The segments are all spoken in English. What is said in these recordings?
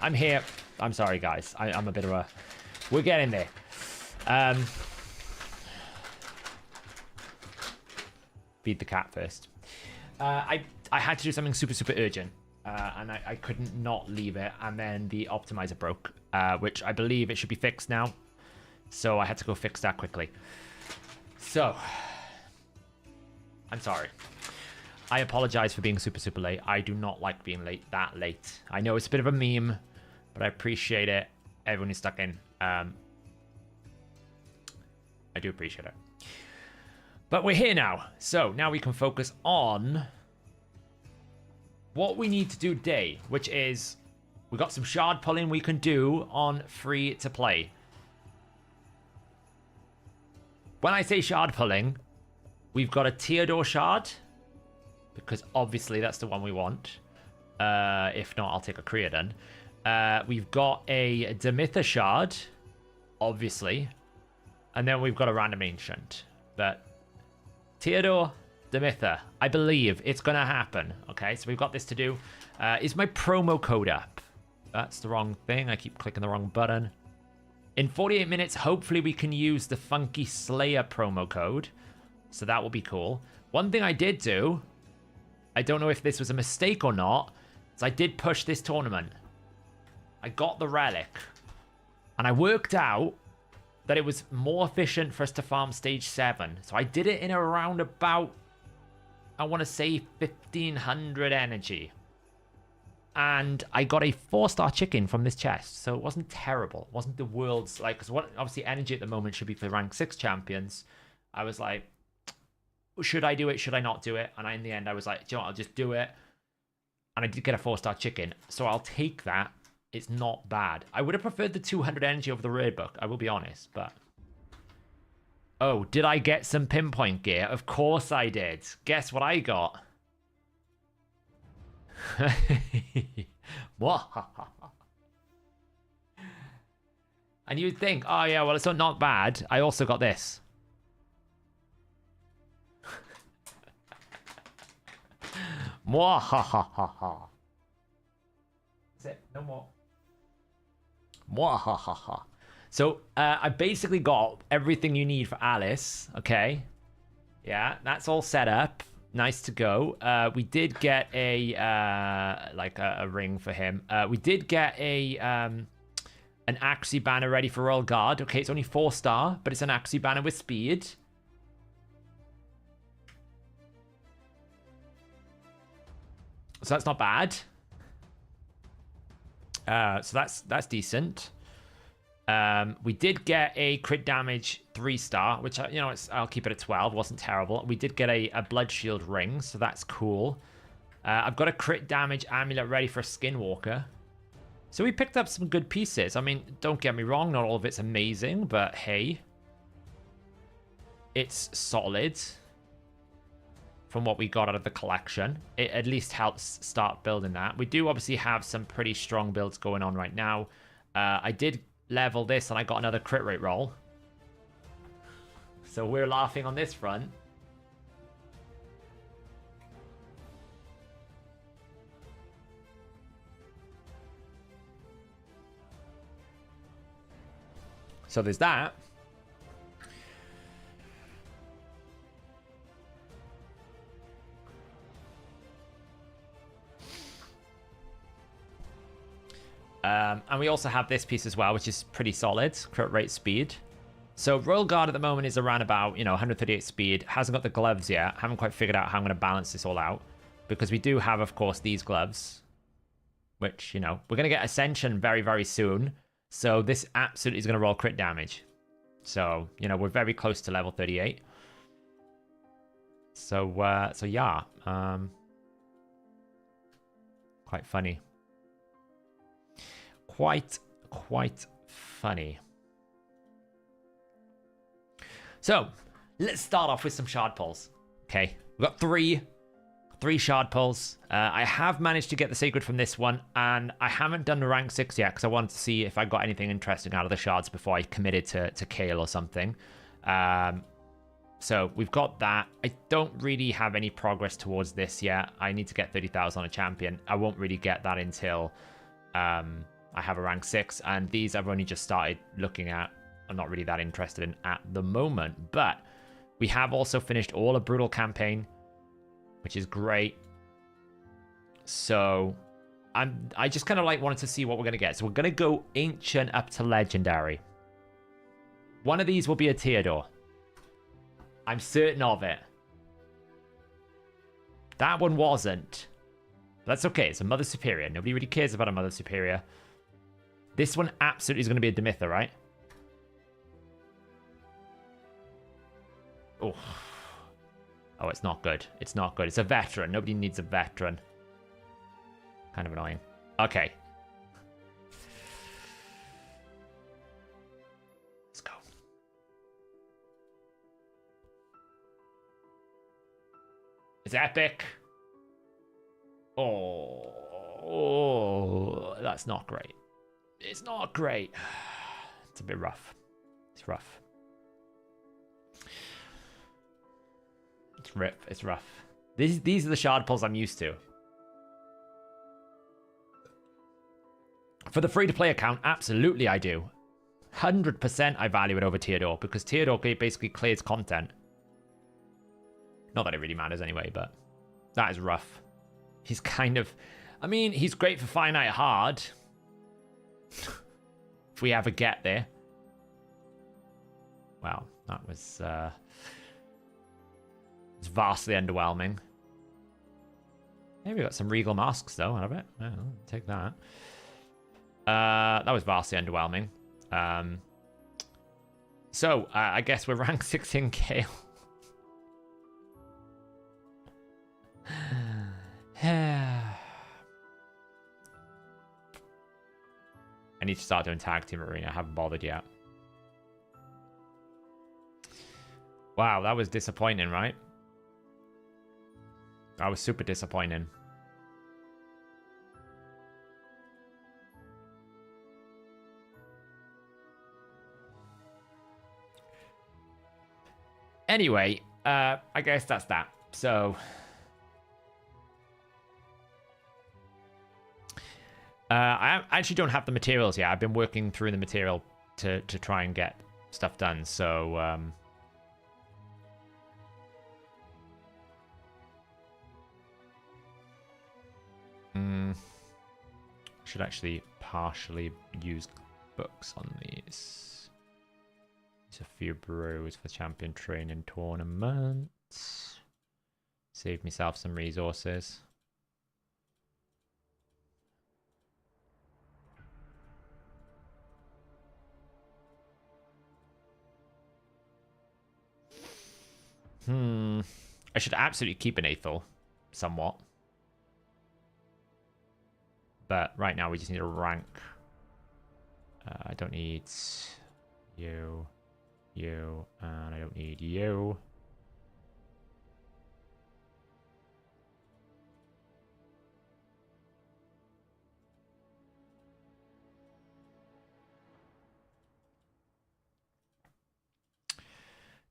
I'm here. I'm sorry, guys. I'm a bit of a... We're getting there. Feed the cat first. I had to do something super, super urgent. And I couldn't not leave it. And then the optimizer broke, which I believe it should be fixed now. So I had to go fix that quickly. So, I'm sorry. I apologize for being super, super late. I do not like being that late. I know it's a bit of a meme, but I appreciate it. Everyone is stuck in. I do appreciate it. But we're here now. So now we can focus on what we need to do today, which is we've got some shard pulling we can do on free to play. When I say shard pulling, we've got a Theodore shard, because obviously that's the one we want. If not, I'll take a Creodon. We've got a Demitha shard, obviously. And then we've got a random ancient. But Theodore, Demitha, I believe it's going to happen. Okay, so we've got this to do. Is my promo code up? That's the wrong thing. I keep clicking the wrong button. In 48 minutes, hopefully we can use the Funky Slayer promo code. So that will be cool. One thing I did do, I don't know if this was a mistake or not, is I did push this tournament. I got the relic. And I worked out that it was more efficient for us to farm stage 7. So I did it in around about, I want to say 1500 energy. And I got a 4-star chicken from this chest. So it wasn't terrible. It wasn't the world's, like, because what obviously energy at the moment should be for rank 6 champions. I was like, should I do it? Should I not do it? And in the end, I was like, do you know what? I'll just do it. And I did get a 4-star chicken. So I'll take that. It's not bad. I would have preferred the 200 energy over the rare book. I will be honest, but... Oh, did I get some pinpoint gear? Of course I did. Guess what I got? And you'd think, oh yeah, well, it's not bad. I also got this. Mwahahaha. That's it. No more. Mwahahaha. So I basically got everything you need for Alice. Okay. Yeah, that's all set up. Nice to go. We did get a a ring for him. We did get a an Axie banner ready for Royal Guard. Okay, it's only 4-star, but it's an Axie banner with speed. So that's not bad. So that's decent. We did get a crit damage 3-star, which I'll keep it at 12. Wasn't terrible. We did get a blood shield ring, so that's cool. I've got a crit damage amulet ready for Skinwalker. So we picked up some good pieces. I mean, don't get me wrong, not all of it's amazing, but hey, it's solid from what we got out of the collection. It at least helps start building that. We do obviously have some pretty strong builds going on right now. I did level this and I got another crit rate roll. So we're laughing on this front. So there's that. And we also have this piece as well, which is pretty solid. Crit rate speed. So Royal Guard at the moment is around about, 138 speed. Hasn't got the gloves yet. Haven't quite figured out how I'm going to balance this all out. Because we do have, of course, these gloves. Which, we're going to get Ascension very, very soon. So this absolutely is going to roll crit damage. So, we're very close to level 38. So yeah. Quite funny. Quite funny. So, let's start off with some shard pulls. Okay, we've got three shard pulls. I have managed to get the sacred from this one, and I haven't done the rank 6 yet because I wanted to see if I got anything interesting out of the shards before I committed to Kale or something. So we've got that. I don't really have any progress towards this yet. I need to get 30,000 on a champion. I won't really get that until I have a rank 6, and these I've only just started looking at. I'm not really that interested in at the moment, but we have also finished all of Brutal Campaign, which is great. So I just kind of like wanted to see what we're going to get. So we're going to go Ancient up to Legendary. One of these will be a Theodore. I'm certain of it. That one wasn't. That's okay. It's a Mother Superior. Nobody really cares about a Mother Superior. This one absolutely is going to be a Demitha, right? Oh. Oh, it's not good. It's not good. It's a veteran. Nobody needs a veteran. Kind of annoying. Okay. Let's go. It's epic. Oh, that's not great. It's not great. It's a bit rough. It's rough. It's rough. These are the shard pulls I'm used to. For the free-to-play account, absolutely I do. 100% I value it over Theodore, because Theodore basically clears content. Not that it really matters anyway, but that is rough. He's kind of... I mean, he's great for finite hard. If we ever get there. Wow, that was... it's vastly underwhelming. Maybe we got some Regal Masks, though, out of it. Yeah, I'll take that. That was vastly underwhelming. So, I guess we're rank 6 in Kale. I need to start doing Tag Team Arena. I haven't bothered yet. Wow, that was disappointing, right? That was super disappointing. Anyway, I guess that's that. So... I actually don't have the materials yet. I've been working through the material to try and get stuff done. So, should actually partially use books on these. There's a few brews for champion training tournaments. Save myself some resources. I should absolutely keep an Aethel, somewhat. But right now we just need a rank. I don't need you, and I don't need you.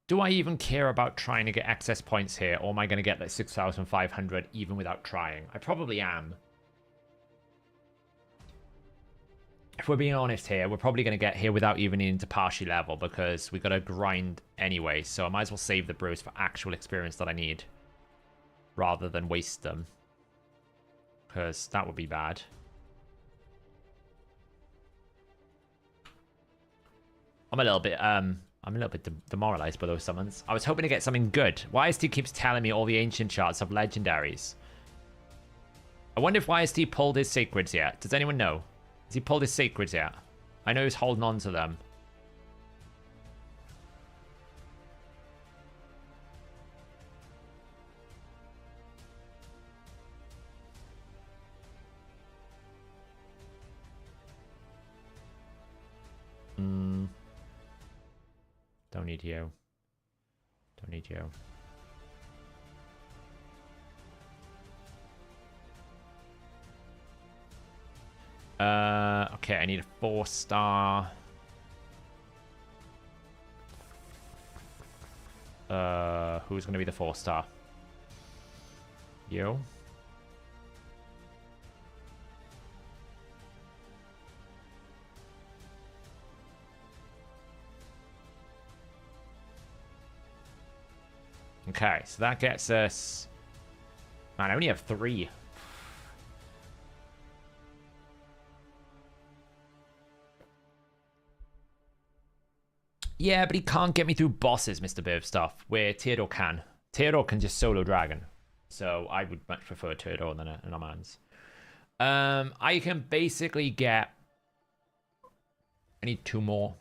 Do I even care about trying to get access points here, or am I going to get like 6,500 even without trying? I probably am. If we're being honest here, we're probably going to get here without even needing to partially level, because we got to grind anyway, so I might as well save the brews for actual experience that I need, rather than waste them, because that would be bad. I'm a little bit demoralized by those summons. I was hoping to get something good. YST keeps telling me all the ancient charts of legendaries. I wonder if YST pulled his sacreds yet. Does anyone know? Has he pulled his sacreds yet? I know he's holding on to them. Don't need you. Don't need you. Okay, I need a 4-star. Who's gonna be the 4-star? You? Okay, so that gets us... Man, I only have 3. Yeah, but he can't get me through bosses, Mr. Birdstuff, where Theodore can. Theodore can just solo dragon. So I would much prefer Theodore than an Omans. I can basically get... I need 2 more.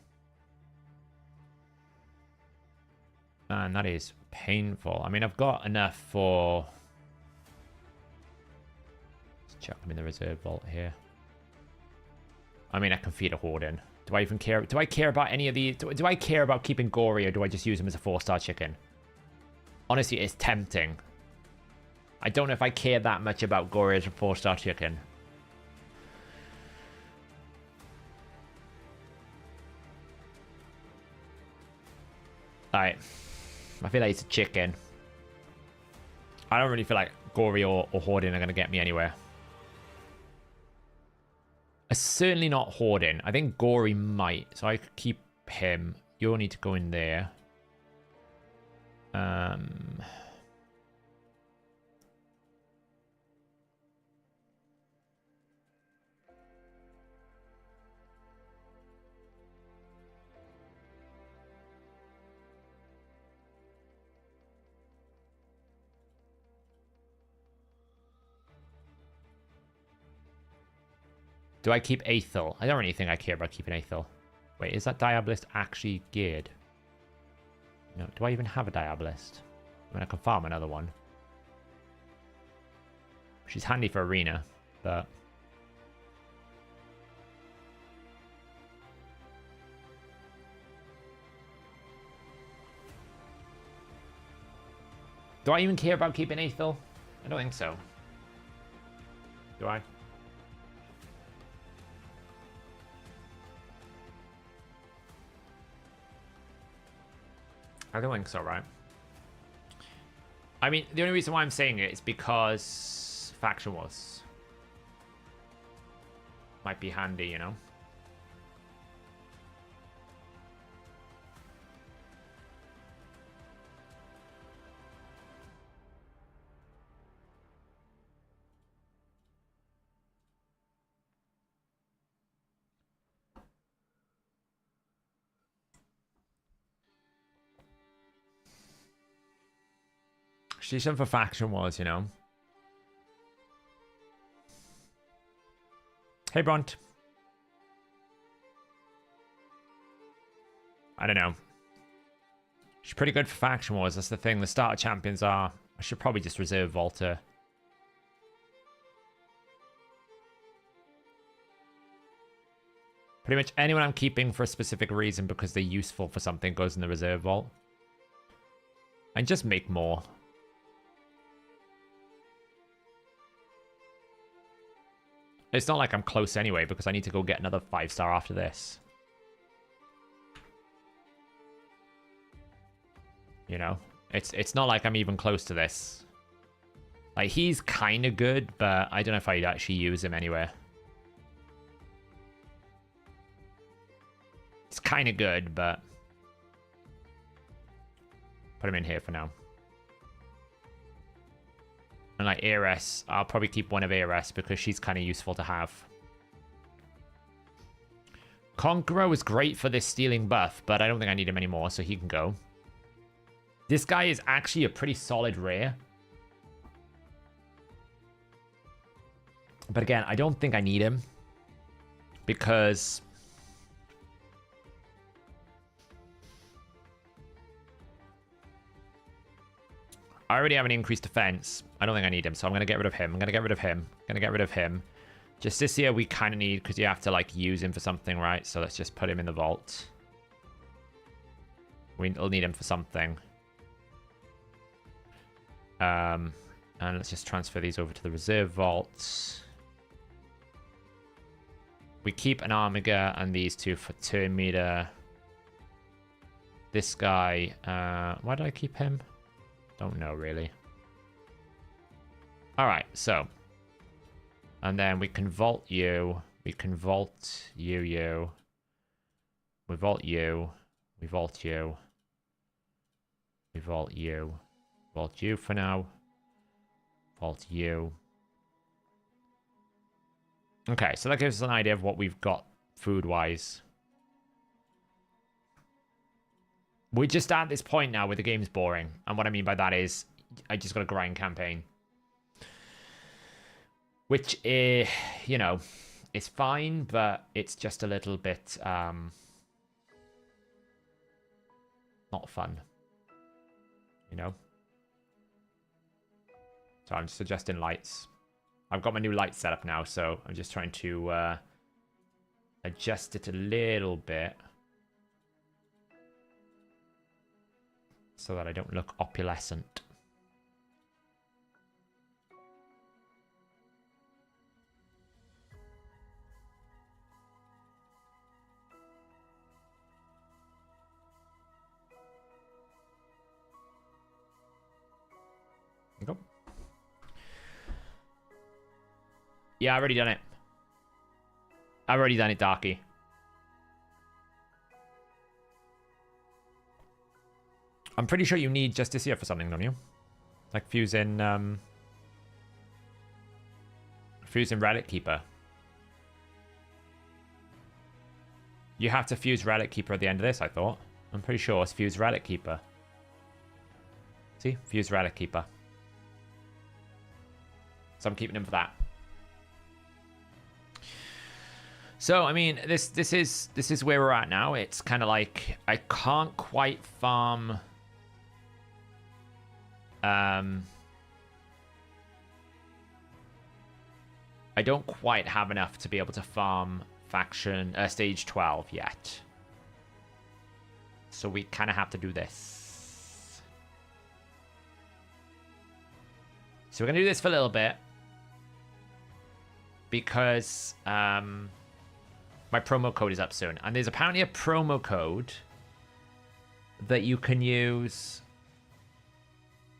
And that is painful. I mean, I've got enough for... Let's chuck them in the reserve vault here. I mean, I can feed a horde in. Do I even care? Do I care about any of these? Do I care about keeping Gory, or do I just use him as a 4-star chicken? Honestly, it's tempting. I don't know if I care that much about Gory as a 4-star chicken. Alright. I feel like it's a chicken. I don't really feel like Gory or Hoarding are going to get me anywhere. Certainly not Hoarding. I think Gory might. So I could keep him. You'll need to go in there. Do I keep Aethel? I don't really think I care about keeping Aethel. Wait, is that Diabolist actually geared? No, do I even have a Diabolist? I mean, I can farm another one. She's handy for arena, but... Do I even care about keeping Aethel? I don't think so. Do I? I don't think so, right? I mean, the only reason why I'm saying it is because Faction Wars might be handy, you know? She's in for Faction Wars, you know? Hey, Brunt. I don't know. She's pretty good for Faction Wars. That's the thing. The starter champions are... I should probably just reserve Volta. Pretty much anyone I'm keeping for a specific reason because they're useful for something goes in the reserve vault. And just make more. It's not like I'm close anyway, because I need to go get another 5-star after this. You know? It's not like I'm even close to this. Like, he's kind of good, but I don't know if I'd actually use him anywhere. It's kind of good, but... Put him in here for now. And like Ares, I'll probably keep one of Ares because she's kind of useful to have. Conqueror was great for this stealing buff, but I don't think I need him anymore, so he can go. This guy is actually a pretty solid rare. But again, I don't think I need him. Because... I already have an increased defense. I don't think I need him, so I'm going to get rid of him. I'm going to get rid of him. I'm going to get rid of him. Justicia we kind of need because you have to like use him for something, right? So let's just put him in the vault. We'll need him for something. And let's just transfer these over to the reserve vault. We keep an Armiger and these two for turn meter. This guy, why did I keep him? Don't know, really. Alright, so. And then we can vault you. We can vault you. We vault you. We vault you. We vault you. Vault you for now. Vault you. Okay, so that gives us an idea of what we've got food-wise. We're just at this point now where the game's boring. And what I mean by that is, I just got a grind campaign. Which, you know, is fine, but it's just a little bit, not fun. You know? So I'm just adjusting lights. I've got my new light set up now, so I'm just trying to adjust it a little bit so that I don't look opulescent. There you go. Yeah, I've already done it. I've already done it, Darky. I'm pretty sure you need Justiciar for something, don't you? Like fusing Relic Keeper. You have to fuse Relic Keeper at the end of this, I thought. I'm pretty sure it's fuse Relic Keeper. See? Fuse Relic Keeper. So I'm keeping him for that. So I mean, this is where we're at now. It's kind of like I can't quite farm. I don't quite have enough to be able to farm faction stage 12 yet. So we kind of have to do this. So we're gonna do this for a little bit because my promo code is up soon. And there's apparently a promo code that you can use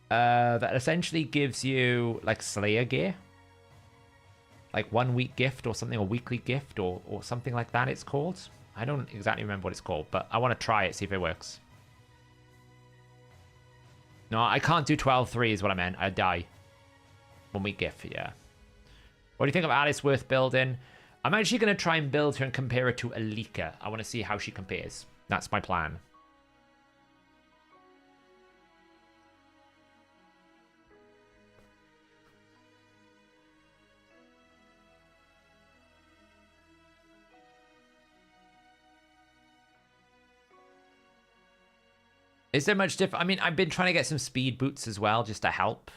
that essentially gives you like Slayer gear. Like 1 week gift or something, or weekly gift or something like that it's called. I don't exactly remember what it's called, but I want to try it, see if it works. No, I can't do 12-3 is what I meant. I'd die. 1 week gift, yeah. What do you think of Alice worth building? I'm actually going to try and build her and compare her to Alika. I want to see how she compares. That's my plan. Is there much different? I mean, I've been trying to get some speed boots as well, just to help.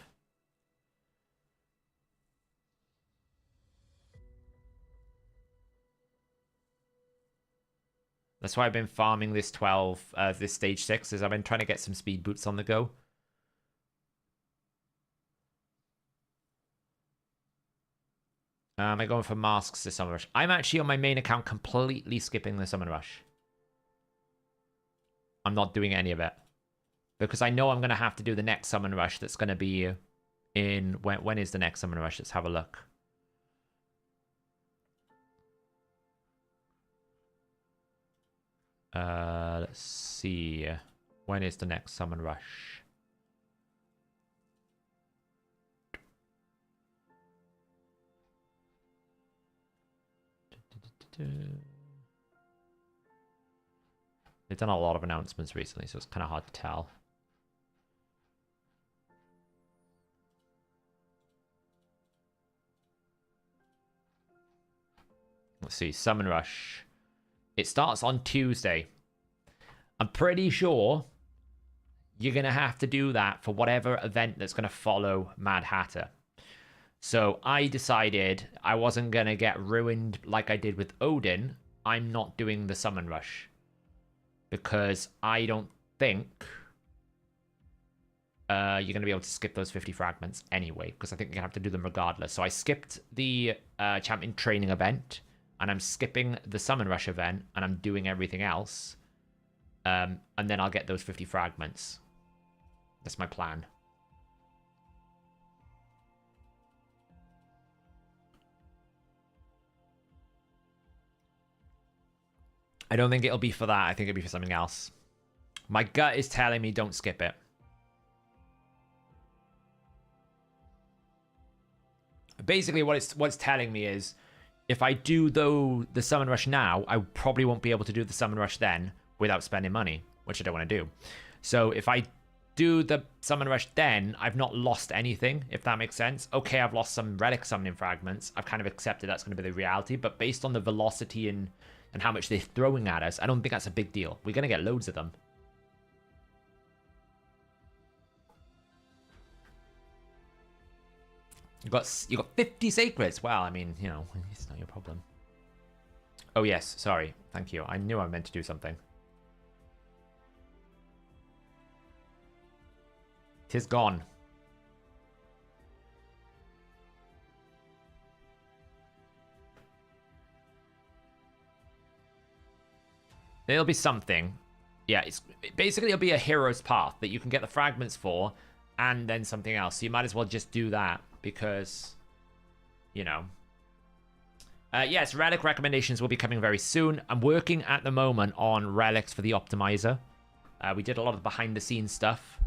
That's why I've been farming this 12, this stage 6, is I've been trying to get some speed boots on the go. Am I going for masks this Summer Rush? I'm actually on my main account completely skipping the Summer Rush. I'm not doing any of it. Because I know I'm going to have to do the next Summon Rush that's going to be in... When is the next Summon Rush? Let's have a look. Let's see. When is the next Summon Rush? They've done a lot of announcements recently, so it's kind of hard to tell. Let's see, Summon Rush. It starts on Tuesday. I'm pretty sure you're going to have to do that for whatever event that's going to follow Mad Hatter. So I decided I wasn't going to get ruined like I did with Odin. I'm not doing the Summon Rush. Because I don't think you're going to be able to skip those 50 fragments anyway. Because I think you're going to have to do them regardless. So I skipped the champion training event. And I'm skipping the Summon Rush event. And I'm doing everything else. And then I'll get those 50 fragments. That's my plan. I don't think it'll be for that. I think it'll be for something else. My gut is telling me don't skip it. Basically, what it's telling me is, if I do the summon rush now, I probably won't be able to do the summon rush then without spending money, which I don't want to do. So if I do the summon rush then, I've not lost anything, if that makes sense. Okay, I've lost some relic summoning fragments. I've kind of accepted that's going to be the reality, but based on the velocity and how much they're throwing at us, I don't think that's a big deal. We're going to get loads of them. You got 50 sacreds. Well, I mean, you know, it's not your problem. Oh yes, sorry. Thank you. I knew I meant to do something. Tis gone. There'll be something. Yeah, basically it'll be a hero's path that you can get the fragments for, and then something else. So you might as well just do that because, you know. Yes, relic recommendations will be coming very soon. I'm working at the moment on relics for the optimizer. We did a lot of behind the scenes stuff.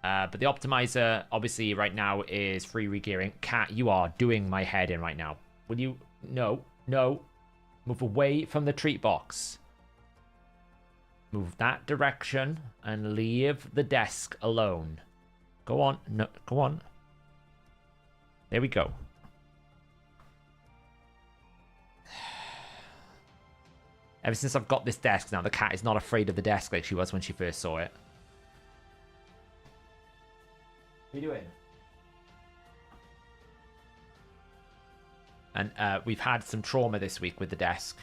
But the optimizer, obviously, right now is free regearing. Cat, you are doing my head in right now. Will you? No. Move away from the treat box. Move that direction and leave the desk alone. Go on. No, go on. There we go. Ever since I've got this desk now, the cat is not afraid of the desk like she was when she first saw it. What are you doing? And we've had some trauma this week with the desk.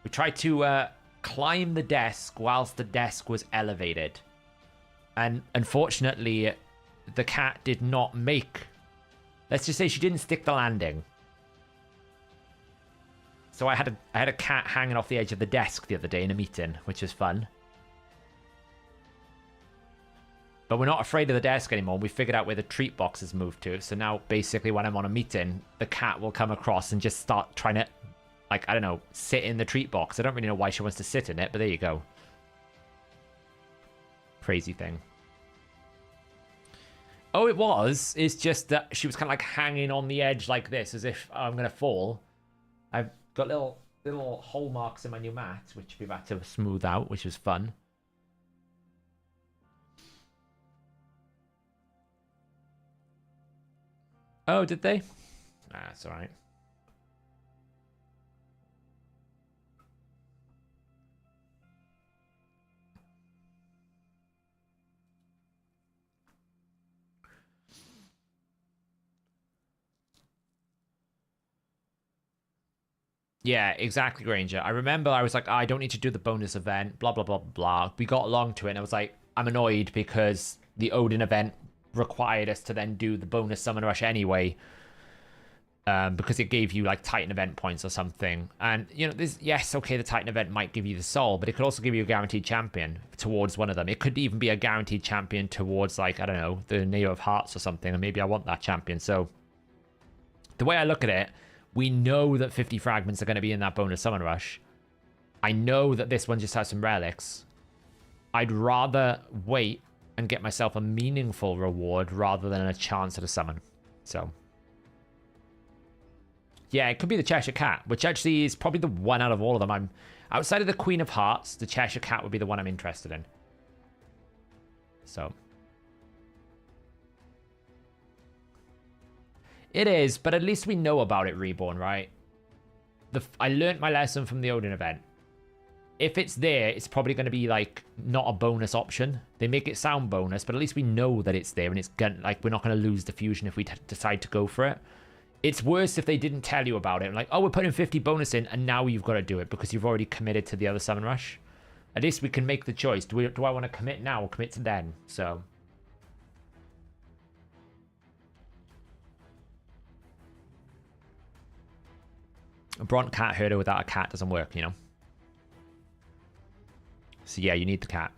We tried to climb the desk whilst the desk was elevated. And unfortunately, the cat did not make... Let's just say she didn't stick the landing. So I had a cat hanging off the edge of the desk the other day in a meeting, which was fun. But we're not afraid of the desk anymore. We figured out where the treat box has moved to. So now, basically, when I'm on a meeting, the cat will come across and just start trying to, like, I don't know, sit in the treat box. I don't really know why she wants to sit in it, but there you go. Crazy thing. Oh, it was. It's just that she was kind of like hanging on the edge like this, as if I'm going to fall. I've got little hole marks in my new mat, which we've had to smooth out, which was fun. Oh, did they? Nah, that's all right. Yeah, exactly, Granger. I remember I was like, oh, I don't need to do the bonus event, blah, blah, blah, blah. We got along to it, and I was like, I'm annoyed because the Odin event required us to then do the bonus summon rush anyway. Because it gave you like Titan event points or something. And, you know, yes, okay, the Titan event might give you the soul, but it could also give you a guaranteed champion towards one of them. It could even be a guaranteed champion towards, like, I don't know, the Neo of Hearts or something, and maybe I want that champion. So the way I look at it, we know that 50 fragments are going to be in that bonus summon rush. I know that this one just has some relics. I'd rather wait and get myself a meaningful reward rather than a chance at a summon. So yeah, it could be the Cheshire Cat, which actually is probably the one out of all of them. I'm outside of the Queen of Hearts, the Cheshire Cat would be the one I'm interested in. So it is, but at least we know about it, Reborn, right? I learned my lesson from the Odin event. If it's there, it's probably going to be like not a bonus option. They make it sound bonus, but at least we know that it's there, and it's gonna, like, we're not going to lose the fusion if we decide to go for it. It's worse if they didn't tell you about it. Like, oh, we're putting 50 bonus in, and now you've got to do it because you've already committed to the other summon rush. At least we can make the choice. Do I want to commit now or commit to then? So a Bront cat herder without a cat doesn't work, you know? So yeah, you need the cat.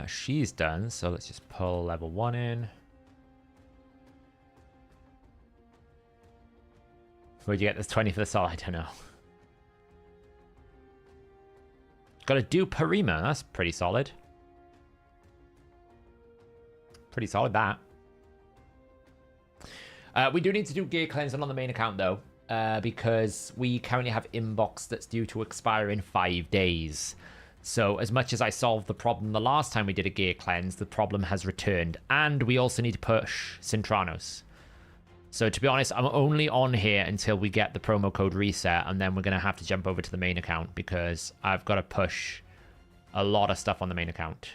She's done, so let's just pull level 1 in. Where'd you get this 20 for the soul? I don't know. Got to do Parima. That's pretty solid. Pretty solid, that. We do need to do gear cleansing on the main account, though. Because we currently have inbox that's due to expire in 5 days. So as much as I solved the problem the last time we did a gear cleanse, the problem has returned. And we also need to push Cintranos. So to be honest, I'm only on here until we get the promo code reset, and then we're going to have to jump over to the main account because I've got to push a lot of stuff on the main account.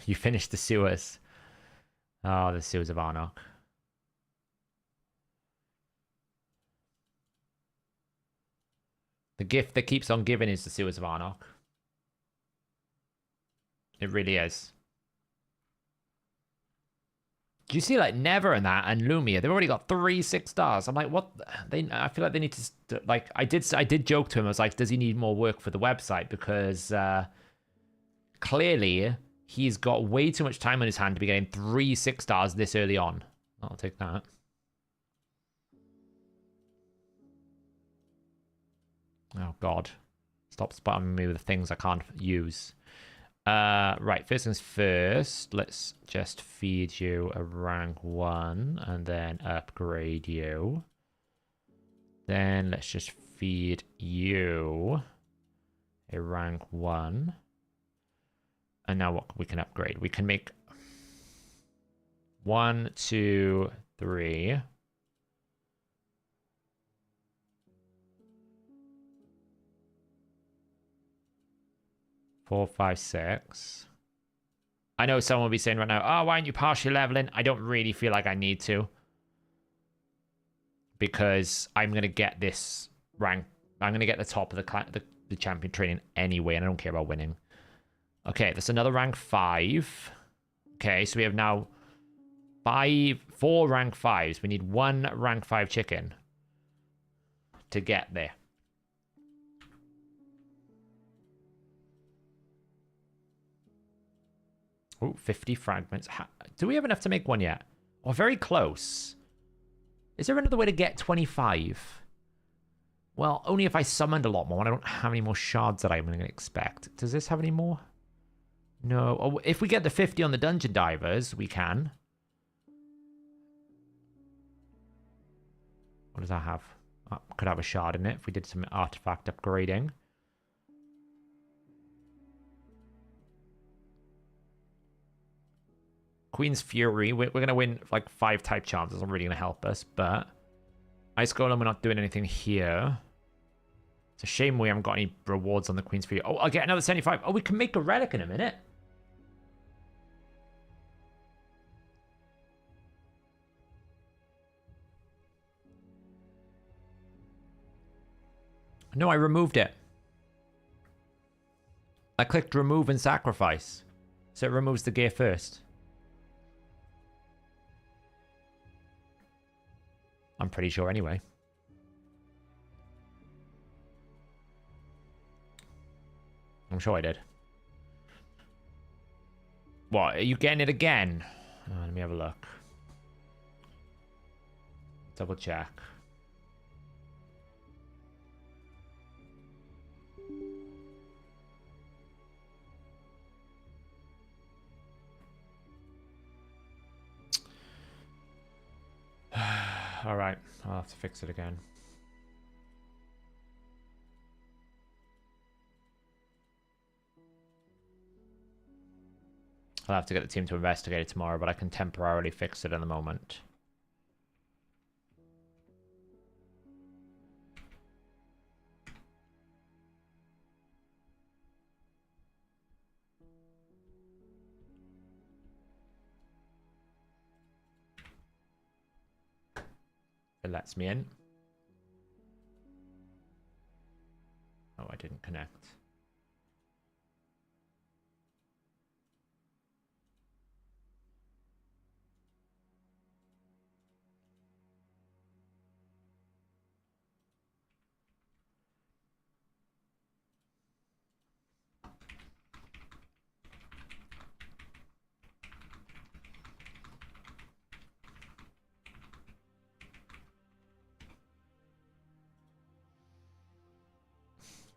You finished the sewers. Oh, the sewers of Arnok. The gift that keeps on giving is the sewers of Arnok. It really is. Do you see like Never and that and Lumia? They've already got 3 6 stars. I'm like, what? I feel like they need to like. I did joke to him. I was like, does he need more work for the website? Because clearly he's got way too much time on his hand to be getting 3 6 stars this early on. I'll take that. Oh, God. Stop spamming me with things I can't use. Right, first things first. Let's just feed you a rank 1 and then upgrade you. Then let's just feed you a rank 1. And now what we can upgrade? We can make 1, 2, 3... 4, 5, 6. I know someone will be saying right now, oh, why aren't you partially leveling? I don't really feel like I need to. Because I'm going to get this rank. I'm going to get the top of the champion training anyway, and I don't care about winning. Okay, that's another rank 5. Okay, so we have now 4 rank 5s. We need 1 rank 5 chicken to get there. Oh, 50 fragments. Do we have enough to make 1 yet? Oh, very close. Is there another way to get 25? Well, only if I summoned a lot more, and I don't have any more shards that I'm going to expect. Does this have any more? No. Oh, if we get the 50 on the dungeon divers, we can. What does that have? Oh, could have a shard in it if we did some artifact upgrading. Queen's Fury, we're going to win like 5 type charms. It's not really going to help us, but Ice Golem, we're not doing anything here. It's a shame we haven't got any rewards on the Queen's Fury. Oh, I'll get another 75. Oh, we can make a relic in a minute. No, I removed it. I clicked remove and sacrifice. So it removes the gear first. I'm pretty sure anyway. I'm sure I did. What? Are you getting it again? Oh, let me have a look. Double check. All right, I'll have to fix it again. I'll have to get the team to investigate it tomorrow, but I can temporarily fix it in the moment. It lets me in. Oh, I didn't connect.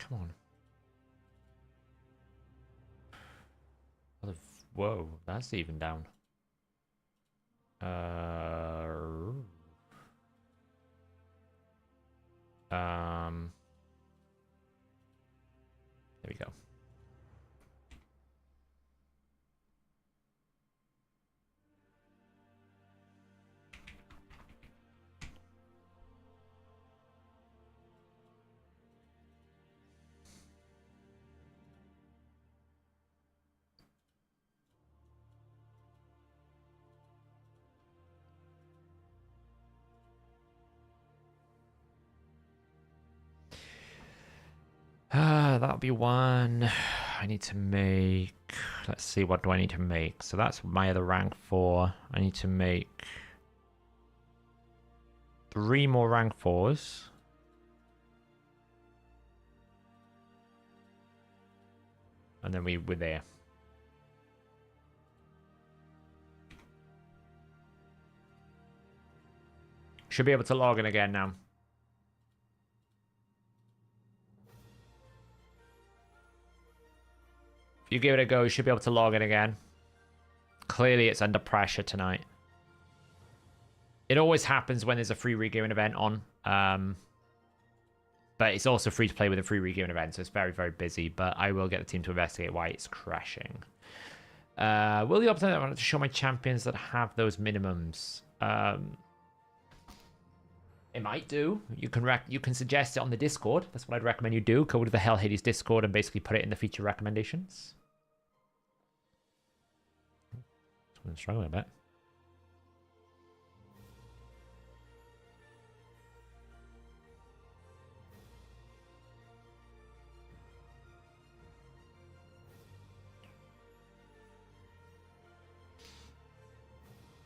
Come on. Whoa, that's even down. There we go. That'll be one. I need to make... Let's see, what do I need to make? So that's my other rank 4. I need to make 3 more rank 4s. And then we're there. Should be able to log in again now. If you give it a go, you should be able to log in again. Clearly, it's under pressure tonight. It always happens when there's a free regaming event on. But it's also free to play with a free regaming event, so it's very, very busy. But I will get the team to investigate why it's crashing. Will the optimizer want to show my champions that have those minimums? It might do. You can suggest it on the Discord. That's what I'd recommend you do. Go to the Hell Hades Discord and basically put it in the feature recommendations. I'm struggling a bit.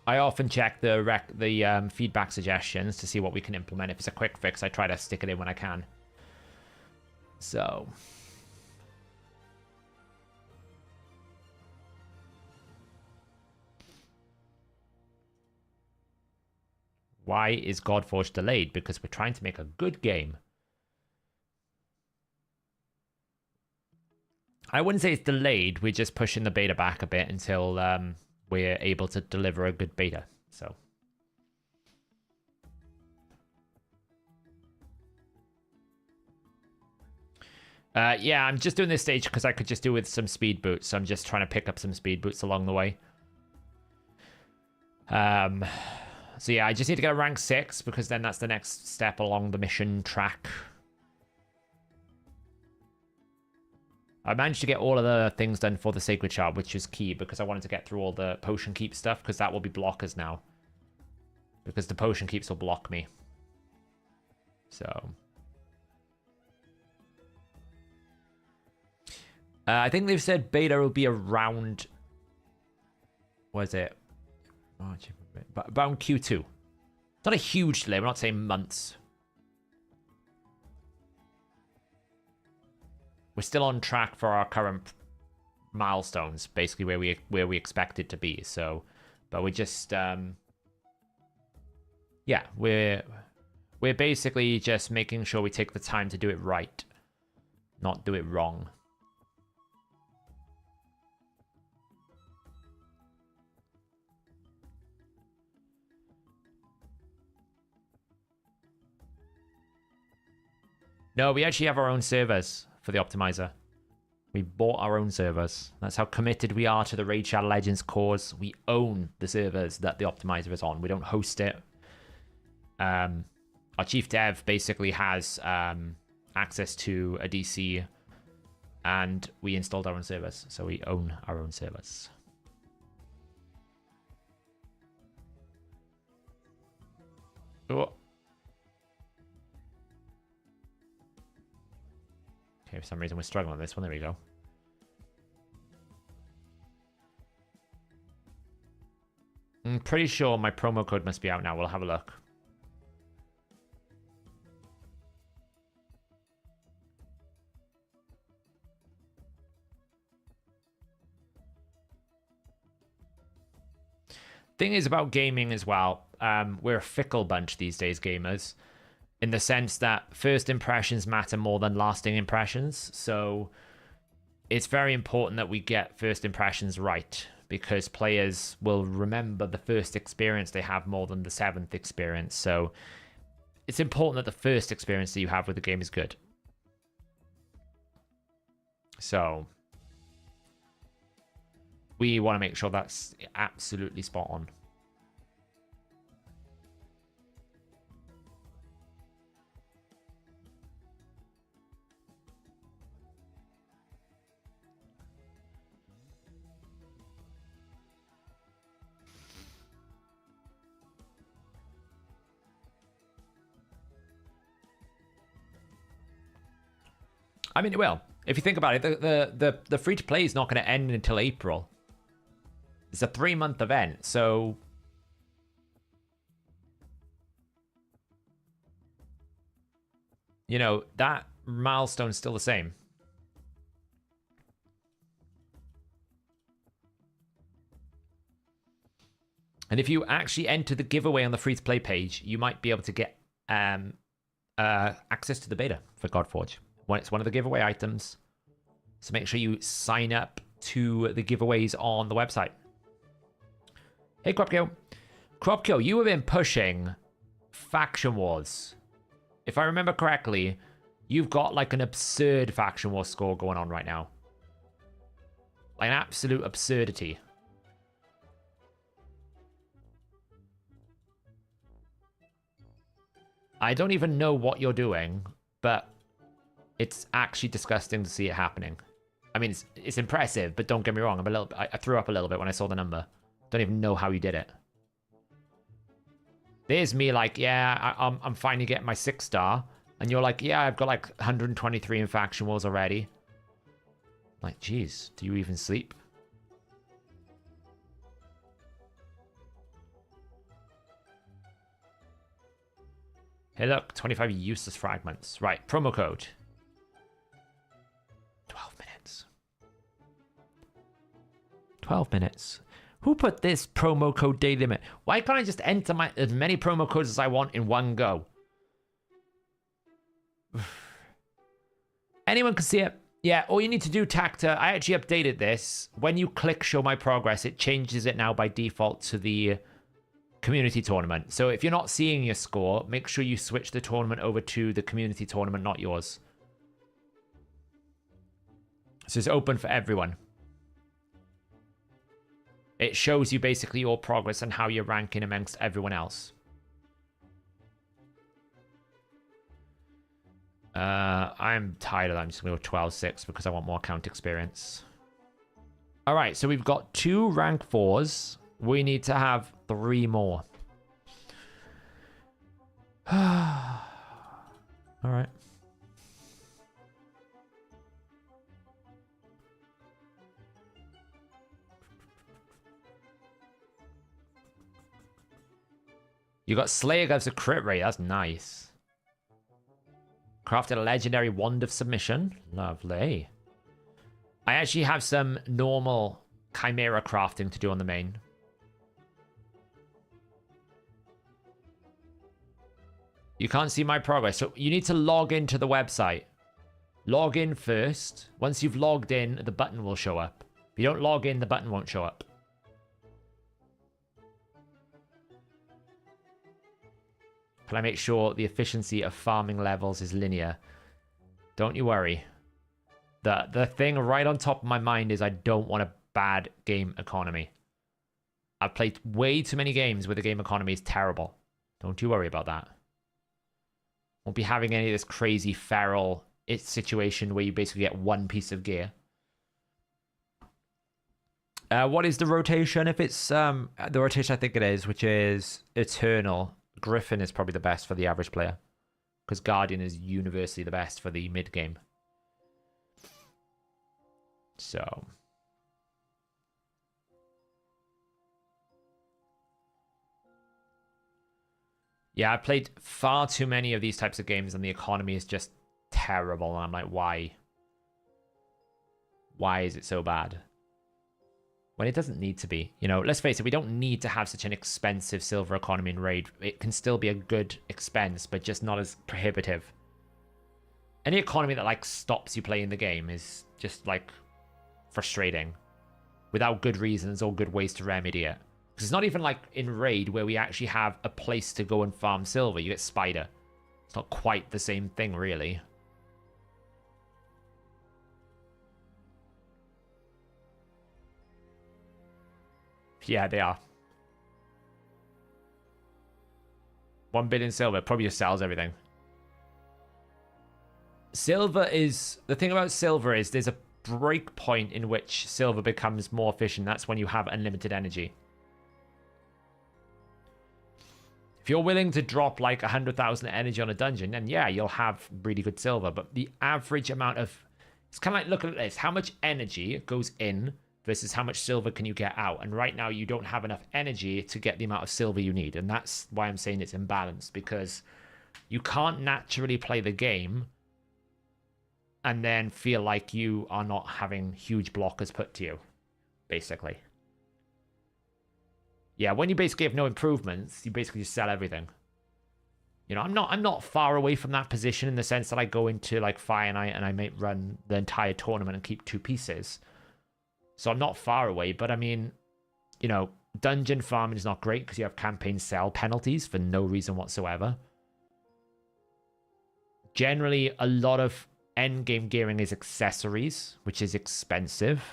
I often check the feedback suggestions to see what we can implement. If it's a quick fix, I try to stick it in when I can. So... Why is Godforge delayed? Because we're trying to make a good game. I wouldn't say it's delayed. We're just pushing the beta back a bit until we're able to deliver a good beta. So. Yeah, I'm just doing this stage because I could just do with some speed boots. So I'm just trying to pick up some speed boots along the way. So yeah, I just need to get a rank 6 because then that's the next step along the mission track. I managed to get all of the things done for the Sacred Shard, which is key because I wanted to get through all the potion keep stuff because that will be blockers now. Because the potion keeps will block me. So... I think they've said beta will be around... What is it? March, around Q2. It's not a huge delay. We're not saying months. We're still on track for our current milestones, basically where we expect it to be. So, but we're just yeah, we're basically just making sure we take the time to do it right, not do it wrong. No, we actually have our own servers for the optimizer. We bought our own servers. That's how committed we are to the Raid Shadow Legends cause. We own the servers that the optimizer is on. We don't host it. Our chief dev basically has access to a DC, and we installed our own servers. So we own our own servers. Oh. Okay, for some reason we're struggling with this one. There we go. I'm pretty sure my promo code must be out now. We'll have a look. Thing is about gaming as well. We're a fickle bunch these days, gamers. in the sense that first impressions matter more than lasting impressions. So it's very important that we get first impressions right, because players will remember the first experience they have more than the 7th experience. So it's important that the first experience that you have with the game is good. So we want to make sure that's absolutely spot on. I mean, it will. If you think about it, the free-to-play is not going to end until April. It's a 3-month event, so... You know, that milestone's still the same. And if you actually enter the giveaway on the free-to-play page, you might be able to get access to the beta for Godforge. It's one of the giveaway items. So make sure you sign up to the giveaways on the website. Hey, Cropkill. Cropkill, you have been pushing Faction Wars. If I remember correctly, you've got like an absurd Faction Wars score going on right now. Like an absolute absurdity. I don't even know what you're doing, but it's actually disgusting to see it happening. I mean, it's impressive, but don't get me wrong. I threw up a little bit when I saw the number. Don't even know how you did it. There's me like, yeah, I'm finally getting my 6-star. And you're like, yeah, I've got like 123 in Faction Wars already. Like, geez, do you even sleep? Hey, look, 25 useless fragments. Right, promo code. 12 minutes. 12 minutes. Who put this promo code day limit? Why can't I just enter as many promo codes as I want in one go? Anyone can see it. Yeah, all you need to do, Tacta, I actually updated this. When you click show my progress, it changes it now by default to the community tournament. So if you're not seeing your score, make sure you switch the tournament over to the community tournament, not yours. So it's open for everyone. It shows you basically your progress and how you're ranking amongst everyone else. I'm tired of that. I'm just going to go 12-6 because I want more count experience. All right, so we've got 2 rank 4s. We need to have 3 more. All right. You got Slayer gives a crit rate. That's nice. Crafted a legendary wand of submission. Lovely. I actually have some normal chimera crafting to do on the main. You can't see my progress. So you need to log into the website. Log in first. Once you've logged in, the button will show up. If you don't log in, the button won't show up. Can I make sure the efficiency of farming levels is linear? Don't you worry. The thing right on top of my mind is I don't want a bad game economy. I've played way too many games where the game economy is terrible. Don't you worry about that. Won't be having any of this crazy feral situation where you basically get 1 piece of gear. What is the rotation? If it's the rotation I think it is, which is Eternal, Griffin is probably the best for the average player. Because Guardian is universally the best for the mid-game. So... yeah, I played far too many of these types of games and the economy is just terrible. And I'm like, why? Why is it so bad? when it doesn't need to be. You know, let's face it, we don't need to have such an expensive silver economy in Raid. It can still be a good expense, but just not as prohibitive. Any economy that, like, stops you playing the game is just, like, frustrating without good reasons or good ways to remedy it. Because it's not even like in Raid where we actually have a place to go and farm silver. You get Spider. It's not quite the same thing, really. Yeah, they are. 1 billion silver probably just sells everything. Silver is... The thing about silver is there's a break point in which silver becomes more efficient. That's when you have unlimited energy. If you're willing to drop like 100,000 energy on a dungeon, then yeah, you'll have really good silver. But the average amount of... It's kind of like, look at this. How much energy goes in versus how much silver can you get out? And right now you don't have enough energy to get the amount of silver you need. And that's why I'm saying it's imbalanced. Because you can't naturally play the game and then feel like you are not having huge blockers put to you, basically. Yeah, when you basically have no improvements, you basically just sell everything. You know, I'm not far away from that position in the sense that I go into like Fire Night and I may run the entire tournament and keep 2 pieces. So I'm not far away, but I mean, you know, dungeon farming is not great because you have campaign sell penalties for no reason whatsoever. Generally, a lot of endgame gearing is accessories, which is expensive.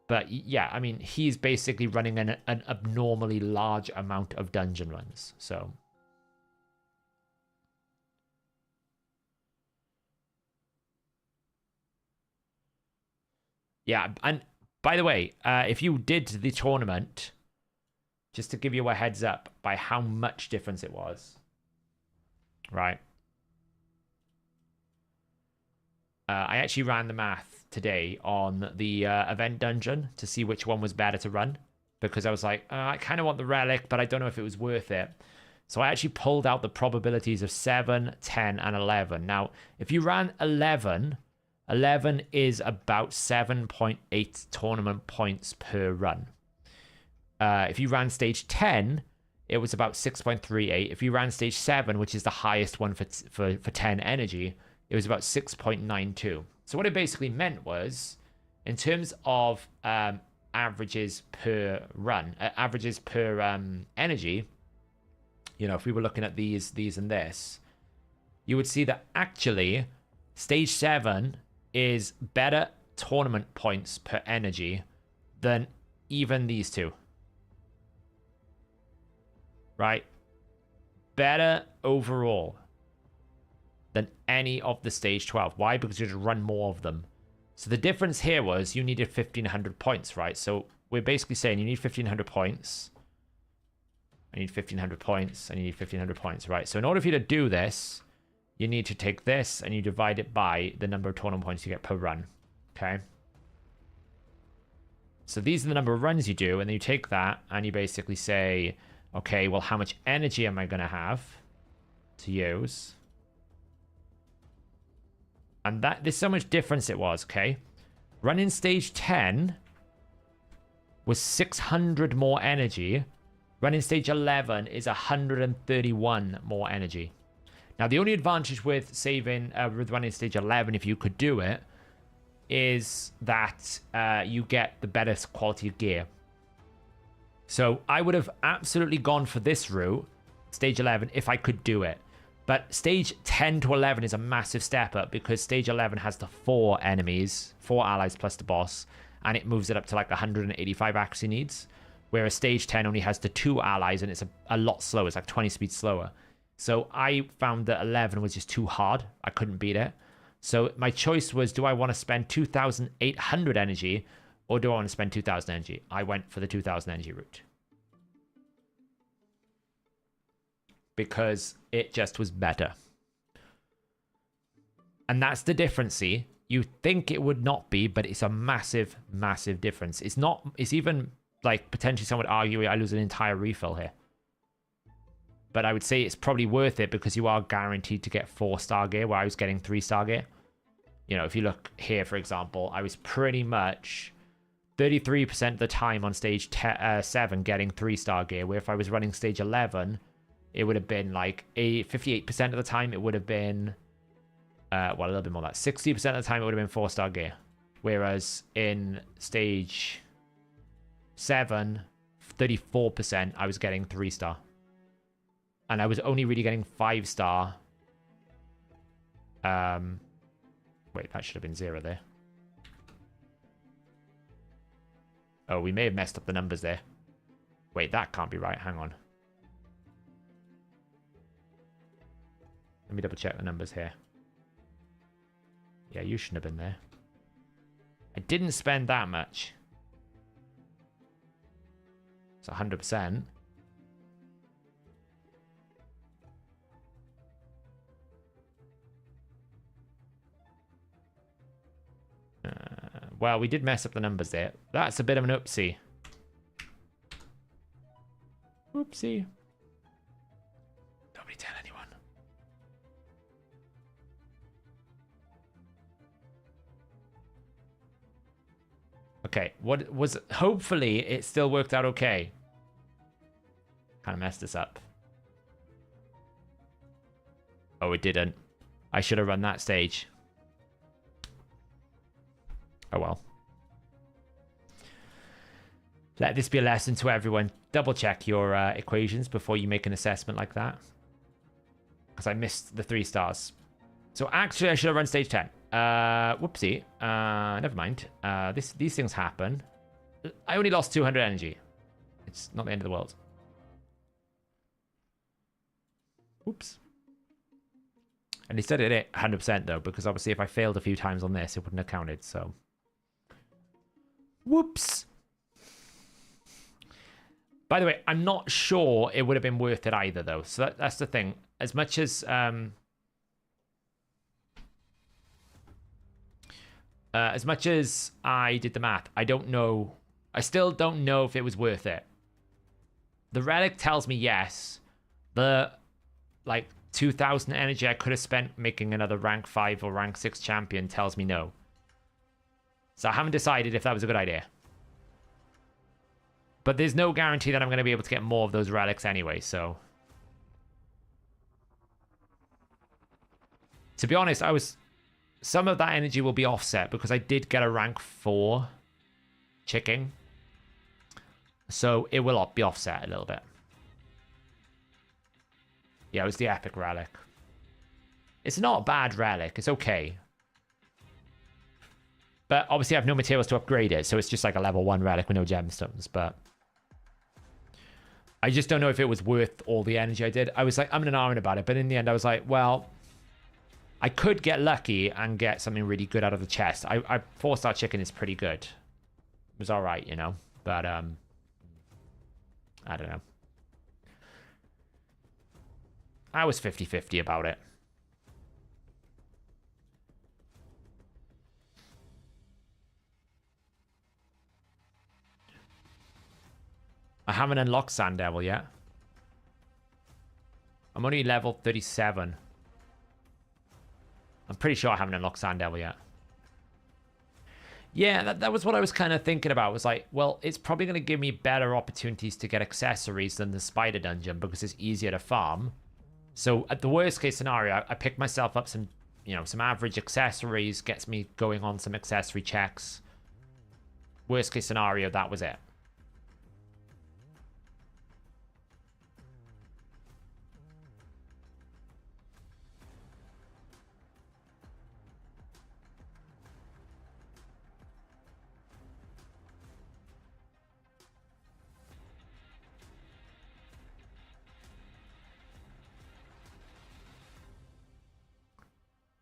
But yeah, I mean, he's basically running an abnormally large amount of dungeon runs. So yeah, and by the way, if you did the tournament, just to give you a heads up by how much difference it was, right? I actually ran the math today on the event dungeon to see which one was better to run, because I was like, I kind of want the relic, but I don't know if it was worth it. So I actually pulled out the probabilities of 7, 10, and 11. Now, if you ran 11 is about 7.8 tournament points per run. If you ran stage 10, it was about 6.38. If you ran stage 7, which is the highest one for 10 energy, it was about 6.92. So what it basically meant was, in terms of averages per run, averages per energy, you know, if we were looking at these, and this, you would see that actually stage 7 is better tournament points per energy than even these two. Right? Better overall than any of the stage 12. Why? Because you just run more of them. So the difference here was you needed 1,500 points, right? So we're basically saying you need 1,500 points. I need 1,500 points. I need 1,500 points, right? So in order for you to do this, you need to take this and you divide it by the number of tournament points you get per run. Okay? So these are the number of runs you do, and then you take that and you basically say, okay, well, how much energy am I going to have to use? And that there's so much difference it was, okay? Running stage 10 was 600 more energy. Running stage 11 is 131 more energy. Now, the only advantage with saving, with running stage 11, if you could do it, is that you get the better quality of gear. So I would have absolutely gone for this route, stage 11, if I could do it. But stage 10 to 11 is a massive step up because stage 11 has the 4 enemies, 4 allies plus the boss, and it moves it up to like 185 accuracy needs. Whereas stage 10 only has the 2 allies and it's a lot slower. It's like 20 speeds slower. So I found that 11 was just too hard. I couldn't beat it. So my choice was, do I want to spend 2,800 energy or do I want to spend 2,000 energy? I went for the 2,000 energy route. Because it just was better. And that's the difference, see? You think it would not be, but it's a massive, massive difference. It's not, it's even like potentially someone would argue I lose an entire refill here. But I would say it's probably worth it because you are guaranteed to get 4-star gear where I was getting 3-star gear. You know, if you look here, for example, I was pretty much 33% of the time on stage 7 getting 3-star gear, where if I was running stage 11, it would have been like 58% of the time it would have been, well, a little bit more than that. 60% of the time it would have been 4-star gear. Whereas in stage 7, 34% I was getting 3-star. And I was only really getting 5-star. Wait, that should have been 0 there. Oh, we may have messed up the numbers there. Wait, that can't be right. Hang on. Let me double check the numbers here. Yeah, you shouldn't have been there. I didn't spend that much. It's 100%. Well, we did mess up the numbers there. That's a bit of an oopsie. Oopsie. Nobody tell anyone. Okay, what was... Hopefully, it still worked out okay. Kind of messed this up. Oh, it didn't. I should have run that stage. Oh well. Let this be a lesson to everyone. Double check your equations before you make an assessment like that. Because I missed the 3 stars. So actually I should have run stage 10. Whoopsie. Never mind. These things happen. I only lost 200 energy. It's not the end of the world. Oops. And he said it 100% though, because obviously if I failed a few times on this, it wouldn't have counted, so... Whoops. By the way, I'm not sure it would have been worth it either, though. So that's the thing. As much as I did the math, I don't know. I still don't know if it was worth it. The relic tells me yes. The like 2,000 energy I could have spent making another rank 5 or rank 6 champion tells me no. So I haven't decided if that was a good idea. But there's no guarantee that I'm going to be able to get more of those relics anyway, so... To be honest, some of that energy will be offset because I did get a rank 4 chicken. So it will be offset a little bit. Yeah, it was the epic relic. It's not a bad relic. It's okay. But obviously I have no materials to upgrade it, so it's just like a level 1 relic with no gemstones, but... I just don't know if it was worth all the energy I did. I was like, I'm an hour about it, but in the end I was like, well... I could get lucky and get something really good out of the chest. 4-star chicken is pretty good. It was alright, you know, but, I don't know. I was 50-50 about it. I haven't unlocked Sand Devil yet. I'm only level 37. I'm pretty sure I haven't unlocked Sand Devil yet. Yeah, that was what I was kind of thinking about. Was like, well, it's probably going to give me better opportunities to get accessories than the spider dungeon because it's easier to farm. So at the worst case scenario, I pick myself up some, you know, some average accessories, gets me going on some accessory checks. Worst case scenario, that was it.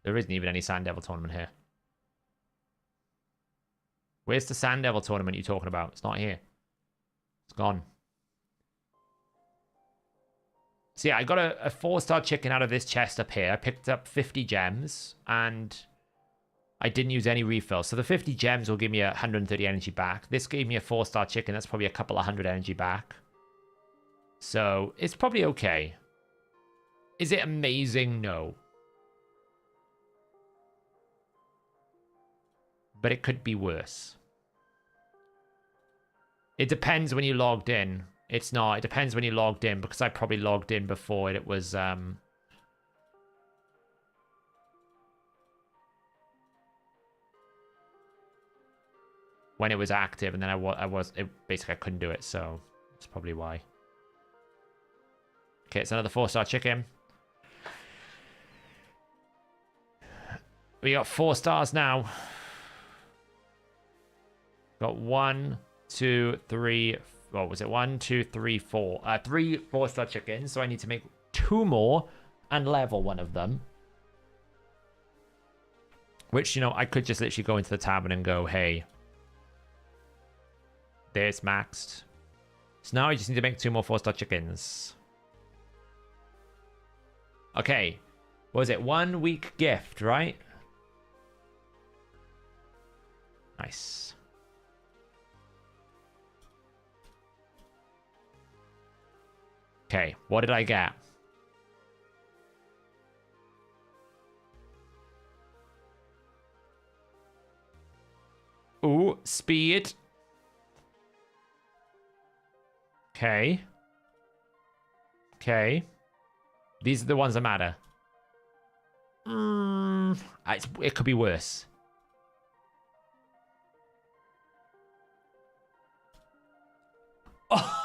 There isn't even any Sand Devil tournament here. Where's the Sand Devil tournament you're talking about? It's not here. It's gone. So yeah, I got a 4-star chicken out of this chest up here. I picked up 50 gems and I didn't use any refills. So the 50 gems will give me 130 energy back. This gave me a 4-star chicken. That's probably a couple of 100 energy back. So it's probably okay. Is it amazing? No. But it could be worse. It depends when you logged in. It's not. It depends when you logged in, because I probably logged in before it was when it was active, and then basically I couldn't do it, so that's probably why. Okay, it's another 4-star chicken. We got 4 stars now. Got 1, 2, 3. What was it? 1, 2, 3, 4. 3 4-star chickens. So I need to make 2 more and level one of them. Which, you know, I could just literally go into the tavern and go, hey, there's maxed. So now I just need to make 2 more 4-star chickens. Okay. What was it? 1 week gift, right? Nice. Okay, what did I get? Ooh, speed. Okay. Okay. These are the ones that matter. It could be worse. Oh.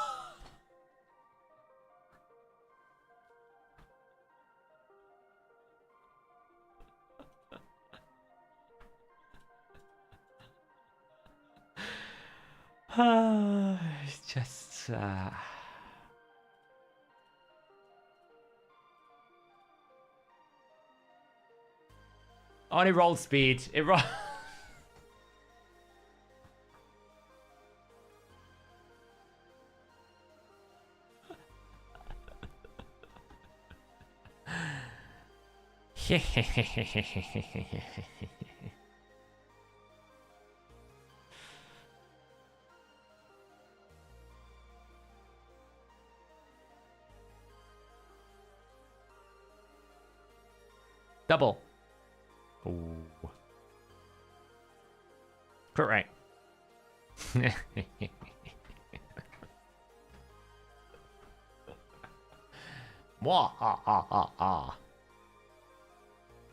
It's just on it rolled speed. It rolled. Double. Ooh. Correct.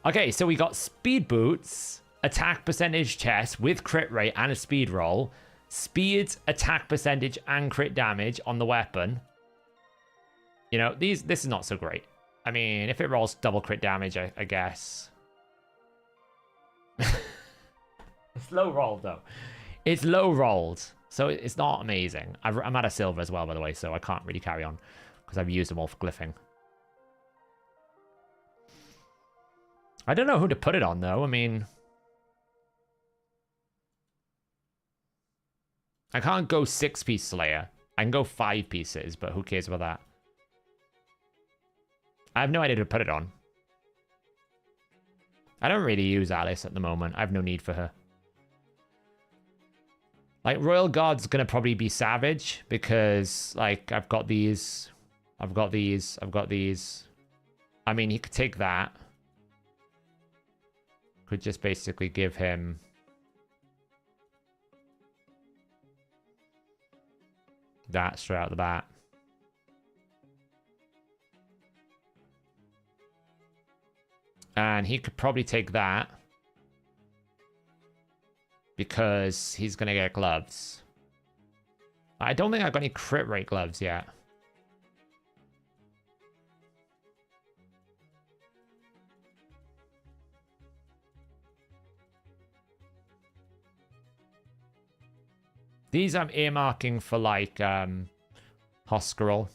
Okay, so we got speed boots, attack percentage chest with crit rate and a speed roll, speed, attack percentage, and crit damage on the weapon. You know, this is not so great. I mean, if it rolls double crit damage, I guess. It's low rolled, though. It's low rolled, so it's not amazing. I'm out of silver as well, by the way, so I can't really carry on because I've used them all for glyphing. I don't know who to put it on, though. I mean, I can't go 6-piece Slayer. I can go 5 pieces, but who cares about that? I have no idea who to put it on. I don't really use Alice at the moment. I have no need for her. Like, Royal Guard's gonna probably be Savage, because, like, I've got these. I've got these. I've got these. I mean, he could take that. Could just basically give him that straight out the bat. And he could probably take that because he's going to get gloves. I don't think I've got any crit rate gloves yet. These I'm earmarking for, like, Hoscarol.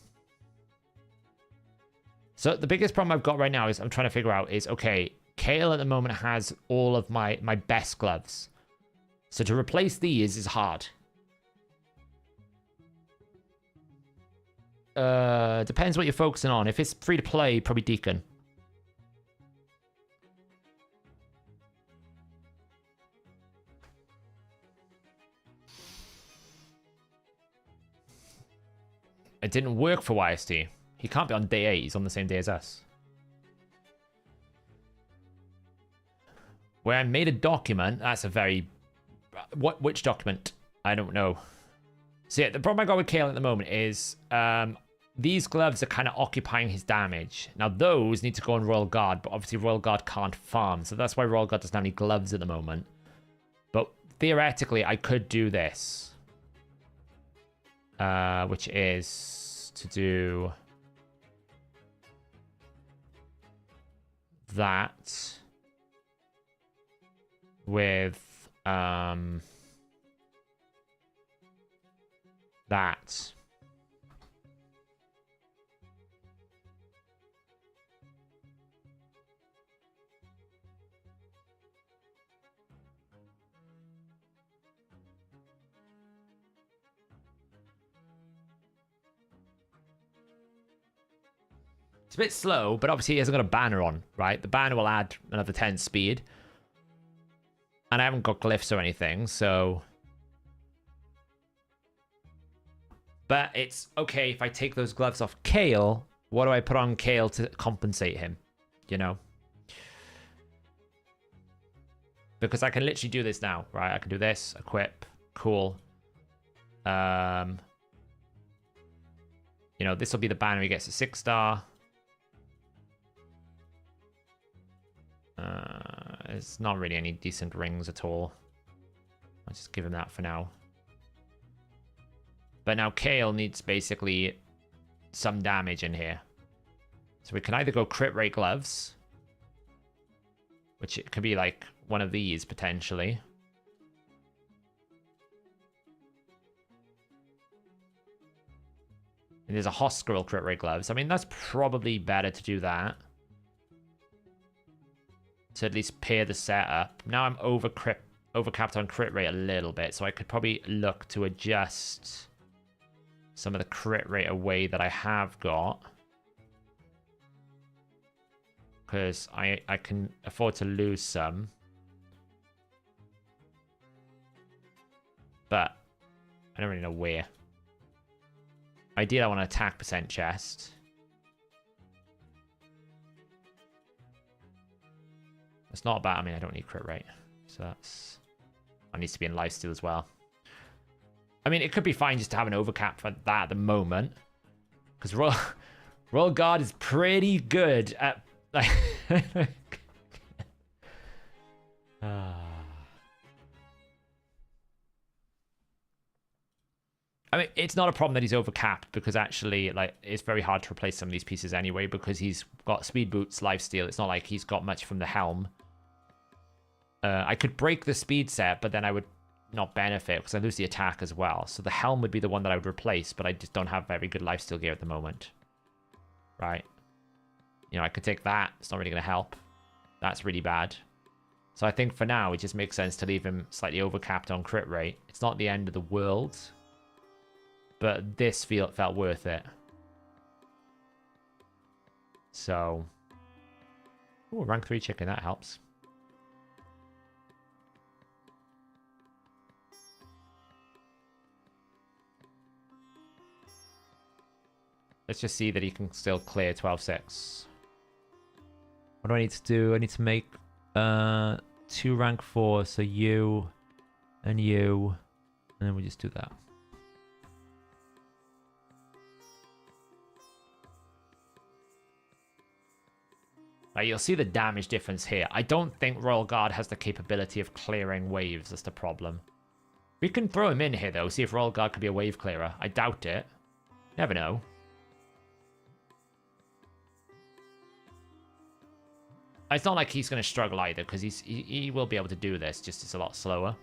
So the biggest problem I've got right now is I'm trying to figure out is, okay, Kale at the moment has all of my best gloves. So to replace these is hard. Depends what you're focusing on. If it's free to play, probably Deacon. It didn't work for YST. He can't be on day 8. He's on the same day as us. Where I made a document. That's a very... Which document? I don't know. So yeah, the problem I got with Kale at the moment is these gloves are kind of occupying his damage. Now those need to go on Royal Guard, but obviously Royal Guard can't farm, so that's why Royal Guard doesn't have any gloves at the moment. But theoretically, I could do this. Which is to do that with that. It's a bit slow, but obviously he hasn't got a banner on, right? The banner will add another 10 speed. And I haven't got glyphs or anything, so... But it's okay if I take those gloves off Kale. What do I put on Kale to compensate him? You know? Because I can literally do this now, right? I can do this, equip, cool. You know, this will be the banner he gets a 6-star. There's not really any decent rings at all. I'll just give him that for now. But now Kale needs basically some damage in here. So we can either go crit rate gloves, which it could be like one of these potentially. And there's a Hosquirrel crit rate gloves. I mean, that's probably better to do that. To at least pair the setup. Now I'm overcapped on crit rate a little bit, so I could probably look to adjust some of the crit rate away that I have got. Because I can afford to lose some. But I don't really know where. Ideally, I want to attack percent chest. It's not bad. I mean, I don't need crit rate. So that's... I need to be in lifesteal as well. I mean, it could be fine just to have an overcap for that at the moment. Because Royal Guard is pretty good at... Like, I mean, it's not a problem that he's overcapped because actually, like, it's very hard to replace some of these pieces anyway because he's got speed boots, lifesteal. It's not like he's got much from the helm. I could break the speed set, but then I would not benefit because I lose the attack as well. So the helm would be the one that I would replace, but I just don't have very good lifesteal gear at the moment. Right? You know, I could take that. It's not really going to help. That's really bad. So I think for now, it just makes sense to leave him slightly overcapped on crit rate. It's not the end of the world, but this felt worth it. So, ooh, rank 3 chicken, that helps. Let's just see that he can still clear 12-6. What do I need to do? I need to make 2 rank 4, so you and you, and then we just do that. Right, you'll see the damage difference here. I don't think Royal Guard has the capability of clearing waves. That's the problem. We can throw him in here, though. See if Royal Guard could be a wave clearer. I doubt it. Never know. It's not like he's going to struggle either, because he will be able to do this, just it's a lot slower.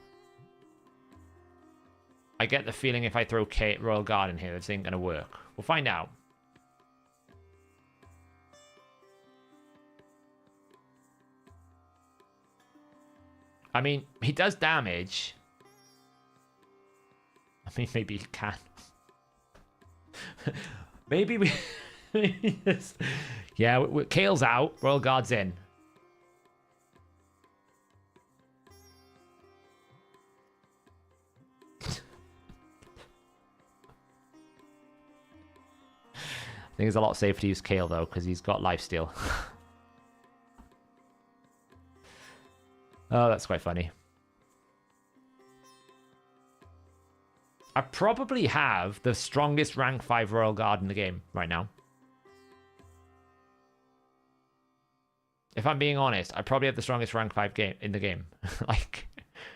I get the feeling if I throw Royal Guard in here, this ain't going to work. We'll find out. I mean, he does damage. I mean, maybe he can. Maybe we... Yeah, Kale's out. Royal Guard's in. I think it's a lot safer to use Kale, though, because he's got lifesteal. Oh, that's quite funny. I probably have the strongest rank 5 Royal Guard in the game right now. If I'm being honest, I probably have the strongest rank 5 game in the game. Like,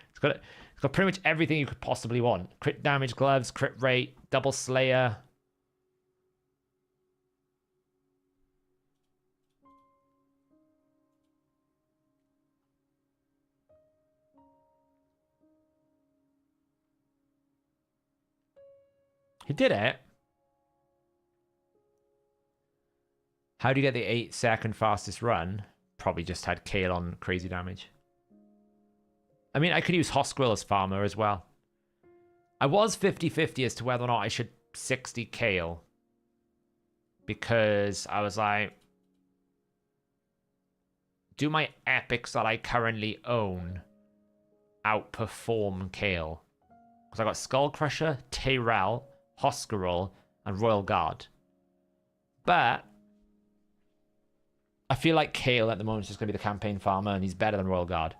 it's got pretty much everything you could possibly want. Crit damage, gloves, crit rate, double slayer. He did it. How do you get the 8-second fastest run? Probably just had Kale on crazy damage. I mean, I could use Hosquill as farmer as well. I was 50-50 as to whether or not I should 60 Kale. Because I was like, do my epics that I currently own outperform Kale? Because I got Skull Crusher, Tyrell, Hoscarol, and Royal Guard. But I feel like Kale at the moment is just going to be the campaign farmer, and he's better than Royal Guard.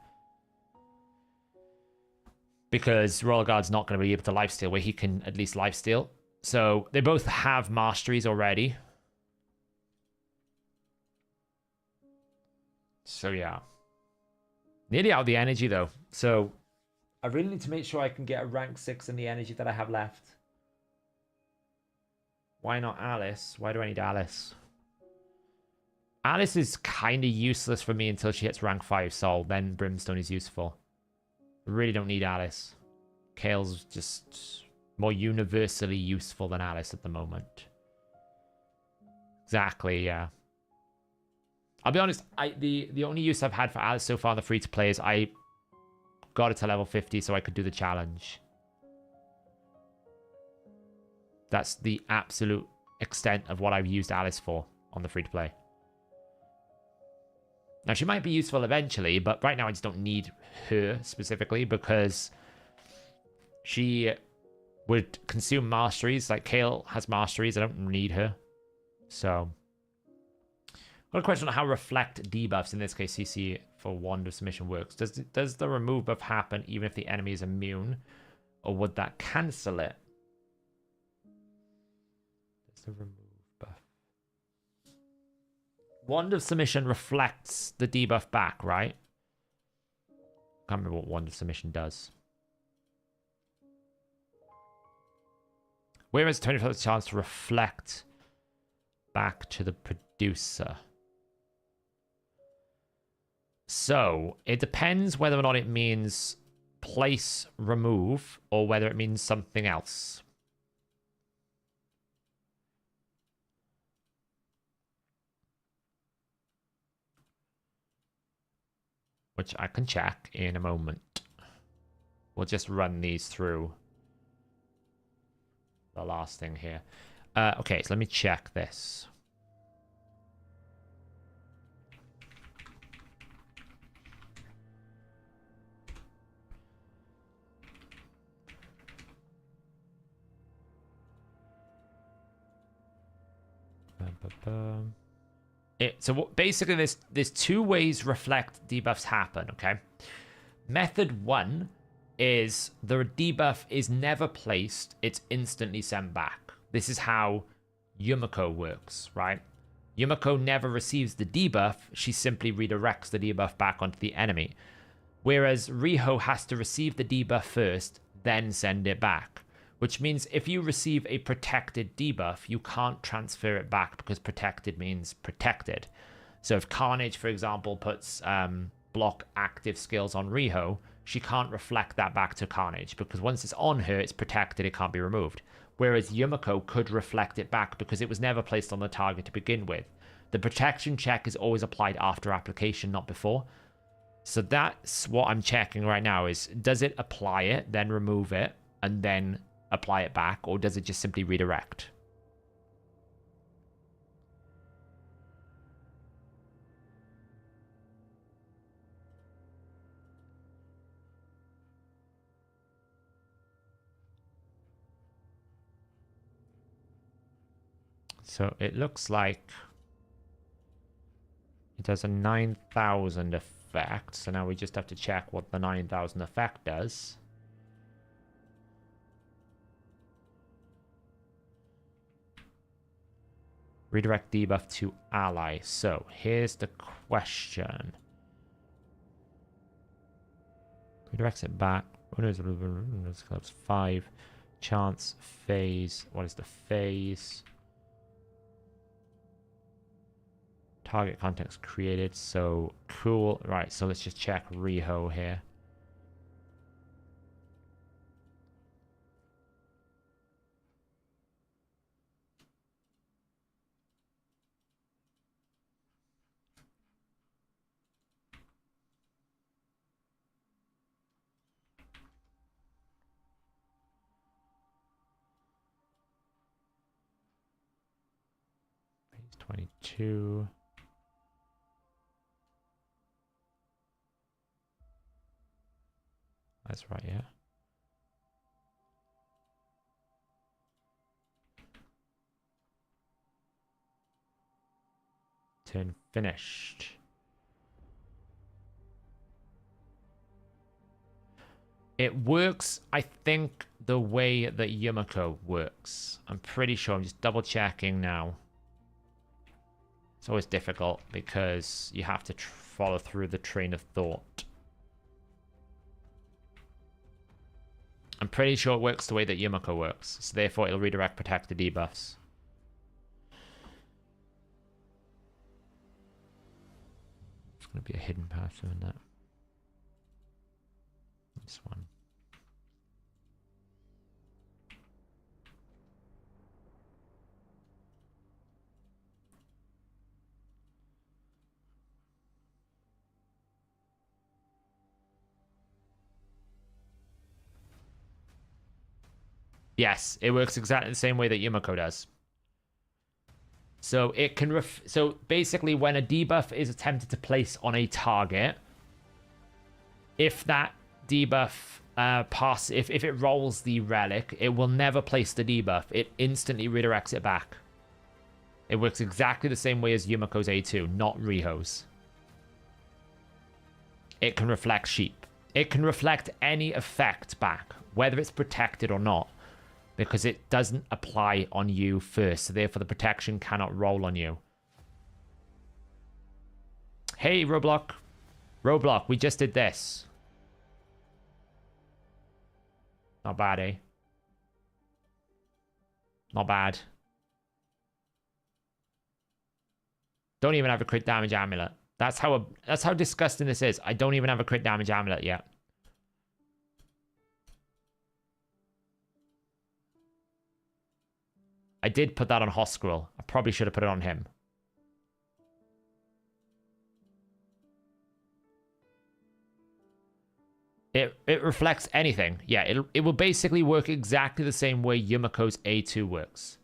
Because Royal Guard's not going to be able to lifesteal, where he can at least lifesteal. So they both have masteries already. So yeah. Nearly out of the energy though. So I really need to make sure I can get a rank 6 in the energy that I have left. Why not Alice? Why do I need Alice? Alice is kind of useless for me until she hits rank 5 soul. Then Brimstone is useful. I really don't need Alice. Kale's just more universally useful than Alice at the moment. Exactly, yeah. I'll be honest, the only use I've had for Alice so far in the free-to-play is I got it to level 50 so I could do the challenge. That's the absolute extent of what I've used Alice for on the free-to-play. Now, she might be useful eventually, but right now I just don't need her specifically because she would consume masteries. Like, Kale has masteries. I don't need her. So, got a question on how reflect debuffs, in this case CC for Wand of Submission, works. Does the remove buff happen even if the enemy is immune? Or would that cancel it? Does the remove buff... Wand of Submission reflects the debuff back, right? Can't remember what Wand of Submission does. Where is 25% chance to reflect back to the producer? So, it depends whether or not it means place remove or whether it means something else. Which I can check in a moment. We'll just run these through the last thing here. Okay, so let me check this. So basically, there's two ways reflect debuffs happen, okay? Method 1 is the debuff is never placed, it's instantly sent back. This is how Yumiko works, right? Yumiko never receives the debuff, she simply redirects the debuff back onto the enemy. Whereas Riho has to receive the debuff first, then send it back. Which means if you receive a protected debuff, you can't transfer it back because protected means protected. So if Carnage, for example, puts block active skills on Riho, she can't reflect that back to Carnage because once it's on her, it's protected, it can't be removed. Whereas Yumiko could reflect it back because it was never placed on the target to begin with. The protection check is always applied after application, not before. So that's what I'm checking right now is, does it apply it, then remove it, and then apply it back, or does it just simply redirect? So it looks like it does a 9,000 effect. So now we just have to check what the 9,000 effect does. Redirect debuff to ally. So here's the question. Redirects it back. Clubs 5. Chance. Phase. What is the phase? Target context created. So cool. Right. So let's just check Reho here. Phase 22. That's right, yeah. Turn finished. It works, I think, the way that Yumiko works. I'm pretty sure. I'm just double checking now. It's always difficult because you have to follow through the train of thought. I'm pretty sure it works the way that Yumiko works. So therefore it'll redirect protect the debuffs. It's going to be a hidden path in that. This one. Yes, it works exactly the same way that Yumiko does. So it can so basically when a debuff is attempted to place on a target, if that debuff if it rolls the relic, it will never place the debuff. It instantly redirects it back. It works exactly the same way as Yumiko's A2, not Riho's. It can reflect sheep. It can reflect any effect back, whether it's protected or not, because it doesn't apply on you first, so therefore the protection cannot roll on you. Hey, Roblox. Roblox, we just did this. Not bad, eh? Not bad. Don't even have a crit damage amulet. That's how disgusting this is. I don't even have a crit damage amulet yet. I did put that on Hosquirrel. I probably should have put it on him. It reflects anything. Yeah, it will basically work exactly the same way Yumiko's A2 works.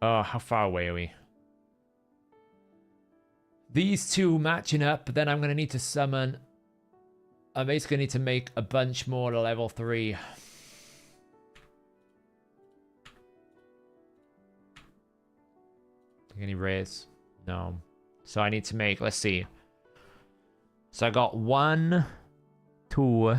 Oh, how far away are we? These two matching up, then I'm going to need to summon... I'm basically need to make a bunch more to level 3. Any rares? No. So I need to make... Let's see. So I got 1, 2...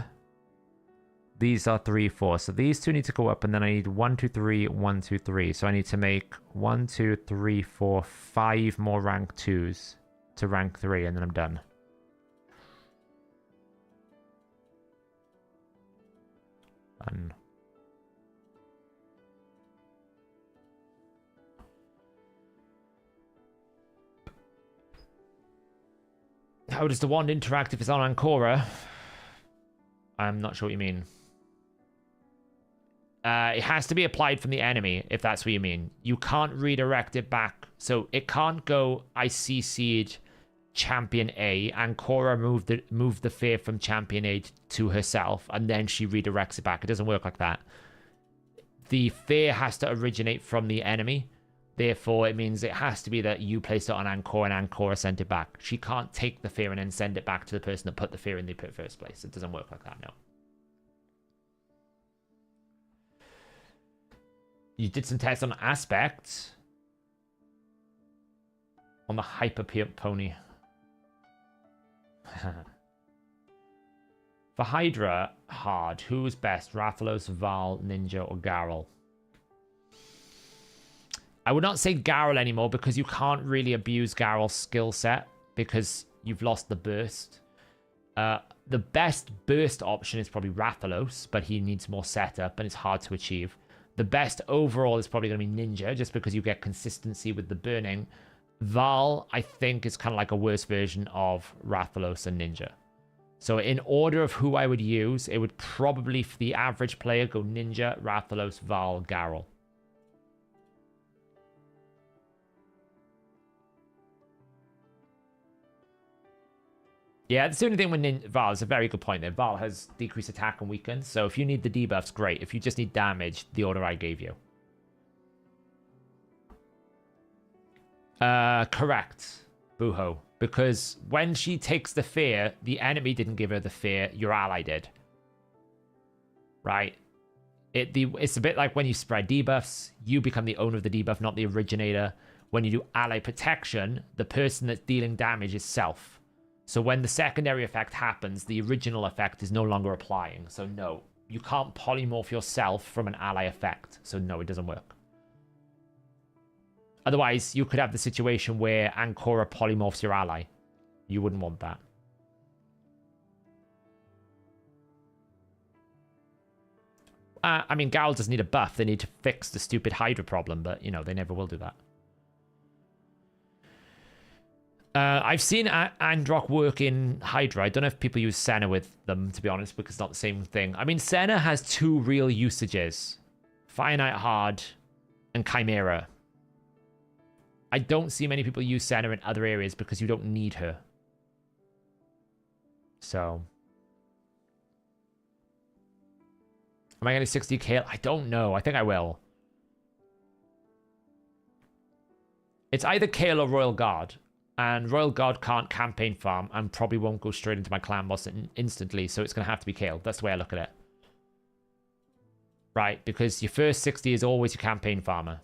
These are 3, 4. So these two need to go up, and then I need 1, 2, 3, 1, 2, 3. So I need to make 1, 2, 3, 4, 5 more rank 2s to rank 3, and then I'm done. Done. How does the wand interact if it's on Ancora? I'm not sure what you mean. It has to be applied from the enemy, if that's what you mean. You can't redirect it back. So it can't go, I CC'd Champion A, and Cora moved the fear from Champion A to herself, and then she redirects it back. It doesn't work like that. The fear has to originate from the enemy. Therefore, it means it has to be that you placed it on Ancora and Ancora sent it back. She can't take the fear and then send it back to the person that put the fear in the first place. It doesn't work like that, no. You did some tests on aspect. On the hyper pony. For Hydra, hard. Who's best? Rathalos, Val, Ninja, or Garl? I would not say Garrel anymore because you can't really abuse Garrel's skill set because you've lost the burst. The best burst option is probably Rathalos, but he needs more setup and it's hard to achieve. The best overall is probably going to be Ninja, just because you get consistency with the burning. Val, I think, is kind of like a worse version of Rathalos and Ninja. So in order of who I would use, it would probably, for the average player, go Ninja, Rathalos, Val, Garrel. Yeah, that's the only thing with Val is a very good point there. Val has decreased attack and weaken, so if you need the debuffs, great. If you just need damage, the order I gave you. Correct, Buho. Because when she takes the fear, the enemy didn't give her the fear, your ally did. Right? It's a bit like when you spread debuffs, you become the owner of the debuff, not the originator. When you do ally protection, the person that's dealing damage is self. So when the secondary effect happens, the original effect is no longer applying. So no, you can't polymorph yourself from an ally effect. So no, it doesn't work. Otherwise, you could have the situation where Ancora polymorphs your ally. You wouldn't want that. I mean, Garrel doesn't need a buff. They need to fix the stupid Hydra problem, but, you know, they never will do that. I've seen Androck work in Hydra. I don't know if people use Senna with them, to be honest, because it's not the same thing. I mean, Senna has two real usages. Fire Knight Hard and Chimera. I don't see many people use Senna in other areas because you don't need her. So. Am I going to 60k? I don't know. I think I will. It's either Kale or Royal Guard. And Royal Guard can't campaign farm and probably won't go straight into my clan boss instantly. So it's going to have to be Kale. That's the way I look at it. Right? Because your first 60 is always your campaign farmer.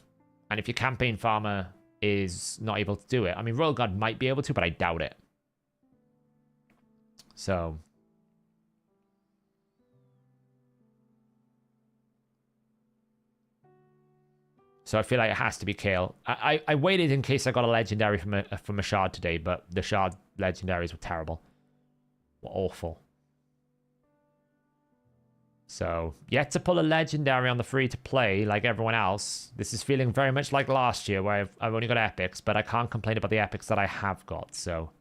And if your campaign farmer is not able to do it. I mean, Royal Guard might be able to, but I doubt it. So. So I feel like it has to be Kale. I waited in case I got a legendary from a shard today, but the shard legendaries were terrible. Were awful. So, yet to pull a legendary on the free to play like everyone else. This is feeling very much like last year where I've only got epics, but I can't complain about the epics that I have got, so.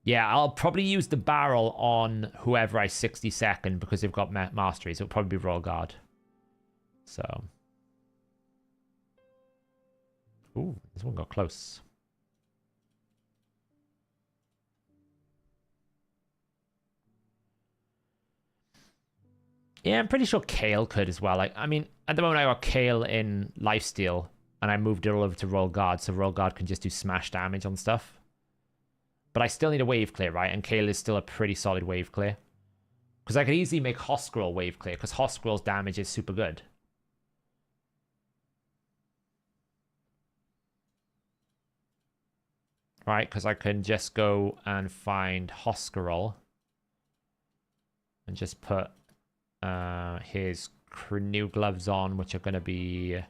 Yeah, I'll probably use the barrel on whoever I 60-second because they've got mastery, so it'll probably be Royal Guard. So. Ooh, this one got close. Yeah, I'm pretty sure Kale could as well. I mean, at the moment I got Kale in Lifesteal, and I moved it all over to Royal Guard, so Royal Guard can just do smash damage on stuff. But I still need a wave clear, right? And Kale is still a pretty solid wave clear. Because I could easily make Hoskrul wave clear, because Hoskrul's damage is super good. Right, because I can just go and find Hoskrul. And just put his new gloves on, which are going to be...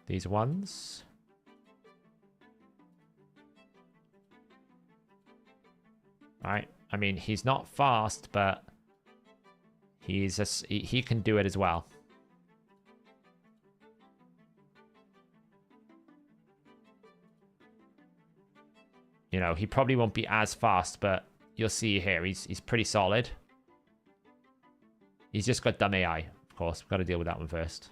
these ones. Right. I mean, he's not fast, but he can do it as well. You know, he probably won't be as fast, but you'll see here, he's pretty solid. He's just got dumb AI, of course. We've got to deal with that one first.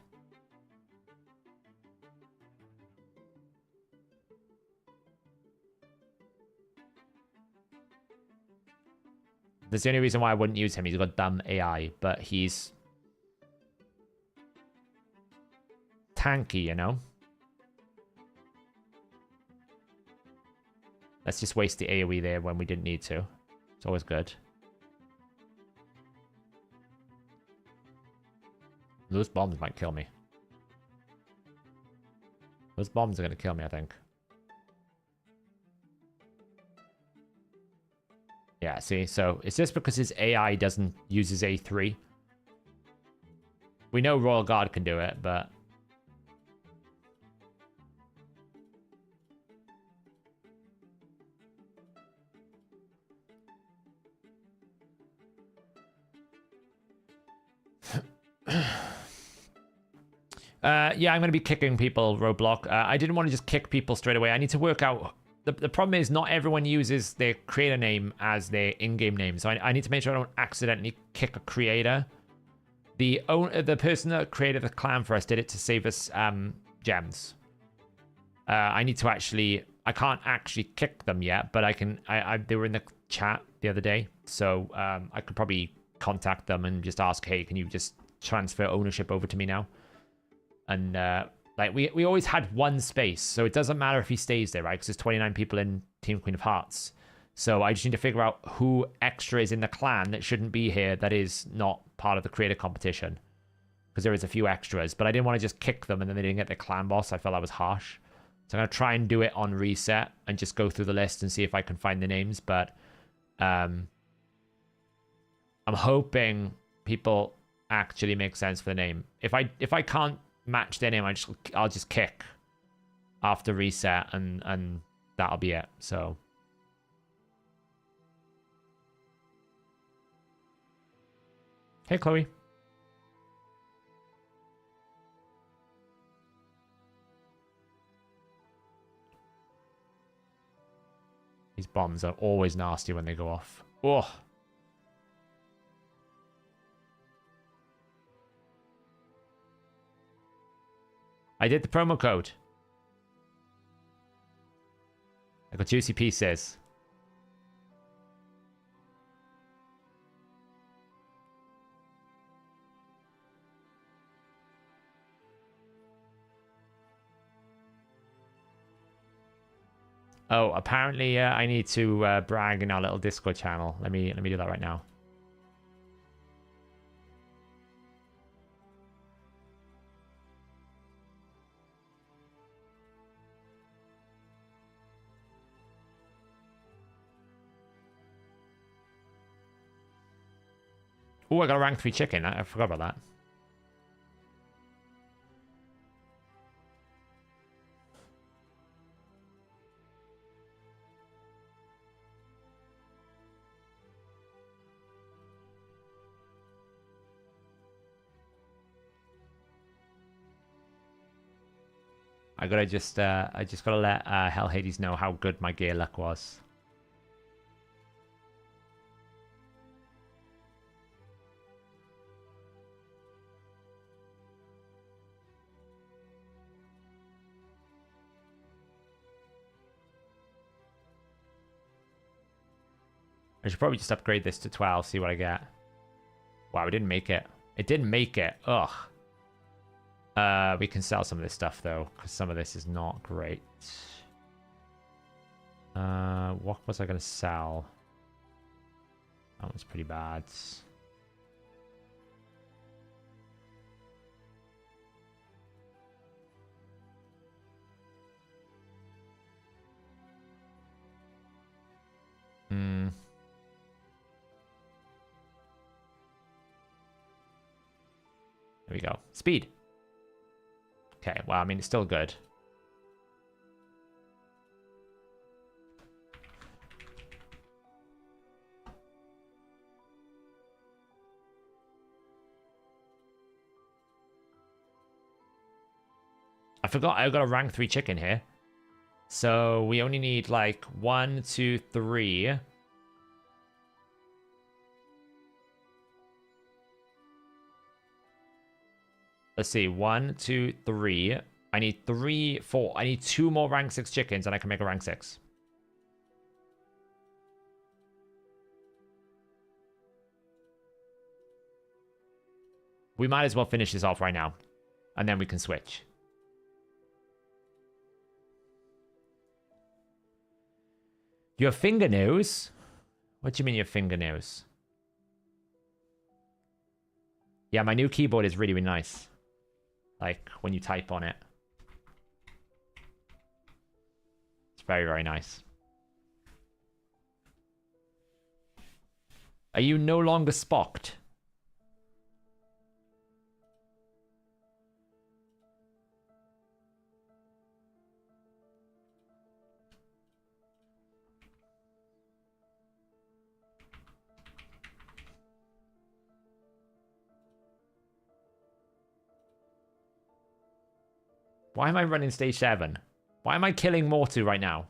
That's the only reason why I wouldn't use him. He's got dumb AI, but he's tanky, you know? Let's just waste the AoE there when we didn't need to. It's always good. Those bombs might kill me. Those bombs are going to kill me, I think. Yeah, see, so it's just because his AI doesn't use his A3. We know Royal Guard can do it, but... yeah, I'm going to be kicking people, Roblox. I didn't want to just kick people straight away. I need to work out... The problem is not everyone uses their creator name as their in-game name. So I need to make sure I don't accidentally kick a creator. The person that created the clan for us did it to save us gems. I need to actually... I can't actually kick them yet, but I can... they were in the chat the other day. So I could probably contact them and just ask, hey, can you just transfer ownership over to me now? And like we always had one space, so it doesn't matter if he stays there, right? Because there's 29 people in Team Queen of Hearts. So I just need to figure out who extra is in the clan that shouldn't be here that is not part of the creator competition. Because there is a few extras, but I didn't want to just kick them and then they didn't get their clan boss. I felt that was harsh. So I'm going to try and do it on reset and just go through the list and see if I can find the names. But I'm hoping people actually make sense for the name. If I can't match their name, I'll just kick after reset and that'll be it. So hey Chloe. These bombs are always nasty when they go off. Oh. I did the promo code. I got juicy pieces. Oh, apparently I need to brag in our little Discord channel. Let me do that right now. Oh, I got a rank 3 chicken. I forgot about that. I just gotta let Hell Hades know how good my gear luck was. I should probably just upgrade this to 12, see what I get. Wow, we didn't make it. It didn't make it. Ugh. We can sell some of this stuff, though, because some of this is not great. What was I going to sell? That one's pretty bad. Hmm. There we go. Speed. Okay, well, I mean, it's still good. I forgot I got a rank 3 chicken here. So we only need like 1, 2, 3. Let's see, 1, 2, 3. I need 3, 4. I need 2 more rank 6 chickens and I can make a rank 6. We might as well finish this off right now. And then we can switch. Your fingernails? What do you mean your fingernails? Yeah, my new keyboard is really, really nice. Like, when you type on it. It's very, very nice. Are you no longer spocked? Why am I running stage 7? Why am I killing Mortu right now?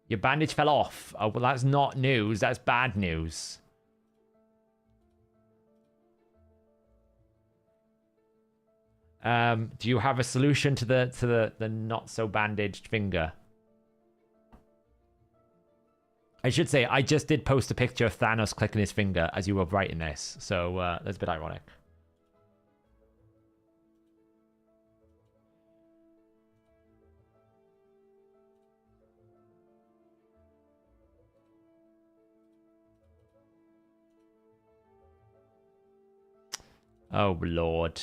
Your bandage fell off. Oh, well, that's not news. That's bad news. Do you have a solution to the not so bandaged finger? I should say, I just did post a picture of Thanos clicking his finger as you were writing this, so that's a bit ironic. Oh, Lord.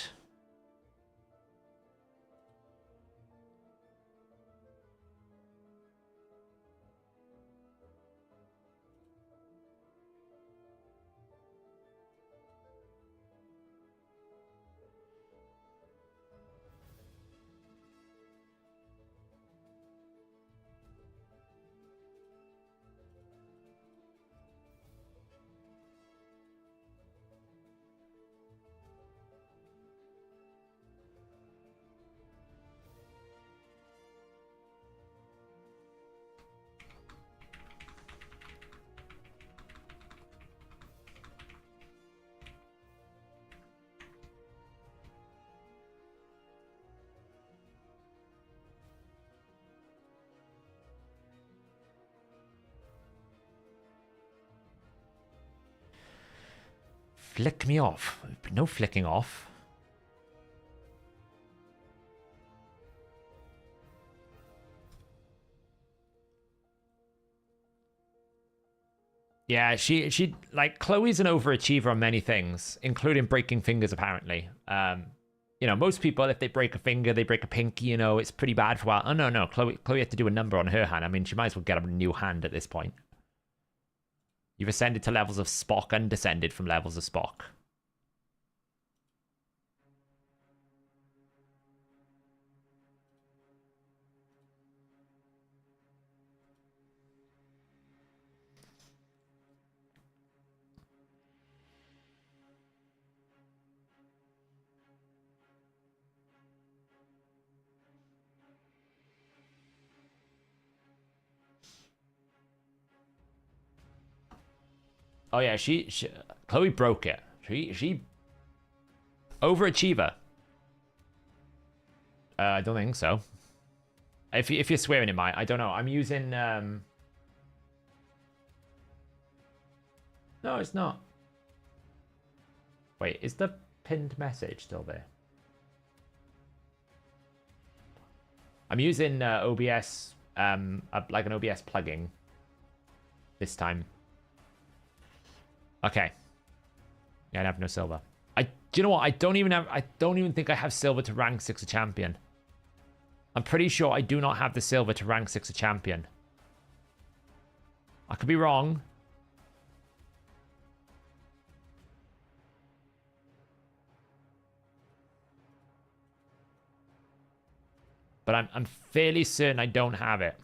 Flick me off. No flicking off. Yeah, she like Chloe's an overachiever on many things, including breaking fingers apparently. You know, most people if they break a finger, they break a pinky, you know, it's pretty bad for a while. Oh no, Chloe had to do a number on her hand. I mean, she might as well get a new hand at this point. You've ascended to levels of Spock and descended from levels of Spock. Oh yeah, Chloe broke it. She overachiever. I don't think so. If you're swearing it might, I don't know. I'm using No, it's not. Wait, is the pinned message still there? I'm using OBS like an OBS plugin this time. Okay. Yeah, I have no silver. Do you know what? I don't even think I have silver to rank 6 a champion. I'm pretty sure I do not have the silver to rank 6 a champion. I could be wrong. But I'm fairly certain I don't have it.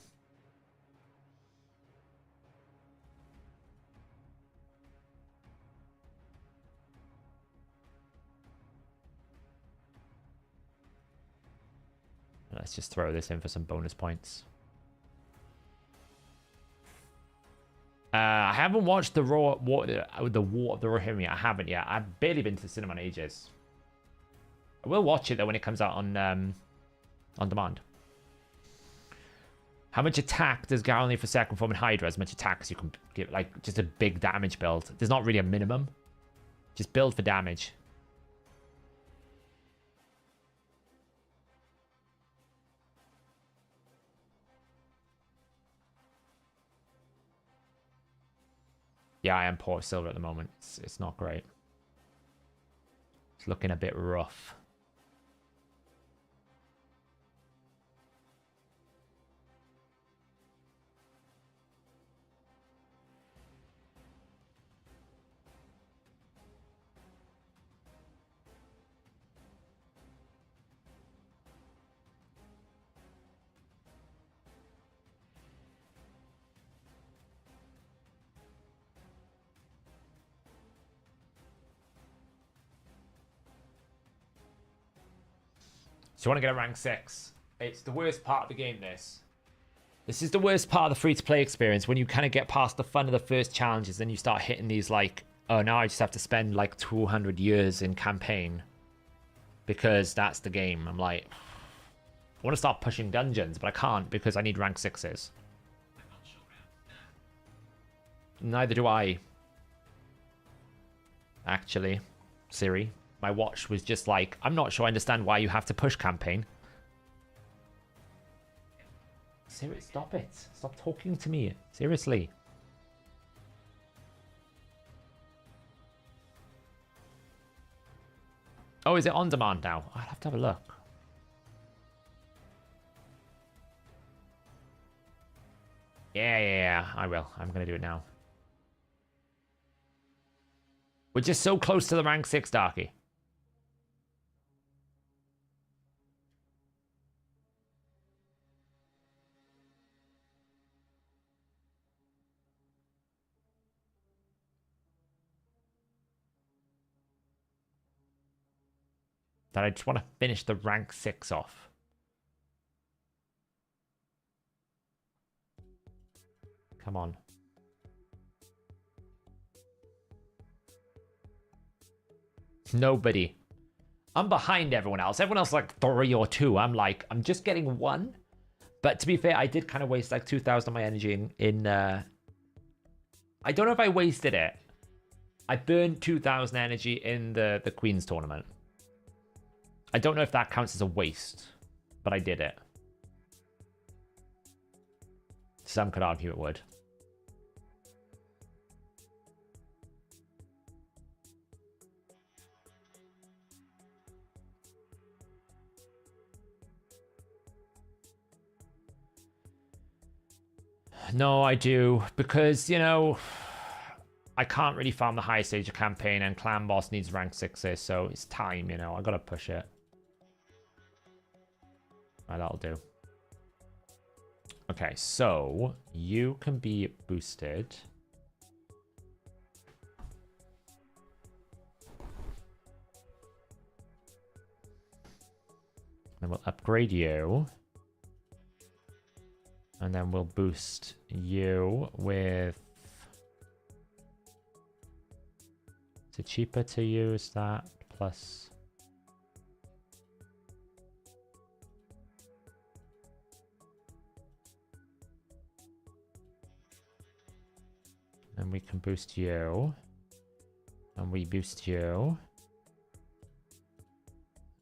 Let's just throw this in for some bonus points. I haven't watched the War of the Rohirrim yet. I haven't yet. I've barely been to the cinema in ages. I will watch it though when it comes out on demand. How much attack does Garen need for second form in Hydra? As much attack as you can give, like just a big damage build. There's not really a minimum. Just build for damage. Yeah, I am poor silver at the moment. It's not great. It's looking a bit rough. Do you want to get a rank 6? It's the worst part of the game, this. This is the worst part of the free-to-play experience, when you kind of get past the fun of the first challenges, then you start hitting these, like, oh, now I just have to spend, like, 200 years in campaign. Because that's the game. I'm like, I want to start pushing dungeons, but I can't because I need rank 6s. Neither do I. Actually, Siri. My watch was just like, I'm not sure I understand why you have to push campaign. Siri, stop it. Stop talking to me. Seriously. Oh, is it on demand now? I'll have to have a look. Yeah, I will. I'm going to do it now. We're just so close to the rank 6, Darky. That I just want to finish the rank 6 off. Come on. Nobody. I'm behind everyone else. Everyone else like 3 or 2. I'm just getting 1. But to be fair, I did kind of waste like 2,000 of my energy in I don't know if I wasted it. I burned 2,000 energy in the Queen's tournament. I don't know if that counts as a waste, but I did it. Some could argue it would. No, I do, because, you know, I can't really farm the highest stage of campaign, and clan boss needs rank 6s, so it's time, you know, I gotta push it. Right, that'll do. Okay, so you can be boosted. Then we'll upgrade you. And then we'll boost you with... Is it cheaper to use that? Plus... And we can boost you. And we boost you.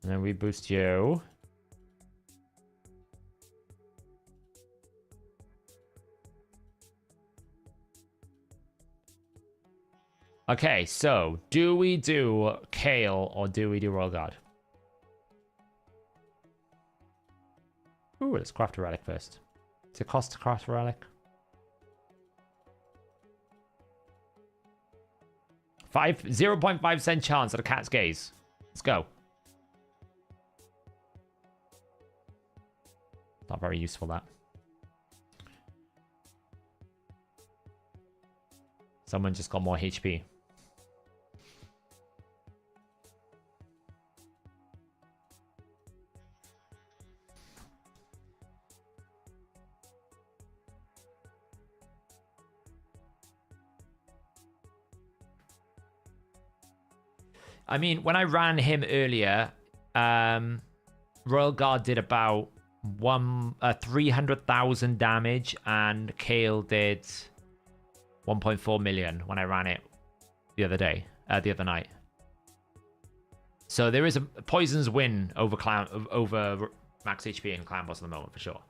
And then we boost you. Okay, so do we do Kale or do we do Royal Guard? Ooh, let's craft a relic first. Does it cost to craft a relic? 0.5% chance at a cat's gaze. Let's go. Not very useful, that. Someone just got more HP. I mean, when I ran him earlier, Royal Guard did about 300,000 damage, and Kale did 1.4 million when I ran it the other night. So there is a poisons win over max HP and clan boss at the moment for sure.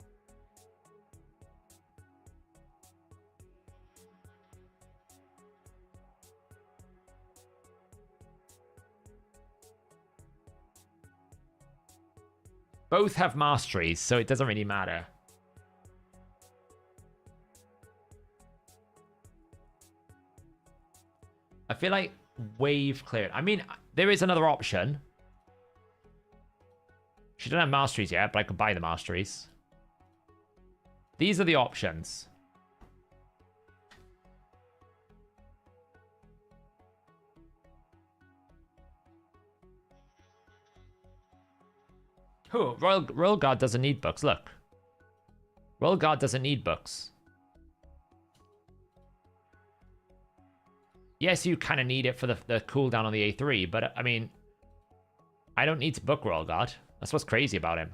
Both have masteries, so it doesn't really matter. I feel like wave cleared. I mean, there is another option. She doesn't have masteries yet, but I could buy the masteries. These are the options. Who? Royal Guard doesn't need books. Look. Royal Guard doesn't need books. Yes, you kind of need it for the cooldown on the A3, but I mean, I don't need to book Royal Guard. That's what's crazy about him.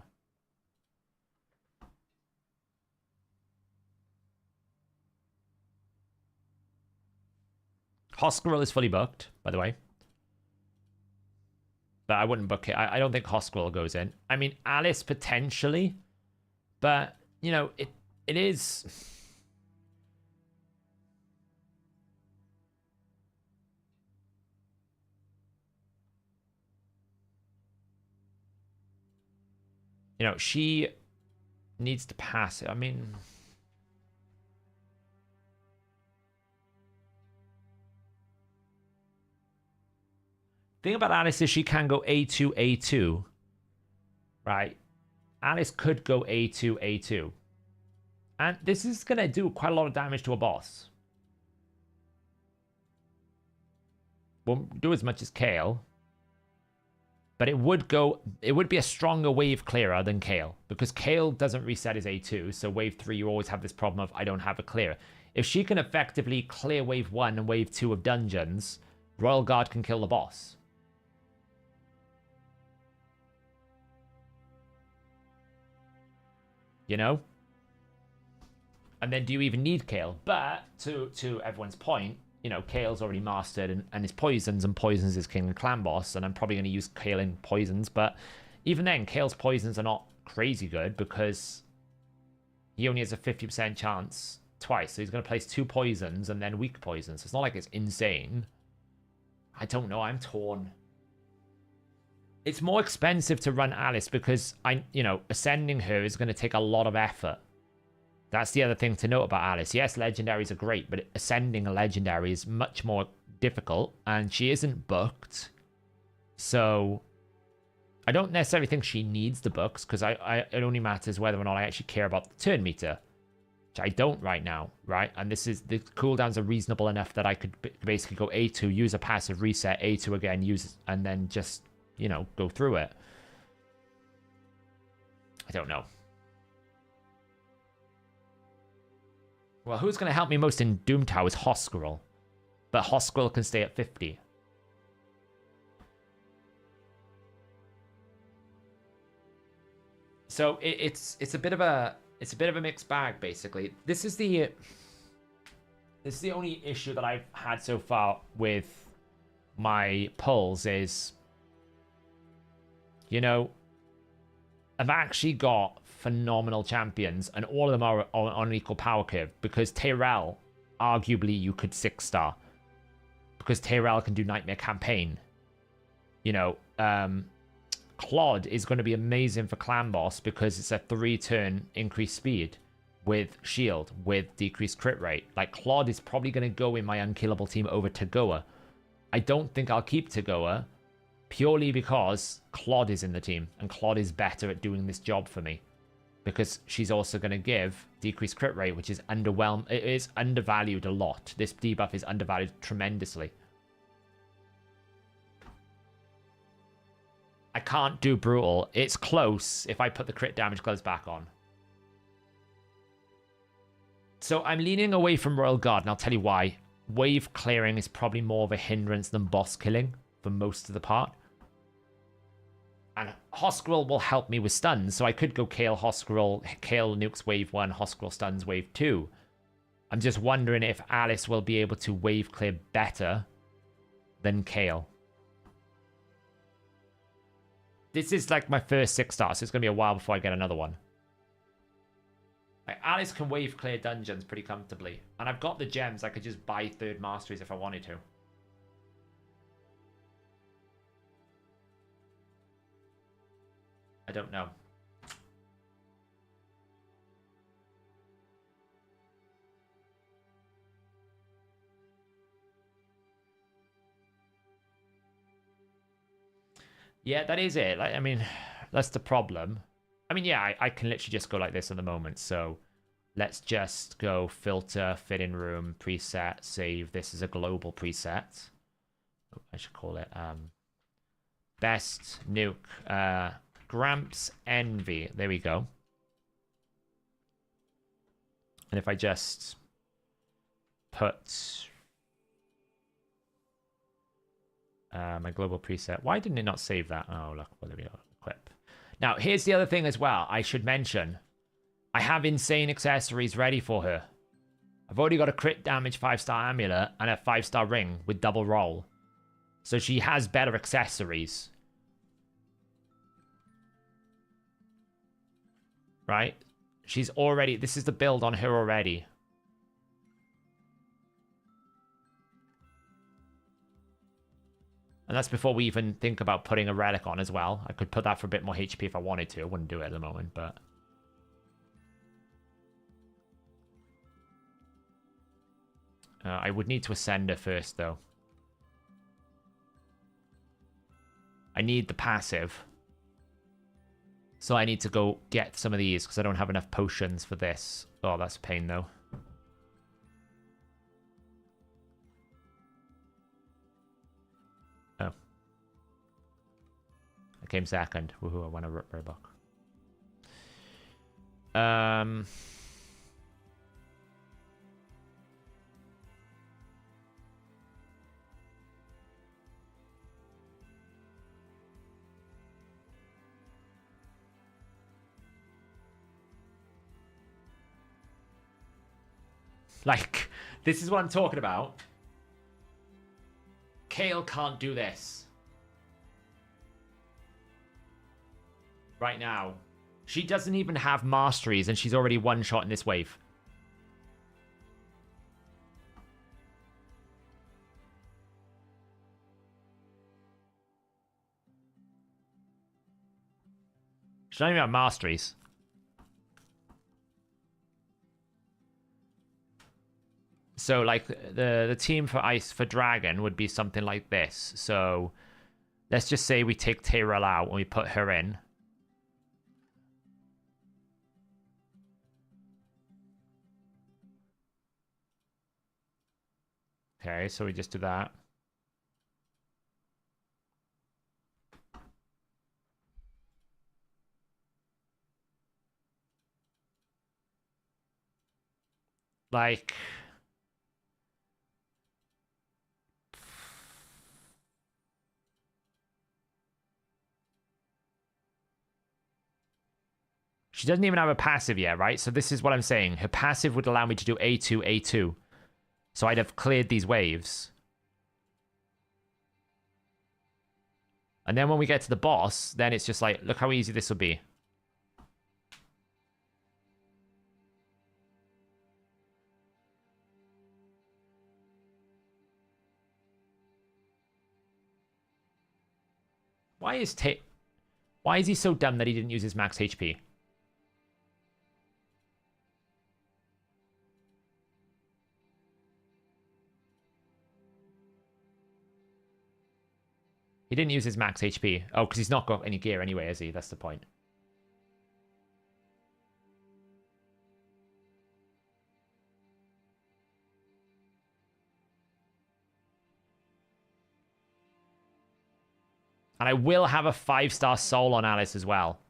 Hosquirrel is fully booked, by the way. But I wouldn't book it. I don't think Hosquirrel goes in. I mean, Alice potentially, but you know, it is. You know, she needs to pass it. I mean, thing about Alice is she can go A2, A2. Right? Alice could go A2, A2. And this is going to do quite a lot of damage to a boss. Won't do as much as Kale. But it would be a stronger wave clearer than Kale. Because Kale doesn't reset his A2. So wave 3, you always have this problem of I don't have a clear. If she can effectively clear wave 1 and wave 2 of dungeons, Royal Guard can kill the boss. You know? And then do you even need Kale? But to everyone's point, you know, Kale's already mastered and his poisons, and poisons is king and clan boss, and I'm probably going to use Kale in poisons, but even then, Kale's poisons are not crazy good because he only has a 50% chance twice, so he's going to place 2 poisons and then weak poisons. It's not like it's insane. I don't know, I'm torn. It's more expensive to run Alice because ascending her is going to take a lot of effort. That's the other thing to note about Alice. Yes, legendaries are great, but ascending a legendary is much more difficult, and she isn't booked. So I don't necessarily think she needs the books, because it only matters whether or not I actually care about the turn meter, which I don't right now, right? And the cooldowns are reasonable enough that I could basically go A2, use a passive reset, A2 again, use, and then just, go through it. I don't know. Well, who's going to help me most in Doom Tower is Hosquirrel. But Hosquirrel can stay at 50. So it's a bit of a mixed bag, basically. This is the only issue that I've had so far with my pulls is, I've actually got phenomenal champions, and all of them are on an equal power curve, because Tyrell, arguably, you could 6-star. Because Tyrell can do Nightmare Campaign. Claude is going to be amazing for Clan Boss, because it's a 3-turn increased speed with shield, with decreased crit rate. Like, Claude is probably going to go in my unkillable team over Tagoa. I don't think I'll keep Tagoa, purely because Claude is in the team, and Claude is better at doing this job for me. Because she's also going to give decreased crit rate, which is it is undervalued a lot. This debuff is undervalued tremendously. I can't do brutal. It's close if I put the crit damage gloves back on. So I'm leaning away from Royal Guard, and I'll tell you why. Wave clearing is probably more of a hindrance than boss killing for most of the part. And Hosquirrel will help me with stuns, so I could go Kale Hosquirrel, Kale nukes wave 1, Hosquirrel stuns wave 2. I'm just wondering if Alice will be able to wave clear better than Kale. This is like my first 6-star, so it's going to be a while before I get another one. Like, Alice can wave clear dungeons pretty comfortably. And I've got the gems, I could just buy 3rd masteries if I wanted to. I don't know. Yeah, that is it. Like, I mean, that's the problem. I mean, yeah, I can literally just go like this at the moment. So let's just go filter, fit in room, preset, save. This is a global preset. Oh, I should call it best nuke Gramps Envy. There we go. And if I just put my global preset. Why didn't it not save that? Oh, look. Well, there we go. Equip. Now, here's the other thing as well. I should mention. I have insane accessories ready for her. I've already got a crit damage 5-star amulet and a 5-star ring with double roll. So she has better accessories. Right? She's already... This is the build on her already. And that's before we even think about putting a relic on as well. I could put that for a bit more HP if I wanted to. I wouldn't do it at the moment, but... I would need to ascend her first, though. I need the passive. So I need to go get some of these, because I don't have enough potions for this. Oh, that's a pain, though. Oh. I came second. Woohoo, I won a rare book. Like, this is what I'm talking about. Kale can't do this. Right now. She doesn't even have masteries, and she's already one-shot in this wave. She doesn't even have masteries. So, like, the team for Ice for Dragon would be something like this. So, let's just say we take Tyrell out and we put her in. Okay, so we just do that. Like... She doesn't even have a passive yet, right? So this is what I'm saying. Her passive would allow me to do A2, A2. So I'd have cleared these waves. And then when we get to the boss, then it's just like, look how easy this will be. Why is he so dumb that he didn't use his max HP? He didn't use his max HP. Oh, because he's not got any gear anyway, has he? That's the point. And I will have a 5-star soul on Alice as well.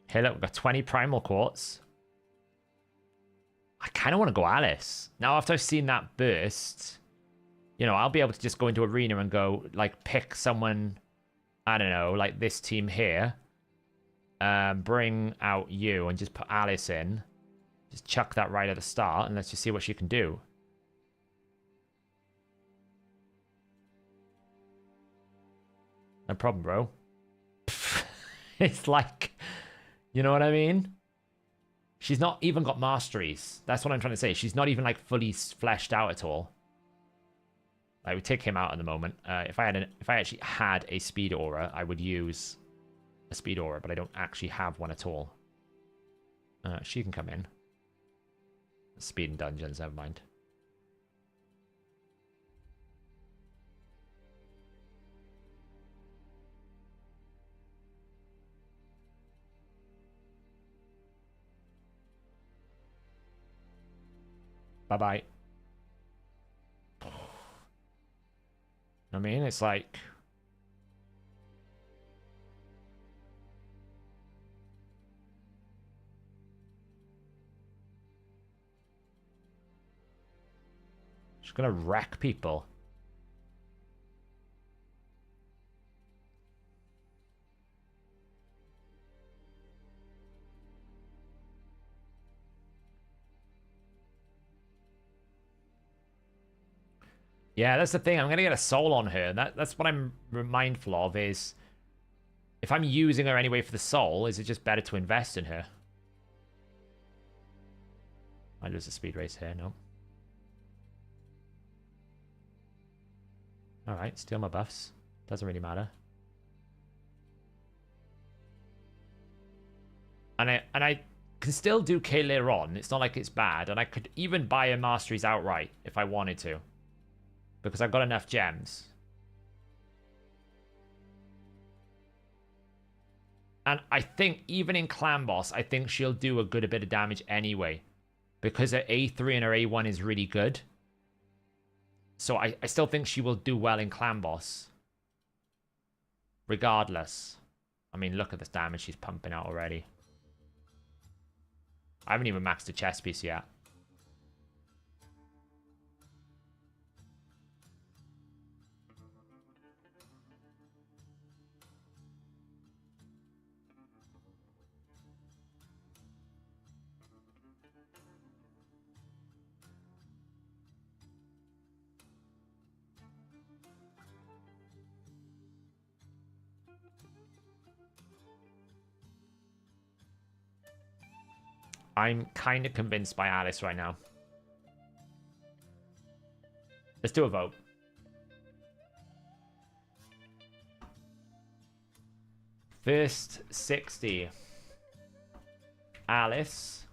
Hey, look, we've got 20 primal quartz. I kind of want to go Alice. Now, after I've seen that burst, you know, I'll be able to just go into arena and go, like, pick someone, I don't know, like this team here. Bring out you and just put Alice in. Just chuck that right at the start and let's just see what she can do. No problem, bro. It's like... You know what I mean? She's not even got masteries. That's what I'm trying to say. She's not even like fully fleshed out at all. I would take him out at the moment. If I actually had a speed aura, I would use a speed aura, but I don't actually have one at all. She can come in. Speed in dungeons, never mind. Bye-bye. I mean, it's like... She's gonna wreck people. Yeah, that's the thing. I'm gonna get a soul on her. That's what I'm mindful of is... If I'm using her anyway for the soul, is it just better to invest in her? I lose a speed race here, no. Alright, steal my buffs. Doesn't really matter. And I can still do K later on. It's not like it's bad. And I could even buy her masteries outright if I wanted to. Because I've got enough gems. And I think even in Clan Boss, I think she'll do a good bit of damage anyway. Because her A3 and her A1 is really good. So I still think she will do well in Clan Boss. Regardless. I mean, look at this damage she's pumping out already. I haven't even maxed the chest piece yet. I'm kind of convinced by Alice right now. Let's do a vote. First 60. Alice.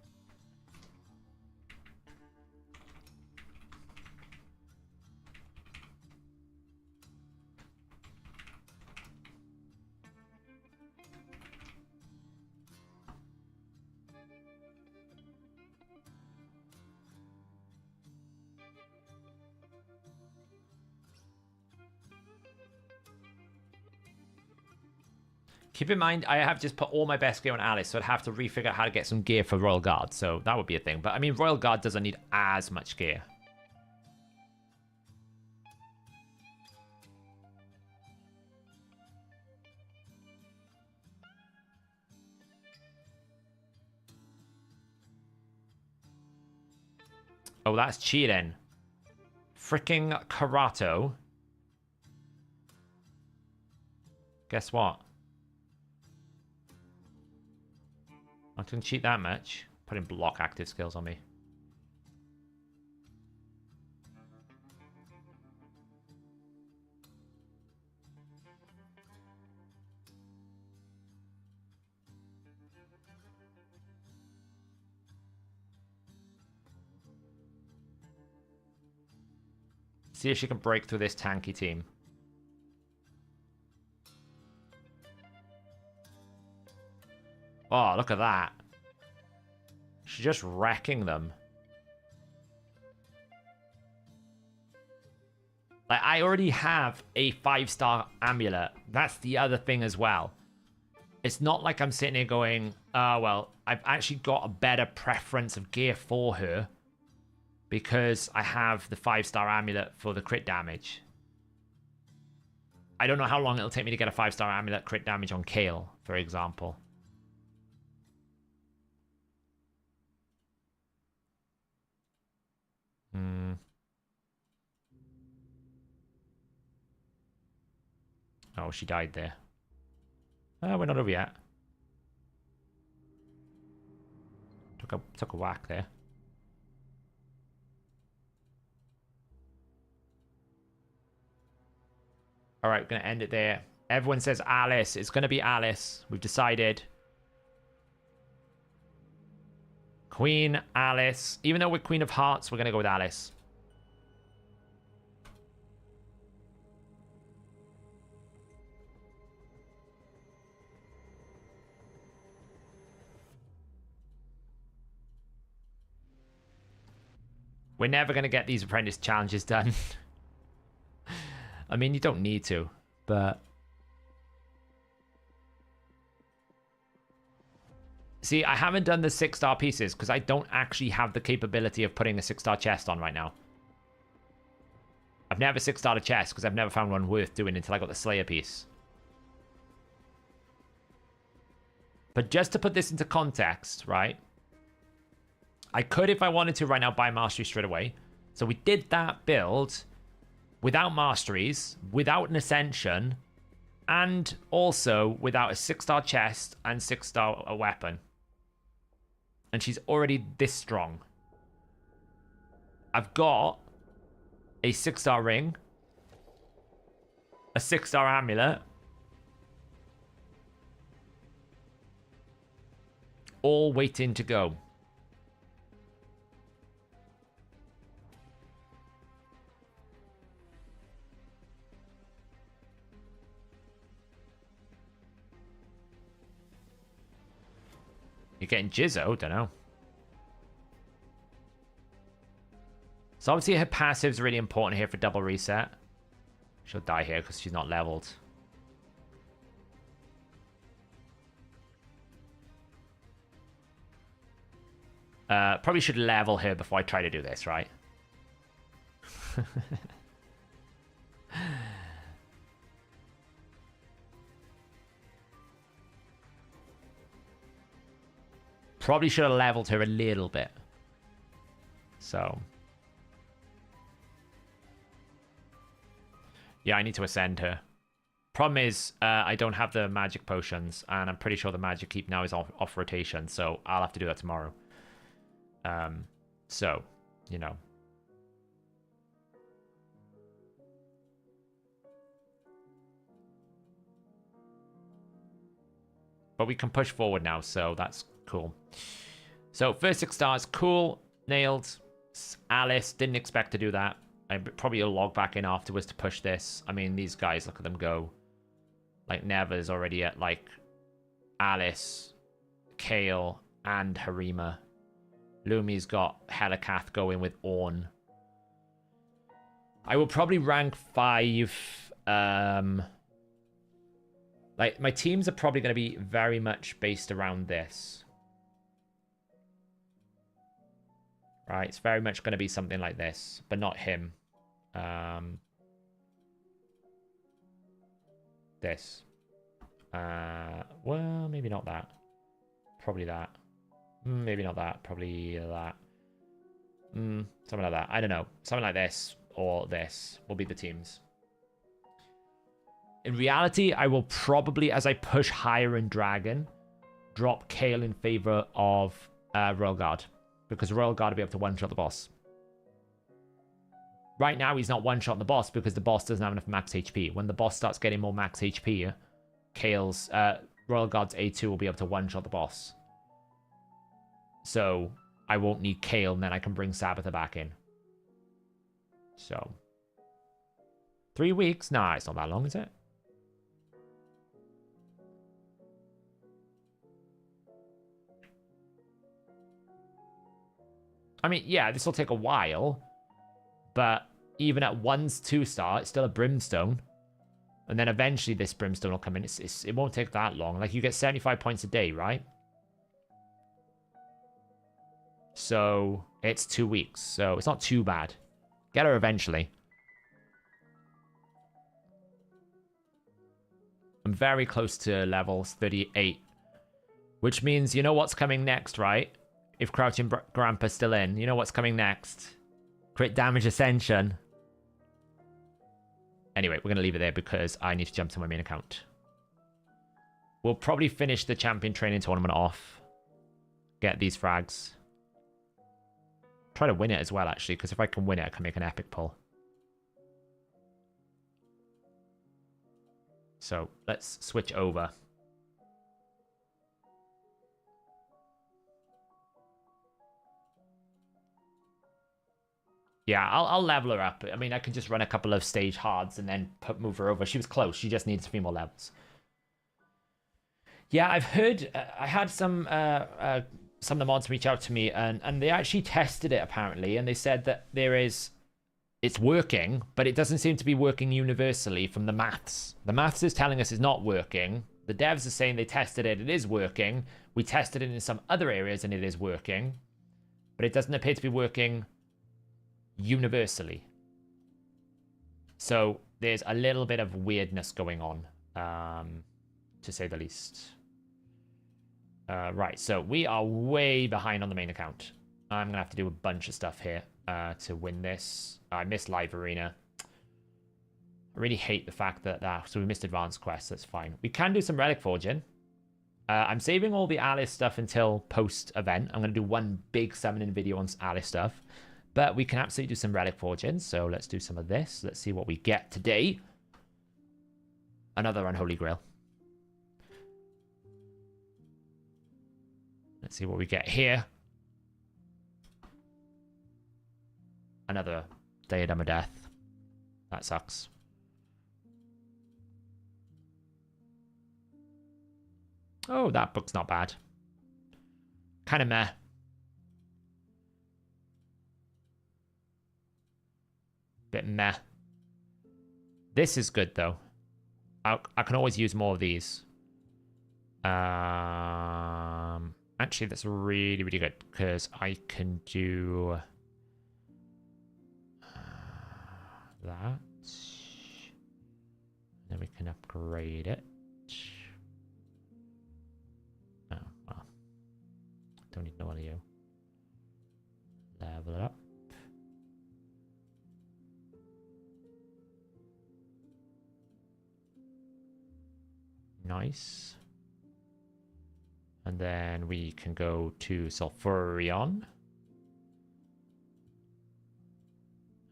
Keep in mind, I have just put all my best gear on Alice, so I'd have to refigure out how to get some gear for Royal Guard. So that would be a thing. But I mean, Royal Guard doesn't need as much gear. Oh, that's cheating. Freaking Karato. Guess what? I didn't cheat that much. Putting block active skills on me. See if she can break through this tanky team. Oh, look at that. She's just wrecking them. Like, I already have a 5-star amulet. That's the other thing as well. It's not like I'm sitting here going, oh, well, I've actually got a better preference of gear for her because I have the 5-star amulet for the crit damage. I don't know how long it'll take me to get a 5-star amulet crit damage on Kale, for example. Oh, she died there. We're not over yet. Took a whack there. All right, we're gonna end it there. Everyone says Alice. It's gonna be Alice. We've decided. Queen, Alice. Even though we're Queen of Hearts, we're gonna go with Alice. We're never going to get these apprentice challenges done. I mean, you don't need to, but... See, I haven't done the 6-star pieces because I don't actually have the capability of putting a 6-star chest on right now. I've never 6-starred a chest because I've never found one worth doing until I got the Slayer piece. But just to put this into context, right? I could, if I wanted to right now, buy Mastery straight away. So we did that build without Masteries, without an Ascension, and also without a 6-star chest and 6-star weapon. And she's already this strong. I've got a 6-star ring, a 6-star amulet, all waiting to go. You're getting Jizzo? Don't know. So obviously her passive's really important here for double reset. She'll die here because she's not leveled. Probably should level her before I try to do this, right? Probably should have leveled her a little bit. So. Yeah, I need to ascend her. Problem is, I don't have the magic potions, and I'm pretty sure the magic keep now is off rotation, so I'll have to do that tomorrow. So, you know. But we can push forward now, so that's cool. So, first 6 stars, cool. Nailed. Alice, didn't expect to do that. I probably will log back in afterwards to push this. I mean, these guys, look at them go. Like, Neva's already at, like, Alice, Kale, and Harima. Lumi's got Helikath going with Ornn. I will probably rank 5. Like, my teams are probably going to be very much based around this. Right, it's very much going to be something like this, but not him. This. Well, maybe not that. Probably that. Maybe not that. Probably that. Something like that. I don't know. Something like this or this will be the teams. In reality, I will probably, as I push higher in Dragon, drop Kale in favor of Royal Guard. Because Royal Guard will be able to one-shot the boss. Right now, he's not one-shotting the boss because the boss doesn't have enough max HP. When the boss starts getting more max HP, Kale's Royal Guard's A2 will be able to one-shot the boss. So, I won't need Kale, and then I can bring Sabbatha back in. So. 3 weeks? Nah, it's not that long, is it? I mean, yeah, this will take a while, but even at 1's 2-star, it's still a Brimstone. And then eventually this Brimstone will come in. It won't take that long. Like, you get 75 points a day, right? So, it's 2 weeks. So, it's not too bad. Get her eventually. I'm very close to levels 38. Which means, you know what's coming next, right? If Crouching Grandpa's still in, you know what's coming next? Crit damage ascension. Anyway, we're going to leave it there because I need to jump to my main account. We'll probably finish the champion training tournament off. Get these frags. Try to win it as well, actually, because if I can win it, I can make an epic pull. So, let's switch over. Yeah, I'll level her up. I mean, I can just run a couple of stage hards and then move her over. She was close. She just needs a few more levels. Yeah, I've heard... I had some some of the mods reach out to me, and they actually tested it apparently, and they said that it's working, but it doesn't seem to be working universally from the maths. The maths is telling us it's not working. The devs are saying they tested it, it is working. We tested it in some other areas and it is working, but it doesn't appear to be working universally. So there's a little bit of weirdness going on, to say the least. Right, so we are way behind on the main account. I'm going to have to do a bunch of stuff here to win this. I missed live arena. I really hate the fact that, so we missed advanced quests, that's fine. We can do some relic forging. I'm saving all the Alice stuff until post-event. I'm going to do one big summoning video on Alice stuff. But we can absolutely do some relic forging, so let's do some of this. Let's see what we get today. Another unholy grail. Let's see what we get here. Another diadem of death. That sucks. Oh, that book's not bad. Kind of meh. Bit meh. This is good though. I can always use more of these. Actually, that's really, really good because I can do that. Then we can upgrade it. Oh, well. Don't need no one of you. Level it up. Nice. And then we can go to Sulfurion.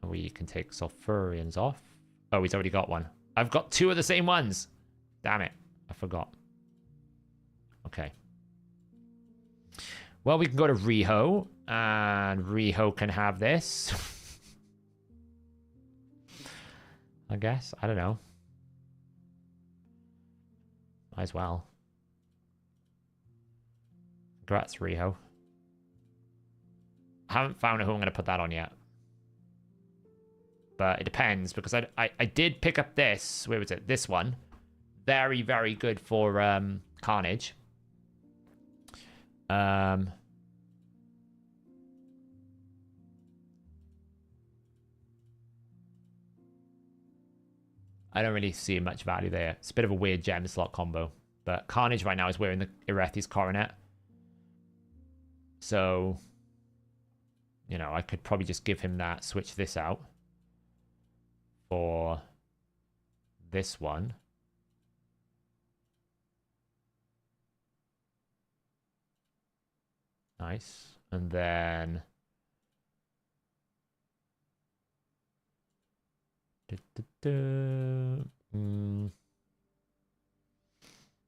And we can take Sulfurions off. Oh, he's already got one. I've got two of the same ones. Damn it. I forgot. Okay. Well, we can go to Riho. And Riho can have this. I guess. I don't know. Might as well. Congrats, Riho. I haven't found who I'm going to put that on yet. But it depends, because I did pick up this. Where was it? This one. Very, very good for Carnage. I don't really see much value there. It's a bit of a weird gem slot combo. But Carnage right now is wearing the Erethi's Coronet. So, you know, I could probably just give him that, switch this out for this one. Nice. And then...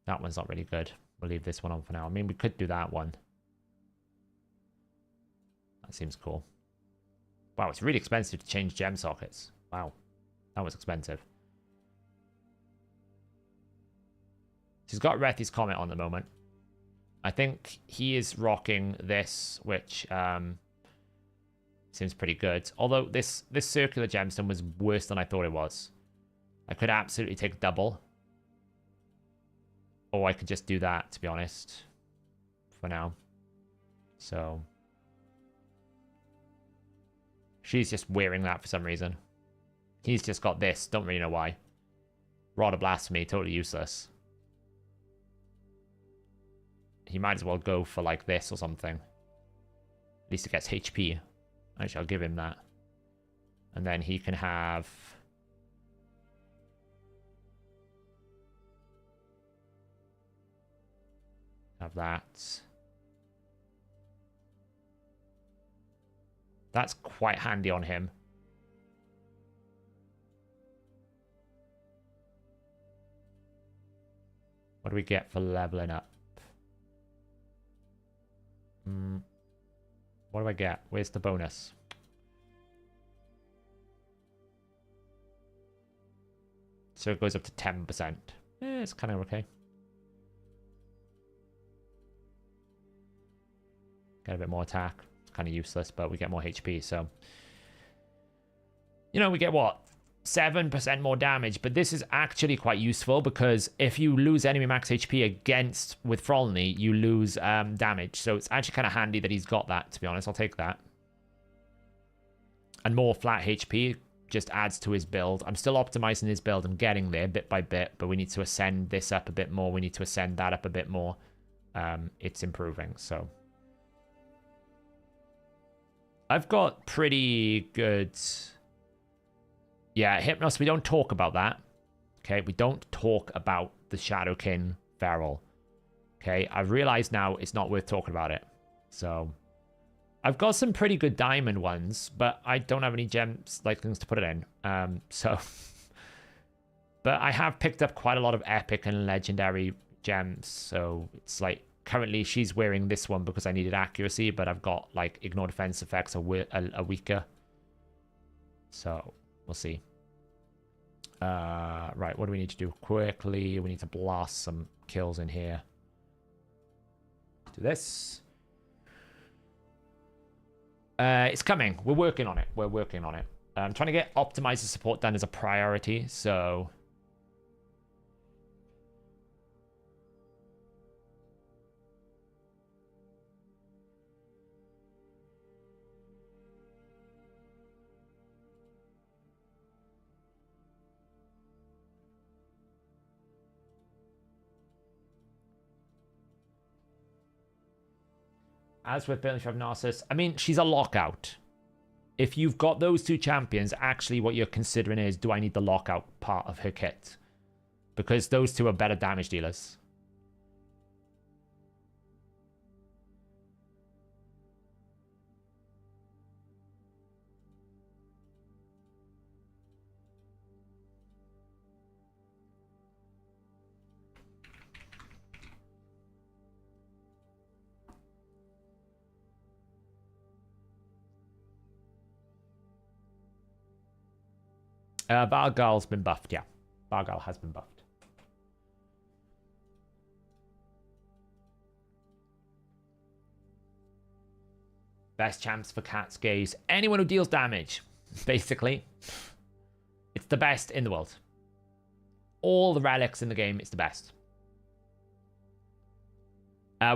That one's not really good. We'll leave this one on for now. I mean, we could do that one. That seems cool. Wow, it's really expensive to change gem sockets. Wow, that was expensive. She's got Rethi's Comet on at the moment. I think he is rocking this, which seems pretty good. Although this circular gemstone was worse than I thought it was. I could absolutely take double. Or I could just do that, to be honest. For now. So... She's just wearing that for some reason. He's just got this. Don't really know why. Rod of Blasphemy. Totally useless. He might as well go for like this or something. At least it gets HP. Actually, I'll give him that. And then he can have... Have that. That's quite handy on him. What do we get for leveling up? What do I get? Where's the bonus? So it goes up to 10%. It's kind of okay. Get a bit more attack. It's kind of useless, but we get more HP, so... You know, we get what? 7% more damage, but this is actually quite useful because if you lose enemy max HP against with Frolny, you lose damage. So it's actually kind of handy that he's got that, to be honest. I'll take that. And more flat HP just adds to his build. I'm still optimizing his build and getting there bit by bit, but we need to ascend this up a bit more. We need to ascend that up a bit more. It's improving, so... I've got pretty good... Yeah, Hypnos, we don't talk about that. Okay, we don't talk about the Shadowkin Feral. Okay, I've realized now it's not worth talking about it. So, I've got some pretty good diamond ones, but I don't have any gems, like things to put it in. So, but I have picked up quite a lot of epic and legendary gems. So, it's like, currently she's wearing this one because I needed accuracy, but I've got like ignore defense effects are weaker. So... We'll see. Right, what do we need to do quickly? We need to blast some kills in here. Do this. It's coming. We're working on it. We're working on it. I'm trying to get optimizer support done as a priority, so... As with Billy of Narcissus, I mean, she's a lockout. If you've got those two champions, actually what you're considering is, do I need the lockout part of her kit? Because those two are better damage dealers. Vargal's been buffed, yeah. Vargal has been buffed. Best champs for Cat's Gaze. Anyone who deals damage, basically. It's the best in the world. All the relics in the game, it's the best.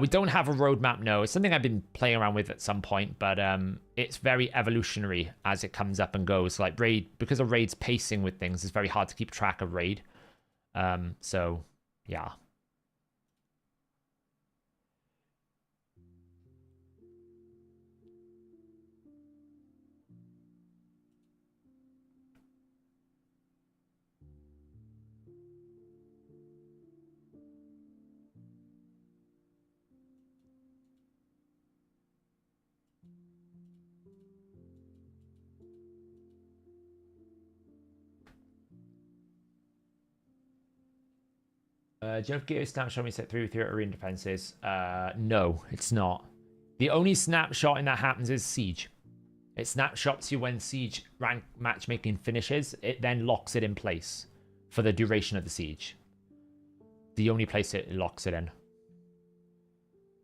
We don't have a roadmap, no. It's something I've been playing around with at some point, but it's very evolutionary as it comes up and goes. Like Raid, because of Raid's pacing with things, it's very hard to keep track of Raid. So, yeah. Do you know if Geo snapshot me set 3 with your arena defenses? No, it's not. The only snapshot in that happens is Siege. It snapshots you when Siege rank matchmaking finishes. It then locks it in place for the duration of the Siege. The only place it locks it in.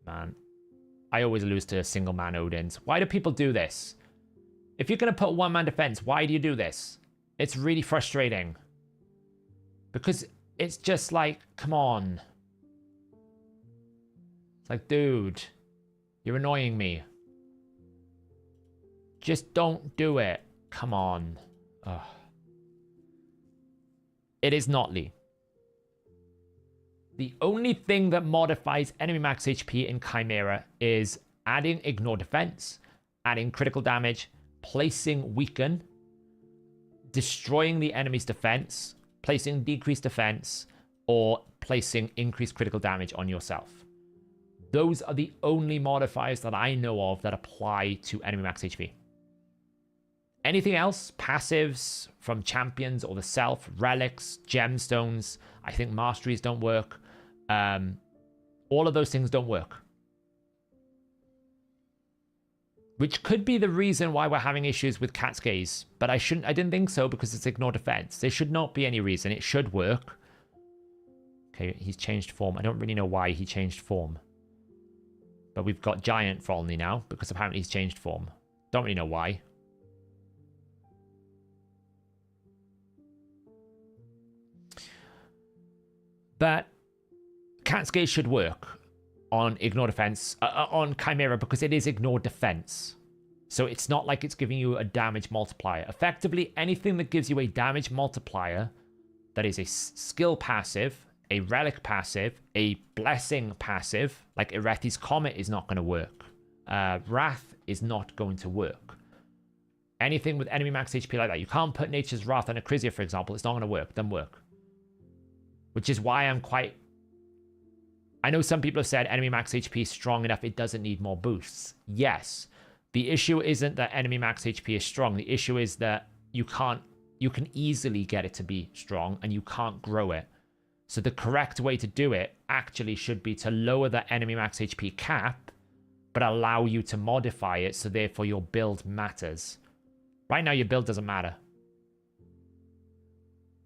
Man. I always lose to single man Odins. Why do people do this? If you're going to put one man defense, why do you do this? It's really frustrating. Because it's just like, come on. It's like, dude, you're annoying me. Just don't do it. Come on. Ugh. It is not Lee. The only thing that modifies enemy max HP in Chimera is adding ignore defense, adding critical damage, placing weaken, destroying the enemy's defense, placing decreased defense, or placing increased critical damage on yourself. Those are the only modifiers that I know of that apply to enemy max HP. Anything else, passives from champions or the self, relics, gemstones, I think masteries don't work. All of those things don't work. Which could be the reason why we're having issues with Cat's Gaze. But I didn't think so because it's ignore defense. There should not be any reason. It should work. Okay, he's changed form. I don't really know why he changed form. But we've got Giant for only now, because apparently he's changed form. Don't really know why. But Cascade should work on Ignore Defense, on Chimera, because it is Ignore Defense. So it's not like it's giving you a damage multiplier. Effectively, anything that gives you a damage multiplier, that is a skill passive, a relic passive, a blessing passive, like Erethi's Comet is not going to work. Wrath is not going to work. Anything with enemy max HP like that. You can't put Nature's Wrath on a Crizia, for example. It's not going to work. Doesn't work. Which is why I'm quite... I know some people have said enemy max HP is strong enough, it doesn't need more boosts. Yes. The issue isn't that enemy max HP is strong. The issue is that you can easily get it to be strong and you can't grow it. So the correct way to do it actually should be to lower the enemy max HP cap, but allow you to modify it so therefore your build matters. Right now your build doesn't matter.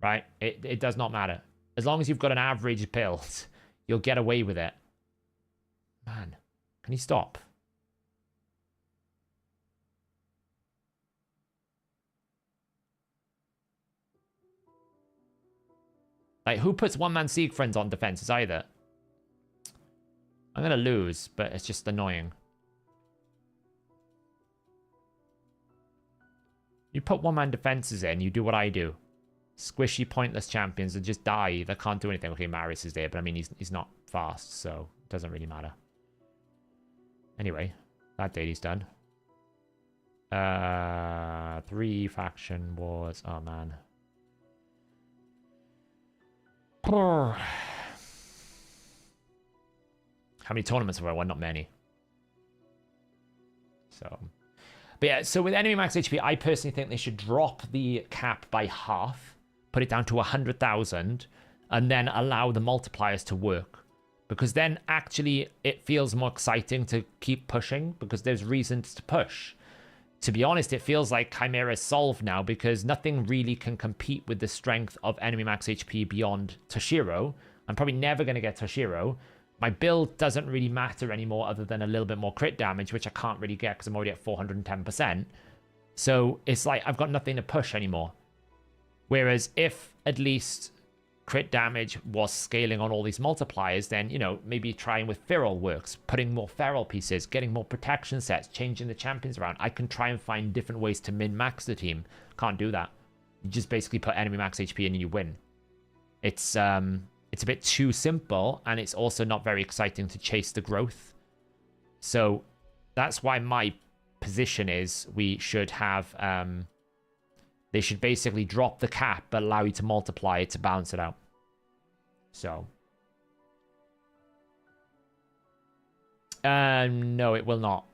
Right? It does not matter. As long as you've got an average build, you'll get away with it. Man, can you stop? Like, who puts one-man Siegfrieds on defenses either? I'm going to lose, but it's just annoying. You put one-man defenses in, you do what I do. Squishy, pointless champions that just die, that can't do anything. Okay, Marius is there, but I mean, he's not fast, so it doesn't really matter. Anyway, that daily's done. 3 faction wars. Oh, man. How many tournaments have I won? Not many. So, but yeah, so with enemy max HP, I personally think they should drop the cap by half, put it down to 100,000, and then allow the multipliers to work. Because then actually it feels more exciting to keep pushing because there's reasons to push. To be honest, it feels like Chimera is solved now because nothing really can compete with the strength of enemy max HP beyond Toshiro. I'm probably never going to get Toshiro. My build doesn't really matter anymore other than a little bit more crit damage, which I can't really get because I'm already at 410%. So it's like I've got nothing to push anymore. Whereas if at least crit damage was scaling on all these multipliers, then, you know, maybe trying with Feral works, putting more Feral pieces, getting more protection sets, changing the champions around. I can try and find different ways to min-max the team. Can't do that. You just basically put enemy max HP in and you win. It's a bit too simple, and it's also not very exciting to chase the growth. So that's why my position is we should have... they should basically drop the cap, but allow you to multiply it to balance it out. So. No, it will not.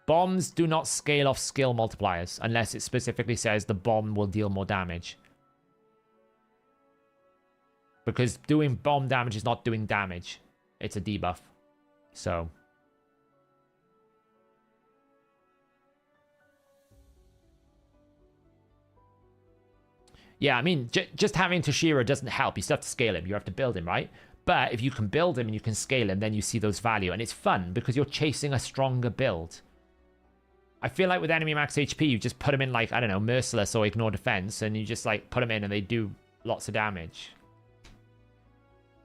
Bombs do not scale off skill multipliers, unless it specifically says the bomb will deal more damage. Because doing bomb damage is not doing damage. It's a debuff. So. Yeah, I mean, just having Toshiro doesn't help. You still have to scale him. You have to build him, right? But if you can build him and you can scale him, then you see those value. And it's fun because you're chasing a stronger build. I feel like with enemy max HP, you just put them in like, I don't know, Merciless or Ignore Defense. And you just like put them in and they do lots of damage.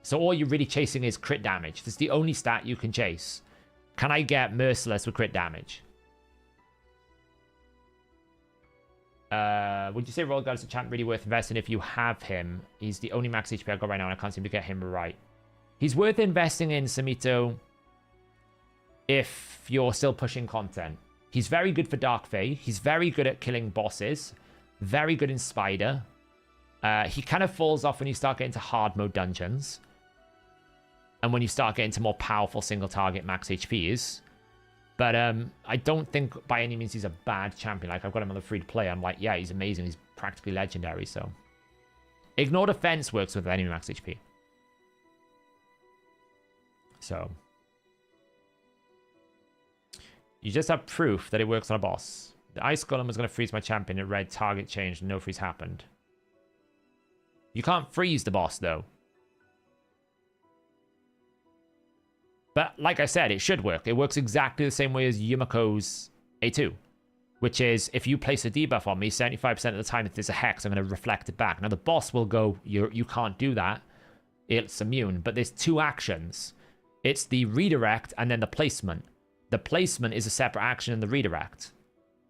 So all you're really chasing is crit damage. That's the only stat you can chase. Can I get Merciless with crit damage? Would you say Royal Guard is a champ really worth investing if you have him? He's the only max HP I've got right now, and I can't seem to get him right. He's worth investing in, Samito, if you're still pushing content. He's very good for Dark Fae. He's very good at killing bosses. Very good in Spider. He kind of falls off when you start getting to hard mode dungeons. And when you start getting to more powerful single target max HPs. But I don't think by any means he's a bad champion. Like, I've got him on the free to play. I'm like, yeah, he's amazing. He's practically legendary, so. Ignore Defense works with enemy max HP. So. You just have proof that it works on a boss. The Ice Golem was going to freeze my champion. It read target changed and no freeze happened. You can't freeze the boss, though. But like I said, it should work. It works exactly the same way as Yumako's A2, which is if you place a debuff on me, 75% of the time if there's a hex, I'm going to reflect it back. Now the boss will go, you can't do that. It's immune. But there's two actions. It's the redirect and then the placement. The placement is a separate action than the redirect.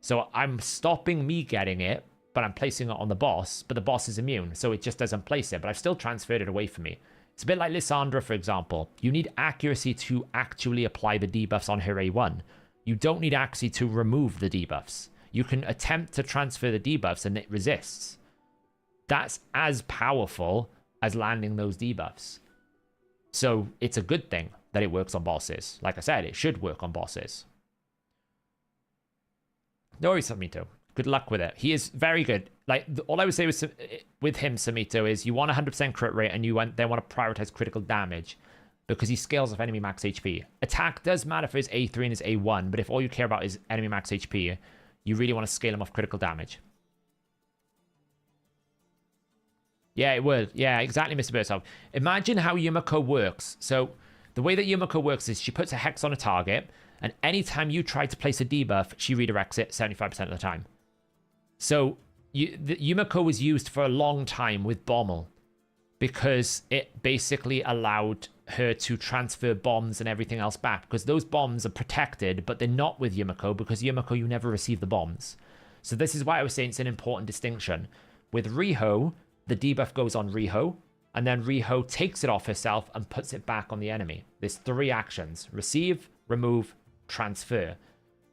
So I'm stopping me getting it, but I'm placing it on the boss, but the boss is immune, so it just doesn't place it, but I've still transferred it away from me. It's a bit like Lissandra, for example. You need accuracy to actually apply the debuffs on her A1. You don't need accuracy to remove the debuffs. You can attempt to transfer the debuffs and it resists. That's as powerful as landing those debuffs. So it's a good thing that it works on bosses. Like I said, it should work on bosses. No worries, Samito. Good luck with it. He is very good. Like, all I would say with him, Samito, is you want 100% crit rate and you then want to prioritize critical damage because he scales off enemy max HP. Attack does matter for his A3 and his A1, but if all you care about is enemy max HP, you really want to scale him off critical damage. Yeah, it would. Yeah, exactly, Mr. Bursov. Imagine how Yumiko works. So the way that Yumiko works is she puts a hex on a target, and anytime you try to place a debuff, she redirects it 75% of the time. So Yumiko was used for a long time with Bommel because it basically allowed her to transfer bombs and everything else back because those bombs are protected, but they're not with Yumiko because Yumiko, you never receive the bombs. So this is why I was saying it's an important distinction. With Riho, the debuff goes on Riho, and then Riho takes it off herself and puts it back on the enemy. There's 3 actions: receive, remove, transfer.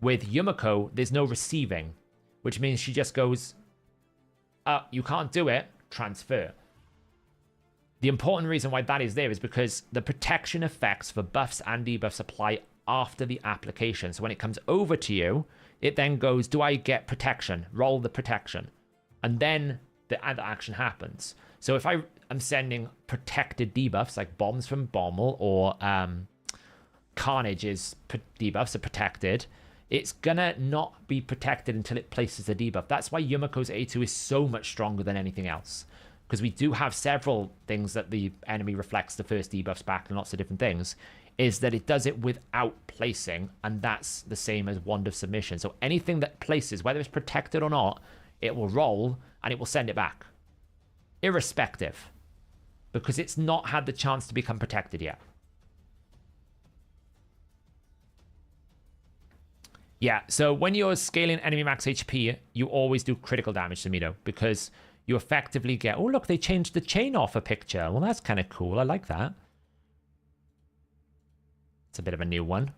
With Yumiko, there's no receiving, which means she just goes, you can't do it, transfer. The important reason why that is there is because the protection effects for buffs and debuffs apply after the application. So when it comes over to you, it then goes, do I get protection? Roll the protection. And then the other action happens. So if I am sending protected debuffs, like bombs from Bommel or Carnage's debuffs are protected, it's gonna not be protected until it places a debuff. That's why Yumiko's A2 is so much stronger than anything else. Because we do have several things that the enemy reflects the first debuffs back and lots of different things, is that it does it without placing, and that's the same as Wand of Submission. So anything that places, whether it's protected or not, it will roll and it will send it back. Irrespective. Because it's not had the chance to become protected yet. Yeah, so when you're scaling enemy max HP, you always do critical damage to Mido, because you effectively get, oh look, they changed the chain off a picture. Well, that's kind of cool. I like that. It's a bit of a new one.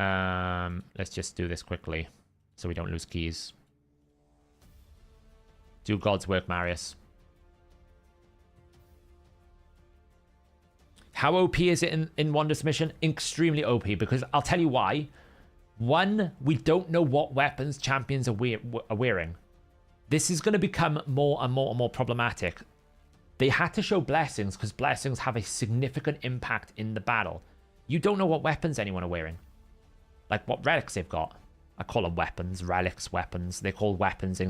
Let's just do this quickly so we don't lose keys. Do God's work, Marius. How OP is it in Wander's mission? Extremely OP, because I'll tell you why. One, we don't know what weapons champions are wearing. This is going to become more and more and more problematic. They had to show blessings because blessings have a significant impact in the battle. You don't know what weapons anyone are wearing. Like what relics they've got. I call them weapons, relics, weapons. They're called weapons.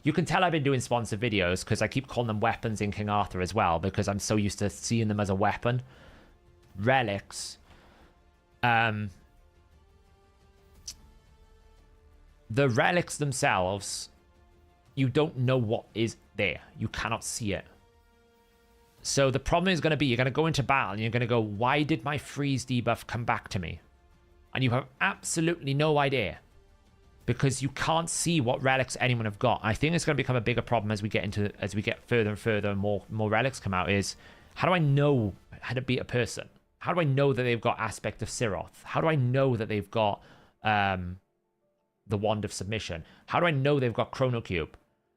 You can tell I've been doing sponsored videos because I keep calling them weapons in King Arthur as well, because I'm so used to seeing them as a weapon. Relics. The relics themselves, you don't know what is there. You cannot see it. So the problem is going to be, you're going to go into battle and you're going to go, why did my freeze debuff come back to me? And you have absolutely no idea, because you can't see what relics anyone have got. I think it's going to become a bigger problem as we get further and further and more relics come out, is how do I know how to beat a person? How do I know that they've got Aspect of Siroth? How do I know that they've got the Wand of Submission? How do I know they've got Chrono Cube?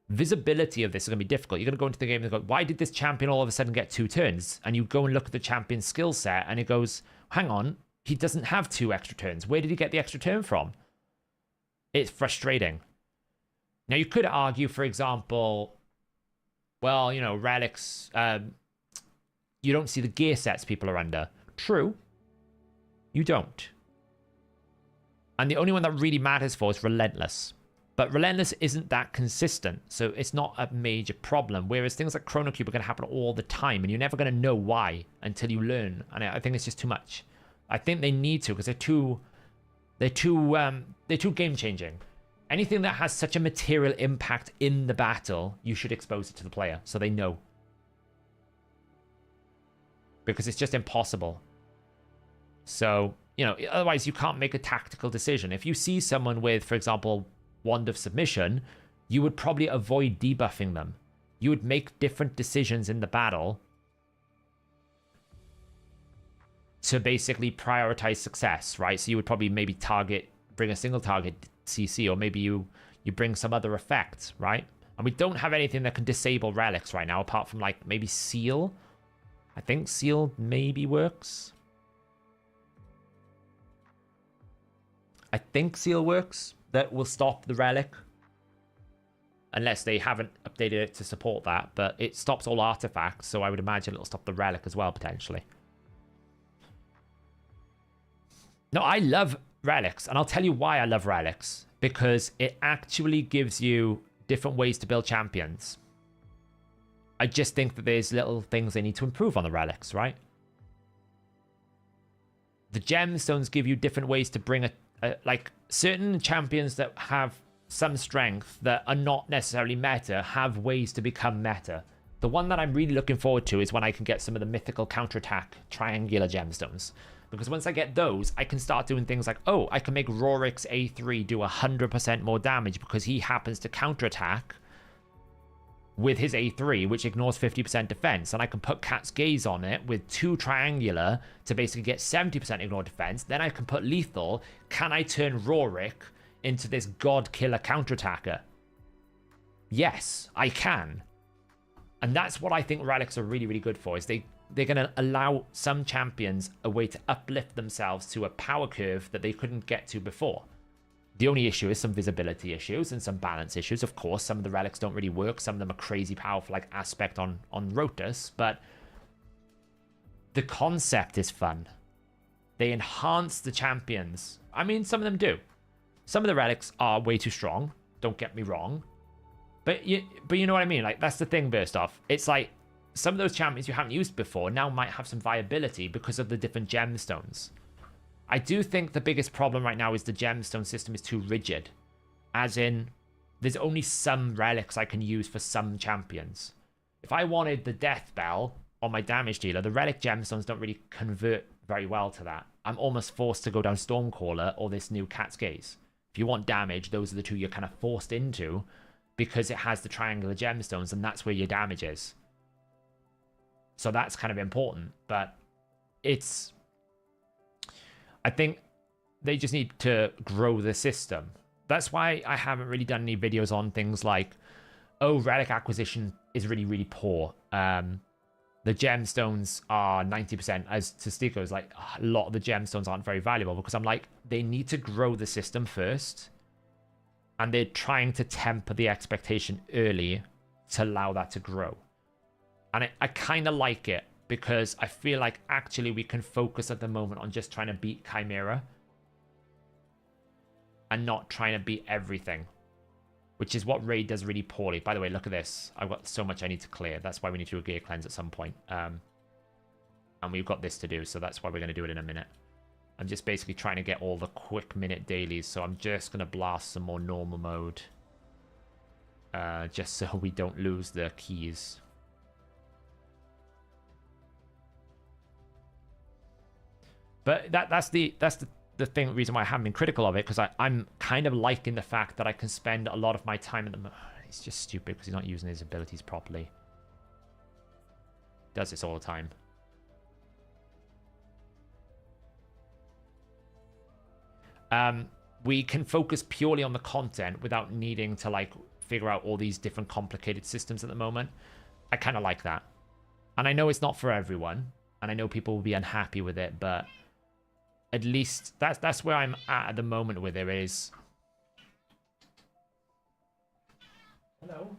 Visibility of this is going to be difficult. You're going to go into the game and go, why did this champion all of a sudden get 2 turns? And you go and look at the champion's skill set and it goes, hang on, he doesn't have 2 extra turns. Where did he get the extra turn from? It's frustrating. Now, you could argue, for example, well, you know, relics, you don't see the gear sets people are under. True. You don't. And the only one that really matters for is Relentless. But Relentless isn't that consistent, so it's not a major problem. Whereas things like Chrono Cube are going to happen all the time, and you're never going to know why until you learn. And I think it's just too much. I think they need to, because they're too game changing. Anything that has such a material impact in the battle, you should expose it to the player so they know. Because it's just impossible. So, you know, otherwise you can't make a tactical decision. If you see someone with, for example, Wand of Submission, you would probably avoid debuffing them. You would make different decisions in the battle to basically prioritize success, right? So you would probably maybe bring a single target CC, or maybe you bring some other effect, right? And we don't have anything that can disable relics right now, apart from like maybe Seal. I think Seal maybe works. I think Seal works. That will stop the relic. Unless they haven't updated it to support that. But it stops all artifacts, so I would imagine it'll stop the relic as well, potentially. No, I love relics, and I'll tell you why I love relics. Because it actually gives you different ways to build champions. I just think that there's little things they need to improve on the relics, right? The gemstones give you different ways to bring like certain champions that have some strength that are not necessarily meta have ways to become meta. The one that I'm really looking forward to is when I can get some of the mythical counterattack triangular gemstones. Because once I get those, I can start doing things like, oh, I can make Rorik's A3 do 100% more damage because he happens to counterattack with his A3, which ignores 50% defense. And I can put Cat's Gaze on it with 2 triangular to basically get 70% ignore defense. Then I can put lethal. Can I turn Rorik into this god killer counterattacker? Yes, I can. And that's what I think relics are really, really good for, is they're going to allow some champions a way to uplift themselves to a power curve that they couldn't get to before. The only issue is some visibility issues and some balance issues. Of course, some of the relics don't really work. Some of them are crazy powerful, like Aspect on Rotus. But the concept is fun. They enhance the champions. I mean, some of them do. Some of the relics are way too strong. Don't get me wrong. But you know what I mean? Like, that's the thing, Burst Off. It's like, some of those champions you haven't used before now might have some viability because of the different gemstones. I do think the biggest problem right now is the gemstone system is too rigid. As in, there's only some relics I can use for some champions. If I wanted the Death Bell on my damage dealer, the relic gemstones don't really convert very well to that. I'm almost forced to go down Stormcaller or this new Cat's Gaze. If you want damage, those are the two you're kind of forced into because it has the triangular gemstones and that's where your damage is. So that's kind of important, but I think they just need to grow the system. That's why I haven't really done any videos on things like, oh, relic acquisition is really, really poor. The gemstones are 90%, as Testico is like, a lot of the gemstones aren't very valuable, because I'm like, they need to grow the system first. And they're trying to temper the expectation early to allow that to grow. And I kind of like it, because I feel like actually we can focus at the moment on just trying to beat Chimera. And not trying to beat everything. Which is what Raid does really poorly. By the way, look at this. I've got so much I need to clear. That's why we need to do a gear cleanse at some point. And we've got this to do, so that's why we're going to do it in a minute. I'm just basically trying to get all the quick minute dailies, so I'm just going to blast some more normal mode. Just so we don't lose the keys. But that's the thing, reason why I haven't been critical of it, because I'm kind of liking the fact that I can spend a lot of my time at the... He's just stupid because he's not using his abilities properly. Does this all the time. We can focus purely on the content without needing to like figure out all these different complicated systems at the moment. I kind of like that. And I know it's not for everyone, and I know people will be unhappy with it, but at least that's where I'm at the moment with it is. Hello?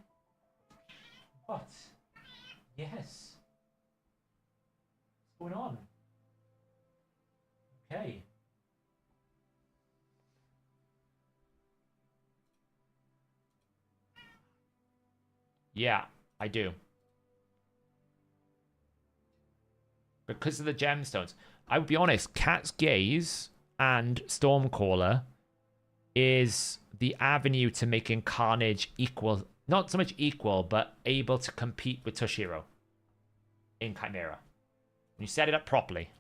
What? Yes. What's going on? Okay. Yeah, I do. because of the gemstones. I would be honest, Cat's Gaze and Stormcaller is the avenue to making Carnage equal, not so much equal, but able to compete with Toshiro in Chimera. When you set it up properly.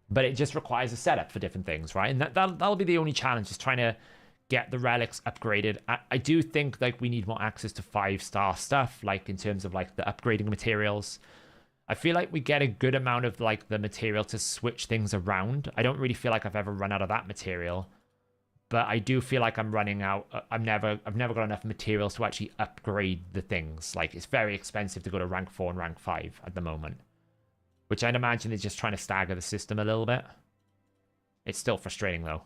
But it just requires a setup for different things, right? And that'll be the only challenge, is trying to get the relics upgraded. I do think like we need more access to 5-star stuff, like in terms of like the upgrading materials. I feel like we get a good amount of like the material to switch things around. I don't really feel like I've ever run out of that material, but I do feel like I'm running out. I've never got enough materials to actually upgrade the things. Like it's very expensive to go to rank 4 and rank 5 at the moment, which I'd imagine is just trying to stagger the system a little bit. It's still frustrating though.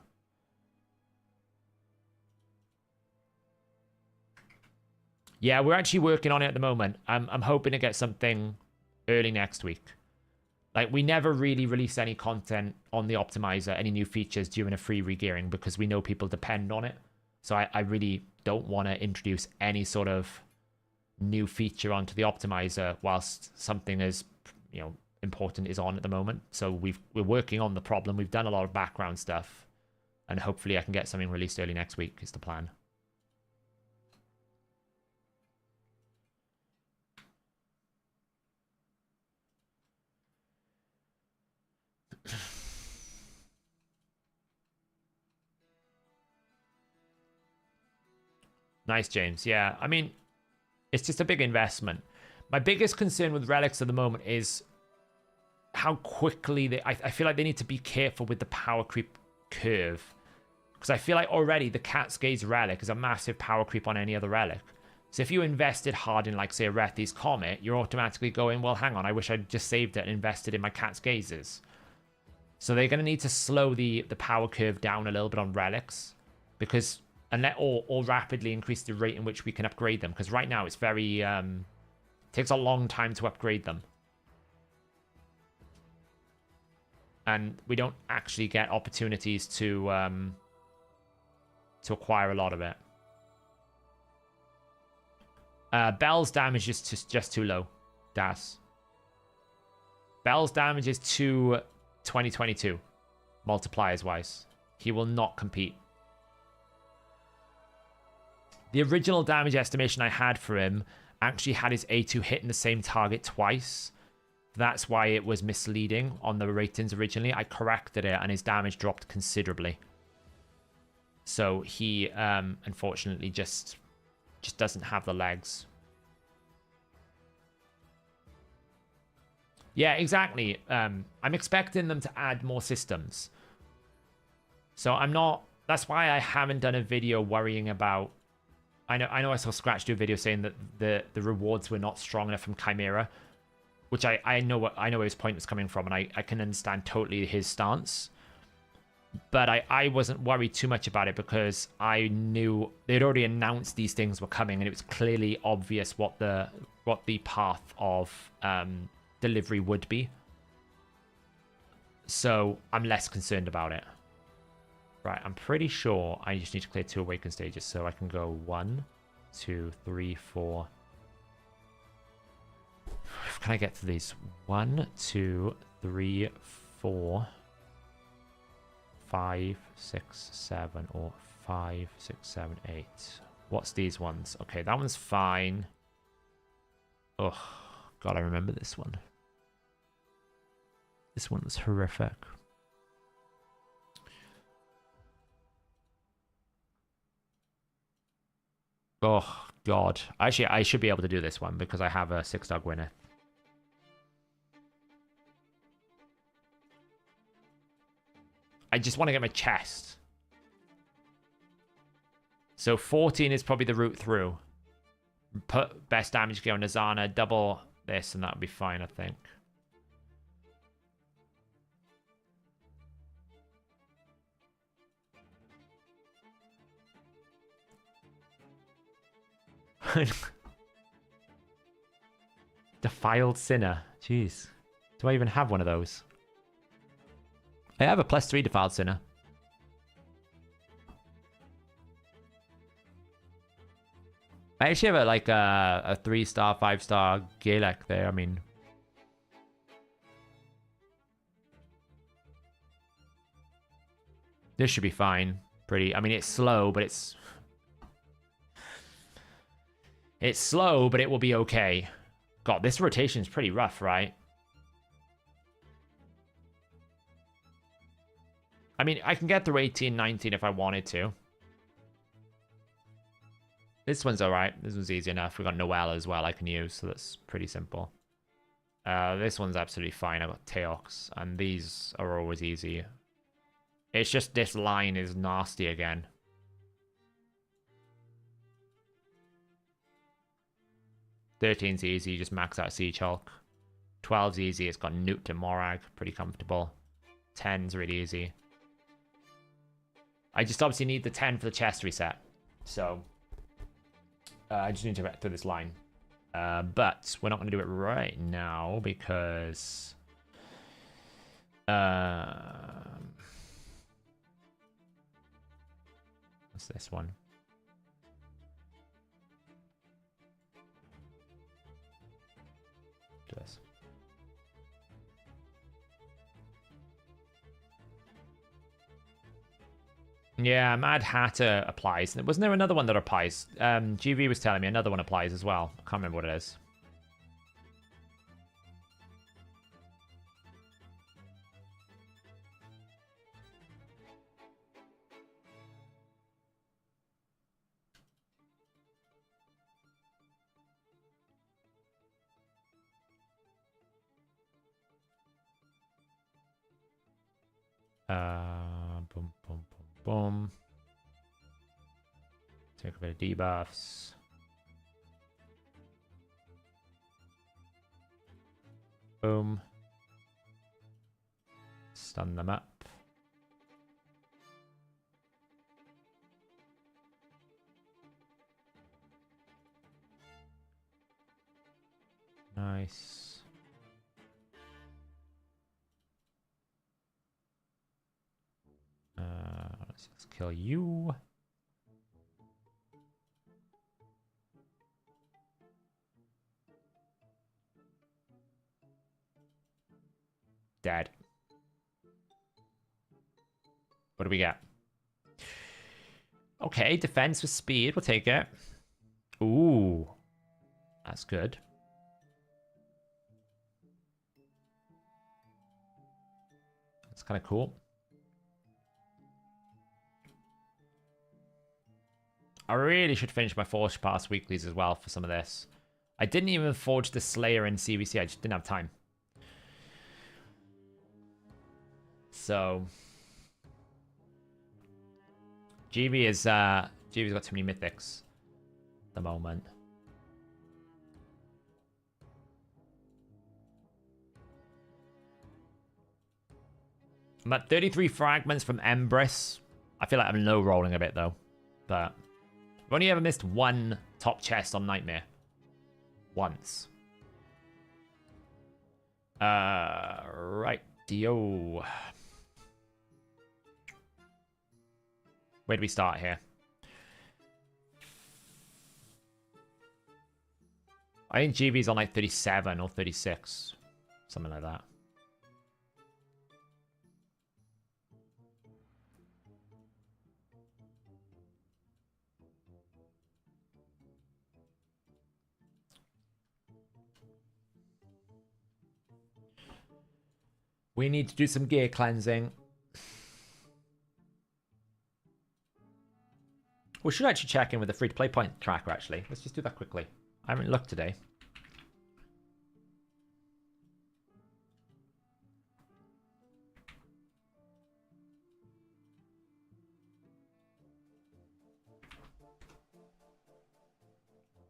Yeah, we're actually working on it at the moment. I'm hoping to get something early next week. Like, we never really release any content on the optimizer, any new features during a free regearing, because we know people depend on it. So I really don't want to introduce any sort of new feature onto the optimizer whilst something as, you know, important is on at the moment. So we're working on the problem. We've done a lot of background stuff, and hopefully I can get something released early next week is the plan. Nice, James. Yeah, I mean, it's just a big investment. My biggest concern with relics at the moment is how quickly they... I feel like they need to be careful with the power creep curve. Because I feel like already the Cat's Gaze relic is a massive power creep on any other relic. So if you invested hard in, like, say, a Rethi's Comet, you're automatically going, well, hang on, I wish I'd just saved it and invested in my Cat's Gazes. So they're going to need to slow the power curve down a little bit on relics. Because... or rapidly increase the rate in which we can upgrade them. Because right now it's very... takes a long time to upgrade them. And we don't actually get opportunities to acquire a lot of it. Bell's damage is just too low. Das. Bell's damage is too 2022. Multipliers-wise. He will not compete. The original damage estimation I had for him actually had his A2 hitting the same target twice. That's why it was misleading on the ratings originally. I corrected it and his damage dropped considerably. So he, unfortunately, just doesn't have the legs. Yeah, exactly. I'm expecting them to add more systems. So I'm not... That's why I haven't done a video worrying about... I know I saw Scratch do a video saying that the rewards were not strong enough from Chimera, which I know where his point was coming from, and I can understand totally his stance. But I wasn't worried too much about it because I knew they'd already announced these things were coming, and it was clearly obvious what the path of delivery would be. So I'm less concerned about it. Right, I'm pretty sure I just need to clear 2 awaken stages, so I can go 1, 2, 3, 4. Can I get to these? 1, 2, 3, 4, 5, 6, 7, or 5, 6, 7, 8. What's these ones? Okay, that one's fine. Oh, God, I remember this one. This one was horrific. Oh, God. Actually, I should be able to do this one because I have a 6-star winner. I just want to get my chest. So 14 is probably the route through. Put best damage gear on Nizana, double this, and that would be fine, I think. Defiled Sinner. Jeez. Do I even have one of those? I have a +3 Defiled Sinner. I actually have like a 3-star, 5-star Gaelic there. I mean, this should be fine. Pretty. I mean, it's slow, but it's slow, but it will be okay. God, this rotation is pretty rough, right? I mean, I can get through 18, 19 if I wanted to. This one's alright. This one's easy enough. We've got Noelle as well I can use, so that's pretty simple. This one's absolutely fine. I've got Teox, and these are always easy. It's just this line is nasty again. $13's easy, just max out Siege Hulk. 12's easy, it's got Newt and Morag, pretty comfortable. 10's really easy. I just obviously need the 10 for the chest reset. So, I just need to get through this line. But we're not going to do it right now because... what's this one? Do this. Yeah, Mad Hatter applies. Wasn't there another one that applies? GV was telling me another one applies as well. I can't remember what it is. Boom, boom, boom, boom. Take a bit of debuffs. Boom. Stun them up. Nice. Let's kill you. Dead. What do we get? Okay, defense with speed. We'll take it. Ooh. That's good. That's kind of cool. I really should finish my Forge Pass weeklies as well for some of this. I didn't even forge the Slayer in CVC. I just didn't have time. So GV's got too many mythics at the moment. I'm at 33 fragments from Embrace. I feel like I'm low rolling a bit though, but I've only ever missed one top chest on Nightmare. Once. Right. Yo. Where do we start here? I think GV's on like 37 or 36. Something like that. We need to do some gear cleansing. We should actually check in with the free-to-play point tracker, actually. Let's just do that quickly. I haven't looked today.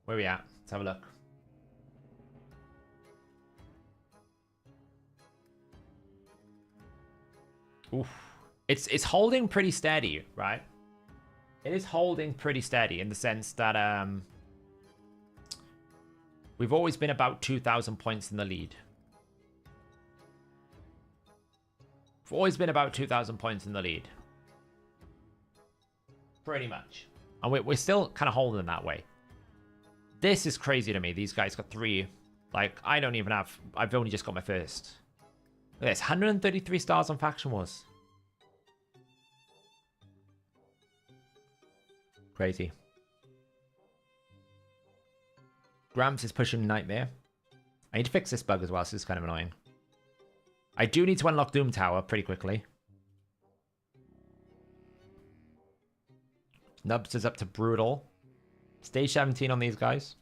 Where are we at? Let's have a look. Oof. It's holding pretty steady, right? It is holding pretty steady in the sense that we've always been about 2,000 points in the lead. We've always been about 2,000 points in the lead. Pretty much. And we're still kind of holding that way. This is crazy to me. These guys got 3. Like, I don't even have... I've only just got my first. Look at this. 133 stars on Faction Wars. Crazy. Gramps is pushing Nightmare. I need to fix this bug as well, so it's kind of annoying. I do need to unlock Doom Tower pretty quickly. Nubs is up to Brutal. Stage 17 on these guys.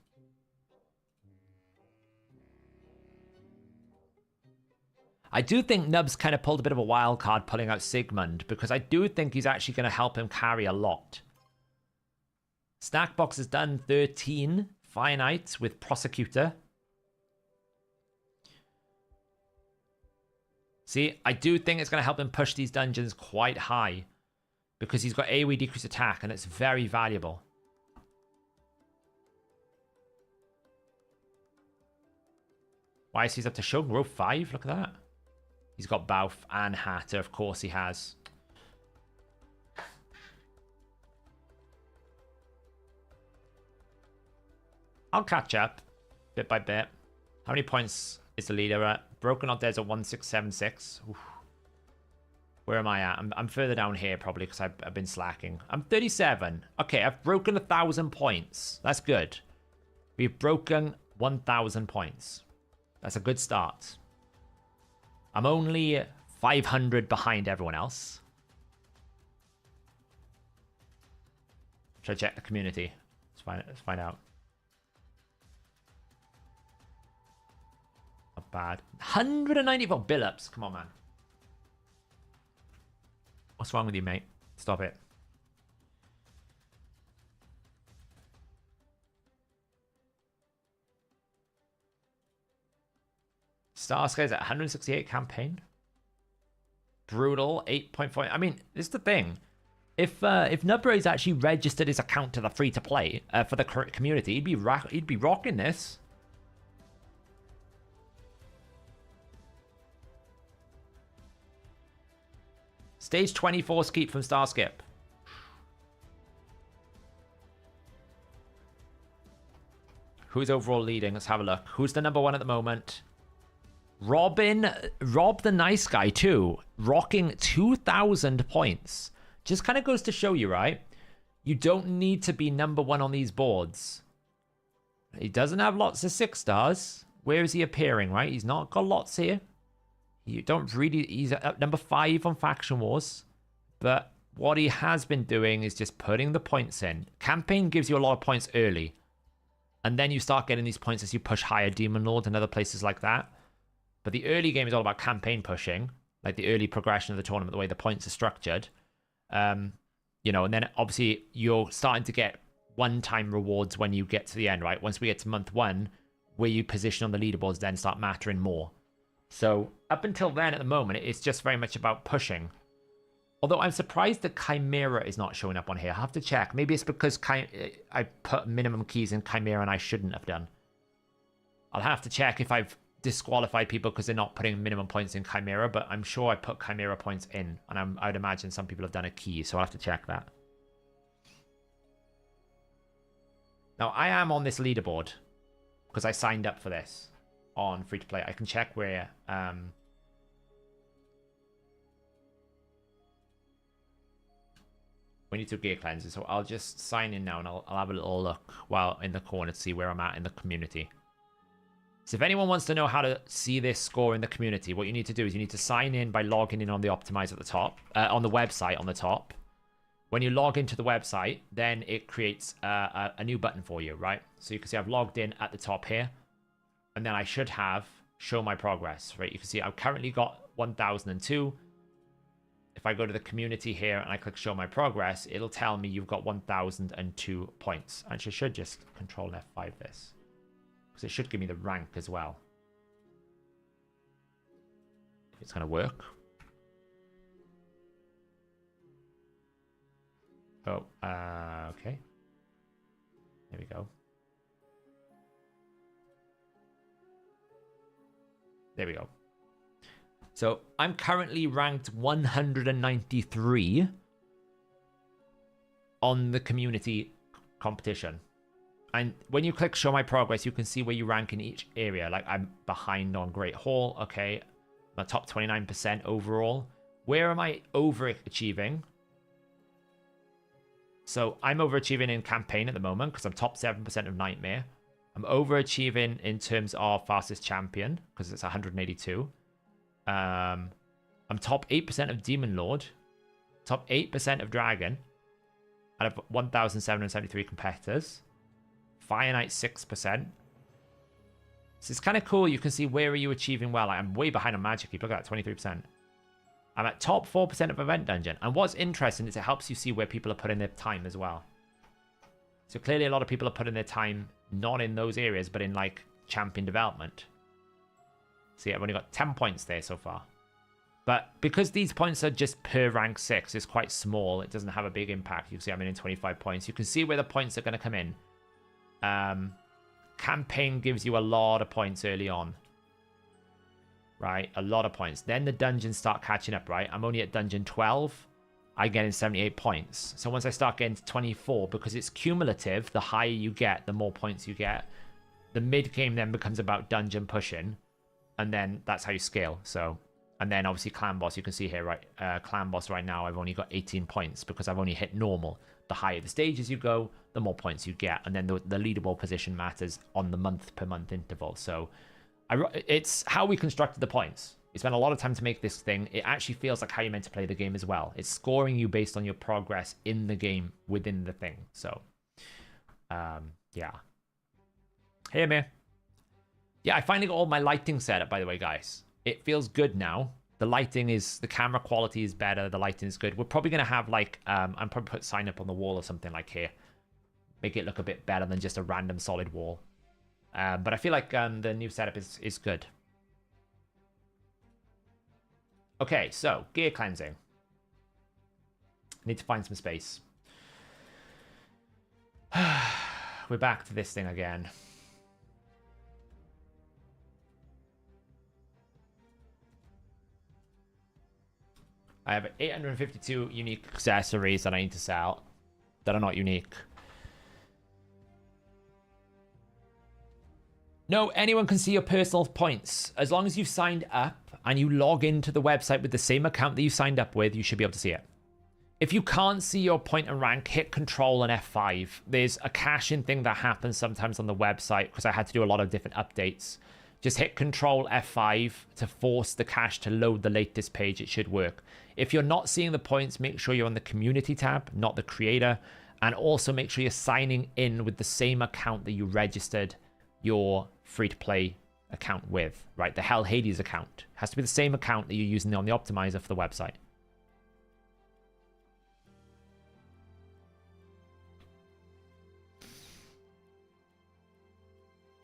I do think Nubs kind of pulled a bit of a wild card pulling out Sigmund, because I do think he's actually going to help him carry a lot. Snackbox has done 13 Finite with Prosecutor. See, I do think it's going to help him push these dungeons quite high, because he's got AoE decreased attack, and it's very valuable. Why is he up to Shogun Row 5? Look at that. He's got Bauf and Hatter, of course he has. I'll catch up bit by bit. How many points is the leader at? Broken Not Dead's at 1676. Oof. Where am I at? I'm further down here probably because I've been slacking. I'm 37. Okay, I've broken 1,000 points. That's good. We've broken 1,000 points. That's a good start. I'm only 500 behind everyone else. Should I check the community? Let's find out. Not bad. 194 bill-ups. Come on, man. What's wrong with you, mate? Stop it. Starsky's at 168 campaign. Brutal 8.4. I mean, this is the thing. If Nubra's actually registered his account to the free-to-play for the community, he'd be rocking this. Stage 24 Skeep from Starskip. Who's overall leading? Let's have a look. Who's the number 1 at the moment? Rob the Nice Guy too, rocking 2,000 points. Just kind of goes to show you, right? You don't need to be number 1 on these boards. He doesn't have lots of 6 stars. Where is he appearing, right? He's not got lots here. You don't really... He's at number 5 on Faction Wars. But what he has been doing is just putting the points in. Campaign gives you a lot of points early. And then you start getting these points as you push higher Demon Lord and other places like that. But the early game is all about campaign pushing. Like the early progression of the tournament, the way the points are structured. You know, and then obviously you're starting to get one-time rewards when you get to the end, right? Once we get to month 1, where you position on the leaderboards then start mattering more. So up until then, at the moment, it's just very much about pushing. Although I'm surprised that Chimera is not showing up on here. I'll have to check. Maybe it's because I put minimum keys in Chimera and I shouldn't have done. I'll have to check if I've disqualified people because they're not putting minimum points in Chimera, but I'm sure I put Chimera points in, and I'd imagine some people have done a key, so I'll have to check that. Now, I am on this leaderboard because I signed up for this on free-to-play. I can check where... we need to gear cleanses, so I'll just sign in now and I'll have a little look while in the corner to see where I'm at in the community. So if anyone wants to know how to see this score in the community, what you need to do is you need to sign in by logging in on the Optimize at the top, on the website on the top. When you log into the website, then it creates a new button for you, right? So you can see I've logged in at the top here, and then I should have show my progress, right? You can see I've currently got 1,002. If I go to the community here and I click show my progress, it'll tell me you've got 1,002 points. Actually, I should just control F5 this, because it should give me the rank as well. If it's going to work. Oh, okay. There we go. There we go. So I'm currently ranked 193 on the community competition. And when you click show my progress, you can see where you rank in each area. Like I'm behind on Great Hall. Okay. I'm at top 29% overall. Where am I overachieving? So I'm overachieving in campaign at the moment because I'm top 7% of Nightmare. I'm overachieving in terms of fastest champion because it's 182. I'm top 8% of Demon Lord. Top 8% of Dragon. Out of 1,773 competitors. Fire Knight 6%. So it's kind of cool. You can see where are you achieving well. Like I'm way behind on Magic Keep. Look at that, 23%. I'm at top 4% of Event Dungeon. And what's interesting is it helps you see where people are putting their time as well. So clearly a lot of people are putting their time not in those areas, but in like champion development. See, I've only got 10 points there so far. But because these points are just per rank 6, it's quite small. It doesn't have a big impact. You can see I'm in 25 points. You can see where the points are going to come in. Campaign gives you a lot of points early on. Right? A lot of points. Then the dungeons start catching up, right? I'm only at dungeon 12. I get in 78 points. So once I start getting to 24, because it's cumulative, the higher you get, the more points you get. The mid game then becomes about dungeon pushing. And then that's how you scale. So, and then obviously clan boss, you can see here, right? Clan boss right now, I've only got 18 points because I've only hit normal. The higher the stages you go, the more points you get. And then the leaderboard position matters on the month per month interval. So it's how we constructed the points. We spent a lot of time to make this thing. It actually feels like how you're meant to play the game as well. It's scoring you based on your progress in the game within the thing. So, yeah. Hey, Amir. Yeah, I finally got all my lighting set up, by the way, guys. It feels good now. The lighting is, the camera quality is better. The lighting is good. We're probably going to have like, I'm probably put sign up on the wall or something like here. Make it look a bit better than just a random solid wall. But I feel like the new setup is good. Okay, so gear cleansing. Need to find some space. We're back to this thing again. I have 852 unique accessories that I need to sell that are not unique. No, anyone can see your personal points. As long as you've signed up and you log into the website with the same account that you signed up with, you should be able to see it. If you can't see your point and rank, hit Control and F5. There's a caching thing that happens sometimes on the website because I had to do a lot of different updates. Just hit Control F5 to force the cache to load the latest page. It should work. If you're not seeing the points, make sure you're on the Community tab, not the Creator. And also make sure you're signing in with the same account that you registered your free-to-play account with, right? The Hell Hades account has to be the same account that you're using on the optimizer for the website.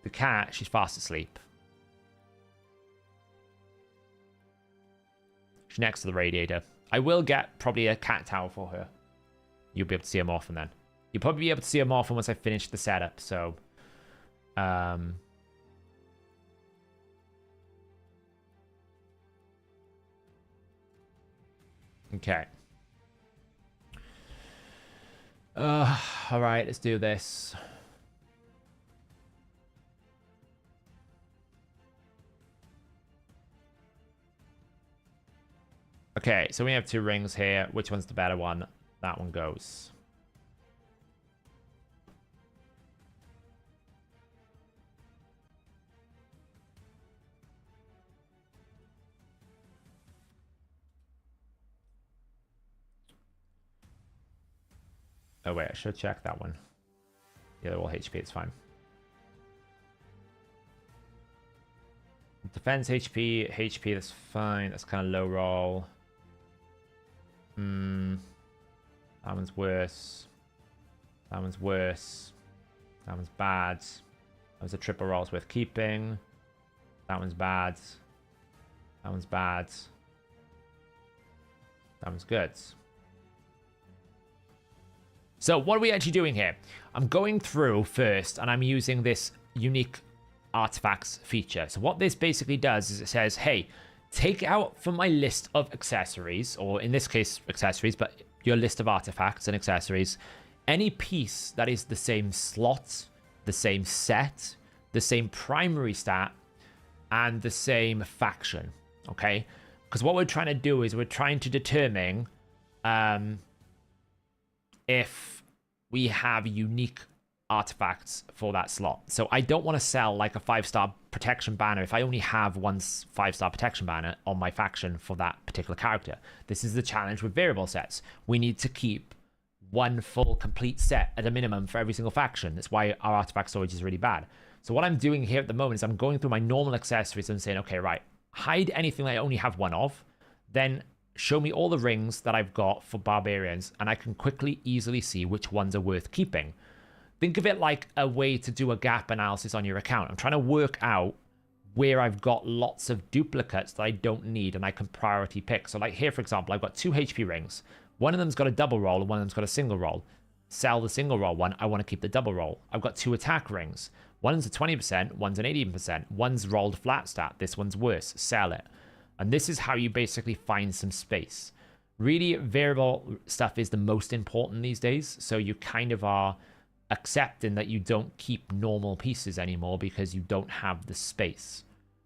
The cat, she's fast asleep. She's next to the radiator. I will get probably a cat tower for her. You'll be able to see her more often then. You'll probably be able to see her more often once I finish the setup, so... Okay. All right, let's do this. Okay, so we have 2 rings here. Which one's the better one? That one goes. Oh, wait, I should check that one. Yeah, they're all HP, it's fine. Defense HP, that's fine. That's kind of low roll. That one's worse. That one's worse. That one's bad. That was a triple rolls worth keeping. That one's bad. That one's bad. That one's good. So what are we actually doing here? I'm going through first and I'm using this unique artifacts feature. So what this basically does is it says, hey, take out from my list of accessories, or in this case accessories, but your list of artifacts and accessories, any piece that is the same slot the same set, the same primary stat, and the same faction, okay? Because what we're trying to do is we're trying to determine if we have unique artifacts for that slot. So I don't want to sell like a 5-star protection banner if I only have one 5-star protection banner on my faction for that particular character. This is the challenge with variable sets. We need to keep one full complete set at a minimum for every single faction. That's why our artifact storage is really bad. So what I'm doing here at the moment is I'm going through my normal accessories and saying, okay, right, hide anything that I only have one of, then show me all the rings that I've got for barbarians, and I can quickly, easily see which ones are worth keeping. Think of it like a way to do a gap analysis on your account. I'm trying to work out where I've got lots of duplicates that I don't need and I can priority pick. So like here, for example, I've got 2 HP rings. One of them's got a double roll and one of them's got a single roll. Sell the single roll one. I want to keep the double roll. I've got 2 attack rings. One's a 20%, one's an 18%. One's rolled flat stat. This one's worse. Sell it. And this is how you basically find some space. Really, variable stuff is the most important these days. So you kind of are accepting that you don't keep normal pieces anymore because you don't have the space.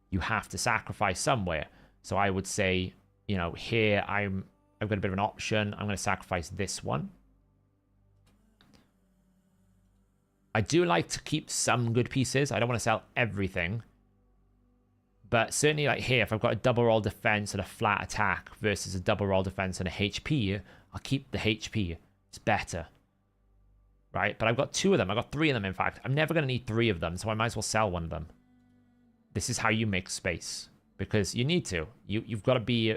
You have to sacrifice somewhere. So I would say, you know, here I've got a bit of an option. I'm going to sacrifice this one. I do like to keep some good pieces. I don't want to sell everything. But certainly like here, if I've got a double roll defense and a flat attack versus a double roll defense and a HP, I'll keep the HP. It's better. Right? But I've got 2 of them. I've got 3 of them, in fact. I'm never going to need 3 of them, so I might as well sell one of them. This is how you make space. Because you need to. You've got to be...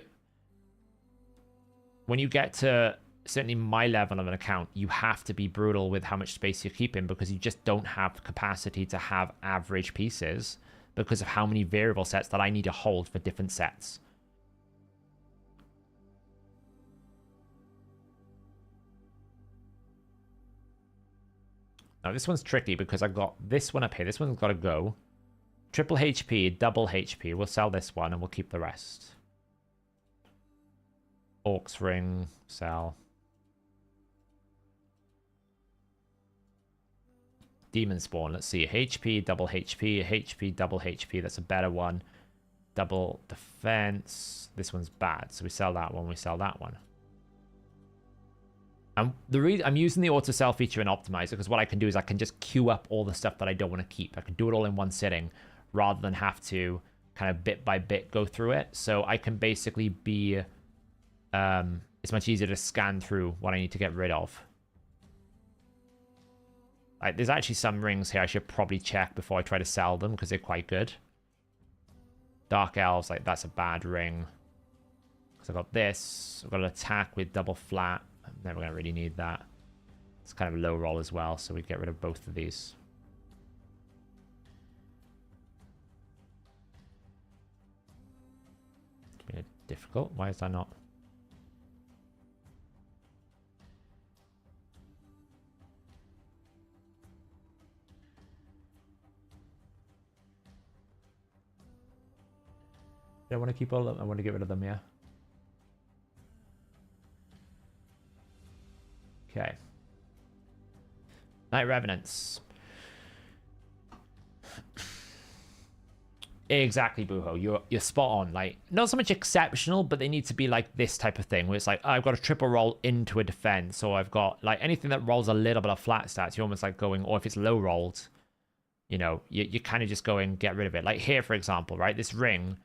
When you get to certainly my level of an account, you have to be brutal with how much space you're keeping because you just don't have capacity to have average pieces because of how many variable sets that I need to hold for different sets. Now this one's tricky because I've got this one up here. This one's got to go. Triple HP, double HP. We'll sell this one and we'll keep the rest. Orcs ring, sell. Demon spawn, let's see. HP, double HP, HP, double HP. That's a better one. Double defense. This one's bad. So we sell that one, we sell that one. And the reason I'm using the auto sell feature in Optimizer because what I can do is I can just queue up all the stuff that I don't want to keep. I can do it all in one sitting rather than have to kind of bit by bit go through it. So I can basically be... it's much easier to scan through what I need to get rid of. Like, there's actually some rings here I should probably check before I try to sell them because they're quite good. Dark Elves, like, that's a bad ring. Because I've got this. I've got an attack with double flat. I'm never going to really need that. It's kind of a low roll as well, so we get rid of both of these. It's been difficult. Why is that not? I want to keep all of them. I want to get rid of them, yeah. Okay. Night Revenants. Exactly, Buho. You're spot on. Like, not so much exceptional, but they need to be like this type of thing, where it's like, I've got a triple roll into a defense, or I've got like anything that rolls a little bit of flat stats. You're almost like going, or if it's low rolled, you know, you kind of just go and get rid of it. Like here, for example, right? This ring.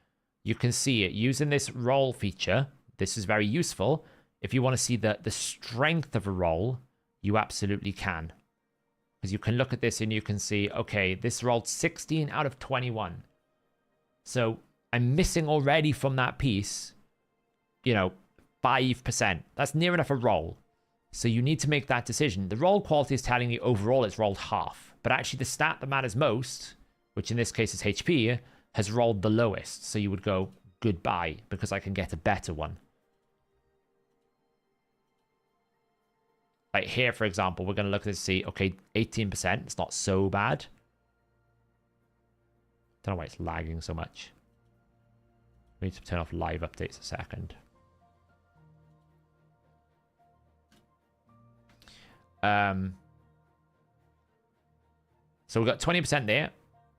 You can see it using this roll feature. This is very useful. If you want to see the strength of a roll, you absolutely can. Because you can look at this and you can see, okay, this rolled 16 out of 21. So I'm missing already from that piece, you know, 5%. That's near enough a roll. So you need to make that decision. The roll quality is telling you overall it's rolled half. But actually the stat that matters most, which in this case is HP, has rolled the lowest. So you would go, goodbye, because I can get a better one. Like here, for example, we're going to look at this and see, okay, 18%. It's not so bad. Don't know why it's lagging so much. We need to turn off live updates a second. So we've got 20% there,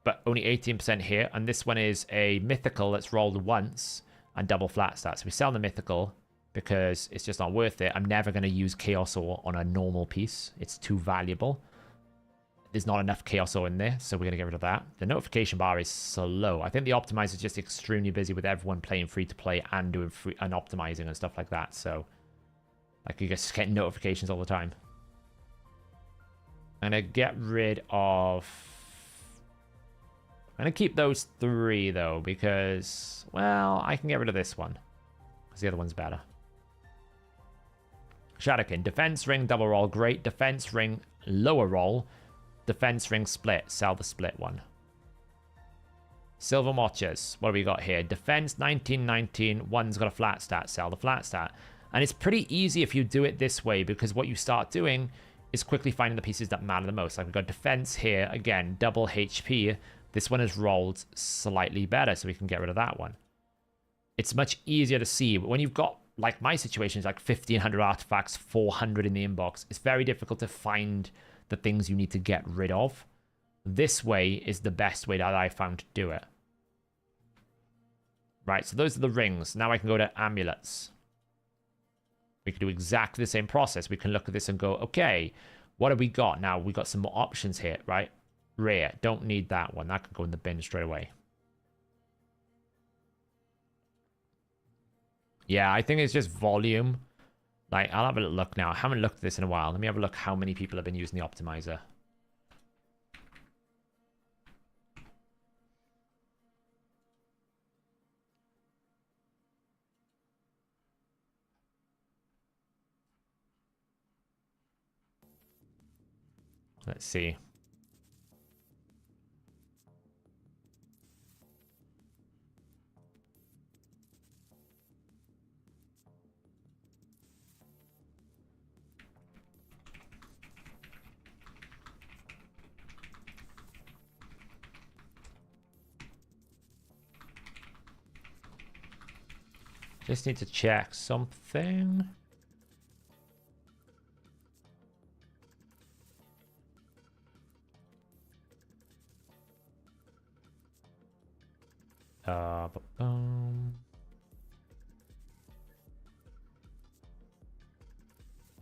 but only 18% here. And this one is a mythical that's rolled once and double flat stats. So we sell the mythical because it's just not worth it. I'm never going to use Chaos Ore on a normal piece. It's too valuable. There's not enough Chaos Ore in there, so we're going to get rid of that. The notification bar is slow. I think the optimizer is just extremely busy with everyone playing free to play and doing free and optimizing and stuff like that. So, like, you just get notifications all the time. I'm going to get rid of... I'm going to keep those 3, though, because, well, I can get rid of this one. Because the other one's better. Shadowkin. Defense ring, double roll, great. Defense ring, lower roll. Defense ring split. Sell the split one. Silver Watchers. What have we got here? Defense 1919. One's got a flat stat. Sell the flat stat. And it's pretty easy if you do it this way, because what you start doing is quickly finding the pieces that matter the most. Like we've got defense here. Again, double HP. This one is rolled slightly better, so we can get rid of that one. It's much easier to see. But when you've got, like my situation is like 1,500 artifacts, 400 in the inbox, it's very difficult to find the things you need to get rid of. This way is the best way that I found to do it. Right, so those are the rings. Now I can go to amulets. We can do exactly the same process. We can look at this and go, okay, what have we got? Now we got some more options here, right? Rare, don't need that one. That could go in the bin straight away. Yeah, I think it's just volume. Like, I'll have a look now. I haven't looked at this in a while. Let me have a look how many people have been using the optimizer. Let's see. Just need to check something.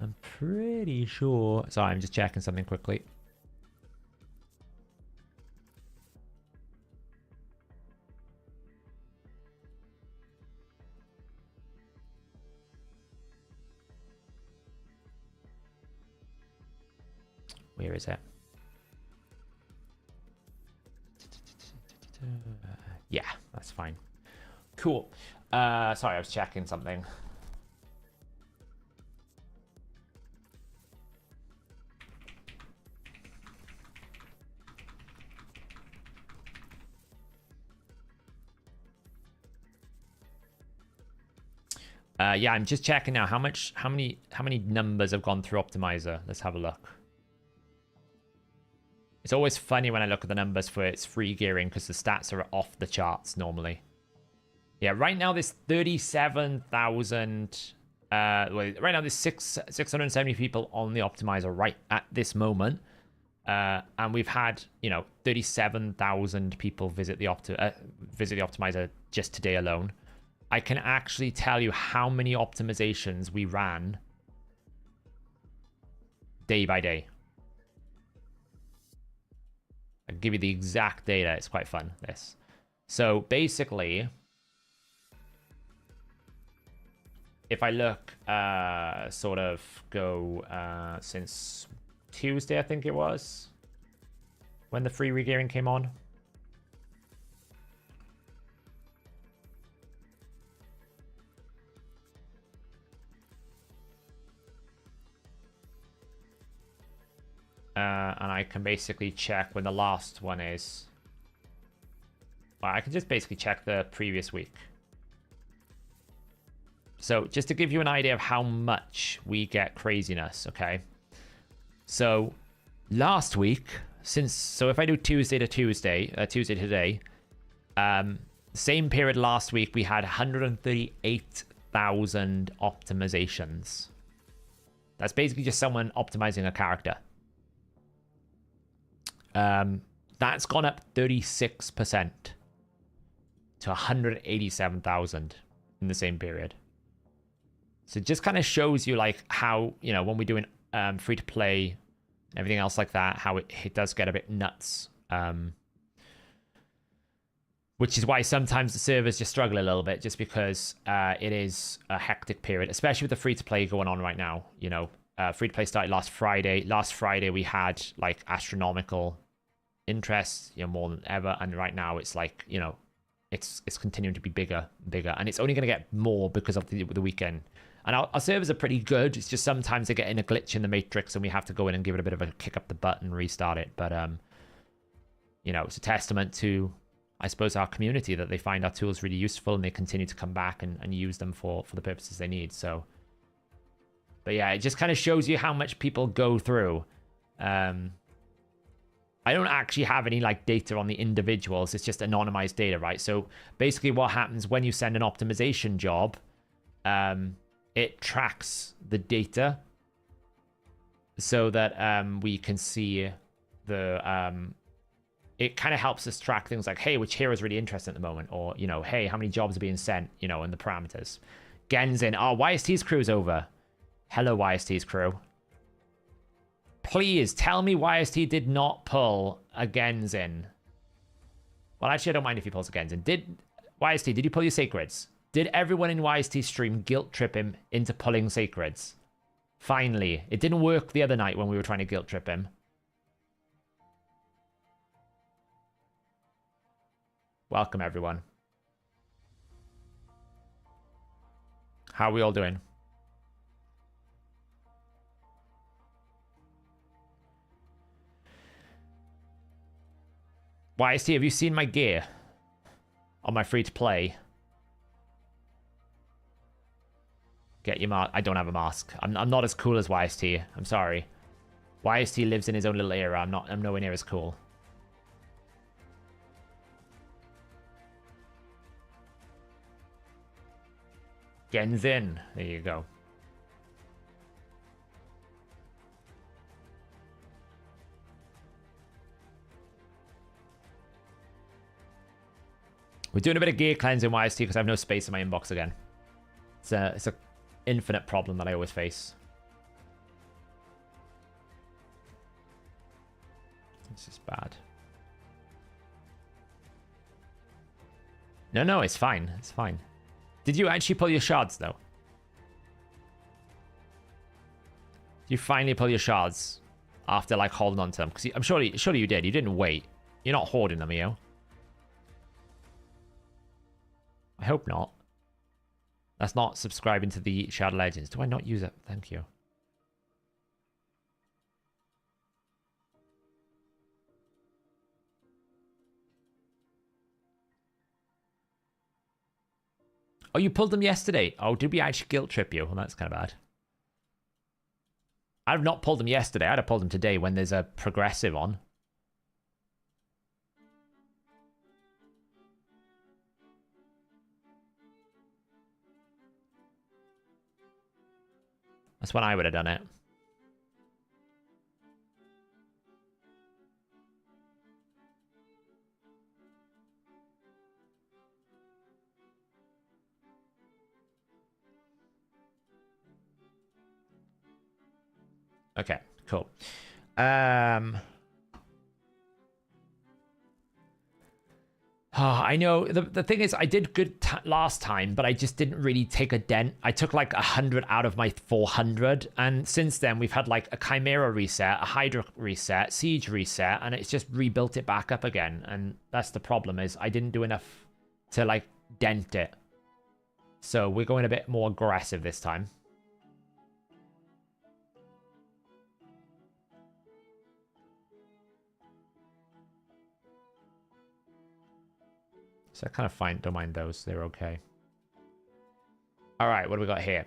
I'm pretty sure. Sorry, I'm just checking something quickly. Where is it? Yeah, that's fine. Cool. Sorry, I was checking something. Yeah, I'm just checking now. How many numbers have gone through Optimizer? Let's have a look. It's always funny when I look at the numbers for its free gearing because the stats are off the charts normally. Yeah, right now there's 37,000. Right now there's 670 people on the Optimizer right at this moment. And we've had, 37,000 people visit the Optimizer just today alone. I can actually tell you how many optimizations we ran day by day. I can give you the exact data. It's quite fun, this. So basically, if I look, sort of go since Tuesday, I think it was, when the free regearing came on. And I can basically check when the last one is. Well, I can just basically check the previous week. So just to give you an idea of how much we get craziness, okay? So last week, so if I do Tuesday to Tuesday, Tuesday to today, same period last week, we had 138,000 optimizations. That's basically just someone optimizing a character. That's gone up 36% to 187,000 in the same period. So it just kind of shows you like how, you know, when we're doing free to play, everything else like that, how it does get a bit nuts. Which is why sometimes the servers just struggle a little bit, just because it is a hectic period, especially with the free to play going on right now. You know, free to play started last Friday. Last Friday we had like astronomical interest, you know, more than ever, and right now it's like, you know, it's continuing to be bigger, and it's only going to get more because of the weekend. And our servers are pretty good. It's just sometimes they get in a glitch in the matrix, and we have to go in and give it a bit of a kick up the butt and restart it. But you know, it's a testament to, I suppose, our community, that they find our tools really useful and they continue to come back and use them for the purposes they need. So, but yeah, it just kind of shows you how much people go through. I don't actually have any like data on the individuals. It's just anonymized data, right? So basically what happens when you send an optimization job, it tracks the data so that we can see the... it kind of helps us track things like, hey, which hero is really interesting at the moment? Or, you know, hey, how many jobs are being sent, you know, and the parameters. Genzin. Oh, YST's crew's over. Hello, YST's crew. Please tell me YST did not pull a Genzin. Well, actually, I don't mind if he pulls a Genzin. YST, did you pull your Sacreds? Did everyone in YST's stream guilt trip him into pulling Sacreds? Finally. It didn't work the other night when we were trying to guilt trip him. Welcome, everyone. How are we all doing? YST, have you seen my gear on my free-to-play? Get your mask. I don't have a mask. I'm not as cool as YST. I'm sorry. YST lives in his own little era. I'm nowhere near as cool. Genzin. There you go. We're doing a bit of gear cleansing YST because I have no space in my inbox again. It's a infinite problem that I always face. This is bad. No, it's fine. It's fine. Did you actually pull your shards, though? Did you finally pull your shards after, like, holding on to them? Because I'm surely you did. You didn't wait. You're not hoarding them, are you? I hope not. That's not subscribing to the Shadow Legends. Do I not use it? Thank you. Oh, you pulled them yesterday. Oh, did we actually guilt trip you? Well, that's kind of bad. I've not pulled them yesterday. I'd have pulled them today when there's a progressive on. That's when I would have done it. Okay, cool. I know the thing is I did good last time, but I just didn't really take a dent. I took like 100 out of my 400, and since then we've had like a Chimera reset, a Hydra reset, Siege reset, and it's just rebuilt it back up again. And that's the problem, is I didn't do enough to like dent it. So we're going a bit more aggressive this time. So I kind of don't mind those. They're okay. All right, what do we got here?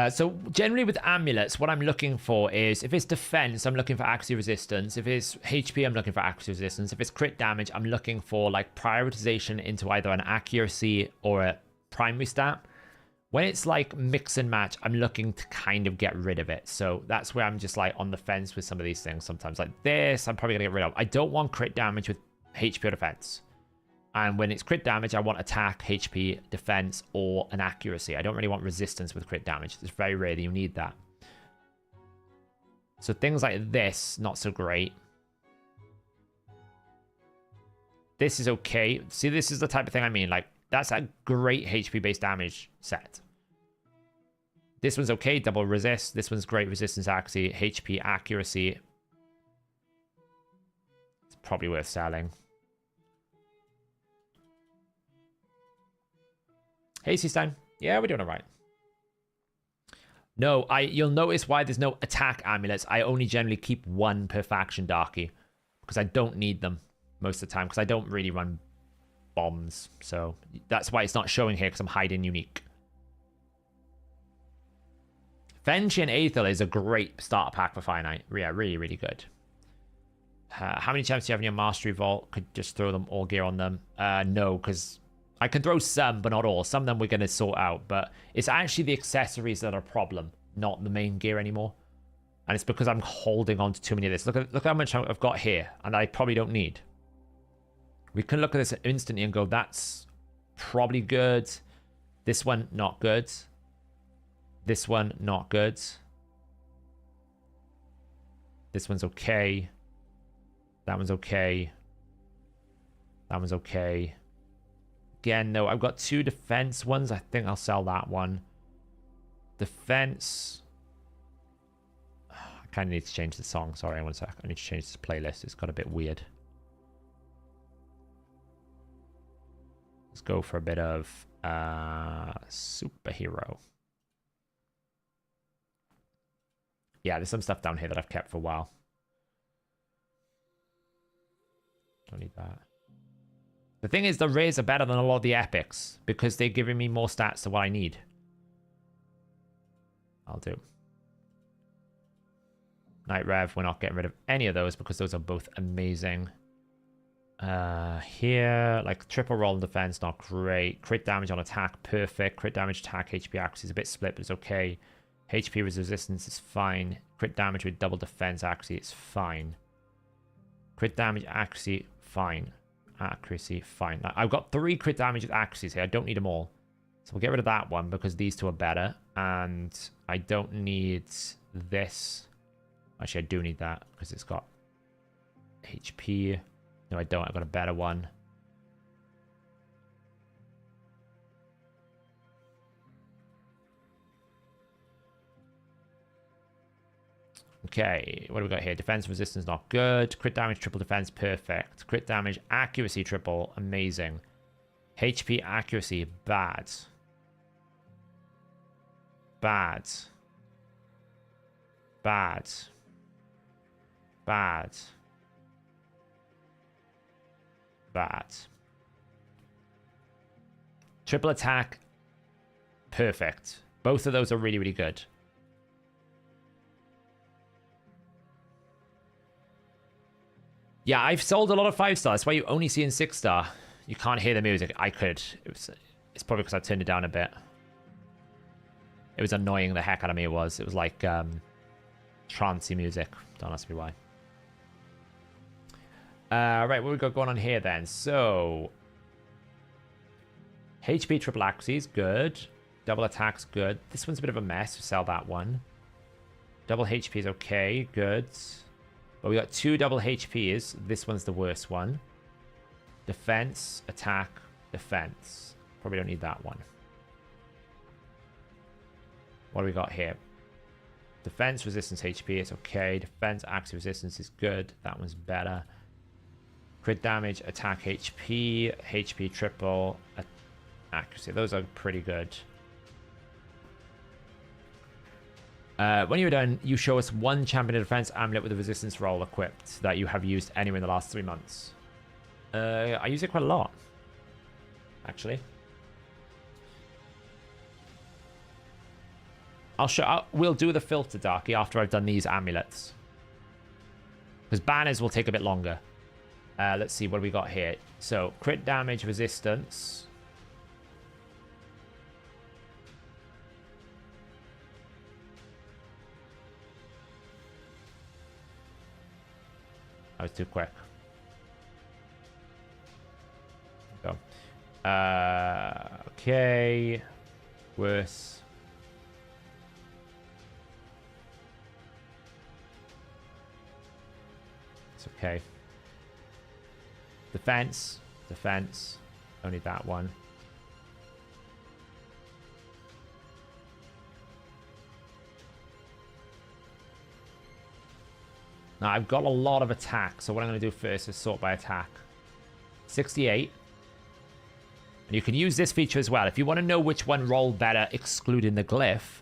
So generally with amulets, what I'm looking for is, if it's defense, I'm looking for accuracy resistance. If it's HP, I'm looking for accuracy resistance. If it's crit damage, I'm looking for like prioritization into either an accuracy or a primary stat. When it's like mix and match, I'm looking to kind of get rid of it. So that's where I'm just like on the fence with some of these things sometimes. Like this, I'm probably going to get rid of. I don't want crit damage with HP or defense. And when it's crit damage, I want attack, HP, defense, or an accuracy. I don't really want resistance with crit damage. It's very rare that you need that. So things like this, not so great. This is okay. See, this is the type of thing I mean. Like, that's a great HP-based damage set. This one's okay, double resist. This one's great resistance accuracy, HP accuracy. It's probably worth selling. Hey, Seastein. Yeah, we're doing all right. No, you'll notice why there's no attack amulets. I only generally keep one per faction, Darky, because I don't need them most of the time, because I don't really run bombs. So that's why it's not showing here, because I'm hiding unique. Fenchi and Aethel is a great starter pack for Finite. Yeah, really, really good. How many champs do you have in your Mastery Vault? Could just throw them all gear on them? No, because I can throw some, but not all. Some of them we're going to sort out, but it's actually the accessories that are a problem, not the main gear anymore. And it's because I'm holding on to too many of this. Look how much I've got here, and I probably don't need. We can look at this instantly and go, that's probably good. This one, not good. This one, not good. This one's okay. That one's okay. That one's okay. Again, no, I've got two defense ones. I think I'll sell that one. Defense. I kind of need to change the song. Sorry, one sec. I need to change this playlist. It's got a bit weird. Let's go for a bit of superhero. Yeah, there's some stuff down here that I've kept for a while. Don't need that. The thing is, the rares are better than a lot of the epics because they're giving me more stats to what I need. I'll do. Night Rev, we're not getting rid of any of those because those are both amazing. Here, like triple roll and defense, not great. Crit damage on attack, perfect. Crit damage, attack, HP accuracy is a bit split, but it's okay. HP with resistance is fine. Crit damage with double defense accuracy is fine. Crit damage accuracy, fine. Accuracy, fine. I've got 3 crit damage with accuracies here. I don't need them all. So we'll get rid of that one because these two are better. And I don't need this. Actually, I do need that because it's got HP. No, I don't. I've got a better one. Okay, what do we got here? Defense resistance, not good. Crit damage, triple defense, perfect. Crit damage, accuracy, triple, amazing. HP accuracy, bad. Bad. Bad. Bad. Bad. Triple attack, perfect. Both of those are really, really good. Yeah, I've sold a lot of 5-star. That's why you only see in 6-star. You can't hear the music. I could. It's probably because I turned it down a bit. It was annoying the heck out of me. It was like trancey music. Don't ask me why. Right, what we got going on here then? So HP triple accuracy is good. Double attack's good. This one's a bit of a mess. We'll sell that one. Double HP is okay. Good. But we got 2 double HPs. This one's the worst one. Defense, attack, defense. Probably don't need that one. What do we got here? Defense, resistance, HP is okay. Defense, accuracy, resistance is good. That one's better. Crit damage, attack, HP, HP triple, accuracy. Those are pretty good. When you're done, you show us 1 champion defense amulet with a resistance roll equipped that you have used anywhere in the last 3 months. I use it quite a lot, actually. We'll do the filter, Darky, after I've done these amulets. Because banners will take a bit longer. Let's see, what do we got here? So, crit damage, resistance. That was too quick. Go. Okay. Worse. It's okay. Defense. Defense. Only that one. Now, I've got a lot of attack, so what I'm going to do first is sort by attack. 68. And you can use this feature as well. If you want to know which one rolled better, excluding the glyph,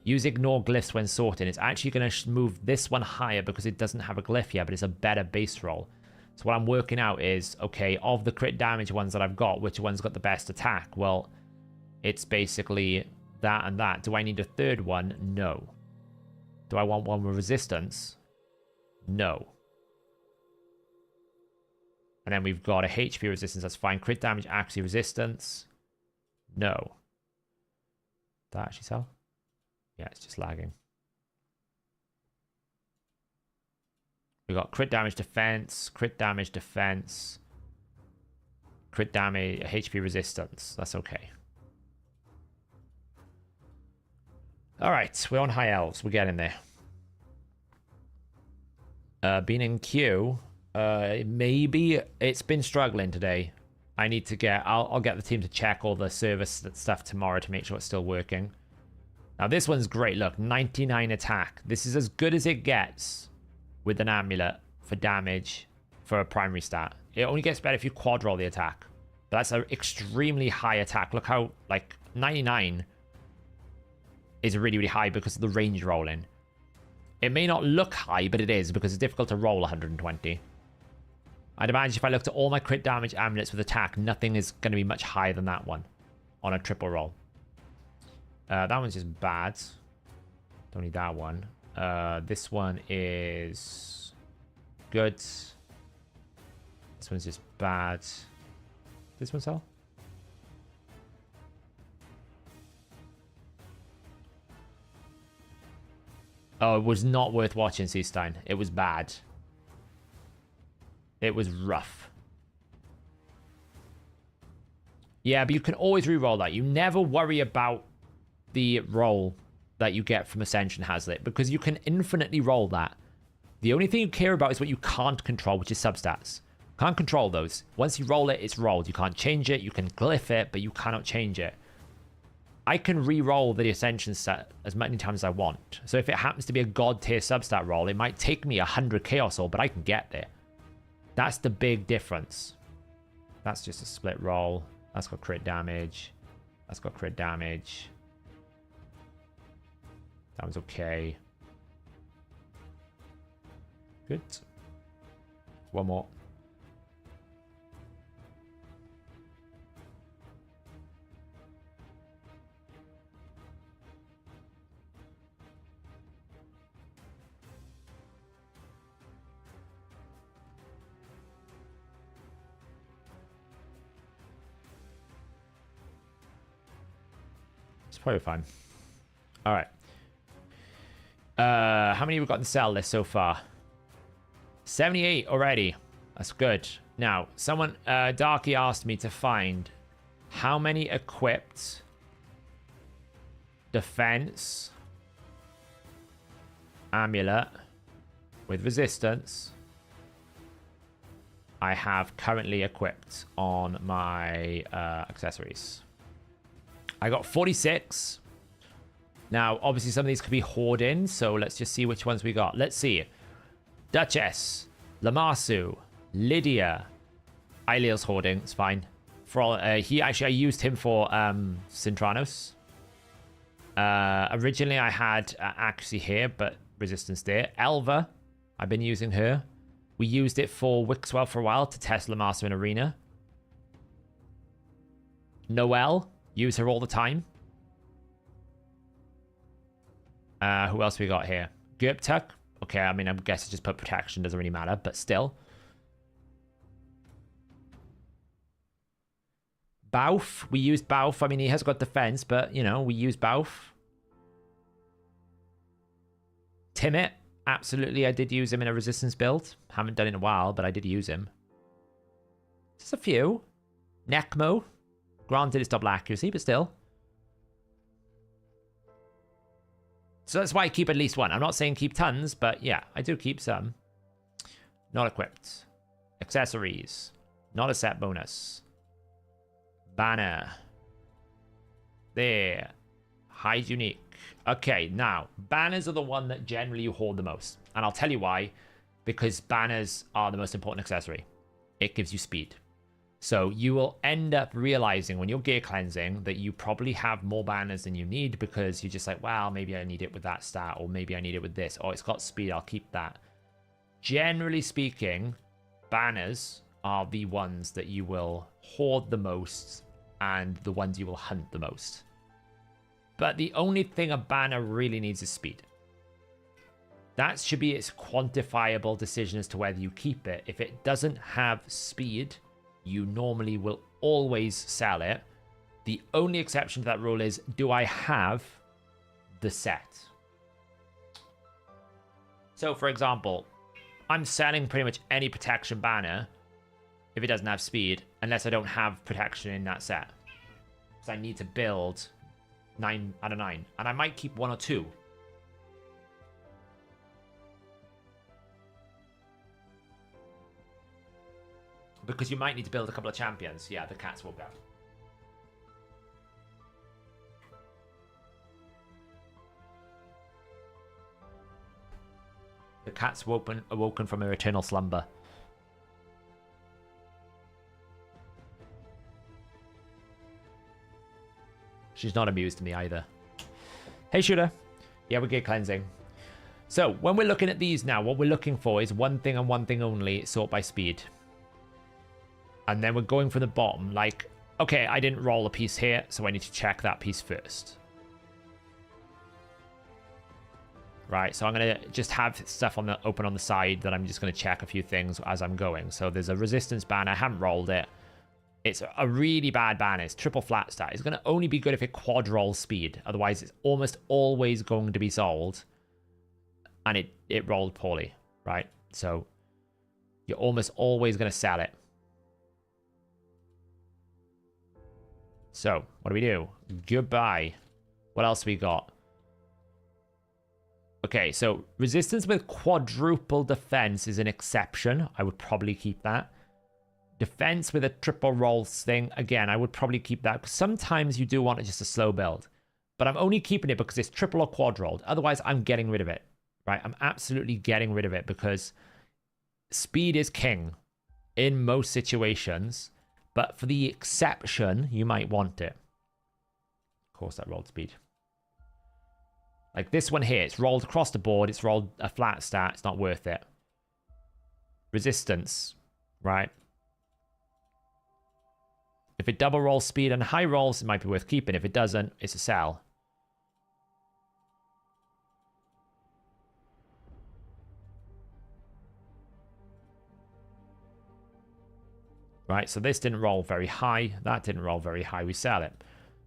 use ignore glyphs when sorting. It's actually going to move this one higher because it doesn't have a glyph yet, but it's a better base roll. So what I'm working out is, okay, of the crit damage ones that I've got, which one's got the best attack? Well, it's basically that and that. Do I need a third one? No. Do I want one with resistance? No. And then we've got a HP resistance. That's fine. Crit damage, accuracy, resistance. No. Did that actually sell? Yeah, it's just lagging. We got crit damage, defense, crit damage, defense, crit damage, HP resistance. That's okay. All right, we're on high elves. We're getting there. Being in queue, maybe it's been struggling today. I need to get, I'll get the team to check all the service stuff tomorrow to make sure it's still working. Now this one's great. Look, 99 attack. This is as good as it gets with an amulet for damage for a primary stat. It only gets better if you quad roll the attack. But that's an extremely high attack. Look how, like, 99 is really, really high because of the range rolling. It may not look high, but it is because it's difficult to roll 120. I'd imagine if I looked at all my crit damage amulets with attack, nothing is going to be much higher than that one on a triple roll. That one's just bad. Don't need that one. This one is good. This one's just bad. This one sell? Oh, it was not worth watching, Seastein. It was bad. It was rough. Yeah, but you can always re-roll that. You never worry about the roll that you get from Ascension Hazlet because you can infinitely roll that. The only thing you care about is what you can't control, which is substats. Can't control those. Once you roll it, it's rolled. You can't change it. You can glyph it, but you cannot change it. I can re-roll the Ascension set as many times as I want. So if it happens to be a god tier substat roll, it might take me 100 Chaos Soul, but I can get there. That's the big difference. That's just a split roll. That's got crit damage. That's got crit damage. That was okay. Good. One more. It's probably fine. All right. How many have we got in the sell list so far? 78 already. That's good. Now, someone, Darky asked me to find how many equipped defense amulet with resistance I have currently equipped on my accessories. I got 46. Now, obviously, some of these could be hoarding, so let's just see which ones we got. Let's see. Duchess, Lamassu, Lydia. Ailiel's hoarding, it's fine. For all, I used him for Cintranos. Originally, I had accuracy here, but resistance there. Elva, I've been using her. We used it for Wixwell for a while to test Lamassu in Arena. Noelle, use her all the time. Who else we got here? Gurptuk. Okay, I mean, I guess I just put protection. Doesn't really matter, but still. Bauf. We used Bauf. I mean, he has got defense, but, you know, we use Bauf. Timmet. Absolutely, I did use him in a resistance build. Haven't done it in a while, but I did use him. Just a few. Necmo. Granted, it's double accuracy, but still. So that's why I keep at least one. I'm not saying keep tons, but yeah, I do keep some. Not equipped. Accessories. Not a set bonus. Banner. There. Hide unique. Okay, now, banners are the one that generally you hoard the most. And I'll tell you why. Because banners are the most important accessory. It gives you speed. So you will end up realizing when you're gear cleansing that you probably have more banners than you need because you're just like, well, maybe I need it with that stat, or maybe I need it with this. Oh, it's got speed, I'll keep that. Generally speaking, banners are the ones that you will hoard the most and the ones you will hunt the most. But the only thing a banner really needs is speed. That should be its quantifiable decision as to whether you keep it. If it doesn't have speed, you normally will always sell it. The only exception to that rule is, do I have the set? So, for example, I'm selling pretty much any protection banner if it doesn't have speed, unless I don't have protection in that set. So I need to build 9 out of 9. And I might keep 1 or 2. Because you might need to build a couple of champions. Yeah, the cats will go. The cat's awoken from her eternal slumber. She's not amused to me either. Hey, Shooter. Yeah, we're gear cleansing. So, when we're looking at these now, what we're looking for is one thing and one thing only, sort by speed. And then we're going from the bottom, like, okay, I didn't roll a piece here, so I need to check that piece first. Right, so I'm going to just have stuff on the open on the side that I'm just going to check a few things as I'm going. So there's a resistance banner, I haven't rolled it. It's a really bad banner, it's triple flat stat. It's going to only be good if it quad rolls speed. Otherwise, it's almost always going to be sold. And it rolled poorly, right? So you're almost always going to sell it. So, what do we do? Goodbye. What else we got? Okay, so resistance with quadruple defense is an exception. I would probably keep that. Defense with a triple rolls thing, again, I would probably keep that. Because sometimes you do want just a slow build. But I'm only keeping it because it's triple or quad rolled. Otherwise, I'm getting rid of it. Right? I'm absolutely getting rid of it because speed is king in most situations. But for the exception, you might want it. Of course, that rolled speed. Like this one here, it's rolled across the board. It's rolled a flat stat. It's not worth it. Resistance, right? If it double rolls speed and high rolls, it might be worth keeping. If it doesn't, it's a sell. Right, so this didn't roll very high. That didn't roll very high. We sell it.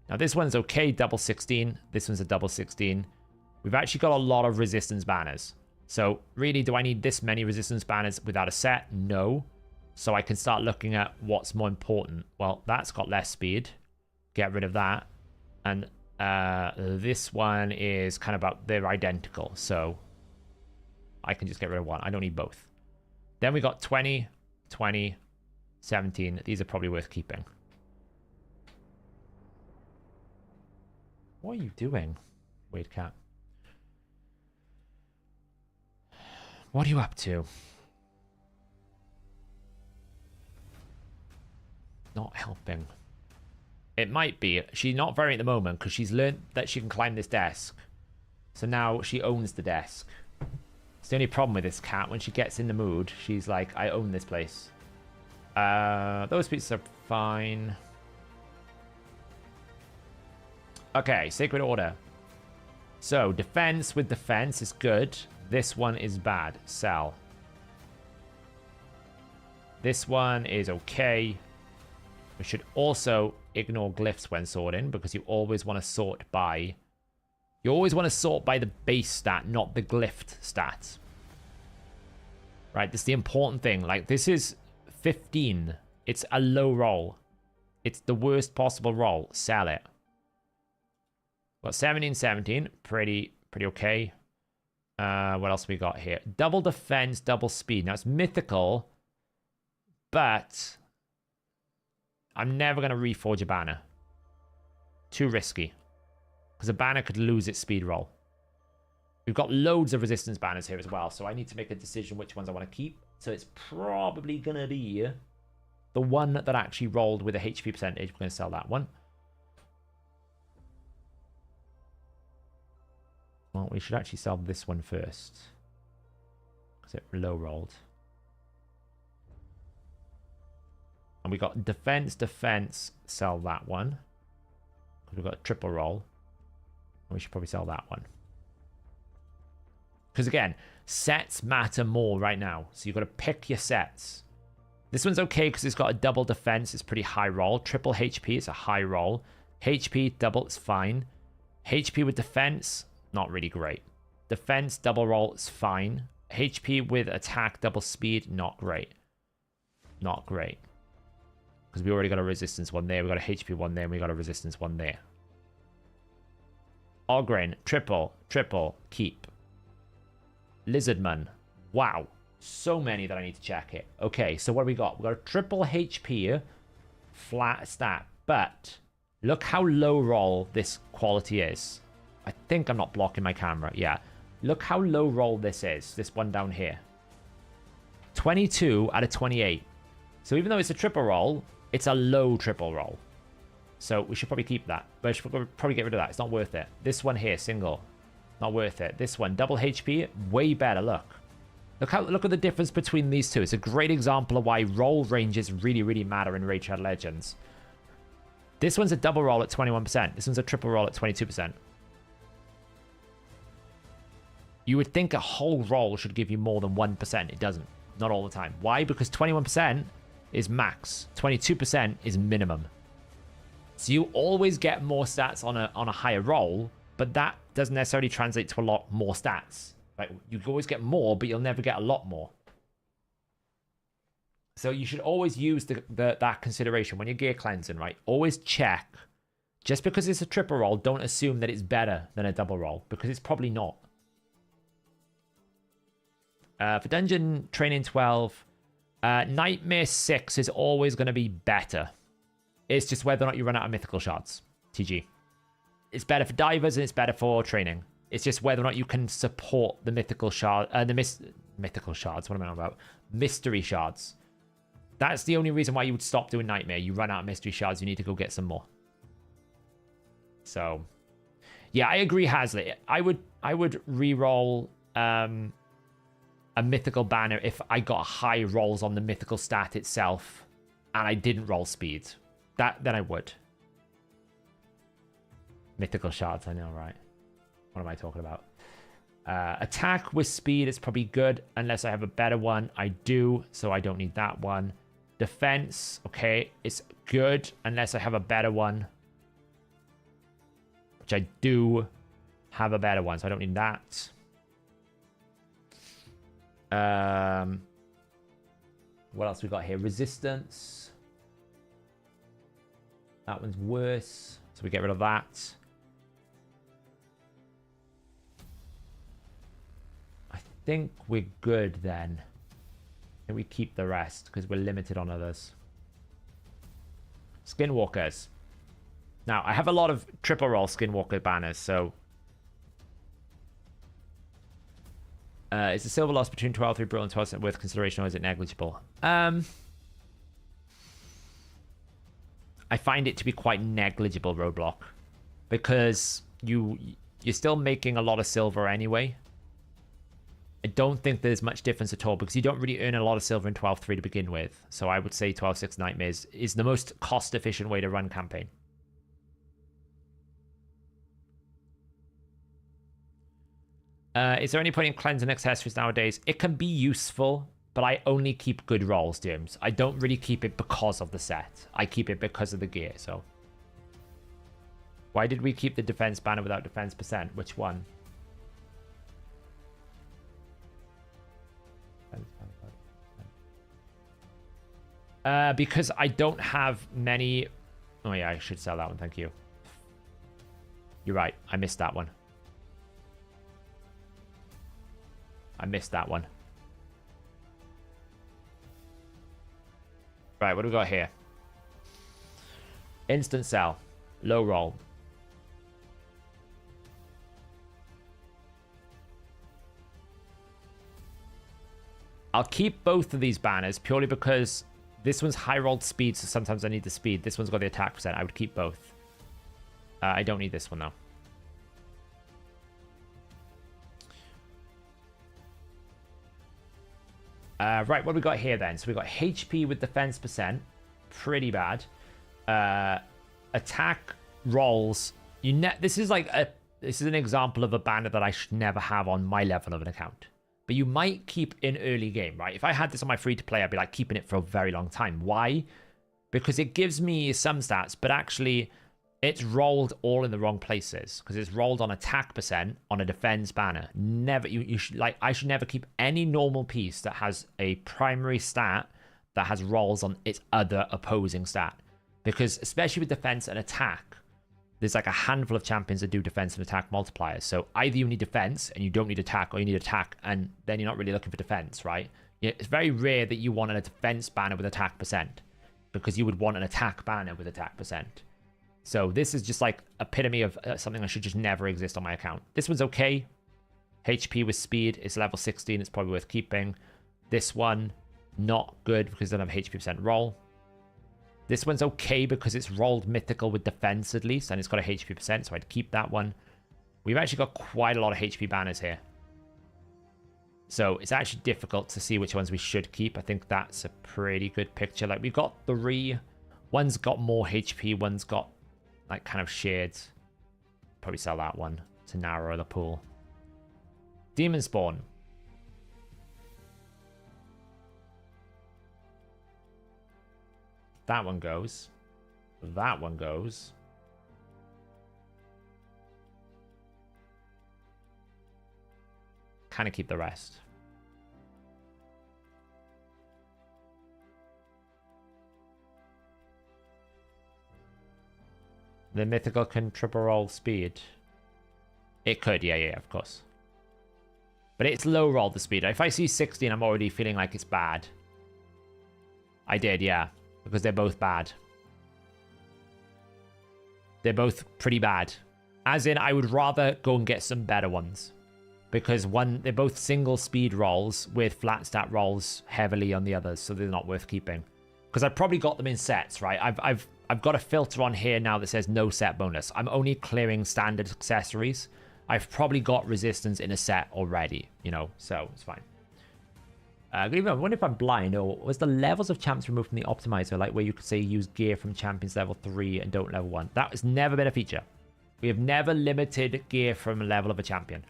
Now, this one's okay, double 16. This one's a double 16. We've actually got a lot of resistance banners. So, really, do I need this many resistance banners without a set? No. So, I can start looking at what's more important. Well, that's got less speed. Get rid of that. And this one is kind of about, they're identical. So, I can just get rid of one. I don't need both. Then we got 20, 20, 17. These are probably worth keeping. What are you doing, Wade Cat? What are you up to? Not helping. It might be. She's not very at the moment because she's learned that she can climb this desk. So now she owns the desk. It's the only problem with this cat. When she gets in the mood, she's like, I own this place. Those pieces are fine. Okay, Sacred Order. So, defense with defense is good. This one is bad. Sell. This one is okay. We should also ignore glyphs when sorting because you always want to sort by... You always want to sort by the base stat, not the glyph stat. Right, this is the important thing. Like, this is 15. It's a low roll. It's the worst possible roll. Sell it. Got 17, 17. Pretty okay. What else we got here? Double defense, double speed. Now, it's mythical, but I'm never going to reforge a banner. Too risky. Because a banner could lose its speed roll. We've got loads of resistance banners here as well, so I need to make a decision which ones I want to keep. So it's probably going to be the one that actually rolled with a HP percentage. We're going to sell that one. Well, we should actually sell this one first. Because it low rolled. And we got defense, defense, sell that one. Because we've got a triple roll. And we should probably sell that one. Because again, sets matter more right now. So you've got to pick your sets. This one's okay because it's got a double defense. It's pretty high roll. Triple HP, it's a high roll. HP, double, it's fine. HP with defense, not really great. Defense, double roll, it's fine. HP with attack, double speed, not great. Not great. Because we already got a resistance one there. We got a HP one there. And we got a resistance one there. Ogren, triple, keep. Lizardman. Wow. So many that I need to check it. Okay, so what do we got? We got a triple HP, flat stat. But look how low roll this quality is. I think I'm not blocking my camera. Yeah. Look how low roll this is. This one down here. 22 out of 28. So even though it's a triple roll, it's a low triple roll. So we should probably keep that. But I should probably get rid of that. It's not worth it. This one here, single. Not worth it. This one, double HP, way better. Look. Look at the difference between these two. It's a great example of why roll ranges really matter in Raid Shadow Legends. This one's a double roll at 21%. This one's a triple roll at 22%. You would think a whole roll should give you more than 1%. It doesn't. Not all the time. Why? Because 21% is max. 22% is minimum. So you always get more stats on a higher roll, but that doesn't necessarily translate to a lot more stats. Like, you always get more, but you'll never get a lot more. So you should always use that consideration when you're gear cleansing, right? Always check. Just because it's a triple roll, don't assume that it's better than a double roll, because it's probably not. For Dungeon Training 12, Nightmare 6 is always going to be better. It's just whether or not you run out of mythical shards. TG. It's better for divers and it's better for training. It's just whether or not you can support the mythical shard, mythical shards. What am I on about? Mystery shards. That's the only reason why you would stop doing Nightmare. You run out of mystery shards. You need to go get some more. So, yeah, I agree, Hazlitt. I would re-roll a mythical banner if I got high rolls on the mythical stat itself and I didn't roll speed. Then I would. Mythical shards, I know, right? What am I talking about? Attack with speed is probably good unless I have a better one. I do, so I don't need that one. Defense, okay, it's good unless I have a better one. Which I do have a better one, so I don't need that. What else we got here? Resistance. That one's worse, so we get rid of that. I think we're good then. And we keep the rest because we're limited on others. Skinwalkers. Now, I have a lot of triple roll Skinwalker banners, so is the silver loss between 12-3 Brutal and 12% worth consideration, or is it negligible? I find it to be quite negligible, Roadblock, because you're still making a lot of silver anyway. I don't think there's much difference at all because you don't really earn a lot of silver in 12-3 to begin with. So I would say 12-6 Nightmares is the most cost-efficient way to run campaign. Is there any point in cleansing accessories nowadays? It can be useful, but I only keep good rolls, James. I don't really keep it because of the set. I keep it because of the gear, so. Why did we keep the defense banner without defense percent? Which one? Because I don't have many... Oh yeah, I should sell that one, thank you. You're right, I missed that one. I missed that one. Right, what do we got here? Instant sell. Low roll. I'll keep both of these banners purely because this one's high rolled speed, so sometimes I need the speed. This one's got the attack percent. I would keep both. I don't need this one though. Right, what do we got here then? So we got HP with defense percent. Pretty bad. Attack rolls. This is like this is an example of a banner that I should never have on my level of an account. But you might keep in early game, right? If I had this on my free-to-play, I'd be like keeping it for a very long time. Why? Because it gives me some stats, but actually it's rolled all in the wrong places. Because it's rolled on attack percent on a defense banner. Never, you should, like, I should never keep any normal piece that has a primary stat that has rolls on its other opposing stat. Because especially with defense and attack, there's like a handful of champions that do defense and attack multipliers. So either you need defense and you don't need attack, or you need attack and then you're not really looking for defense, right? It's very rare that you want a defense banner with attack percent, because you would want an attack banner with attack percent. So this is just like epitome of something that should just never exist on my account. This one's okay. HP with speed is level 16. It's probably worth keeping. This one, not good because it doesn't have HP percent roll. This one's okay because it's rolled mythical with defense at least, and it's got a HP percent, so I'd keep that one. We've actually got quite a lot of HP banners here. So it's actually difficult to see which ones we should keep. I think that's a pretty good picture. Like, we've got 3. One's got more HP, one's got like kind of shades. Probably sell that one to narrow the pool. Demon Spawn. That one goes. That one goes. Kind of keep the rest. The mythical can triple roll speed. It could, yeah, of course. But it's low roll the speed. If I see 16, I'm already feeling like it's bad. I did, yeah. Because they're both bad. They're both pretty bad. As in, I would rather go and get some better ones. Because they're both single speed rolls with flat stat rolls heavily on the others, so they're not worth keeping. Because I've probably got them in sets, right? I've got a filter on here now that says no set bonus. I'm only clearing standard accessories. I've probably got resistance in a set already, you know, so it's fine. I wonder if I'm blind, or was the levels of champs removed from the optimizer, like where you could say use gear from champions level 3 and don't level 1? That has never been a feature. We have never limited gear from a level of a champion.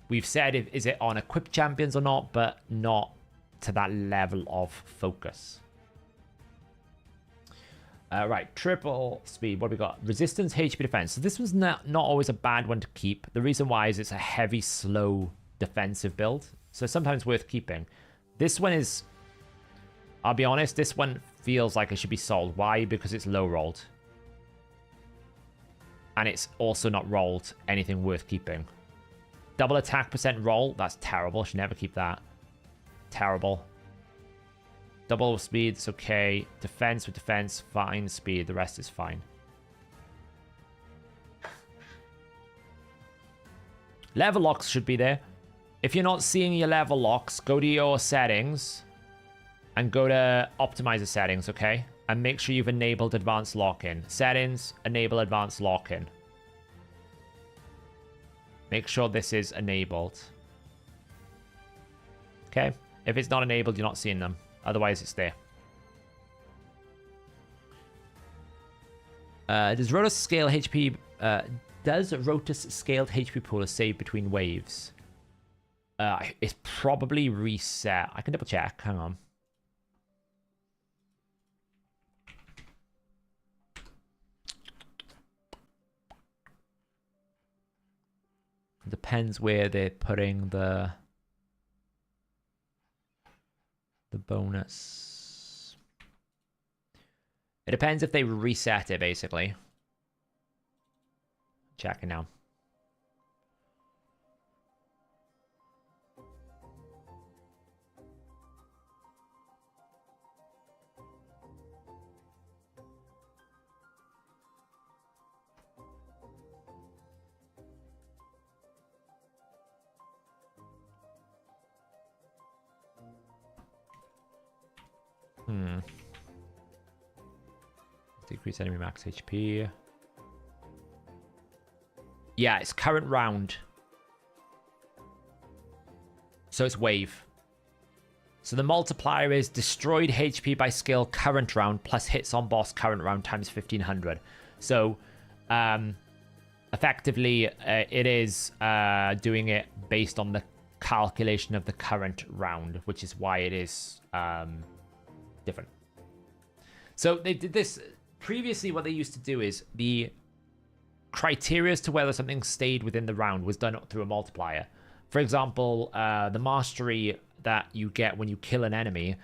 We've said, is it on equipped champions or not, but not to that level of focus. Right, triple speed. What have we got? Resistance, HP, defense. So this one's not always a bad one to keep. The reason why is it's a heavy, slow defensive build. So sometimes worth keeping. This one is, I'll be honest, this one feels like it should be sold. Why? Because it's low rolled. And it's also not rolled anything worth keeping. Double attack percent roll, that's terrible. Should never keep that. Terrible. Double speed, it's okay. Defense with defense, fine. Speed, the rest is fine. Level locks should be there. If you're not seeing your level locks, go to your settings and go to optimizer settings, okay? And make sure you've enabled advanced lock-in. Settings, enable advanced lock-in. Make sure this is enabled. Okay? If it's not enabled, you're not seeing them. Otherwise, it's there. Does Rotus scale HP... does Rotus scaled HP pool save between waves? It's probably reset. I can double check. Hang on. Depends where they're putting the bonus. It depends if they reset it, basically. Checking now. Decrease enemy max HP. Yeah, it's current round. So it's wave. So the multiplier is destroyed HP by skill current round plus hits on boss current round times 1500. So effectively it is doing it based on the calculation of the current round, which is why it is different. So they did this previously. What they used to do is the criteria as to whether something stayed within the round was done through a multiplier. For example, the mastery that you get when you kill an enemy,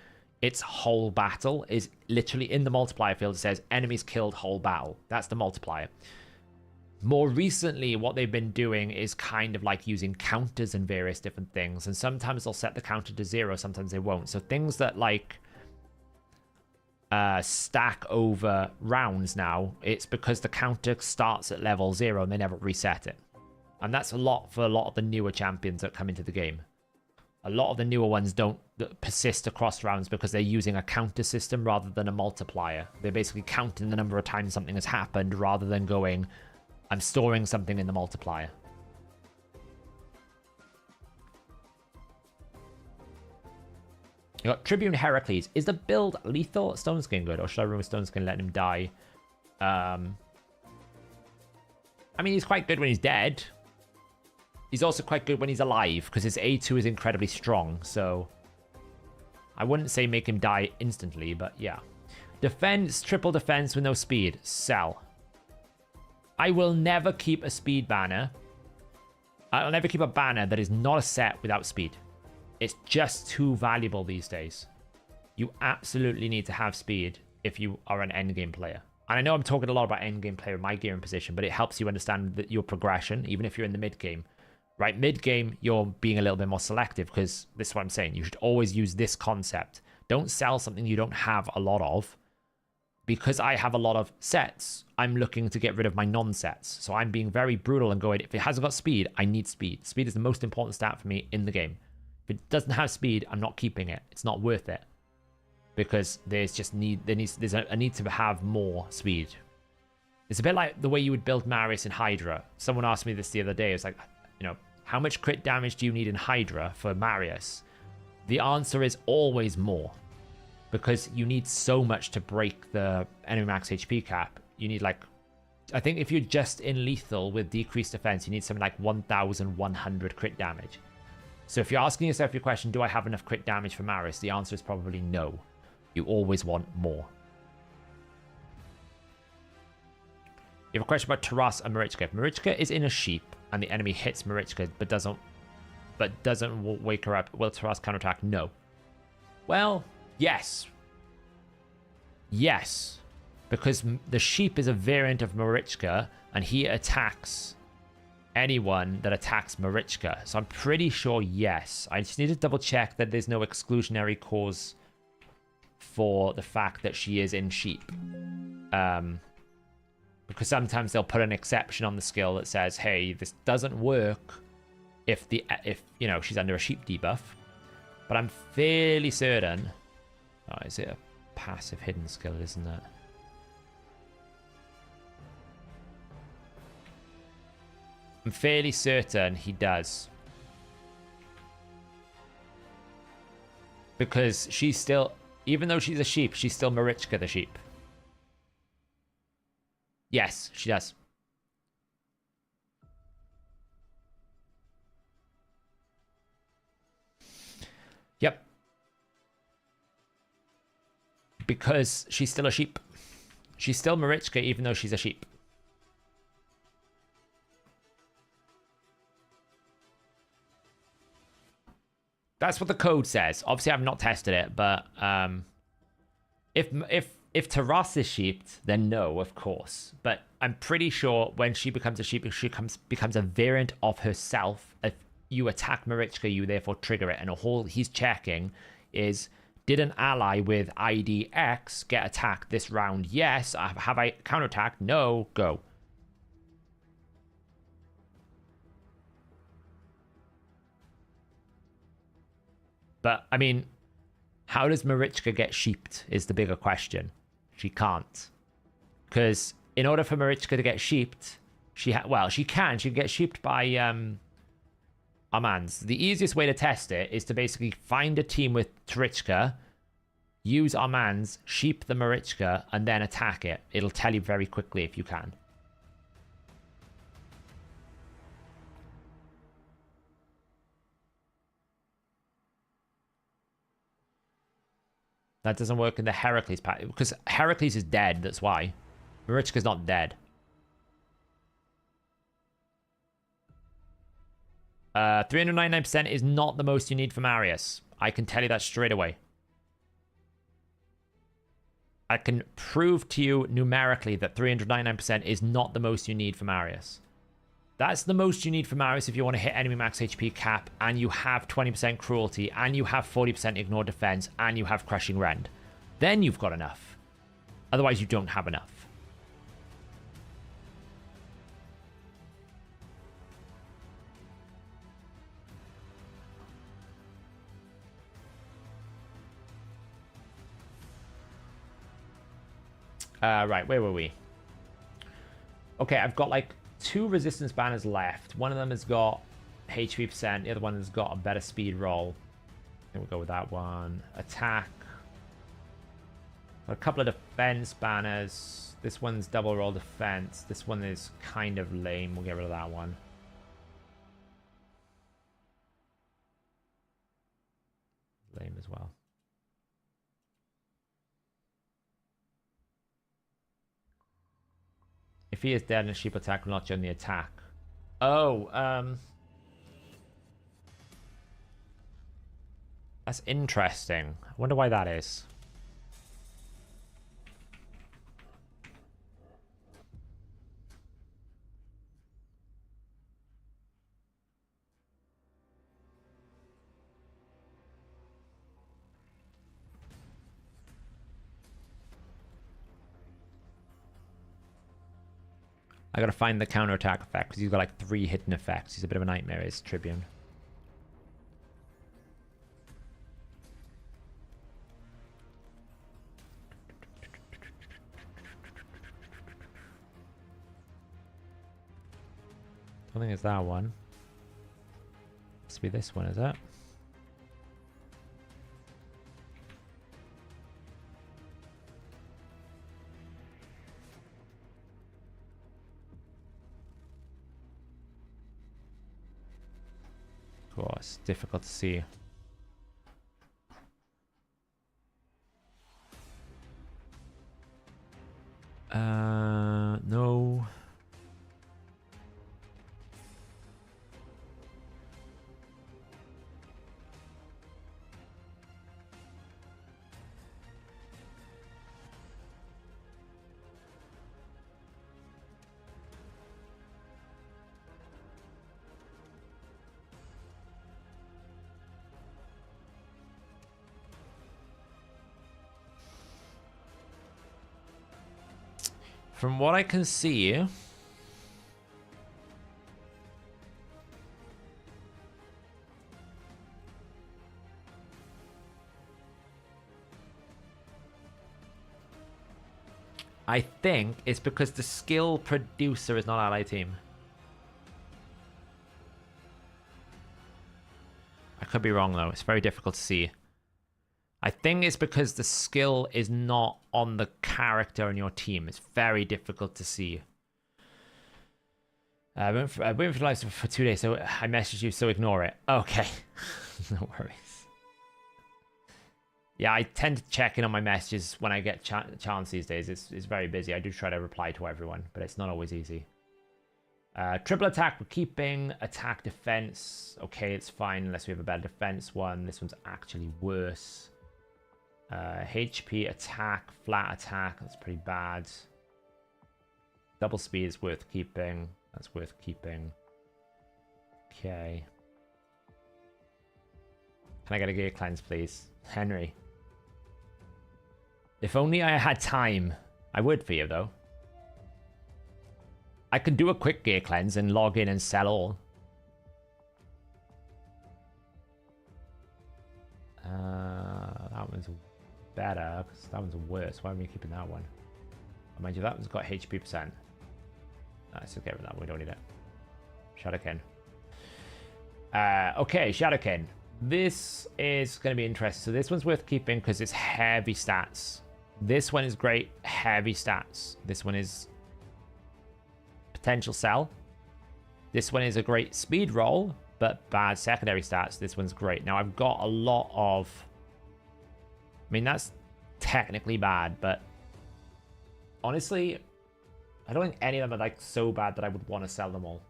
its whole battle is literally in the multiplier field. It says enemies killed whole battle. That's the multiplier. More recently, what they've been doing is kind of like using counters and various different things. And sometimes they'll set the counter to 0, sometimes they won't. So things that like stack over rounds now, it's because the counter starts at level 0 and they never reset it. And that's a lot for a lot of the newer champions that come into the game. A lot of the newer ones don't persist across rounds because they're using a counter system rather than a multiplier. They're basically counting the number of times something has happened rather than going, I'm storing something in the multiplier. You got Tribune Heracles. Is the build lethal at Stone Skin good, or should I run with Stone Skin letting him die? I mean, he's quite good when he's dead. He's also quite good when he's alive, because his A2 is incredibly strong, so I wouldn't say make him die instantly, but yeah. Defense, triple defense with no speed. Sell. I will never keep a speed banner. I'll never keep a banner that is not a set without speed. It's just too valuable these days. You absolutely need to have speed if you are an endgame player. And I know I'm talking a lot about endgame player in my gearing position, but it helps you understand that your progression, even if you're in the mid game. Right, mid game, you're being a little bit more selective, because this is what I'm saying. You should always use this concept. Don't sell something you don't have a lot of. Because I have a lot of sets, I'm looking to get rid of my non-sets. So I'm being very brutal and going, if it hasn't got speed, I need speed. Speed is the most important stat for me in the game. If it doesn't have speed, I'm not keeping it. It's not worth it. Because there's a need to have more speed. It's a bit like the way you would build Marius in Hydra. Someone asked me this the other day. It's like, you know, how much crit damage do you need in Hydra for Marius? The answer is always more. Because you need so much to break the enemy max HP cap. You need like, I think if you're just in lethal with decreased defense, you need something like 1,100 crit damage. So if you're asking yourself your question, do I have enough crit damage for Marius? The answer is probably no. You always want more. You have a question about Taras and Marichka. If Marichka is in a sheep and the enemy hits Marichka but doesn't wake her up, will Taras counterattack? No. Well, yes. Yes. Because the sheep is a variant of Marichka, and he attacks anyone that attacks Marichka. So I'm pretty sure yes. I just need to double check that there's no exclusionary cause for the fact that she is in sheep. Because sometimes they'll put an exception on the skill that says, hey, this doesn't work if you know, she's under a sheep debuff. But I'm fairly certain. Oh, is it a passive hidden skill, isn't it? I'm fairly certain he does. Because she's still, even though she's a sheep, she's still Marichka the sheep. Yes, she does. Yep. Because she's still a sheep. She's still Marichka even though she's a sheep. That's what the code says. Obviously, I've not tested it, but if if Taras is sheeped, then no, of course. But I'm pretty sure when she becomes a sheep, she becomes a variant of herself. If you attack Marichka, you therefore trigger it. And all he's checking is, did an ally with ID X get attacked this round? Yes. Have I counterattacked? No. Go. But, I mean, how does Marichka get sheeped is the bigger question. She can't. Because in order for Marichka to get sheeped, she can. She can get sheeped by Armands. The easiest way to test it is to basically find a team with Tarichka, use Armands, sheep the Marichka, and then attack it. It'll tell you very quickly if you can. That doesn't work in the Heracles pack because Heracles is dead. That's why Marichka's not dead. 399% is not the most you need for Marius. I can tell you that straight away. I can prove to you numerically that 399% is not the most you need for Marius. That's the most you need for Marius if you want to hit enemy max HP cap, and you have 20% cruelty, and you have 40% ignore defense, and you have crushing rend. Then you've got enough. Otherwise, you don't have enough. Right, where were we? Okay, I've got like 2 resistance banners left. One of them has got HP percent. The other one has got a better speed roll. I think we'll go with that one. Attack. Got a couple of defense banners. This one's double roll defense. This one is kind of lame. We'll get rid of that one. Lame as well. If he is dead and a sheep attack will not join the attack. Oh, that's interesting. I wonder why that is. I gotta find the counterattack effect because he's got like 3 hidden effects. He's a bit of a nightmare, is Tribune. I don't think it's that one. Must be this one, is it? Oh, it's difficult to see. No. From what I can see, I think it's because the skill producer is not ally team. I could be wrong though. It's very difficult to see. I think it's because the skill is not on the character in your team. It's very difficult to see. I've been for live for 2 days, so I messaged you, so ignore it. Okay. No worries. Yeah, I tend to check in on my messages when I get chance these days. It's very busy. I do try to reply to everyone, but it's not always easy. Triple attack we're keeping. Attack defense. Okay, it's fine unless we have a better defense one. This one's actually worse. HP attack, flat attack. That's pretty bad. Double speed is worth keeping. That's worth keeping. Okay. Can I get a gear cleanse, please? Henry. If only I had time. I would for you, though. I could do a quick gear cleanse and log in and sell all. That one's better, because that one's worse. Why are we keeping that one? Mind you, that one's got HP percent. Let's just get rid of that one. We don't need it. Shadowkin. Okay, Shadowkin. This is going to be interesting. So this one's worth keeping because it's heavy stats. This one is great, heavy stats. This one is potential sell. This one is a great speed roll, but bad secondary stats. This one's great. Now I've got a lot of... I mean, that's technically bad, but honestly, I don't think any of them are like so bad that I would want to sell them all.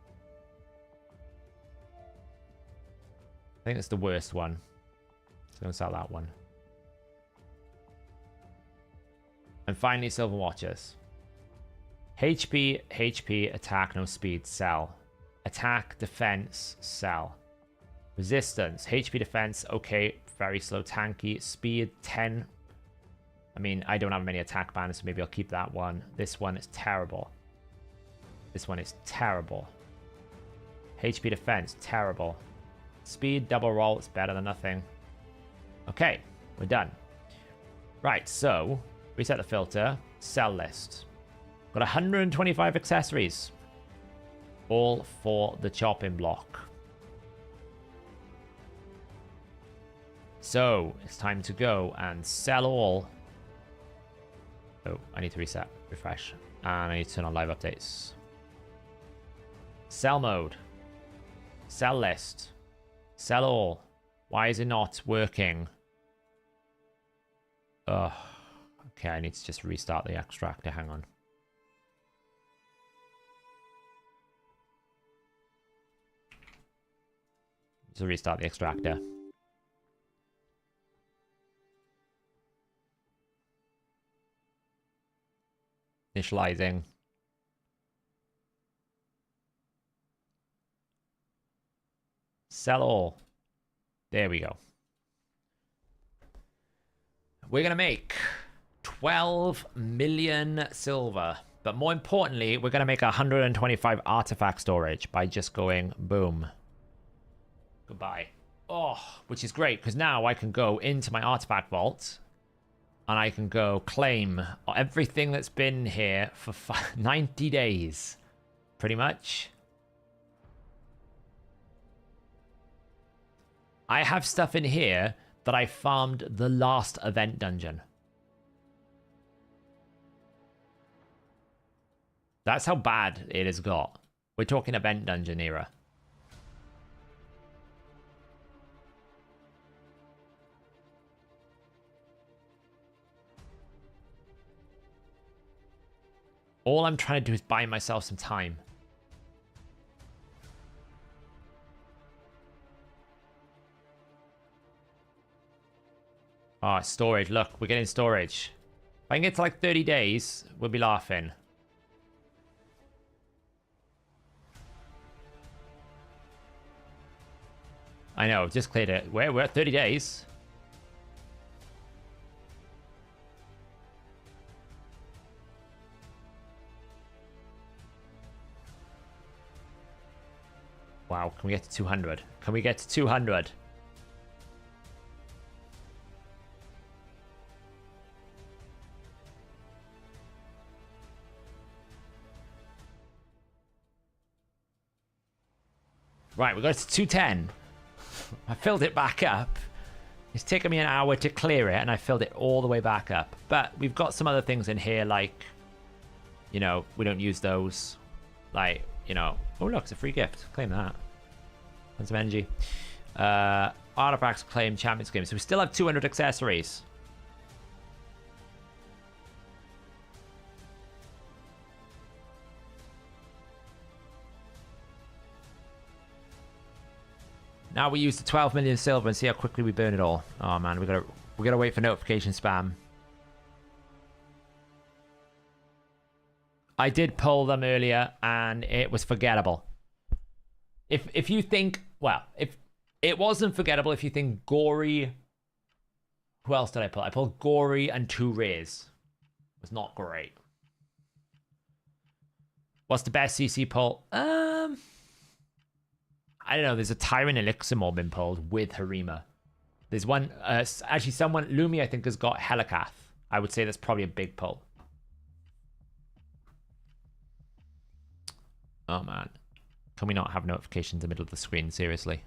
I think it's the worst one. So I'm going to sell that one. And finally, Silver Watches. HP, HP, attack, no speed, sell. Attack, defense, sell. Resistance, HP defense, okay, very slow, tanky. Speed, 10. I mean, I don't have many attack banners, so maybe I'll keep that one. This one is terrible. This one is terrible. HP defense, terrible. Speed, double roll, it's better than nothing. Okay, we're done. Right, so, reset the filter, sell list. Got 125 accessories. All for the chopping block. So, it's time to go and sell all. Oh, I need to reset, refresh. And I need to turn on live updates. Sell mode. Sell list. Sell all. Why is it not working? Ugh. Okay, I need to just restart the extractor. Hang on. So restart the extractor. Initializing. Sell all. There we go. We're going to make 12 million silver. But more importantly, we're going to make 125 artifact storage by just going boom. Goodbye. Oh, which is great because now I can go into my artifact vault and I can go claim everything that's been here for 90 days. Pretty much. I have stuff in here that I farmed the last event dungeon. That's how bad it has got. We're talking event dungeon era. All I'm trying to do is buy myself some time. Oh, storage. Look, we're getting storage. If I can get to like 30 days, we'll be laughing. I know, just cleared it. We're at 30 days. Wow, can we get to 200? Can we get to 200? Right, we got to 210. I filled it back up. It's taken me an hour to clear it, and I filled it all the way back up. But we've got some other things in here, like, you know, we don't use those. Like, you know, oh look, it's a free gift. Claim that. And some energy. Artifacts claim champions claim. So we still have 200 accessories. Now we use the 12 million silver and see how quickly we burn it all. Oh man, we gotta We gotta wait for notification spam. I did pull them earlier, and it was forgettable. If you think, well, if it wasn't forgettable, if you think Gory, who else did I pull? I pulled Gory and 2 rares. It was not great. What's the best CC pull? I don't know. There's a Tyrant Elixir mob been pulled with Harima. There's one, actually someone, Lumi I think has got Helikath. I would say that's probably a big pull. Oh man. Can we not have notifications in the middle of the screen? Seriously.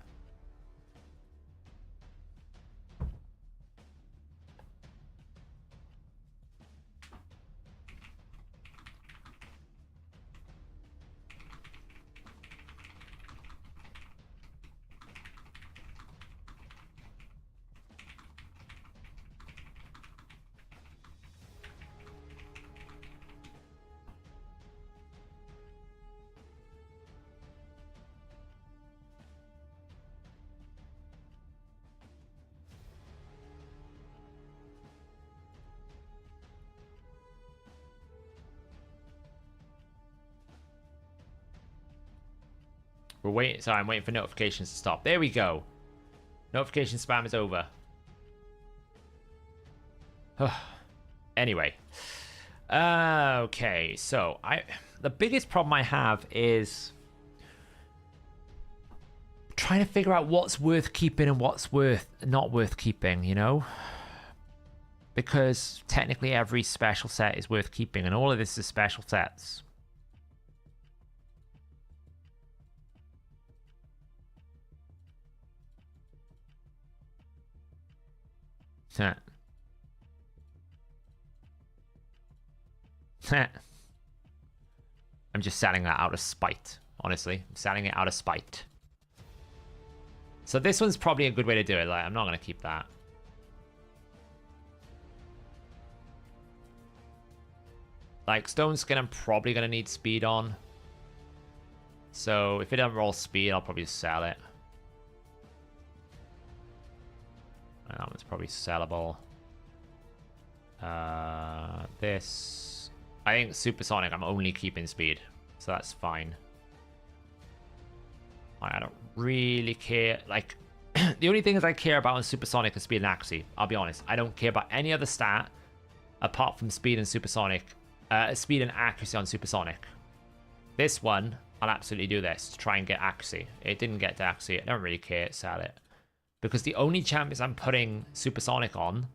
We're waiting. Sorry, I'm waiting for notifications to stop. There we go. Notification spam is over. Anyway. Okay, so the biggest problem I have is trying to figure out what's worth keeping and what's not worth keeping, you know? Because technically every special set is worth keeping, and all of this is special sets. I'm just selling that out of spite, honestly. I'm selling it out of spite. So this one's probably a good way to do it. Like, I'm not going to keep that. Like, Stone Skin, I'm probably going to need speed on. So if it doesn't roll speed, I'll probably sell it. That one's probably sellable. This, I think Supersonic, I'm only keeping speed, so that's fine. I don't really care. Like, the only things I care about in Supersonic is speed and accuracy. I'll be honest. I don't care about any other stat apart from speed and Supersonic. Speed and accuracy on Supersonic. This one, I'll absolutely do this to try and get accuracy. It didn't get to accuracy. I don't really care. Sell it. Because the only champions I'm putting Supersonic on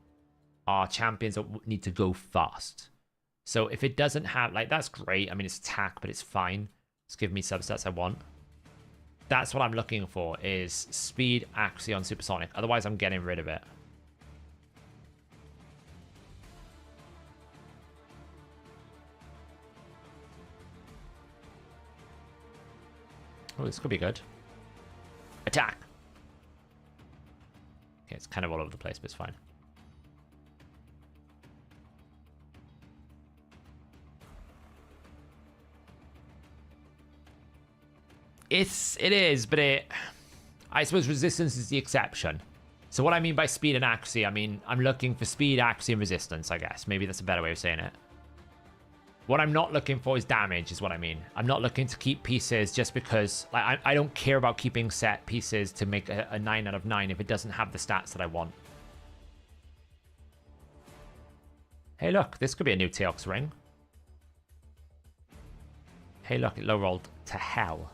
are champions that need to go fast. So if it doesn't have, like, that's great. I mean, it's attack, but it's fine. It's giving me substats I want. That's what I'm looking for, is speed, accuracy on Supersonic. Otherwise, I'm getting rid of it. Oh, this could be good. Attack! Okay, it's kind of all over the place, but it's fine. It is, but I suppose resistance is the exception. So what I mean by speed and accuracy, I mean, I'm looking for speed, accuracy, and resistance, I guess. Maybe that's a better way of saying it. What I'm not looking for is damage, is what I mean. I'm not looking to keep pieces just because, like, I don't care about keeping set pieces to make a 9 out of 9 if it doesn't have the stats that I want. Hey, look, this could be a new Teox ring. Hey, look, it low rolled to hell.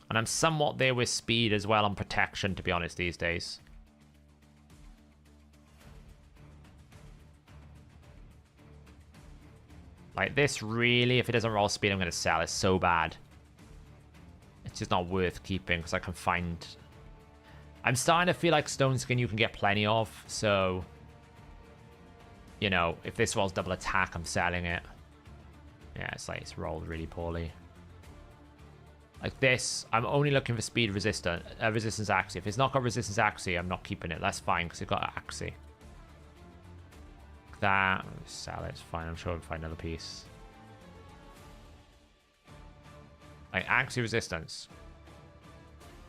And I'm somewhat there with speed as well on protection, to be honest, these days. Like this, really, if it doesn't roll speed, I'm going to sell. It's so bad. It's just not worth keeping because I can find... I'm starting to feel like Stone Skin you can get plenty of, so... You know, if this rolls double attack, I'm selling it. Yeah, it's like it's rolled really poorly. Like this, I'm only looking for speed resistance accuracy. If it's not got resistance accuracy, I'm not keeping it. That's fine because it got accuracy. That, sell it, it's fine. I'm sure I'll find another piece. Like, Axie Resistance.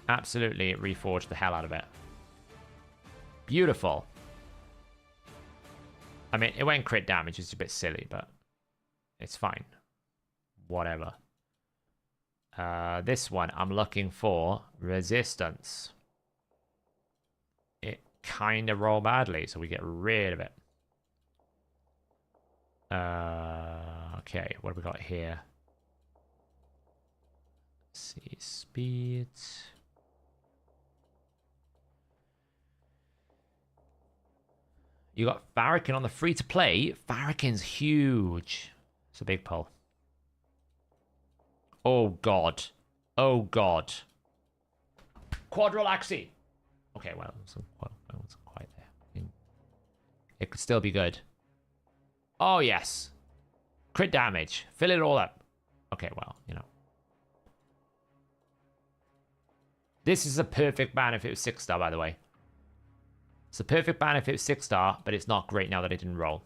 Absolutely reforged the hell out of it. Beautiful. I mean, it went crit damage. It's a bit silly, but it's fine. Whatever. This one, I'm looking for resistance. It kind of rolled badly, so we get rid of it. Okay, what have we got here? Let's see, speed. You got Farrakhan on the free-to-play. Farrakhan's huge. It's a big pull. Oh, God. Oh, God. Quadral Axie. Okay, well, it wasn't quite there. I mean, it could still be good. Oh, yes. Crit damage. Fill it all up. Okay, well, you know. This is a perfect ban if it was 6-star, by the way. It's a perfect ban if it was 6-star, but it's not great now that it didn't roll.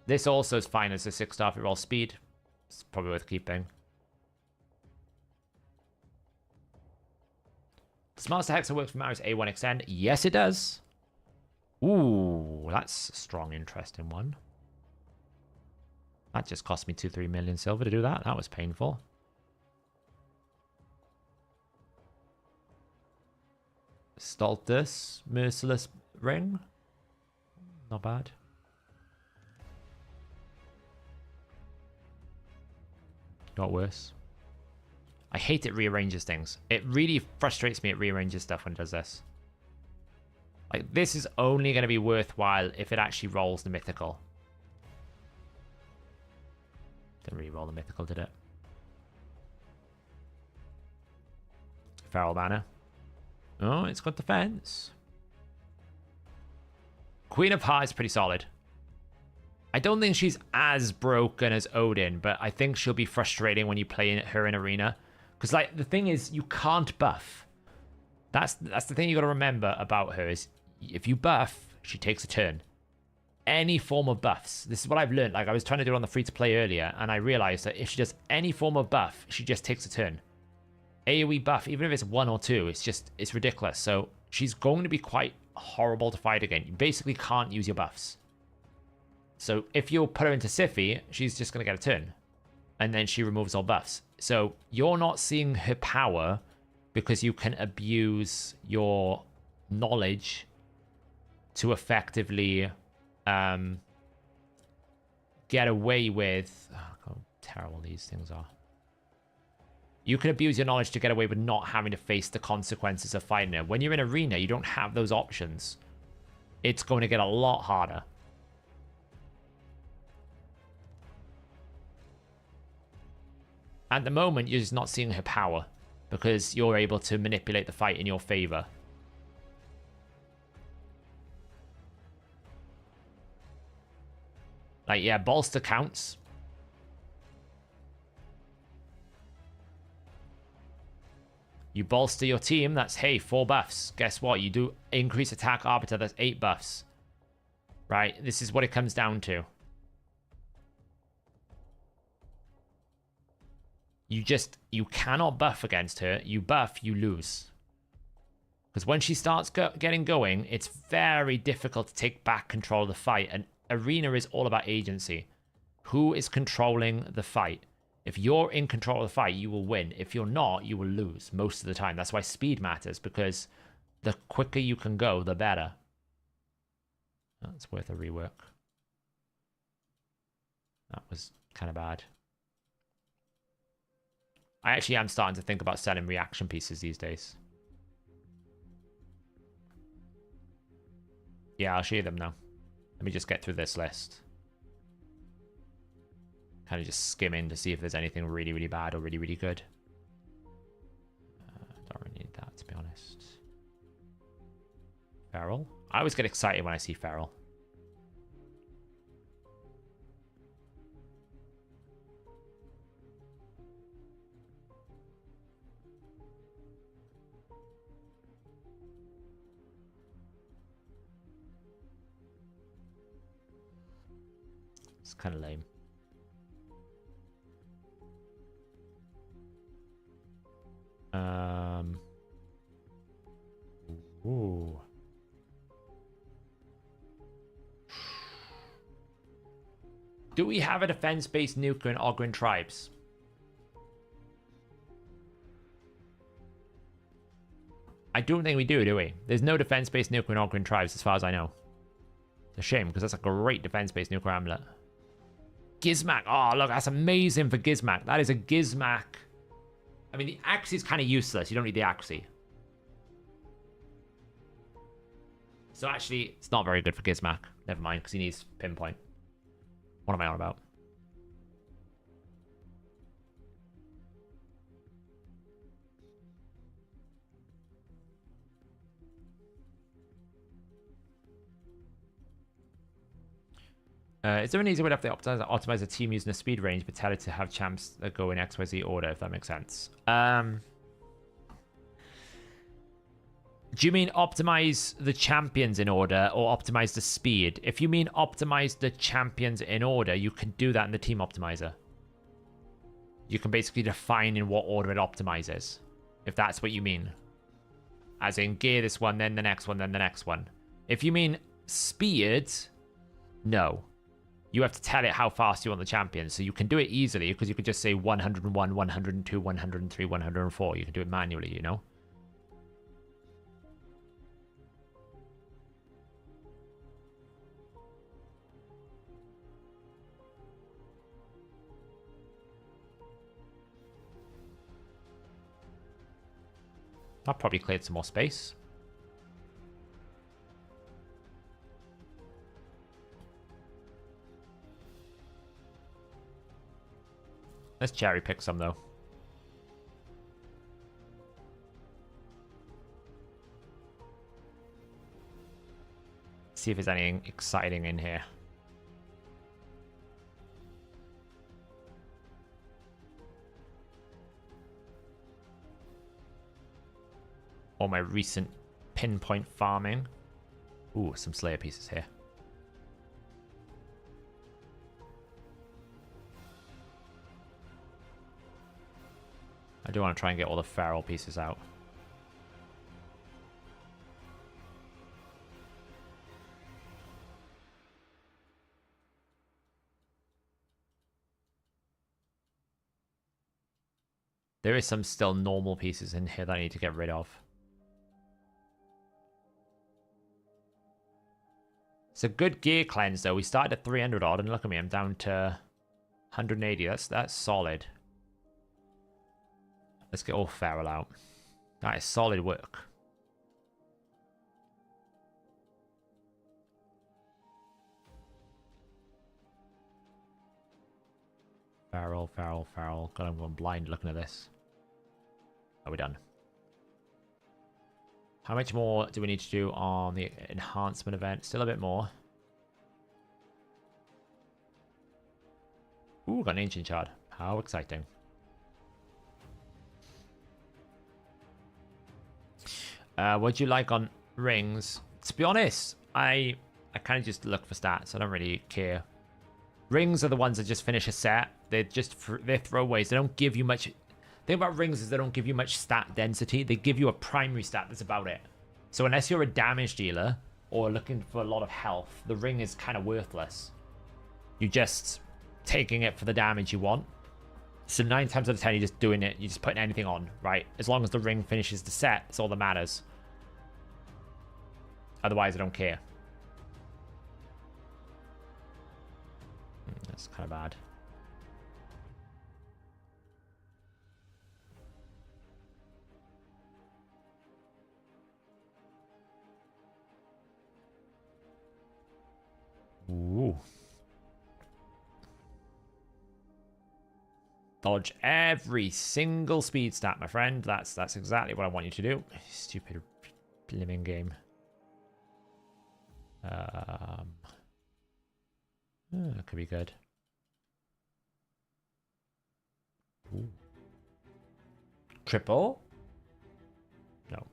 This also is fine as a 6-star if it rolls speed. It's probably worth keeping. Does Master Hexer work for Mario's A1 Extend? Yes, it does. Ooh, that's a strong, interesting one. That just cost me 2-3 million silver to do that. That was painful. Stultus, Merciless Ring. Not bad. Got worse. I hate it rearranges things. It really frustrates me it rearranges stuff when it does this. Like, this is only going to be worthwhile if it actually rolls the mythical. Didn't really roll the mythical, did it? Feral Banner. Oh, it's got defense. Queen of Hearts is pretty solid. I don't think she's as broken as Odin, but I think she'll be frustrating when you play her in Arena. Because, like, the thing is, you can't buff. That's the thing you got to remember about her is if you buff, she takes a turn. Any form of buffs. This is what I've learned. Like, I was trying to do it on the free-to-play earlier, and I realized that if she does any form of buff, she just takes a turn. AoE buff, even if it's 1 or 2, it's ridiculous. So she's going to be quite horrible to fight again. You basically can't use your buffs. So if you put her into Siphi, she's just going to get a turn. And then she removes all buffs. So you're not seeing her power because you can abuse your knowledge to effectively get away with... Oh, how terrible these things are. You can abuse your knowledge to get away with not having to face the consequences of fighting her. When you're in Arena, you don't have those options. It's going to get a lot harder. At the moment, you're just not seeing her power because you're able to manipulate the fight in your favor. Like, yeah, bolster counts. You bolster your team, that's, hey, 4 buffs. Guess what? You do increase attack arbiter, that's 8 buffs. Right? This is what it comes down to. You cannot buff against her. You buff, you lose. Because when she starts getting going, it's very difficult to take back control of the fight. And Arena is all about agency. Who is controlling the fight? If you're in control of the fight, you will win. If you're not, you will lose most of the time. That's why speed matters, because the quicker you can go, the better. That's worth a rework. That was kind of bad. I actually am starting to think about selling reaction pieces these days. Yeah, I'll show you them now. Let me just get through this list. Kind of just skimming to see if there's anything really, really bad or really, really good. Don't really need that, to be honest. Feral. I always get excited when I see Feral. It's kind of lame. Do we have a defense-based nuker in Ogren tribes? I don't think we do we? There's no defense-based nuker in Ogren tribes as far as I know. It's a shame, because that's a great defense-based nuker amulet. Gizmak. Oh, look, that's amazing for Gizmak. That is a Gizmak. I mean, the axe is kind of useless. You don't need the axe. So actually, it's not very good for Gizmak. Never mind, because he needs pinpoint. What am I on about? Is there an easy way to have to optimize a team using a speed range, but tell it to have champs that go in XYZ order, if that makes sense? Do you mean optimize the champions in order or optimize the speed? If you mean optimize the champions in order, you can do that in the team optimizer. You can basically define in what order it optimizes, if that's what you mean. As in gear this one, then the next one, then the next one. If you mean speed, no. You have to tell it how fast you want the champions. So you can do it easily because you could just say 101, 102, 103, 104. You can do it manually, you know? That probably cleared some more space. Let's cherry pick some though. See if there's anything exciting in here. Or my recent pinpoint farming. Ooh, some Slayer pieces here. I do want to try and get all the feral pieces out. There is some still normal pieces in here that I need to get rid of. It's a good gear cleanse though. We started at 300 odd and look at me, I'm down to 180. That's solid. Let's get all feral out. That is solid work. Feral, feral, feral. God, I'm going blind looking at this. Are we done? How much more do we need to do on the enhancement event? Still a bit more. Ooh, got an ancient shard. How exciting. What do you like on rings? To be honest, I kind of just look for stats. I don't really care. Rings are the ones that just finish a set. They're throwaways. They don't give you much. The thing about rings is they don't give you much stat density. They give you a primary stat. That's about it. So unless you're a damage dealer or looking for a lot of health, the ring is kind of worthless. You're just taking it for the damage you want. So 9 times out of 10, you're just doing it. You're just putting anything on, right? As long as the ring finishes the set, it's all that matters. Otherwise, I don't care. That's kind of bad. Ooh. Dodge every single speed stat, my friend. That's exactly what I want you to do. Stupid blimmin' game. That could be good. Ooh. Triple? No.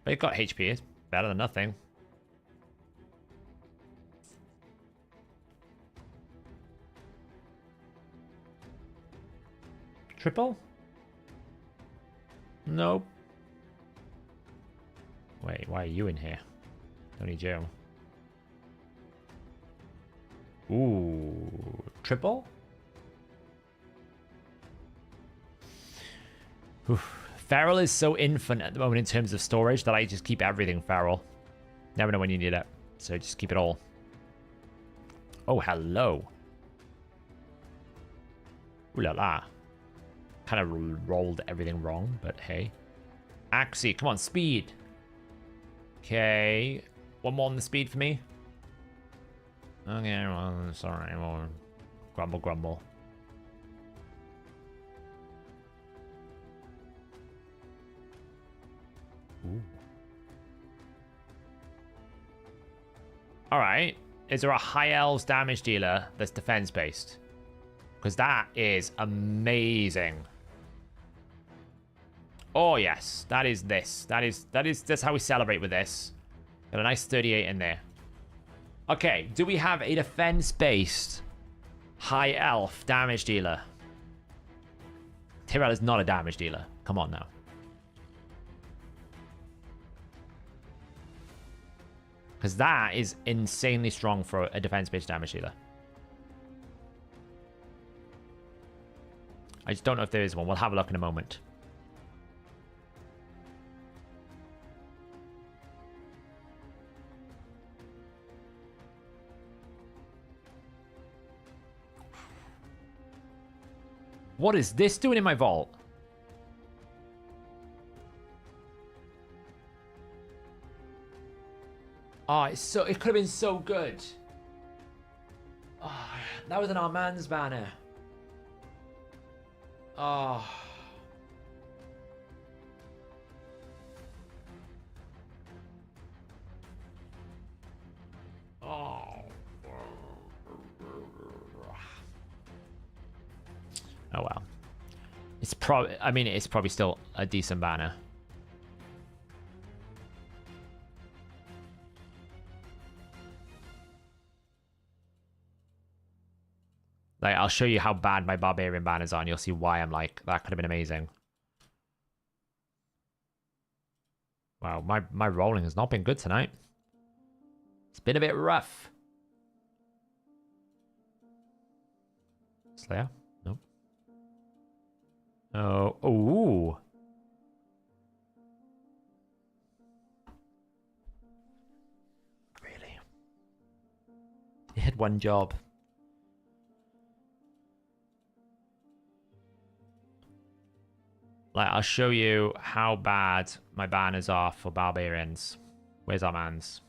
But it got HP. It's better than nothing. Triple? Nope. Wait, why are you in here? Don't need you. Ooh. triple? Oof. Feral is so infinite at the moment in terms of storage that I just keep everything feral. Never know when you need it, so just keep it all. Oh, hello. Ooh la la. Kind of rolled everything wrong, but hey. Axie, come on, speed. Okay. One more on the speed for me. Okay, well, sorry. Well, grumble, grumble. Ooh. Alright. Is there a high elves damage dealer that's defense based? Because that is amazing. Oh yes, that is this. That's how we celebrate with this. Got a nice 38 in there. Okay, do we have a defense-based high elf damage dealer? Tyrell is not a damage dealer. Come on now. Because that is insanely strong for a defense-based damage dealer. I just don't know if there is one. We'll have a look in a moment. What is this doing in my vault? Oh, it could have been so good. Oh, that was an Armand's banner. Oh. Oh. Oh well. It's probably, I mean, it's probably still a decent banner. Like, I'll show you how bad my barbarian banners are, and you'll see why I'm like, that could have been amazing. Wow, my rolling has not been good tonight. It's been a bit rough. Slayer? Nope. Oh, ooh. Really? You had one job. Like, I'll show you how bad my banners are for barbarians. Where's our mans?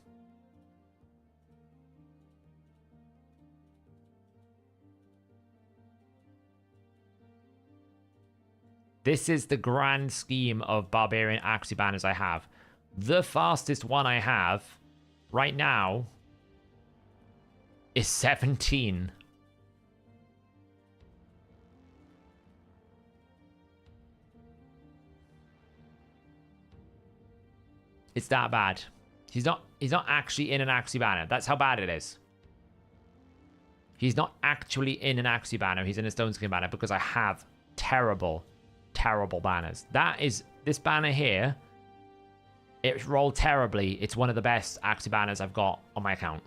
This is the grand scheme of barbarian Axie banners I have. The fastest one I have right now is 17. It's that bad. He's not actually in an Axie banner. That's how bad it is. He's not actually in an Axie banner. He's in a Stone Skin banner because I have terrible, terrible banners. This banner here, it rolled terribly. It's one of the best Axie banners I've got on my account.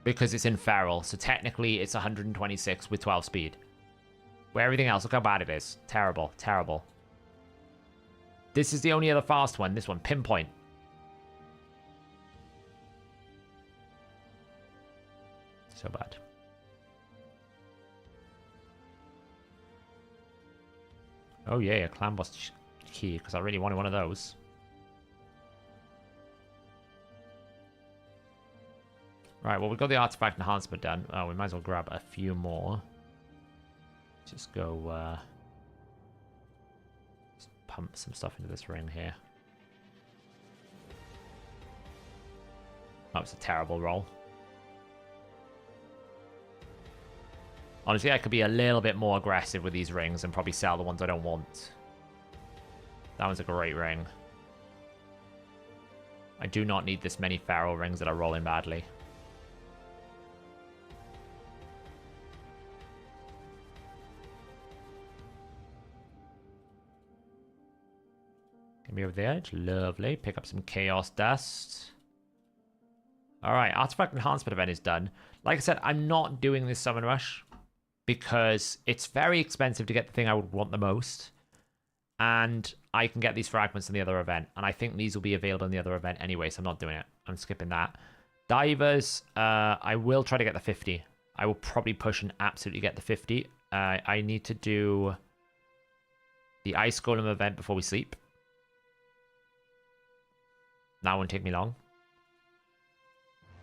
Because it's in Feral. So technically it's 126 with 12 speed. Where everything else, look how bad it is. Terrible, terrible. This is the only other fast one. This one, Pinpoint. So bad. Oh yeah, a clan boss key, because I really wanted one of those. Right, well, we've got the artifact enhancement done. Oh, we might as well grab a few more. Just go, pump some stuff into this ring here. That was a terrible roll. Honestly, I could be a little bit more aggressive with these rings and probably sell the ones I don't want. That was a great ring. I do not need this many Feral rings that are rolling badly. Get me over the edge. Lovely. Pick up some Chaos Dust. All right, artifact enhancement event is done. Like I said, I'm not doing this summon rush because it's very expensive to get the thing I would want the most. And I can get these fragments in the other event. And I think these will be available in the other event anyway, so I'm not doing it. I'm skipping that. Divers, I will try to get the 50. I will probably push and absolutely get the 50. I need to do the Ice Golem event before we sleep. That won't take me long.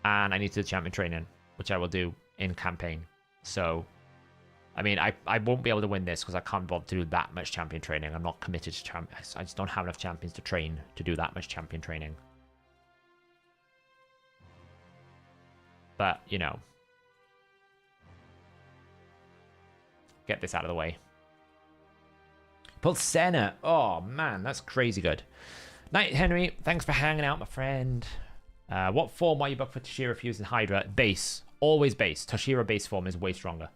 And I need to do champion training, which I will do in campaign. So, I mean, I won't be able to win this because I can't bother to do that much champion training. I'm not committed to champions. I just don't have enough champions to train to do that much champion training. But, you know. Get this out of the way. Pulled Senna. Oh, man, that's crazy good. Night, Henry. Thanks for hanging out, my friend. What form are you booked for Toshira Fuse and Hydra? Base. Always base. Toshira base form is way stronger.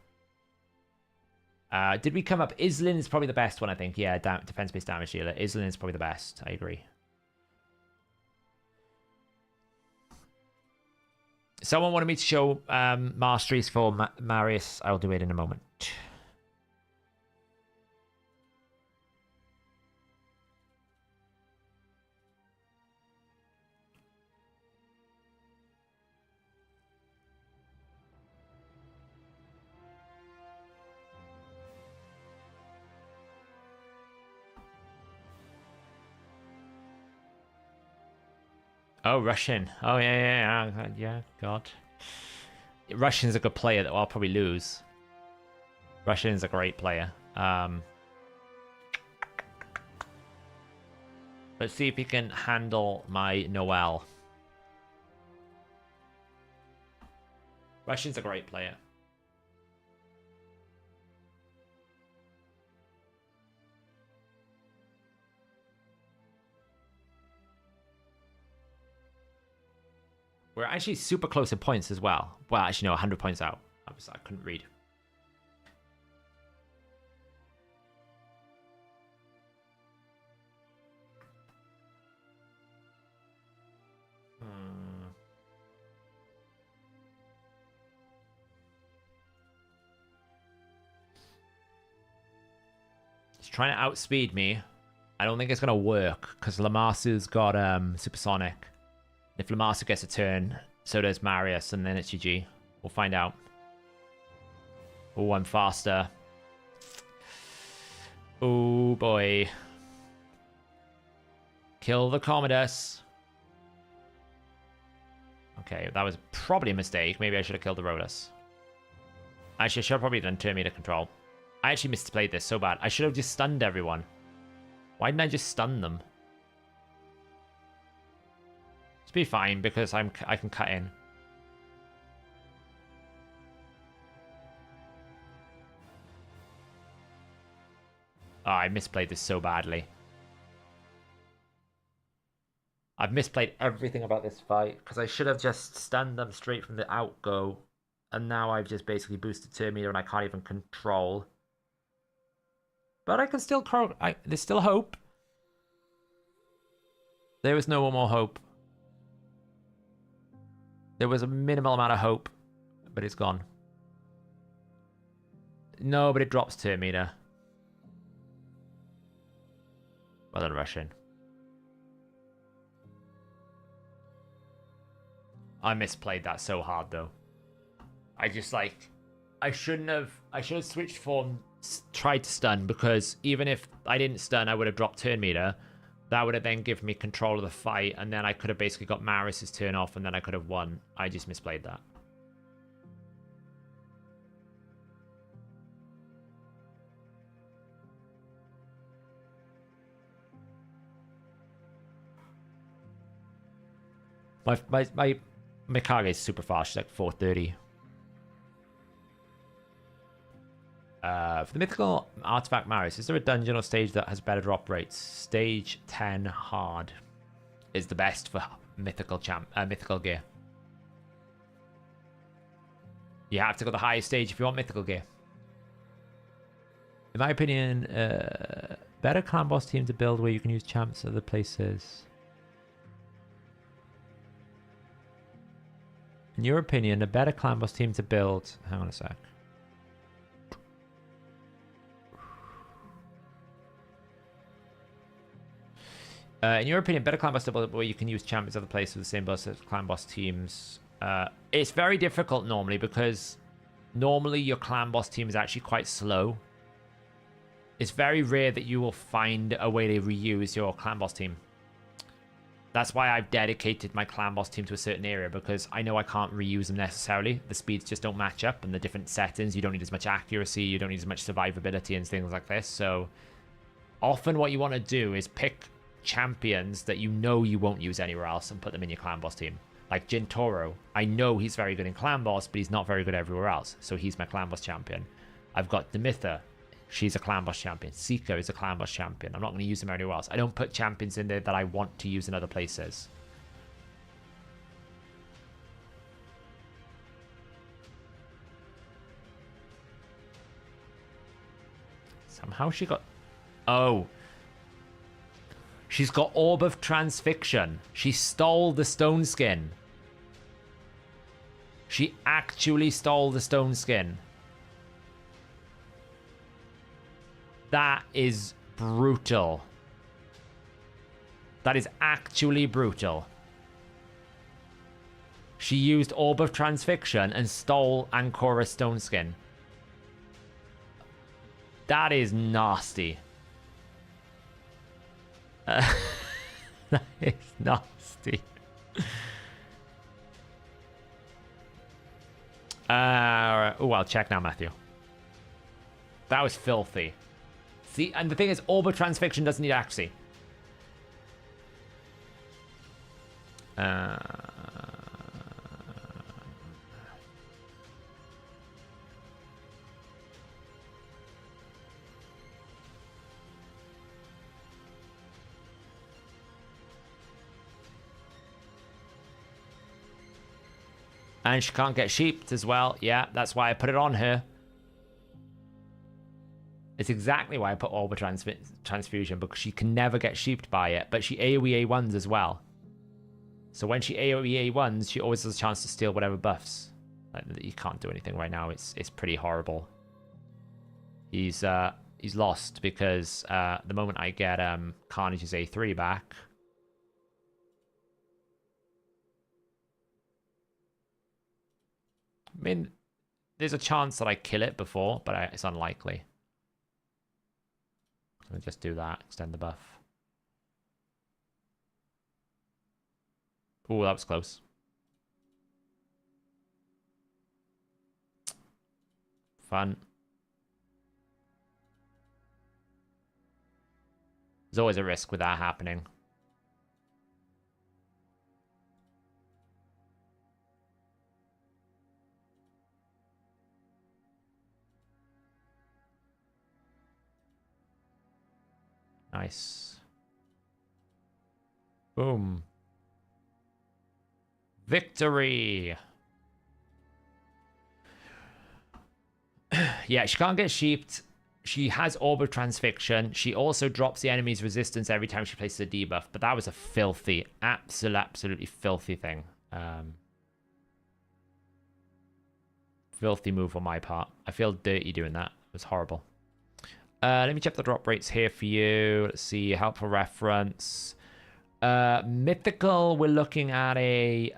Did we come up? Islin is probably the best one, I think. Yeah, defense-based damage dealer. Islin is probably the best. I agree. Someone wanted me to show masteries for Marius. I'll do it in a moment. Oh, Russian. Oh, yeah, God. Russian's a good player that I'll probably lose. Russian's a great player. Let's see if he can handle my Noel. Russian's a great player. We're actually super close in points as well. Well, actually, no, 100 points out. I couldn't read. He's trying to outspeed me. I don't think it's going to work because Lamasu's got supersonic. If Lamasu gets a turn, so does Marius, and then it's GG. We'll find out. Oh, I'm faster. Oh, boy. Kill the Commodus. Okay, that was probably a mistake. Maybe I should have killed the Rhodus. Actually, I should have probably done turn meter control. I actually misplayed this so bad. I should have just stunned everyone. Why didn't I just stun them? Be fine because I can cut in. Oh, I misplayed this so badly. I've misplayed everything about this fight because I should have just stunned them straight from the outgo, and now I've just basically boosted turn meter and I can't even control. But I can still there's still hope. There was no more hope. There was a minimal amount of hope, but it's gone. No, but it drops turn meter. Well done, Russian. I misplayed that so hard, though. I should have switched form, tried to stun, because even if I didn't stun, I would have dropped turn meter. That would have then given me control of the fight, and then I could have basically got Marius's turn off, and then I could have won. I just misplayed that. My Mikage is super fast. She's like 430. For the mythical artifact Marius, is there a dungeon or stage that has better drop rates? Stage 10 hard is the best for mythical gear. You have to go the highest stage if you want mythical gear. In my opinion, better clan boss team to build where you can use champs at other places. In your opinion, a better clan boss team to build... Hang on a sec. In your opinion, better clan boss to build where you can use champions other places with the same boss as clan boss teams. It's very difficult normally because normally your clan boss team is actually quite slow. It's very rare that you will find a way to reuse your clan boss team. That's why I've dedicated my clan boss team to a certain area, because I know I can't reuse them necessarily. The speeds just don't match up, and the different settings, you don't need as much accuracy, you don't need as much survivability and things like this. So often what you want to do is pick champions that you know you won't use anywhere else and put them in your clan boss team. Like Jintoro, I know he's very good in clan boss, but he's not very good everywhere else, so he's my clan boss champion. I've got Demitha. She's a clan boss champion. Seeker is a clan boss champion. I'm not going to use them anywhere else. I don't put champions in there that I want to use in other places. Somehow she got... Oh. She's got Orb of Transfixion. She stole the stone skin. She actually stole the stone skin. That is brutal. That is actually brutal. She used Orb of Transfixion and stole Ancora's stone skin. That is nasty. That is nasty. Oh, I'll check now, Matthew. That was filthy. See, and the thing is, Orb of Transfixion doesn't need accuracy. And she can't get sheeped as well. Yeah, that's why I put it on her. It's exactly why I put Orb of Transfusion, because she can never get sheeped by it, but she AoE A1s as well. So when she AoE A1s, she always has a chance to steal whatever buffs. Like, you can't do anything right now. It's pretty horrible. He's lost because the moment I get Carnage's A3 back... I mean, there's a chance that I kill it before, but it's unlikely. I'll just do that, extend the buff. Oh, that was close. Fun. There's always a risk with that happening. Nice. Boom. Victory. Yeah, she can't get sheeped. She has Orb of Transfixion. She also drops the enemy's resistance every time she places a debuff. But that was a filthy, absolutely filthy thing. Filthy move on my part. I feel dirty doing that. It was horrible. Let me check the drop rates here for you. Let's see, helpful reference. Mythical, we're looking at a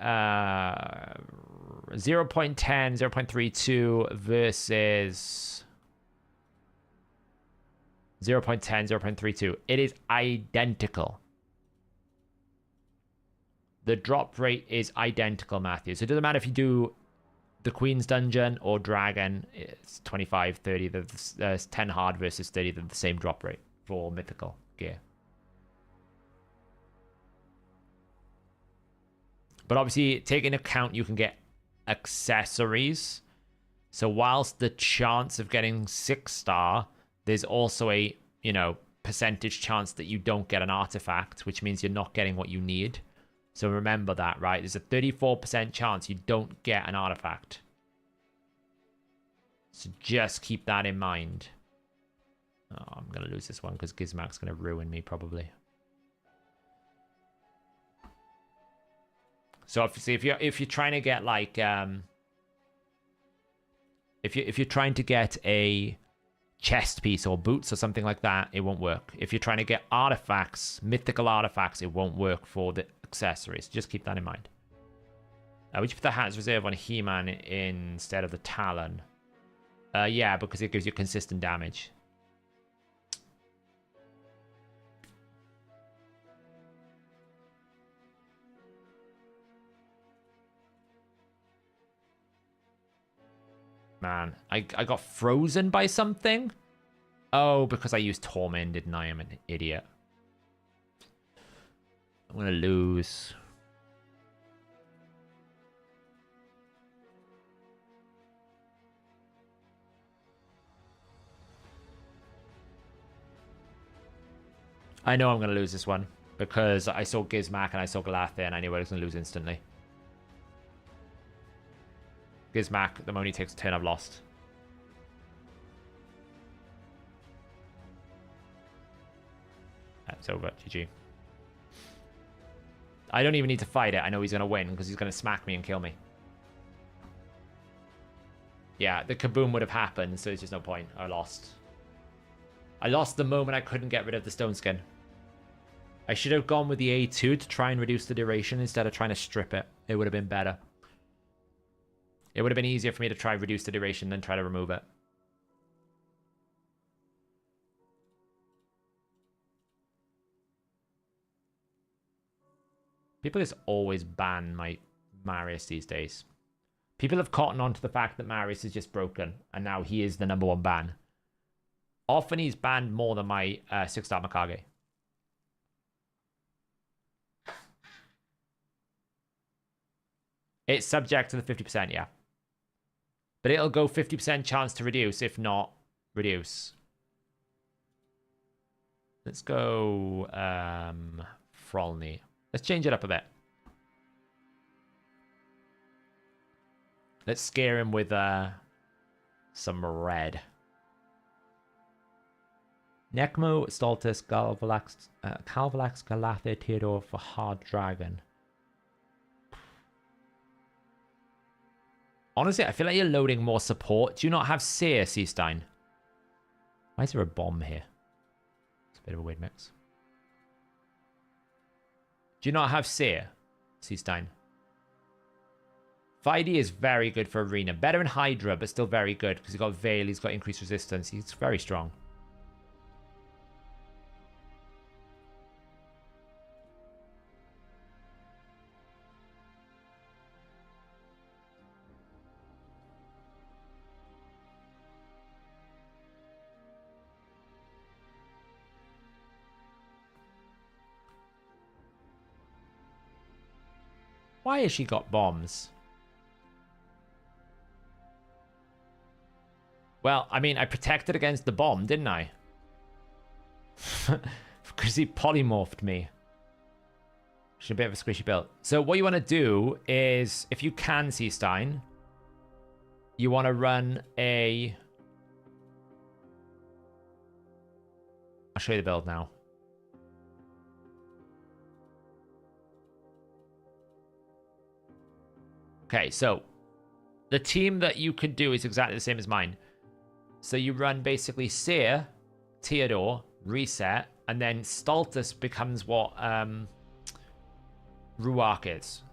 0.10, 0.32 versus 0.10, 0.32. It is identical. The drop rate is identical, Matthew. So it doesn't matter if you do the Queen's Dungeon or Dragon, it's 25, 30. There's 10 hard versus 30. They're the same drop rate for mythical gear. But obviously, take into account you can get accessories. So whilst the chance of getting 6-star, there's also a, percentage chance that you don't get an artifact, which means you're not getting what you need. So remember that, right? There's a 34% chance you don't get an artifact. So just keep that in mind. Oh, I'm going to lose this one because Gizmak's going to ruin me probably. So if you're trying to get like if you're trying to get a chest piece or boots or something like that, it won't work. If you're trying to get artifacts, mythical artifacts, it won't work for the accessories. Just keep that in mind. Would you put the Hat's Reserve on He-Man instead of the Talon? Yeah, because it gives you consistent damage. Man, I got frozen by something? Oh, because I used Torment, didn't I? I'm an idiot. I'm gonna lose. I know I'm gonna lose this one because I saw Gizmak and I saw Galatha and I knew I was gonna lose instantly. Gizmak, the moment he takes a turn, I've lost. That's over. GG. I don't even need to fight it. I know he's going to win because he's going to smack me and kill me. Yeah, the kaboom would have happened, so there's just no point. I lost. I lost the moment I couldn't get rid of the stone skin. I should have gone with the A2 to try and reduce the duration instead of trying to strip it. It would have been better. It would have been easier for me to try and reduce the duration than try to remove it. People just always ban my Marius these days. People have cottoned on to the fact that Marius is just broken, and now he is the #1 ban. Often he's banned more than my 6-star Mikage. It's subject to the 50%, yeah. But it'll go 50% chance to reduce, if not reduce. Let's go Frolny. Let's change it up a bit. Let's scare him with some red. Necmo, Stultus, Calvalax, Galatha, Theodore for Hard Dragon. Honestly, I feel like you're loading more support. Do you not have Seer, Seastein? Why is there a bomb here? It's a bit of a weird mix. Do you not have Seer, Seastein? 5D is very good for Arena. Better than Hydra, but still very good because he's got Veil, he's got increased resistance. He's very strong. Why has she got bombs? Well, I mean, I protected against the bomb, didn't I? Because he polymorphed me. She's a bit of a squishy build. So what you want to do is, if you can, Seastein, you want to run a... I'll show you the build now. Okay, so the team that you could do is exactly the same as mine. So you run basically Seer, Theodore, Reset, and then Stultus becomes what Ruark is.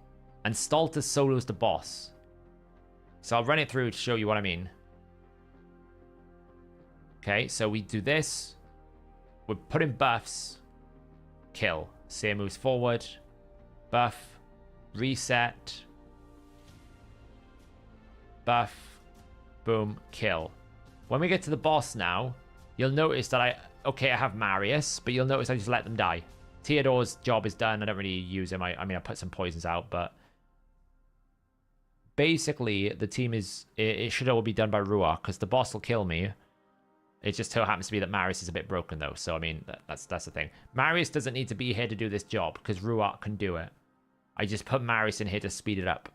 And Stultus solos the boss. So I'll run it through to show you what I mean. Okay, so we do this. We put in buffs. Kill. Seer moves forward. Buff. Reset. Buff. Boom. Kill. When we get to the boss now, you'll notice that I have Marius, but you'll notice I just let them die. Theodore's job is done. I don't really use him. I mean, I put some poisons out, but basically the team is, it should all be done by Ruark because the boss will kill me. It just so happens to be that Marius is a bit broken though. So, I mean, that's the thing. Marius doesn't need to be here to do this job because Ruark can do it. I just put Marius in here to speed it up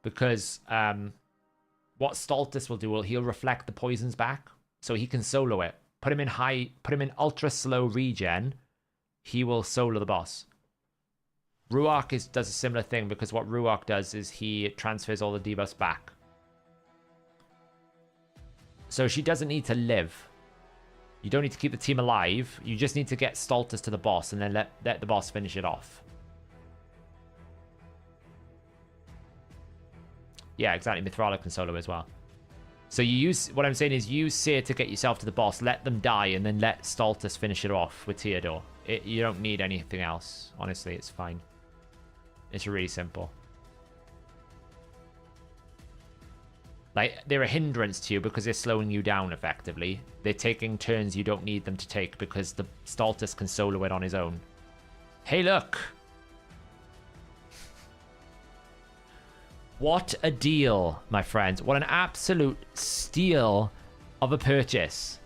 because, what Stultus will do, he'll reflect the poisons back, so he can solo it. Put him in ultra slow regen, he will solo the boss. Ruark does a similar thing because what Ruark does is he transfers all the debuffs back. So she doesn't need to live. You don't need to keep the team alive. You just need to get Stultus to the boss and then let the boss finish it off. Yeah, exactly. Mithrala can solo as well. So you use, what I'm saying is use Seer to get yourself to the boss, let them die, and then let Stultus finish it off with Theodore. You don't need anything else. Honestly, it's fine. It's really simple. Like, they're a hindrance to you because they're slowing you down effectively. They're taking turns you don't need them to take because the Stultus can solo it on his own. Hey, look! What a deal, my friends. What an absolute steal of a purchase.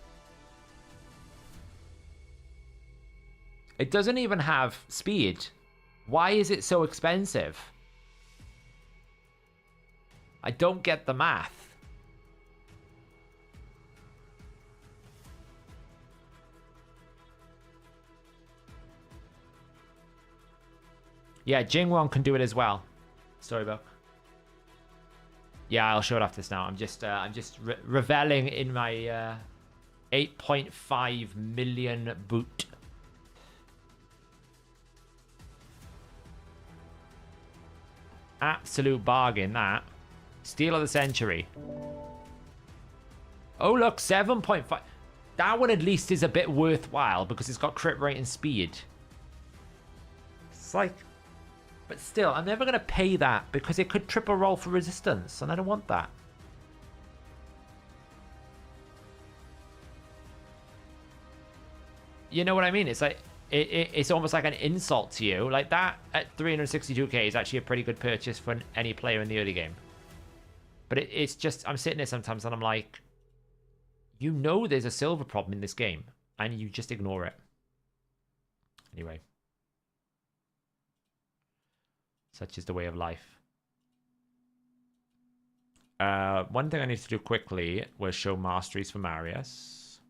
It doesn't even have speed. Why is it so expensive? I don't get the math. Yeah, Jingwon can do it as well. Storybook. Yeah, I'll show it after this now. I'm just reveling in my 8.5 million boot. Absolute bargain, that. Steal of the century. Oh, look, 7.5. That one at least is a bit worthwhile because it's got crit rate and speed. It's like... But still, I'm never going to pay that because it could triple roll for resistance, and I don't want that. You know what I mean? It's like it's almost like an insult to you. Like that at 362k is actually a pretty good purchase for any player in the early game. But it's just, I'm sitting there sometimes and I'm like, you know there's a silver problem in this game, and you just ignore it. Anyway. Such is the way of life. One thing I need to do quickly was show masteries for Marius.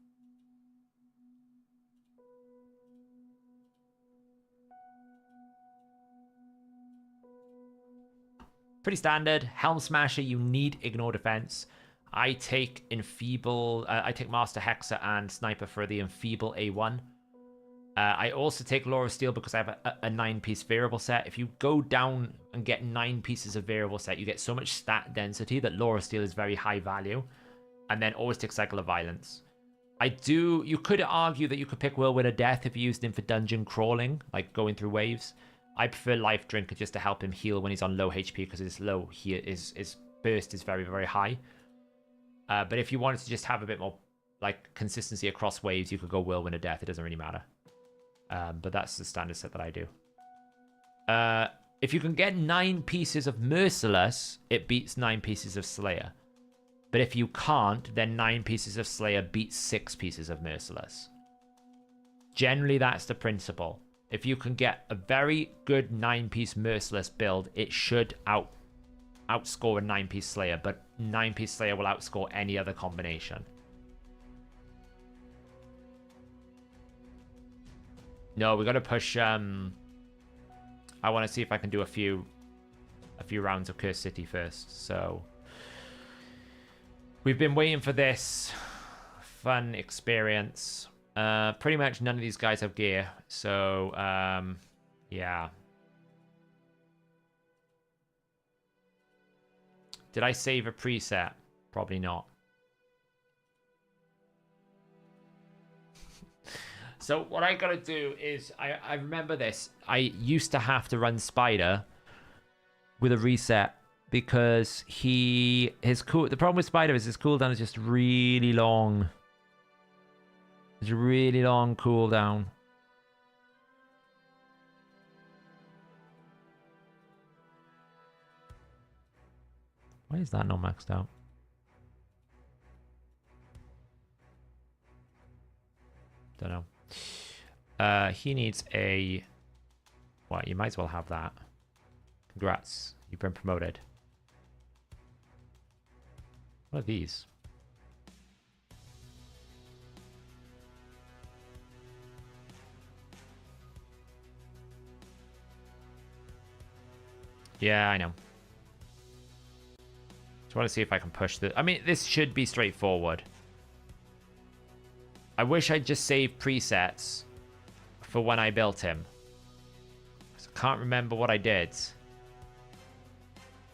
Pretty standard. Helm Smasher, you need ignore defense. I take Enfeeble, I take Master Hexer and Sniper for the Enfeeble A1. I also take Law of Steel because I have a 9-piece variable set. If you go down and get 9 pieces of variable set, you get so much stat density that Law of Steel is very high value. And then always take Cycle of Violence. You could argue that you could pick Whirlwind of Death if you used him for dungeon crawling, like going through waves. I prefer Life Drinker just to help him heal when he's on low HP because his burst is very, very high. But if you wanted to just have a bit more like consistency across waves, you could go Whirlwind of Death. It doesn't really matter. But that's the standard set that I do. If you can get 9 pieces of Merciless, it beats 9 pieces of Slayer. But if you can't, then 9 pieces of Slayer beats 6 pieces of Merciless. Generally, that's the principle. If you can get a very good 9-piece Merciless build, it should outscore a 9-piece Slayer, but 9-piece Slayer will outscore any other combination. No, we got to push. I want to see if I can do a few rounds of Curse City first. So we've been waiting for this fun experience. Pretty much none of these guys have gear, so yeah. Did I save a preset? Probably not. So what I gotta do is, I remember this. I used to have to run Spider with a reset because the problem with Spider is his cooldown is just really long. It's a really long cooldown. Why is that not maxed out? Don't know. He needs a... Well, you might as well have that. Congrats. You've been promoted. What are these? Yeah, I know. Just want to see if I can push this. I mean, this should be straightforward. I wish I'd just saved presets for when I built him. I can't remember what I did.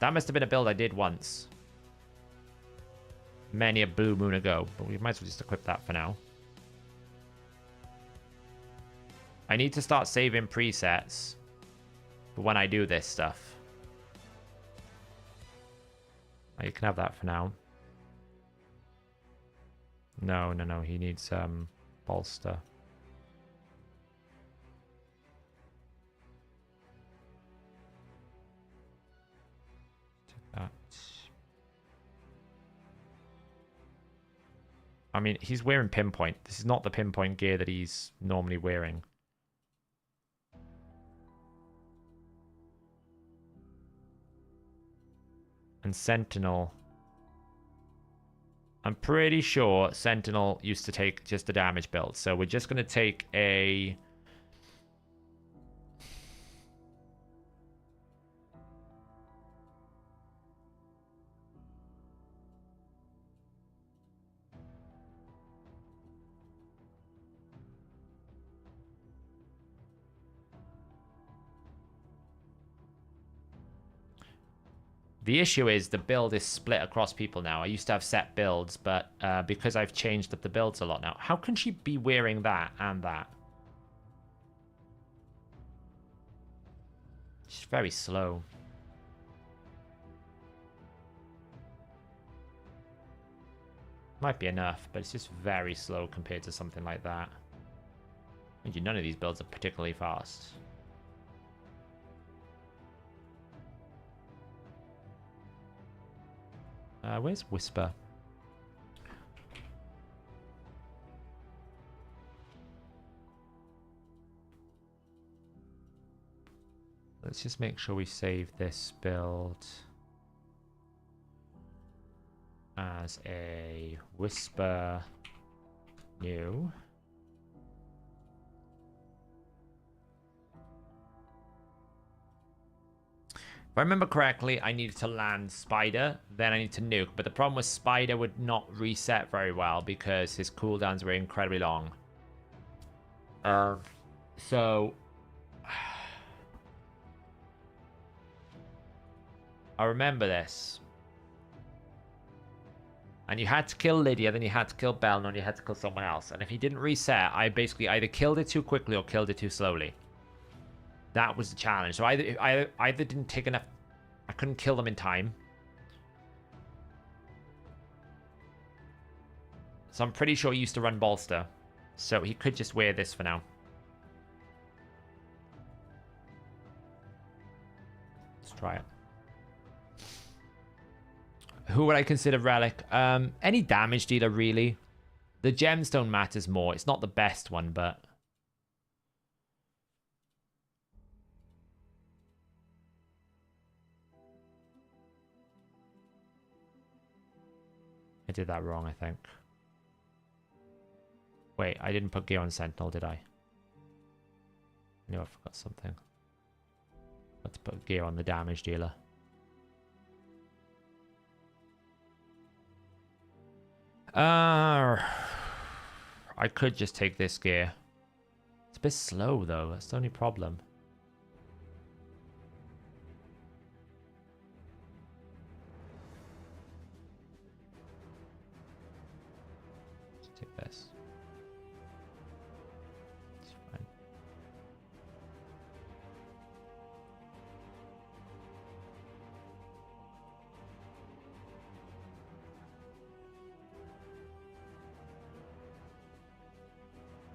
That must have been a build I did once. Many a blue moon ago. But we might as well just equip that for now. I need to start saving presets for when I do this stuff. Oh, you can have that for now. No, no, no. He needs bolster. Take that. I mean, he's wearing pinpoint. This is not the pinpoint gear that he's normally wearing. And Sentinel. I'm pretty sure Sentinel used to take just a damage build. So we're just going to take a... The issue is the build is split across people now. I used to have set builds, but because I've changed up the builds a lot now. How can she be wearing that and that? She's very slow. Might be enough, but it's just very slow compared to something like that. Mind you, none of these builds are particularly fast. Where's Whisper? Let's just make sure we save this build as a Whisper new. If I remember correctly, I needed to land Spider, then I need to nuke. But the problem was Spider would not reset very well because his cooldowns were incredibly long. So... I remember this. And you had to kill Lydia, then you had to kill Bell, and then you had to kill someone else. And if he didn't reset, I basically either killed it too quickly or killed it too slowly. That was the challenge. So I either didn't take enough... I couldn't kill them in time. So I'm pretty sure he used to run Bolster. So he could just wear this for now. Let's try it. Who would I consider Relic? Any damage dealer, really. The gemstone matters more. It's not the best one, but... I did that wrong, I think. Wait, I didn't put gear on Sentinel, did I? I knew I forgot something. Let's put gear on the damage dealer. I could just take this gear. It's a bit slow, though. That's the only problem. Take this. It's fine.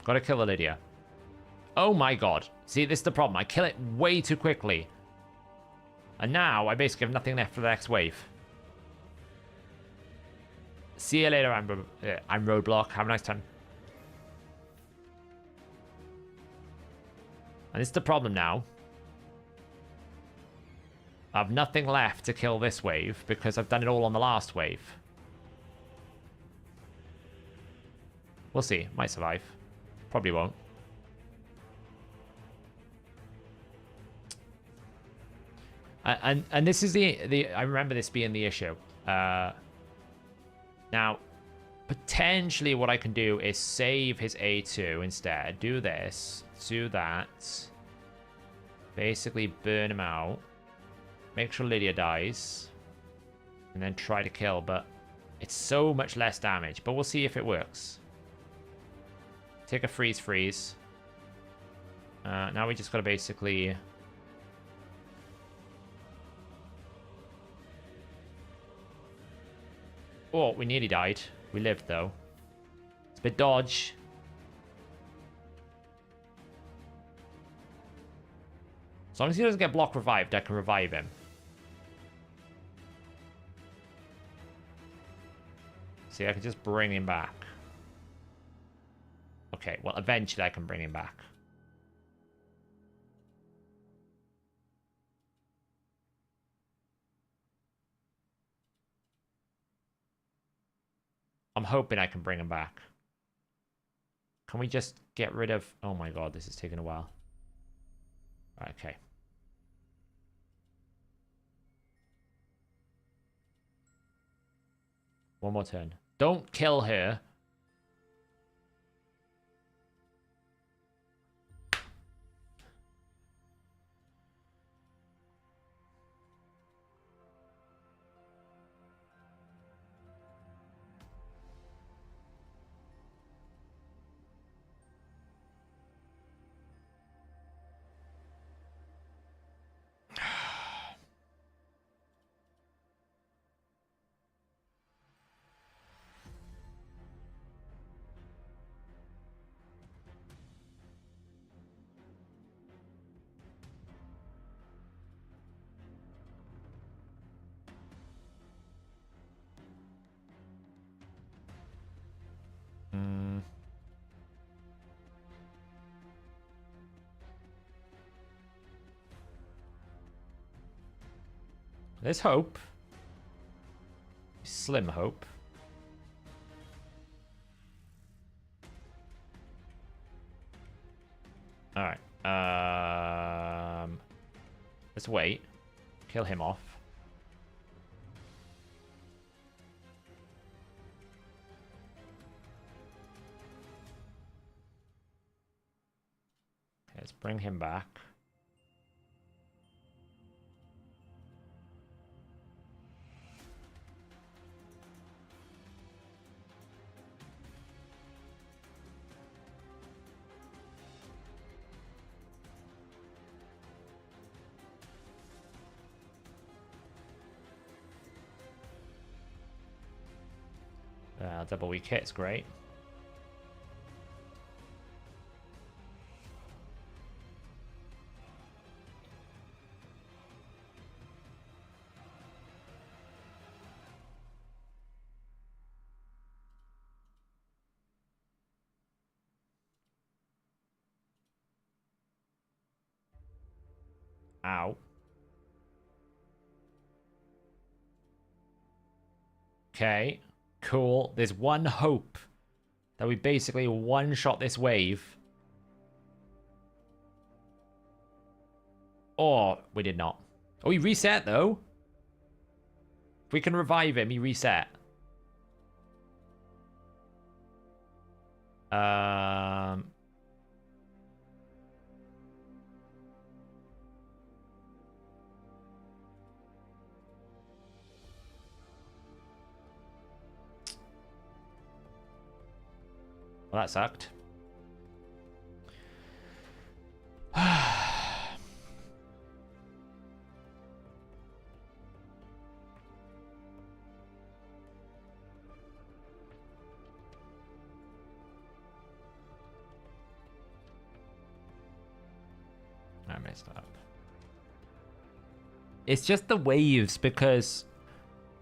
Gotta kill the Lydia. Oh my god. See, this is the problem. I kill it way too quickly. And now I basically have nothing left for the next wave. See you later, I'm Roadblock. Have a nice time. And this is the problem now. I have nothing left to kill this wave because I've done it all on the last wave. We'll see. Might survive. Probably won't. And this is the I remember this being the issue. Now, potentially what I can do is save his A2 instead. Do this. Do that. Basically burn him out. Make sure Lydia dies. And then try to kill, but it's so much less damage. But we'll see if it works. Take a freeze. Now we just gotta basically... Oh, we nearly died. We lived, though. It's a bit dodge. As long as he doesn't get block revived, I can revive him. See, I can just bring him back. Okay, well, eventually I can bring him back. I'm hoping I can bring him back. Can we just get rid of... Oh my god, this is taking a while. Okay. One more turn. Don't kill her. There's hope. Slim hope. Alright. Let's wait. Kill him off. Okay, let's bring him back. Double weak hit's great. Ow. Okay. Cool. There's one hope that we basically one-shot this wave. Or we did not. Oh, he reset, though. If we can revive him, he reset. Well, that sucked. I messed up. It's just the waves, because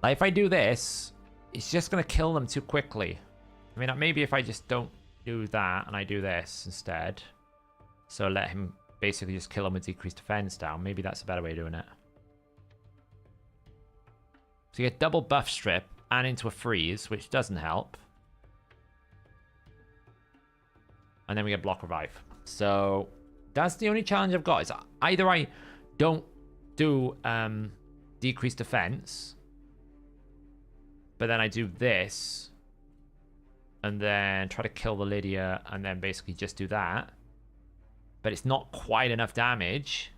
like, if I do this, it's just going to kill them too quickly. I mean, maybe if I just don't do that and I do this instead. So let him basically just kill him with decreased defense down. Maybe that's a better way of doing it. So you get double buff strip and into a freeze, which doesn't help. And then we get block revive. So that's the only challenge I've got. Is either I don't do decrease defense, but then I do this, and then try to kill the Lydia, and then basically just do that. But it's not quite enough damage.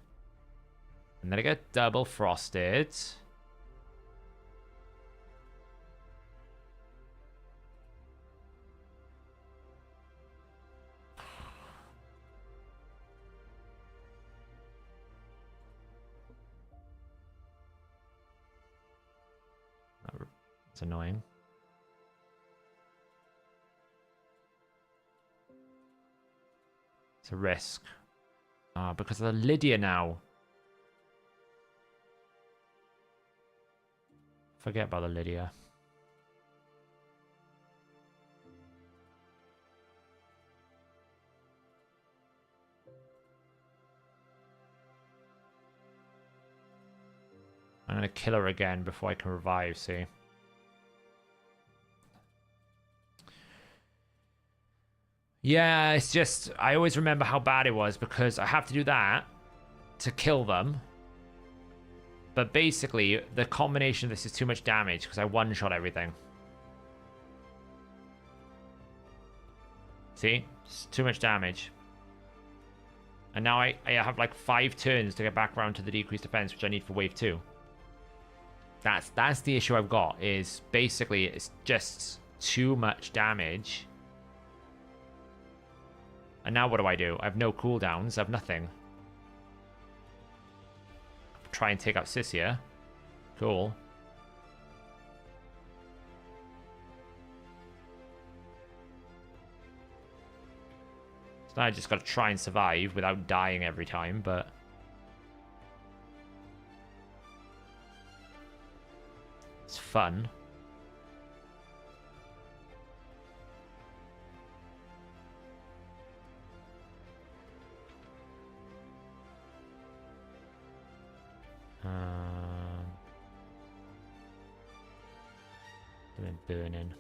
And then I get double frosted. It's annoying. It's a risk. Because of the Lydia now. Forget about the Lydia. I'm gonna kill her again before I can revive, see? Yeah, it's just, I always remember how bad it was because I have to do that to kill them. But basically, the combination of this is too much damage because I one-shot everything. See? It's too much damage. And now I have like 5 turns to get back around to the decreased defense, which I need for wave 2. That's the issue I've got, is basically it's just too much damage. And now what do? I have no cooldowns. I have nothing. Try and take out Sisia. Cool. So now I just got to try and survive without dying every time, but... it's fun. Doing burning.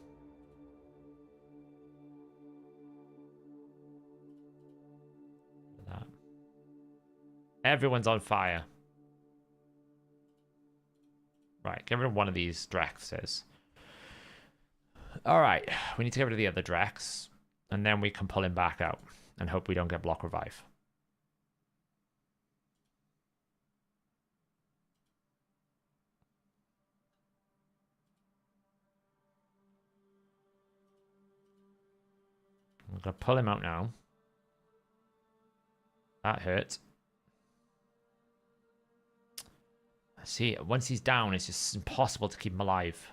That. Everyone's on fire. Right, get rid of one of these Drexes. Alright, we need to get rid of the other Drex. And then we can pull him back out. And hope we don't get block revive. I'm going to pull him out now. That hurt. See, once he's down, it's just impossible to keep him alive.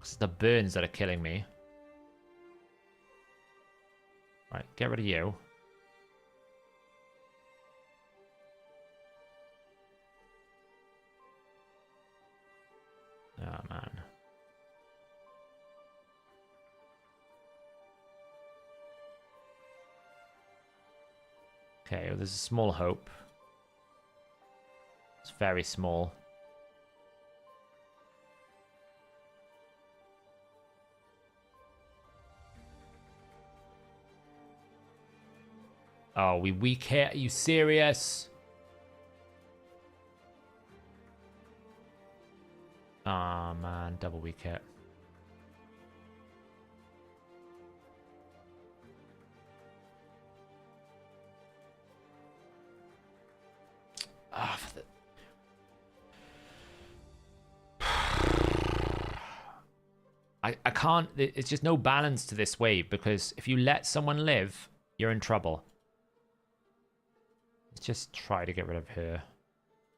It's the burns that are killing me. Right, get rid of you. Oh, man. Okay, well, there's a small hope. It's very small. Oh, we weak hit? Are you serious? Oh, man. Double weak hit. Ah, for the... I can't... It's just no balance to this wave, because if you let someone live, you're in trouble. Let's just try to get rid of her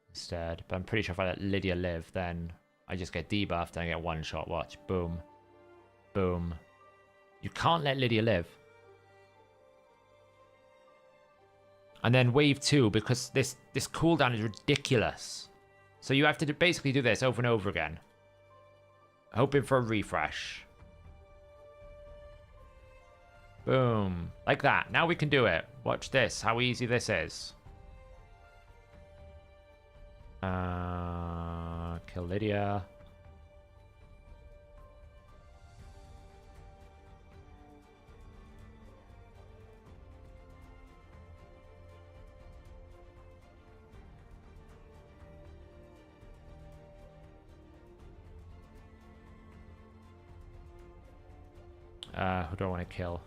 instead. But I'm pretty sure if I let Lydia live, then I just get debuffed and I get one shot. Watch. Boom. Boom. You can't let Lydia live. And then wave 2, because this cooldown is ridiculous. So you have to basically do this over and over again. Hoping for a refresh. Boom. Like that. Now we can do it. Watch this. How easy this is. Kill Lydia. Who do I want to kill?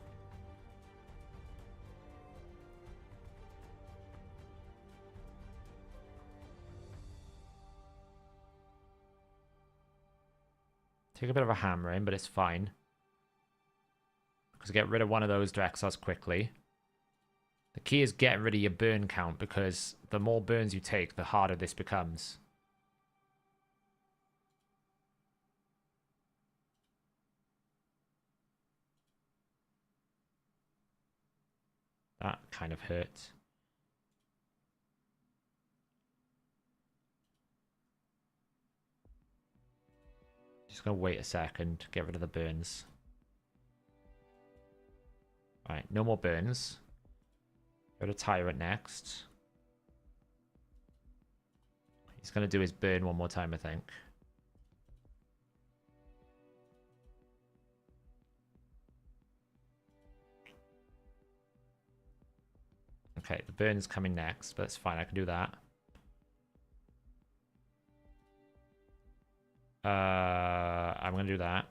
Take a bit of a hammering, but it's fine. Because get rid of one of those Drexos quickly. The key is getting rid of your burn count, because the more burns you take, the harder this becomes. That kind of hurt. Just gonna wait a second, get rid of the burns. Alright, no more burns. Go to Tyrant next. He's gonna do his burn one more time, I think. Okay, the burn's coming next, but it's fine, I can do that. I'm gonna do that.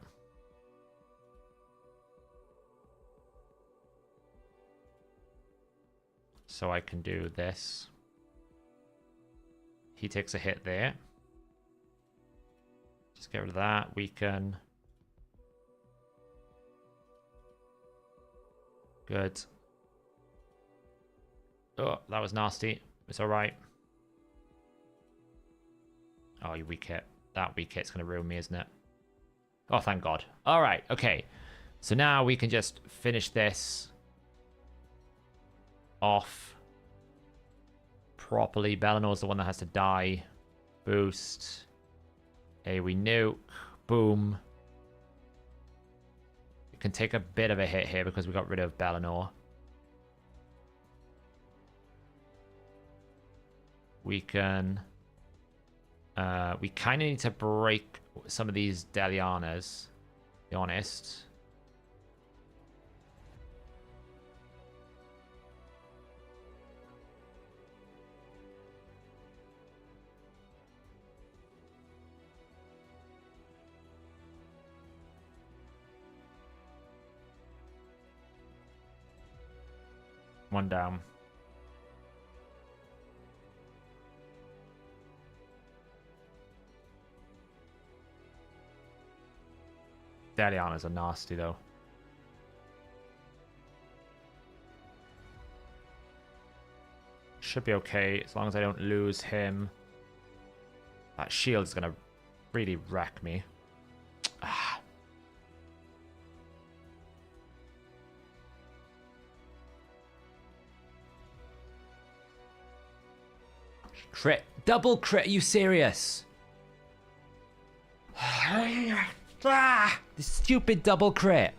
So I can do this. He takes a hit there. Just get rid of that. Weaken. Good. Oh, that was nasty. It's alright. Oh, you weak hit. That weak hit's going to ruin me, isn't it? Oh, thank God. Alright, okay. So now we can just finish this off properly. Bellinor's the one that has to die. Boost. Hey, we nuke. Boom. We can take a bit of a hit here because we got rid of Bellinor. We can... we kind of need to break some of these Delianas, to be honest. One down. Delianas are nasty, though. Should be okay, as long as I don't lose him. That shield's gonna really wreck me. Ah. Crit. Double crit, are you serious? Ah, this stupid double crit.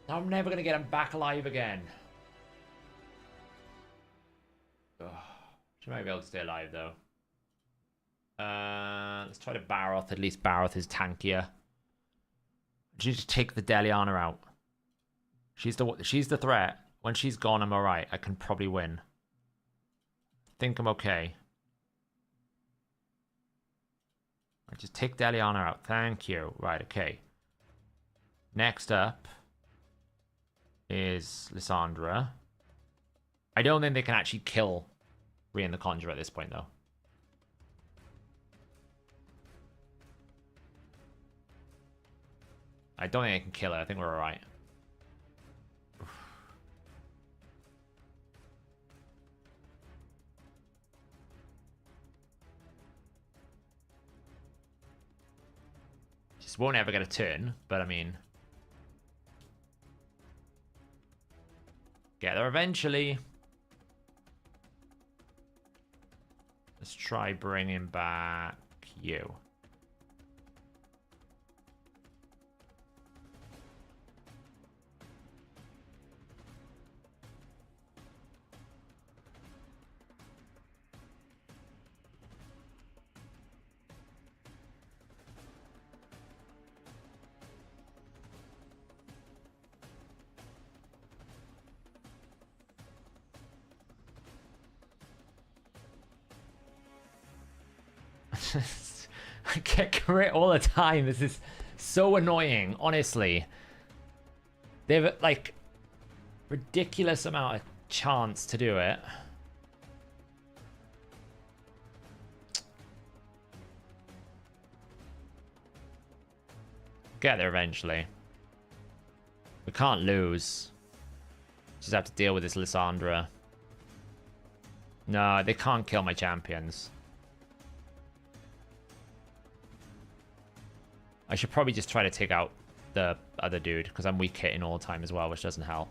I'm never going to get him back alive again. Ugh. She might be able to stay alive, though. Let's try to Baroth. At least Baroth is tankier. She just take the Deliana out. She's the threat. When she's gone, I'm alright. I can probably win. I think I'm okay. Just take Deliana out. Thank you. Right, okay. Next up is Lysandra. I don't think they can actually kill Rian the Conjurer at this point, though. I don't think they can kill her. I think we're alright. Just won't ever get a turn, but I mean... get there eventually. Let's try bringing back you. I get crit all the time. This is so annoying, honestly. They have, like, ridiculous amount of chance to do it. Get there eventually. We can't lose. Just have to deal with this Lysandra. No, they can't kill my champions. I should probably just try to take out the other dude, because I'm weak hitting all the time as well, which doesn't help.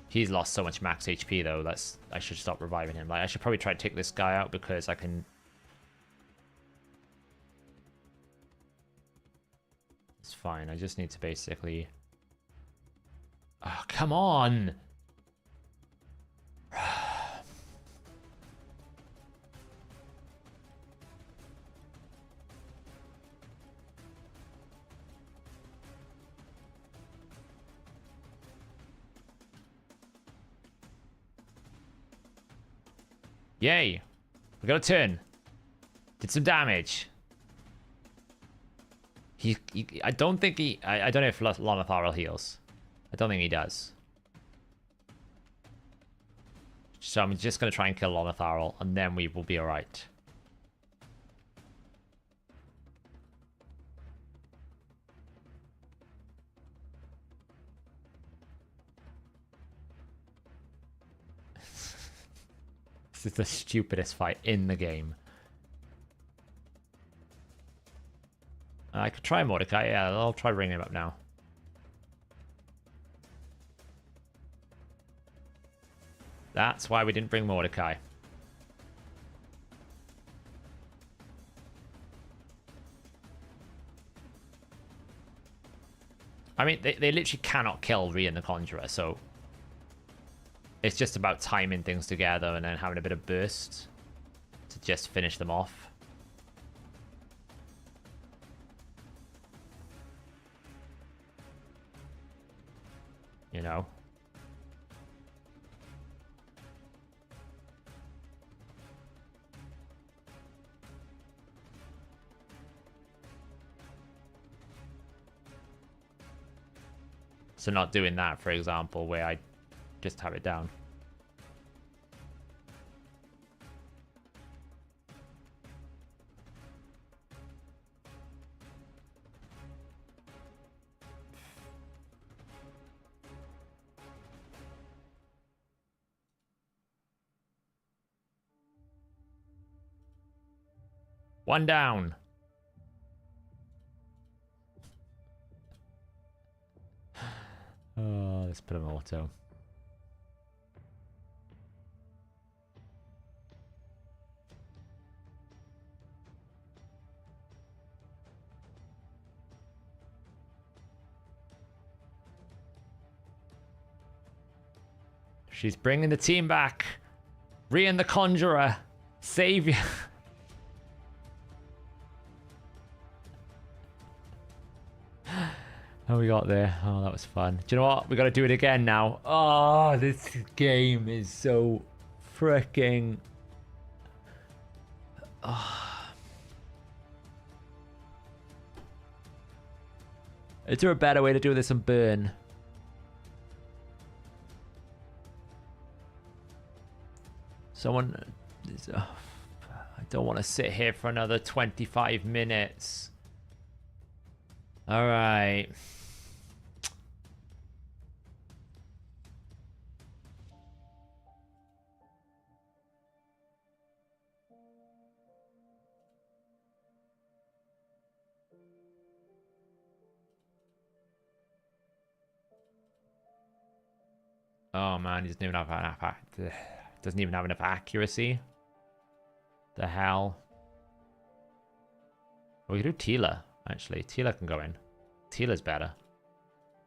He's lost so much max HP though, I should stop reviving him. Like, I should probably try to take this guy out because I can... It's fine, I just need to basically... Oh, come on! Yay! We got a turn. Did some damage. I don't think he... I don't know if Lonothar heals. I don't think he does. So I'm just going to try and kill Lonothar, and then we will be alright. This is the stupidest fight in the game. I could try Mordecai. Yeah, I'll try ringing him up now. That's why we didn't bring Mordecai. I mean, they literally cannot kill Rian the Conjurer, so... It's just about timing things together and then having a bit of burst to just finish them off. You know? So not doing that, for example, where I just have it down. One down. Oh, let's put an auto. She's bringing the team back. Rian the Conjurer. Savior. Oh, we got there. Oh, that was fun. Do you know what? We got to do it again now. Oh, this game is so freaking... Oh. Is there a better way to do this than burn? Someone... I don't want to sit here for another 25 minutes. All right. Oh man, he doesn't even have enough. Doesn't even have enough accuracy. The hell. We could do Tila, actually. Tila can go in. Tila's better.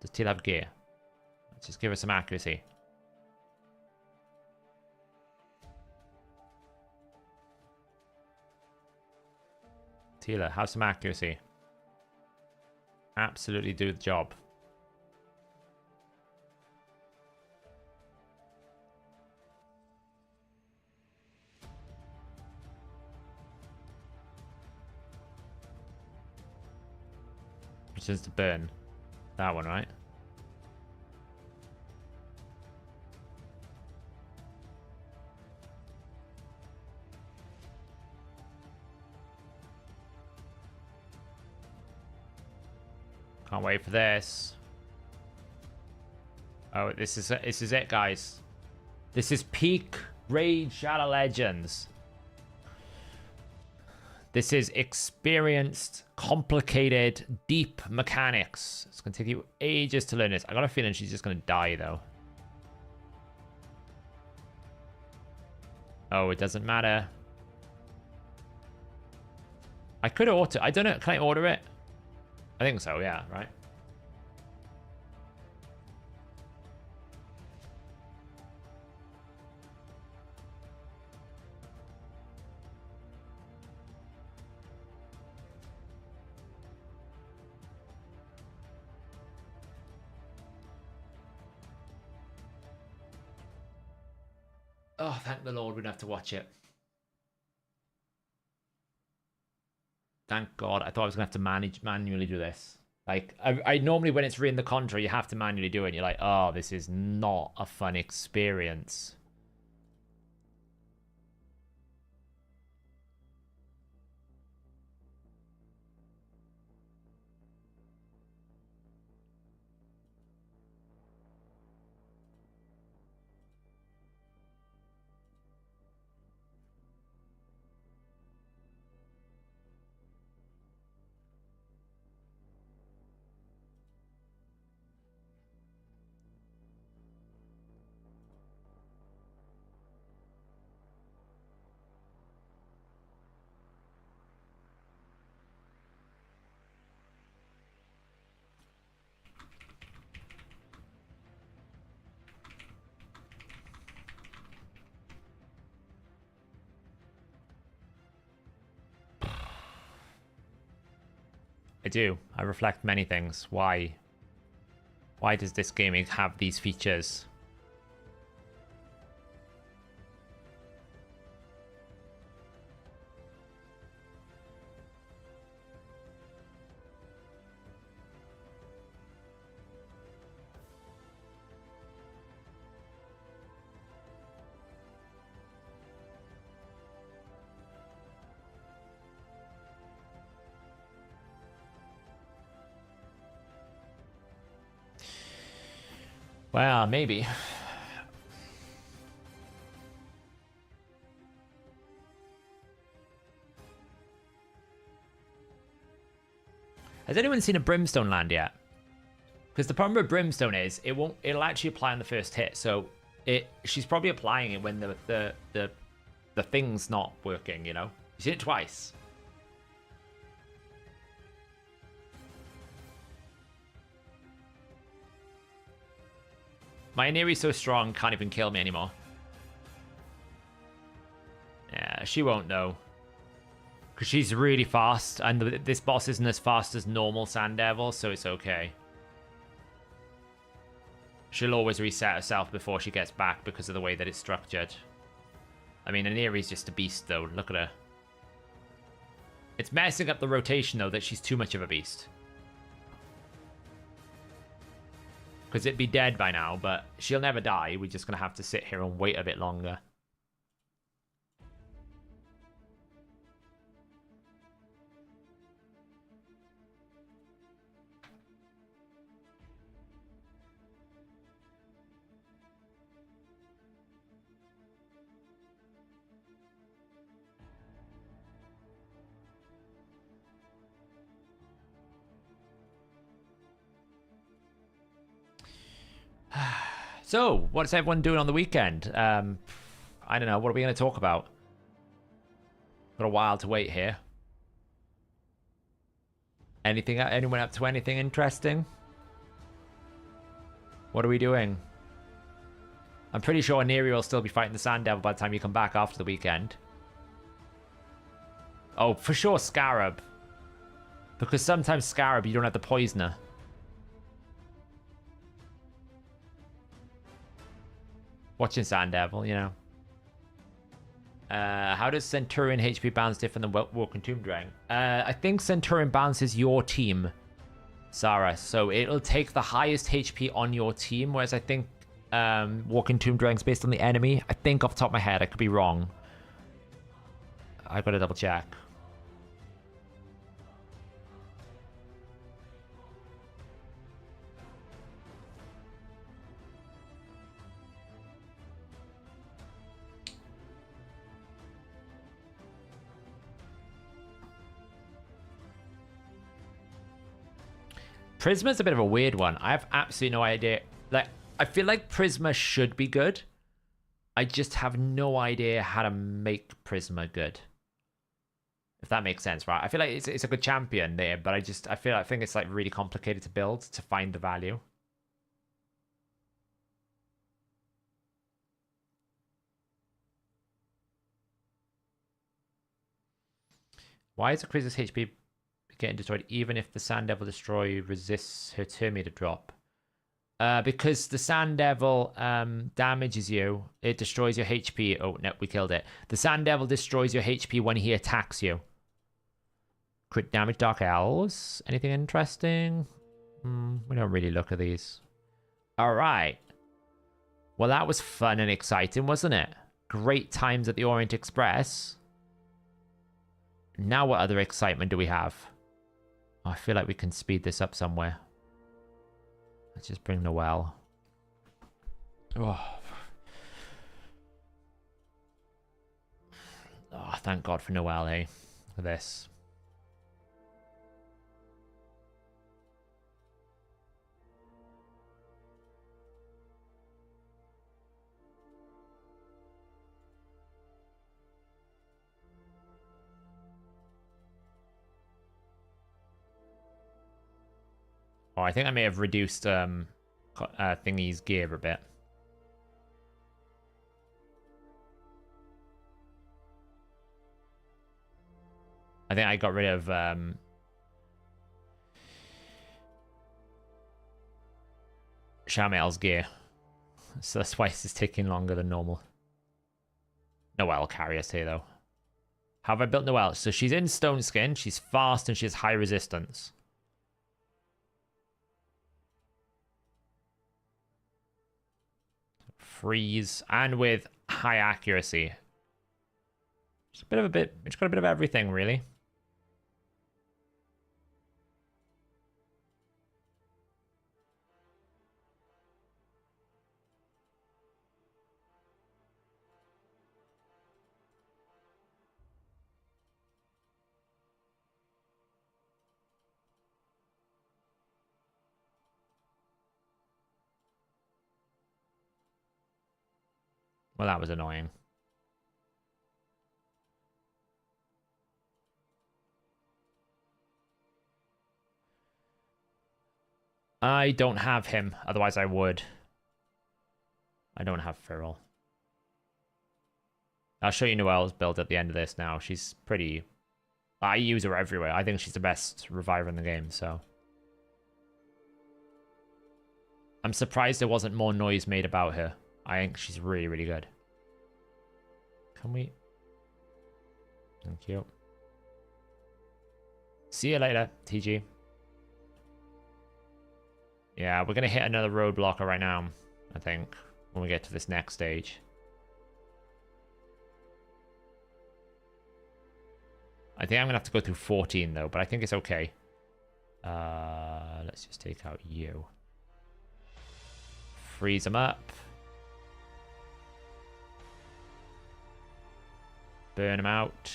Does Tila have gear? Let's just give her some accuracy. Tila, have some accuracy. Absolutely do the job. Which is to burn. That one, right? Can't wait for this. Oh, this is it, guys. This is peak Raid Shadow Legends. This is experienced, complicated, deep mechanics. It's gonna take you ages to learn this. I got a feeling she's just gonna die though. Oh, it doesn't matter. I could auto. I don't know. Can I order it? I think so. Yeah. Right. Oh, thank the Lord we don't have to watch it. Thank God. I thought I was going to have to manually do this. Like, I normally, when it's written the contra, you have to manually do it. And you're like, oh, this is not a fun experience. I do. I reflect many things. Why? Why does this game have these features? Well, maybe. Has anyone seen a Brimstone land yet? Because the problem with Brimstone is it'll actually apply on the first hit. So she's probably applying it when the thing's not working, you know? You've seen it twice. My Aniri's so strong, can't even kill me anymore. Yeah, she won't though. Because she's really fast, and this boss isn't as fast as normal Sand Devil, so it's okay. She'll always reset herself before she gets back because of the way that it's structured. I mean, Aniri's just a beast though, look at her. It's messing up the rotation though that she's too much of a beast. Because it'd be dead by now, but she'll never die. We're just going to have to sit here and wait a bit longer. So, what's everyone doing on the weekend? I don't know. What are we going to talk about? Got a while to wait here. Anyone up to anything interesting? What are we doing? I'm pretty sure Aniri will still be fighting the Sand Devil by the time you come back after the weekend. Oh, for sure Scarab. Because sometimes Scarab, you don't have the Poisoner. Watching Sand Devil, you know. How does Centurion HP bounce different than Walking Tomb Dragon? I think Centurion bounces your team. Zara. So it'll take the highest HP on your team, whereas I think Walking Tomb Dragons based on the enemy. I think off the top of my head, I could be wrong. I've got to double check. Prisma's a bit of a weird one. I have absolutely no idea. Like, I feel like Prisma should be good. I just have no idea how to make Prisma good. If that makes sense, right? I feel like it's a good champion there, but I think it's like really complicated to build to find the value. Why is Akriza's HP getting destroyed even if the Sand Devil Destroy resists her turn meter drop? Because the Sand Devil damages you, it destroys your HP. Oh no, we killed it. The Sand Devil destroys your HP when he attacks you. Crit damage Dark Elves. Anything interesting? We don't really look at these. Alright. Well, that was fun and exciting, wasn't it? Great times at the Orient Express. Now what other excitement do we have? Oh, I feel like we can speed this up somewhere. Let's just bring Noelle. Oh, thank God for Noelle, eh? For this. Oh, I think I may have reduced Thingy's gear a bit. I think I got rid of Shamel's gear. So that's why this is taking longer than normal. Noelle will carry us here, though. How have I built Noelle? So she's in Stone Skin, she's fast, and she has high resistance. Freeze, and with high accuracy. It's got a bit of everything, really. Well, that was annoying. I don't have him, otherwise I would. I don't have Feral. I'll show you Noelle's build at the end of this now. She's pretty... I use her everywhere. I think she's the best reviver in the game, so... I'm surprised there wasn't more noise made about her. I think she's really, really good. Can we... Thank you. See you later, TG. Yeah, we're going to hit another roadblocker right now, I think, when we get to this next stage. I think I'm going to have to go through 14, though, but I think it's okay. Let's just take out you. Freeze them up. Burn them out.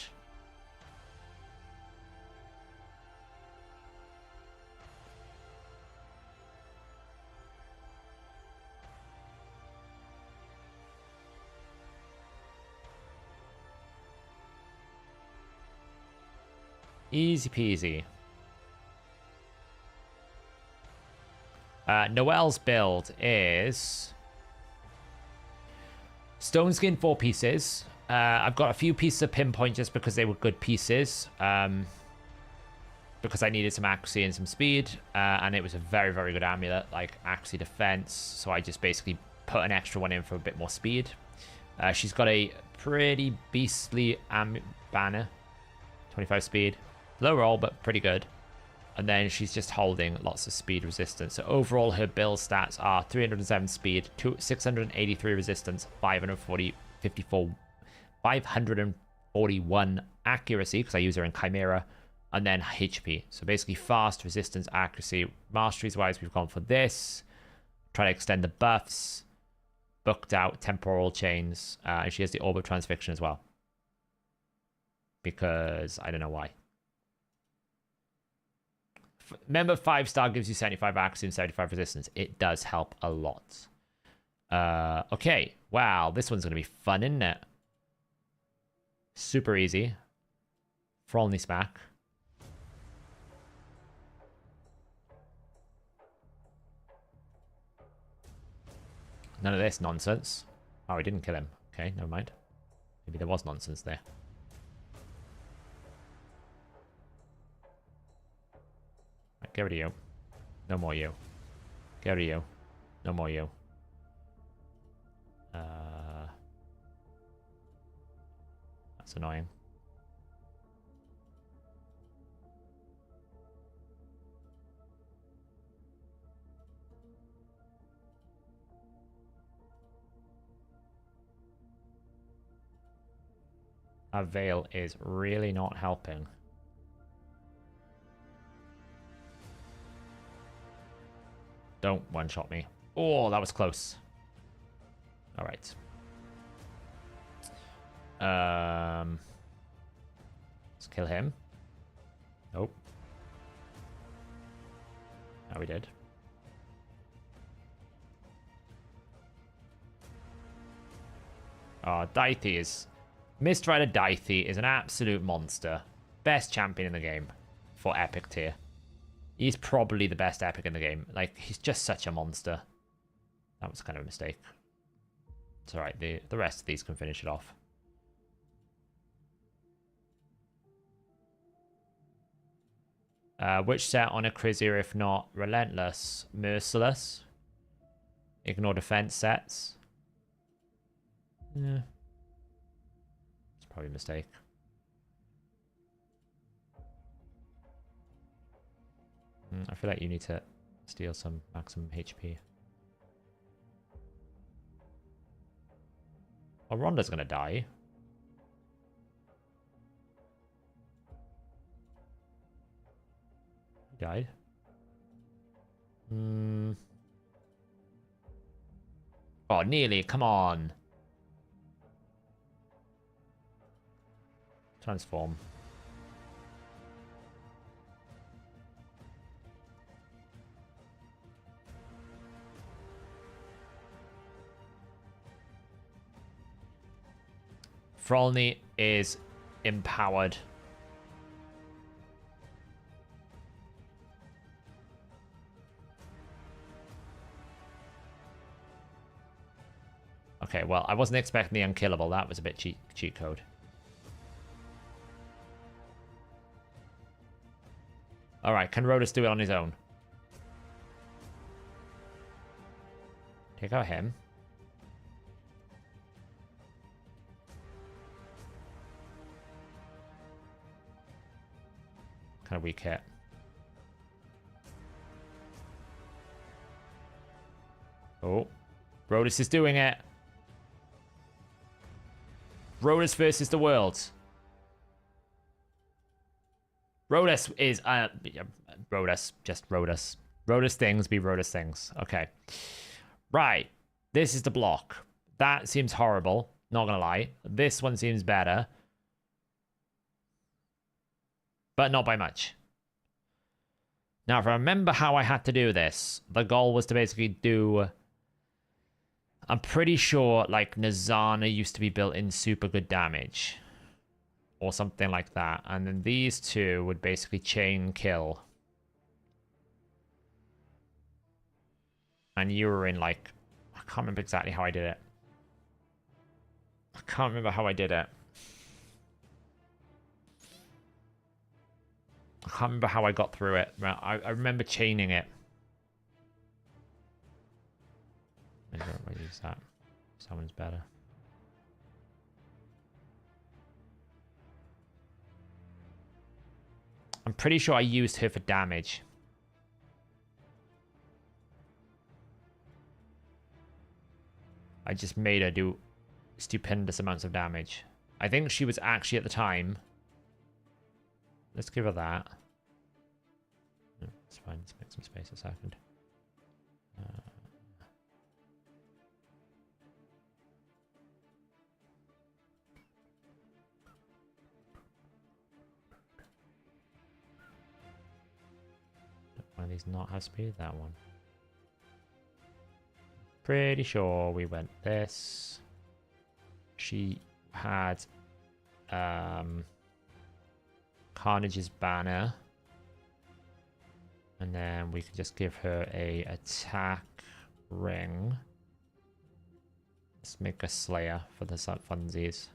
Easy peasy. Noelle's build is Stone Skin 4 pieces. I've got a few pieces of Pinpoint just because they were good pieces. Because I needed some accuracy and some speed. And it was a very, very good amulet, like accuracy defense. So I just basically put an extra one in for a bit more speed. She's got a pretty beastly banner. 25 speed. Low roll, but pretty good. And then she's just holding lots of speed resistance. So overall, her build stats are 307 speed, 683 resistance, 541 accuracy, because I use her in Chimera, and then HP. So basically fast, resistance, accuracy. Masteries-wise, we've gone for this. Try to extend the buffs. Booked out temporal chains. And she has the Orb of Transfixion as well. Because I don't know why. Remember, 5-star gives you 75 accuracy and 75 resistance. It does help a lot. Okay. Wow, this one's going to be fun, isn't it? Super easy. Frolny Smack. None of this nonsense. Oh, he didn't kill him. Okay, never mind. Maybe there was nonsense there. Right, get rid of you. No more you. Get rid of you. No more you. That's annoying. Our Veil is really not helping. Don't one-shot me. Oh, that was close. All right. Let's kill him. Nope. No, we did. Oh, Daithi is... Mistrider Daithi is an absolute monster. Best champion in the game for epic tier. He's probably the best epic in the game. Like, he's just such a monster. That was kind of a mistake. It's alright, the rest of these can finish it off. Which set on a Crazier if not Relentless? Merciless. Ignore defense sets. Yeah. It's probably a mistake. I feel like you need to steal some maximum HP. Oh, Rhonda's gonna die. He died. Oh, nearly. Come on. Transform. Frolny is empowered. Okay, well, I wasn't expecting the unkillable. That was a bit cheat code. Alright, can Rhodus do it on his own? Take out him. Kind of weak hit. Oh. Rhodus is doing it. Rhodus versus the world. Rhodus is... Rhodus. Just Rhodus. Rhodus things be Rhodus things. Okay. Right. This is the block. That seems horrible. Not gonna lie. This one seems better. But not by much. Now, if I remember how I had to do this, the goal was to basically do... I'm pretty sure, like, Nazana used to be built in super good damage. Or something like that. And then these two would basically chain kill. And you were in, like... I can't remember exactly how I did it. I can't remember how I did it. I can't remember how I got through it. I remember chaining it. Maybe I'll use that. Someone's better. I'm pretty sure I used her for damage. I just made her do stupendous amounts of damage. I think she was actually at the time. Let's give her that. No, it's fine. Let's make some space a second. One of these not have speed. That one. Pretty sure we went this. She had Carnage's banner, and then we could just give her a attack ring. Let's make a Slayer for the funsies.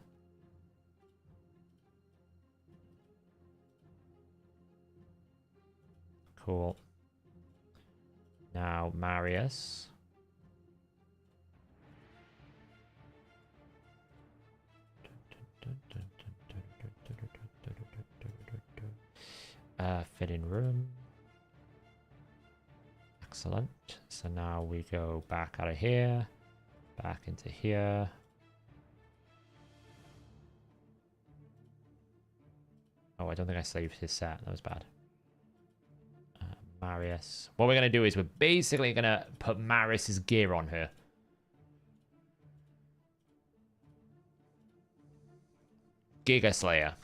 Cool. Now Marius. Fitting room. Excellent. So now we go back out of here, back into here. Oh, I don't think I saved his set. That was bad. Marius. What we're going to do is we're basically going to put Marius's gear on her. Giga Slayer.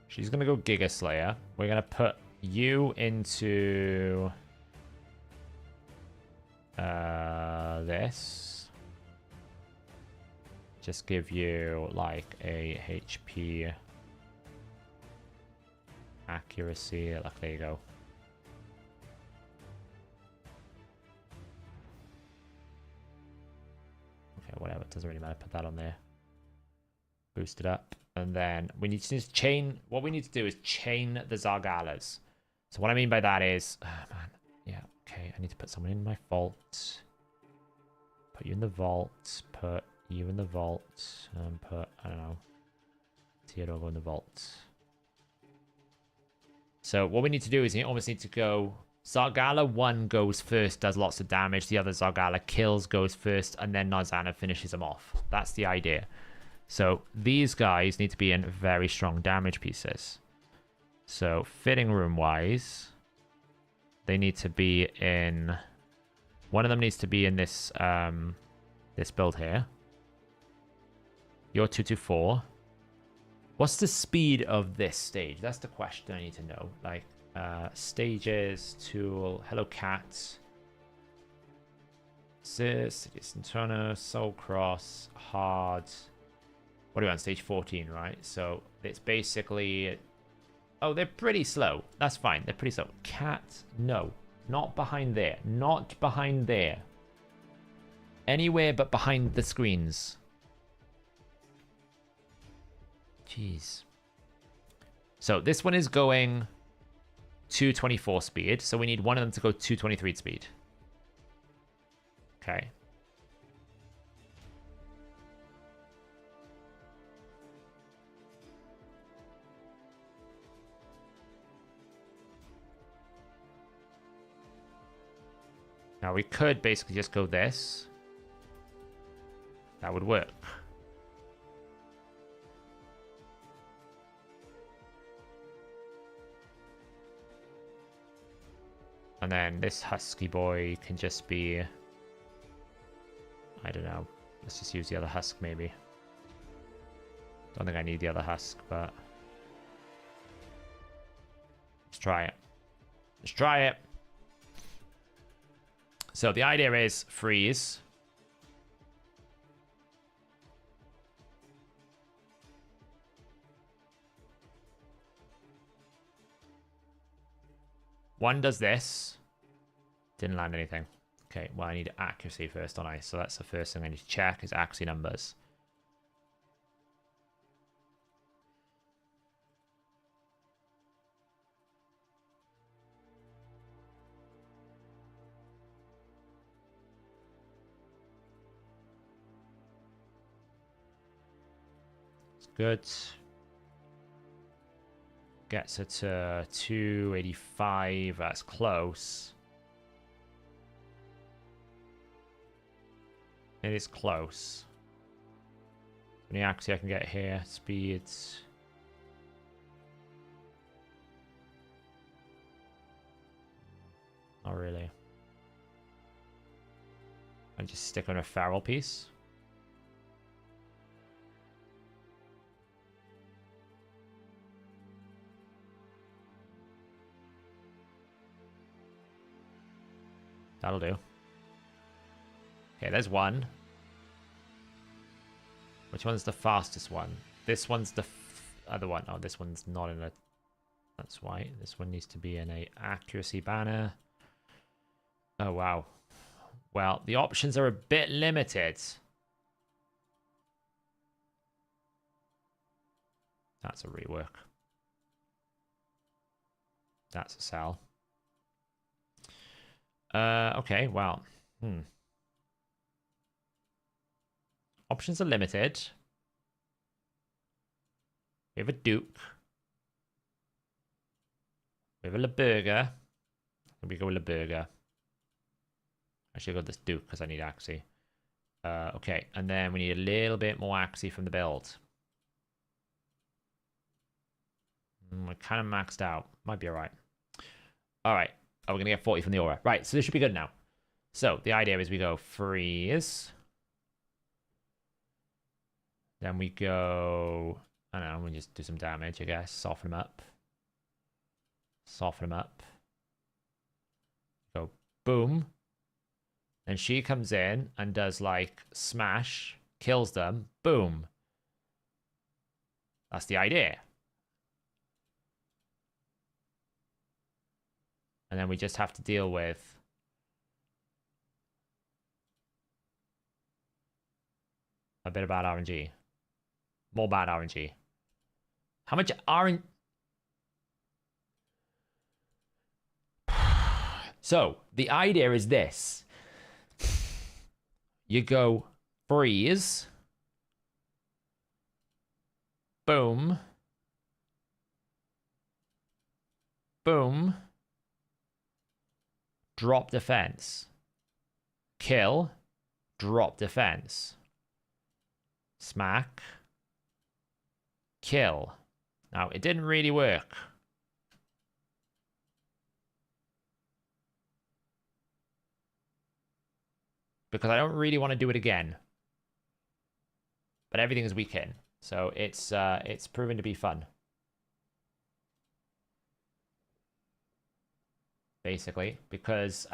She's going to go Giga Slayer. We're going to put you into this. Just give you like a HP accuracy. Like, there you go. Okay, whatever. It doesn't really matter. Put that on there. Boost it up. And then we need to just chain. What we need to do is chain the Zargalas. So what I mean by that is, oh man, yeah, okay. I need to put someone in my vault. Put you in the vault. Put you in the vault. And put, I don't know, Theodore in the vault. So what we need to do is you almost need to go. Zargala 1 goes first, does lots of damage. The other Zargala kills, goes first, and then Narzana finishes them off. That's the idea. So these guys need to be in very strong damage pieces. So fitting room wise, they need to be in. One of them needs to be in this this build here. You're 224. What's the speed of this stage? That's the question I need to know. Like stages, tool, hello cat, Sis, Centurno, Soul Cross, hard. What are we on? Stage 14, right? So it's basically... Oh, they're pretty slow. That's fine. They're pretty slow. Cat, no. Not behind there. Not behind there. Anywhere but behind the screens. Jeez. So this one is going 224 speed. So we need one of them to go 223 speed. Okay. Now we could basically just go this. That would work. And then this husky boy can just be... I don't know. Let's just use the other husk maybe. Don't think I need the other husk, but... Let's try it. Let's try it. So the idea is freeze. One does this. Didn't land anything. Okay, well I need accuracy first, don't I? So that's the first thing I need to check is accuracy numbers. Good. Gets her to 285. That's close. It is close. How many axes I can get here? Speeds. Not really. I just stick on a feral piece. That'll do. Okay, there's one. Which one's the fastest one? This one's the other one. Oh, this one's not in a... That's why. This one needs to be in a accuracy banner. Oh, wow. Well, the options are a bit limited. That's a rework. That's a sell. Okay, well. Options are limited. We have a Duke. We have a LeBurger. We go with LeBurger. I should go with this Duke because I need Axie. Okay, and then we need a little bit more Axie from the build. We're kind of maxed out. Might be alright. Alright. Oh, we're going to get 40 from the aura. Right, so this should be good now. So, the idea is we go freeze. Then we go... I don't know, we just do some damage, I guess. Soften them up. Soften them up. Go boom. Then she comes in and does like smash. Kills them. Boom. That's the idea. And then we just have to deal with a bit of bad RNG. More bad RNG. How much RNG? So, the idea is this. You go freeze. Boom. Boom. Drop defense. Kill. Drop defense. Smack. Kill. Now, it didn't really work. Because I don't really want to do it again. But everything is weakened. So it's proven to be fun. Basically, because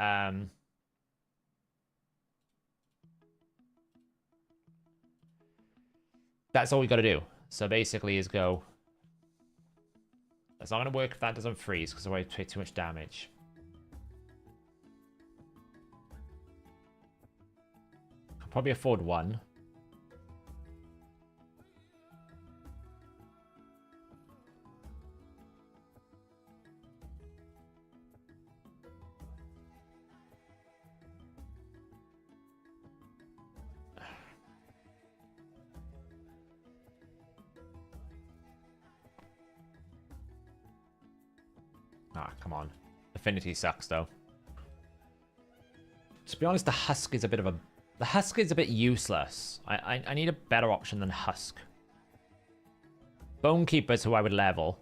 that's all we got to do. So basically is go... That's not going to work if that doesn't freeze, because I take too much damage. Could probably afford one. Ah, come on. Affinity sucks, though. To be honest, the Husk is a bit of a... The Husk is a bit useless. I need a better option than Husk. Bonekeeper's who I would level.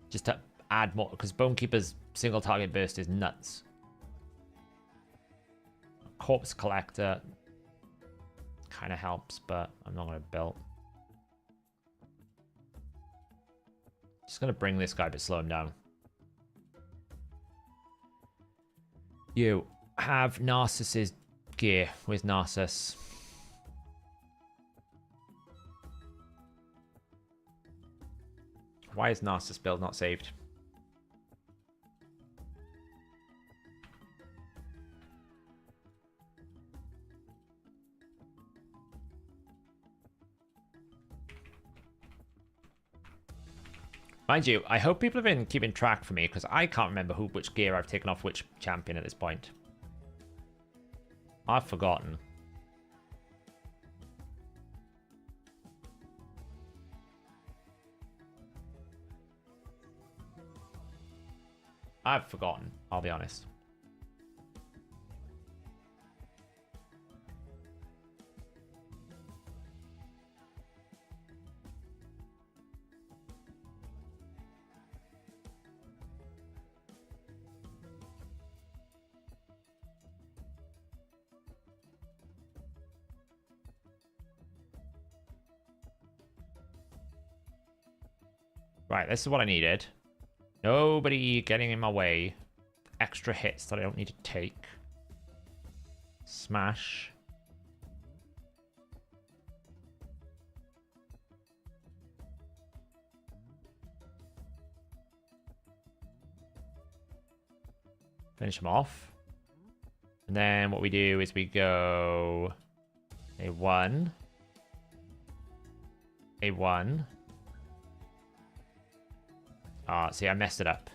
Just to add more, because Bonekeeper's single target burst is nuts. Corpse Collector kind of helps, but I'm not going to build. Just going to bring this guy, but slow him down. You have Narcissus gear with Narcissus. Why is Narcissus build not saved? Mind you, I hope people have been keeping track for me, because I can't remember which gear I've taken off which champion at this point. I've forgotten. I've forgotten, I'll be honest. Right, this is what I needed. Nobody getting in my way. Extra hits that I don't need to take. Smash. Finish them off. And then what we do is we go A1. A1. Ah, see, I messed it up.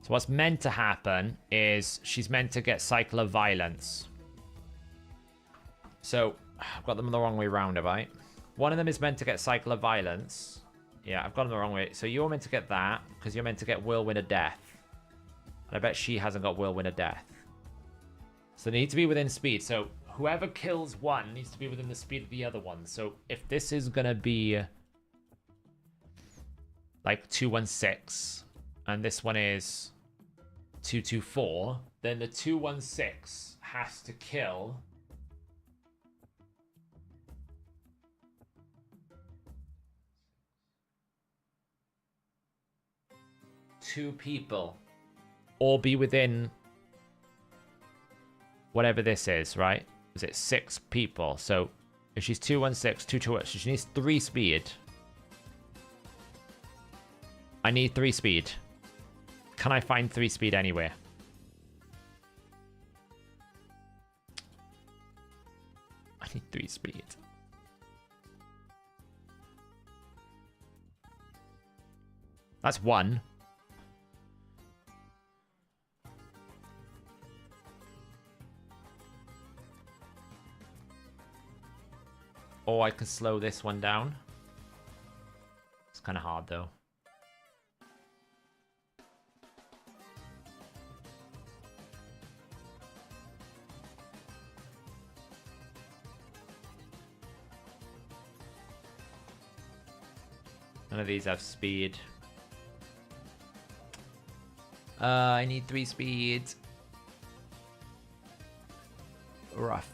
So what's meant to happen is she's meant to get Cycle of Violence. So, I've got them the wrong way around, have I? One of them is meant to get Cycle of Violence. Yeah, I've got them the wrong way. So you're meant to get that, because you're meant to get Whirlwind of Death. And I bet she hasn't got Whirlwind of Death. So they need to be within speed. So whoever kills one needs to be within the speed of the other one. So if this is going to be like 216 and this one is 224, then the 216 has to kill two people or be within whatever this is, right? Is it 6 people? So if she's 216, 228, she needs 3 speed. I need 3 speed. Can I find 3 speed anywhere? I need 3 speed. That's 1. Or I can slow this one down. It's kind of hard though. None of these have speed. I need 3 speed. Rough.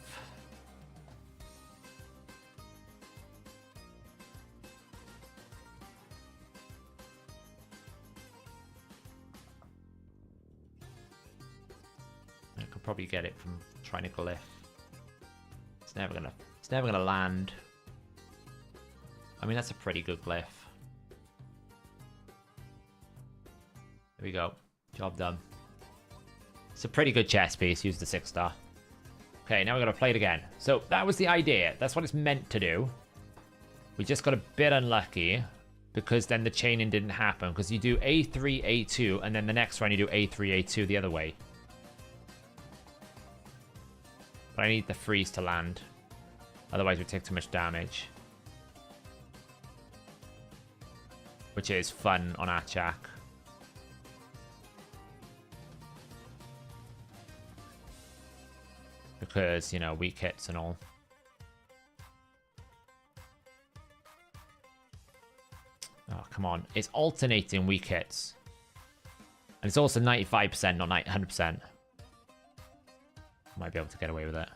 Probably get it from trying to glyph. It's never gonna land. I mean, that's a pretty good glyph. There we go. Job done. It's a pretty good chess piece. Use the 6-star. Okay, now we gotta play it again. So that was the idea. That's what it's meant to do. We just got a bit unlucky because then the chaining didn't happen. Because you do A3, A2, and then the next round you do A3, A2 the other way. But I need the freeze to land. Otherwise we take too much damage. Which is fun on Achak. Because, you know, weak hits and all. Oh, come on. It's alternating weak hits. And it's also 95%, not 100%. Might be able to get away with it.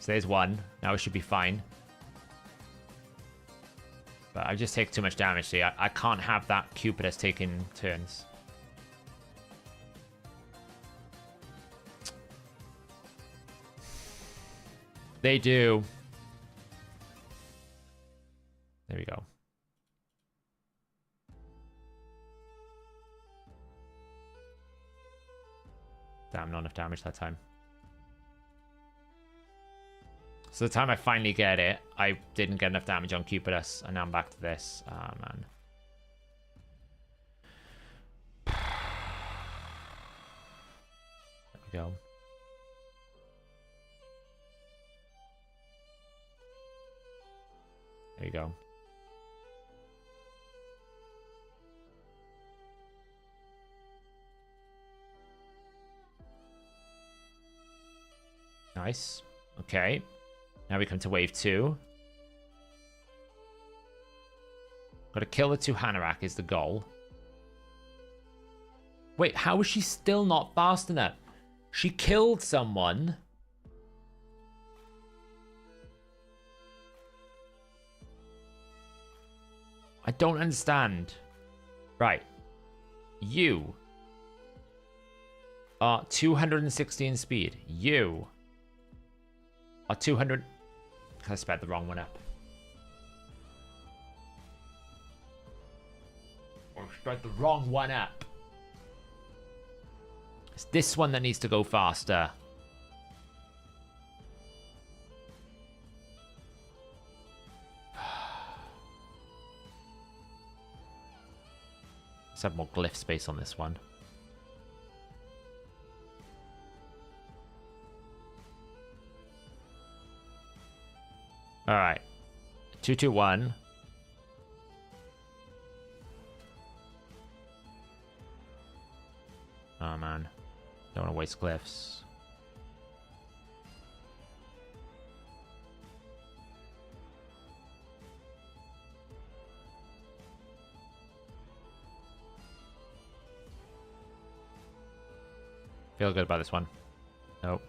So there's one. Now it should be fine. But I just take too much damage. See, I can't have that Cupidus taking turns. They do. There we go. Damn, not enough damage that time. So the time I finally get it, I didn't get enough damage on Cupidus, and now I'm back to this. Ah, man. There we go. go. Nice. Okay. Now we come to wave 2. Gotta kill the 2 Hanorak is the goal. Wait, how is she still not fast enough? She killed someone. I don't understand. Right. You are 216 speed. You are 200. I sped the wrong one up. Or sped the wrong one up. It's this one that needs to go faster. Let's have more glyph space on this one. All right. 2-2-1. Oh, man. Don't want to waste glyphs. Feel good about this one. Nope.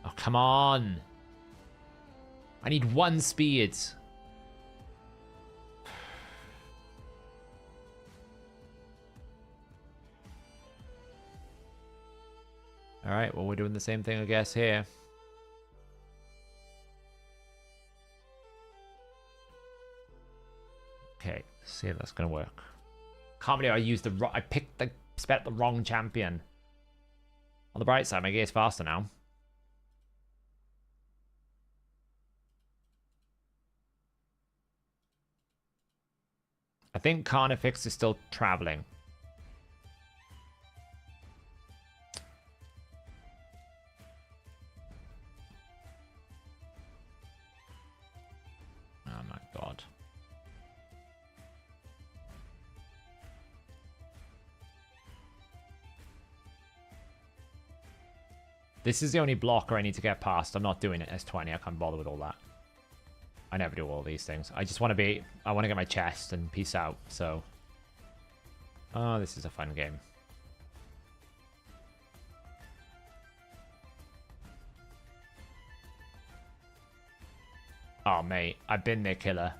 Oh, come on. I need 1 speed. All right, well, we're doing the same thing, I guess, here. Okay, let's see if that's gonna work. Can't believe I used the I spec the wrong champion. On the bright side, my gear's faster now. I think Carnifex is still traveling. Oh my god. This is the only blocker I need to get past. I'm not doing it S20. I can't bother with all that. I never do all these things. I just want to be... I want to get my chest and peace out, so... Oh, this is a fun game. Oh, mate. I've been there, killer.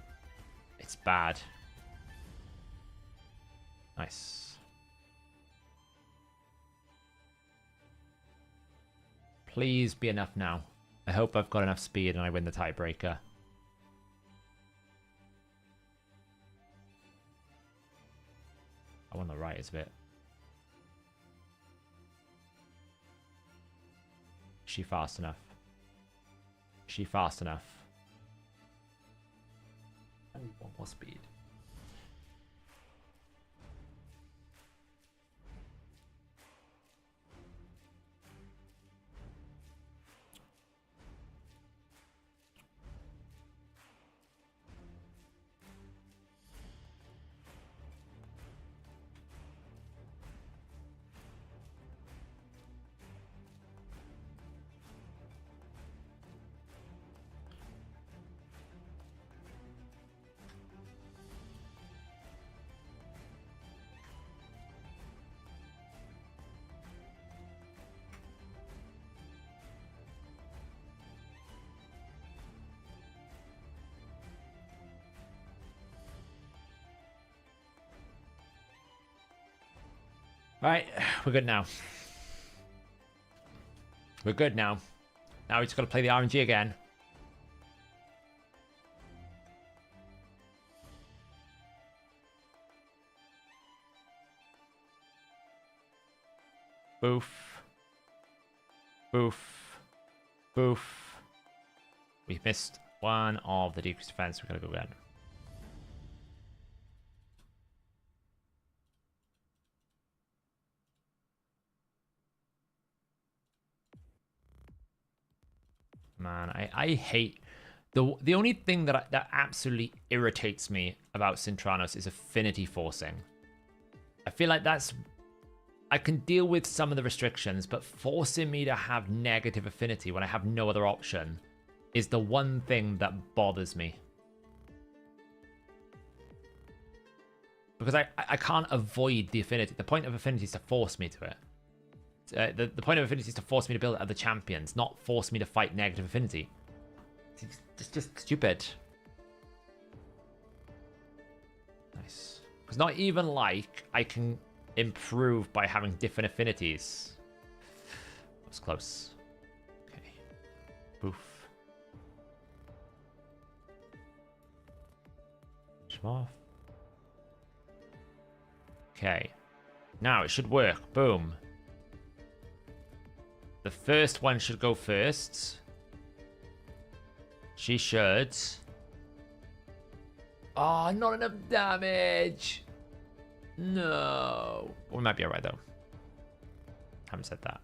It's bad. Nice. Please be enough now. I hope I've got enough speed and I win the tiebreaker. I want the right is a bit. Is she fast enough? Is she fast enough? I need 1 more speed. Alright, we're good now. We're good now. Now we just got to play the RNG again. Boof. Boof. Boof. We missed one of the decreased defense. We gotta go again. Man, I hate The only thing that absolutely irritates me about Cintranos is affinity forcing. I feel like I can deal with some of the restrictions, but forcing me to have negative affinity when I have no other option is the one thing that bothers me. Because I can't avoid the affinity. The point of affinity is to force me to it. The point of affinity is to force me to build other champions, not force me to fight negative affinity. It's just stupid. Nice. Because not even like I can improve by having different affinities. That was close. Okay. Boof. Push him off. Okay. Now it should work. Boom. The first one should go first. She should. Oh, not enough damage. No. We might be alright though. Haven't said that.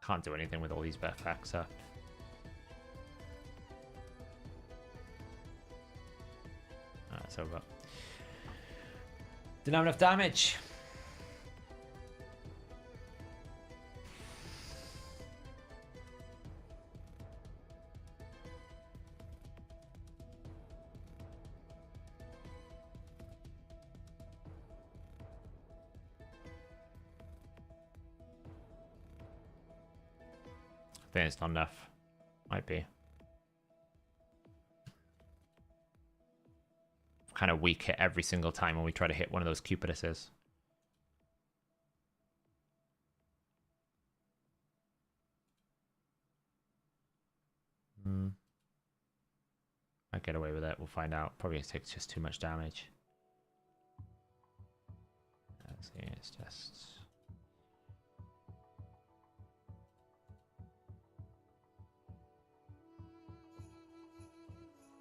Can't do anything with all these backpacks, so. It's over. Didn't have enough damage. I think it's not enough. Might be. Kind of weak hit every single time when we try to hit one of those Cupiduses. Might get away with it. We'll find out. Probably takes just too much damage. Let's see. It's just.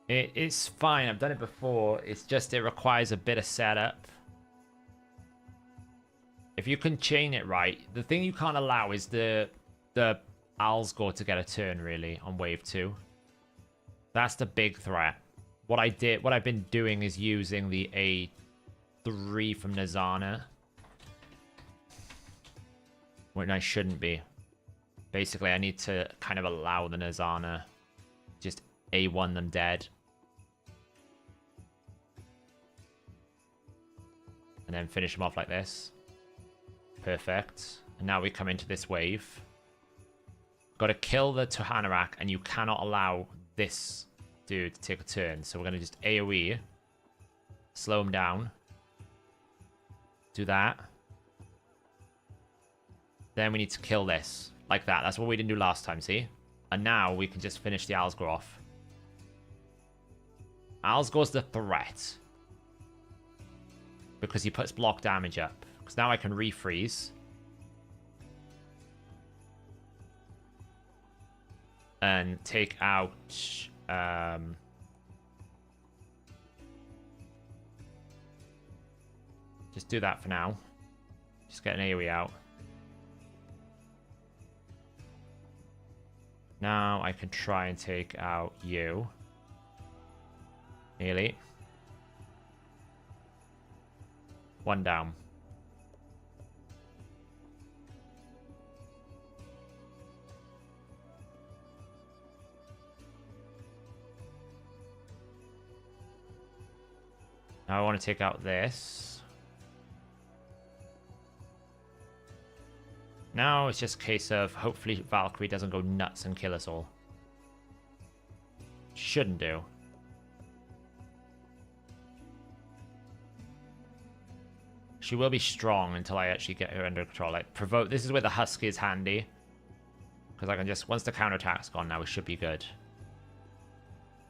It's fine. I've done it before. It's just it requires a bit of setup. If you can chain it right, the thing you can't allow is the Alsgore to get a turn really on wave 2. That's the big threat. What I've been doing is using the A3 from Nazana, when I shouldn't be. Basically, I need to kind of allow the Nazana just A1 them dead. And then finish them off like this. Perfect. And now we come into this wave. Got to kill the Tuhanarak, and you cannot allow this dude to take a turn. So we're going to just AoE. Slow him down. Do that. Then we need to kill this. Like that. That's what we didn't do last time, see? And now we can just finish the Alsgore off. Alsgore's the threat. Because he puts block damage up. Because now I can refreeze. And take out... just do that for now. Just get an AoE out. Now I can try and take out you. Nearly. One down. Now I want to take out this. Now it's just a case of hopefully Valkyrie doesn't go nuts and kill us all. Shouldn't do. She will be strong until I actually get her under control. Like, provoke. This is where the Husky is handy. Because I can just... Once the counterattack's gone now, we should be good.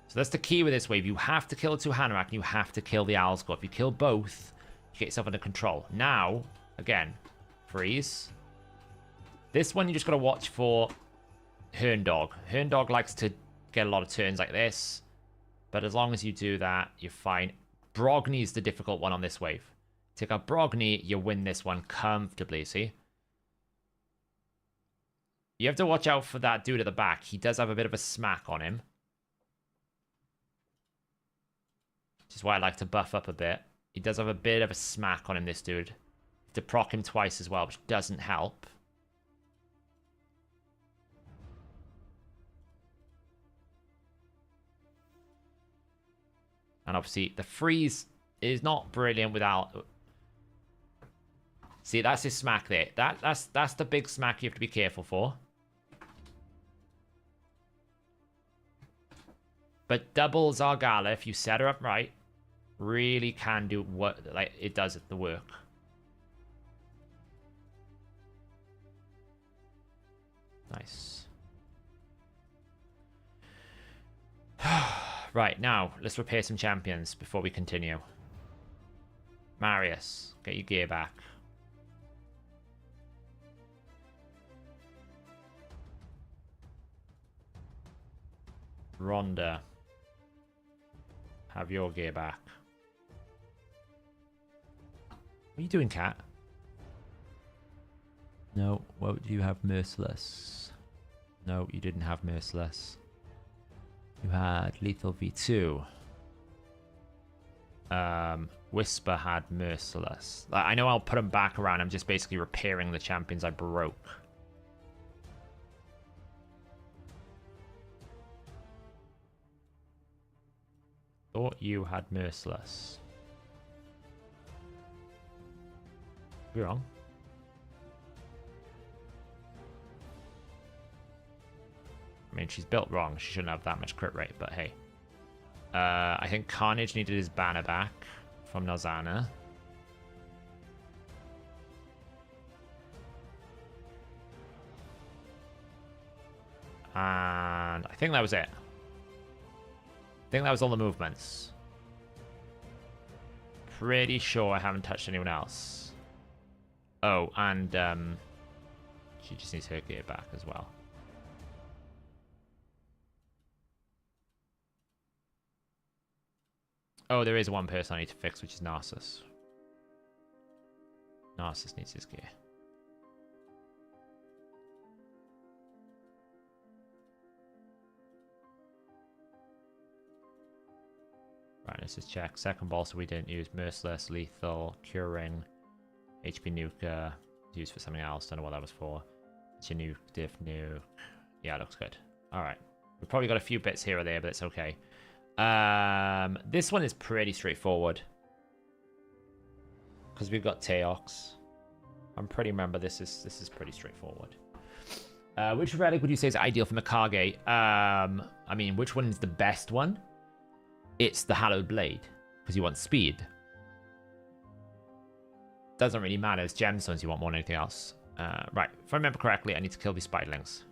So that's the key with this wave. You have to kill the Tuhanarak and you have to kill the Alsgore. If you kill both, you get yourself under control. Now, again, freeze. This one you just got to watch for Herndog. Herndog likes to get a lot of turns like this. But as long as you do that, you're fine. Brogny is the difficult one on this wave. Take out Brogny, you win this one comfortably, see? You have to watch out for that dude at the back. He does have a bit of a smack on him. Which is why I like to buff up a bit. He does have a bit of a smack on him, this dude. To proc him twice as well, which doesn't help. And obviously, the freeze is not brilliant without... See, that's his smack there. That's the big smack you have to be careful for. But double Zargala, if you set her up right, really can do what like it does at the work. Nice. Right, now, let's repair some champions before we continue. Marius, get your gear back. Rhonda, have your gear back. What are you doing, cat? No, what do you have? Merciless. No, you didn't have Merciless. You had Lethal V2. Whisper had Merciless. I know I'll put them back around. I'm just basically repairing the champions I broke. Thought you had Merciless. You're wrong. I mean, she's built wrong. She shouldn't have that much crit rate, but hey. I think Carnage needed his banner back from Nozana. And I think that was it. I think that was all the movements. Pretty sure I haven't touched anyone else. Oh, and she just needs her gear back as well. Oh, there is one person I need to fix, which is Narcissus. Narcissus needs his gear. Right, let's just check. Second ball, so we didn't use Merciless, Lethal, Curing, HP Nuke, used for something else. Don't know what that was for. It's your nuke, diff, nuke. Yeah, it looks good. Alright. We've probably got a few bits here or there, but it's okay. This one is pretty straightforward. Because we've got Teox. I'm pretty remember this is pretty straightforward. Which relic would you say is ideal for Mikage? I mean, which one is the best one? It's the Hallowed Blade, because you want speed. Doesn't really matter, it's gemstones you want more than anything else. Right, if I remember correctly, I need to kill these spiderlings.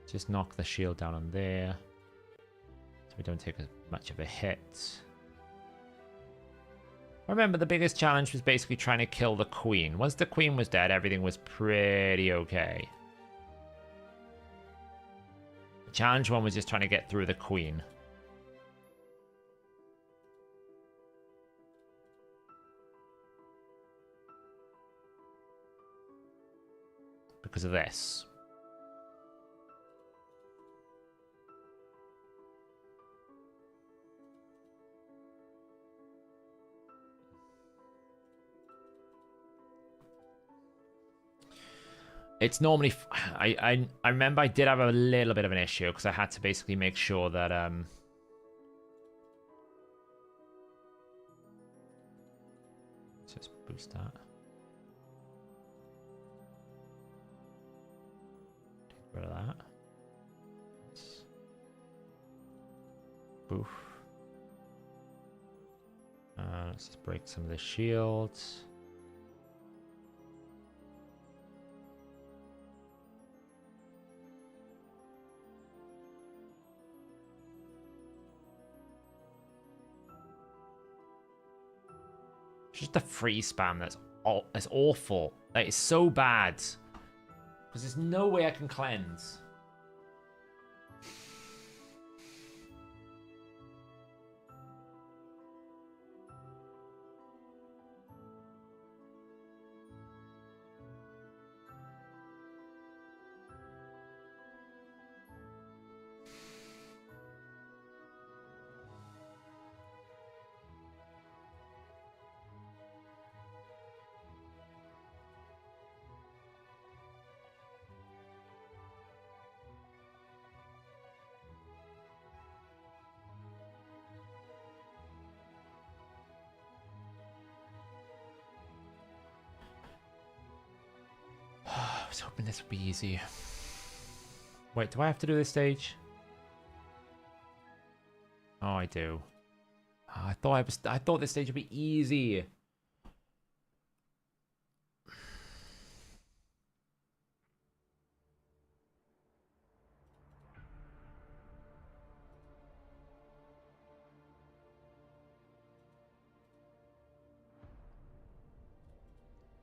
Just knock the shield down on there, so we don't take as much of a hit. Remember, the biggest challenge was basically trying to kill the queen. Once the queen was dead, everything was pretty okay. The challenge one was just trying to get through the queen. Because of this. It's normally... I remember I did have a little bit of an issue because I had to basically make sure that... Let's just boost that. Take rid of that. Boof. Let's just break some of the shields. Just the free spam that's awful. That is so bad. Because there's no way I can cleanse. I was hoping this would be easy. Wait, do I have to do this stage? Oh, I do. Oh, I thought this stage would be easy.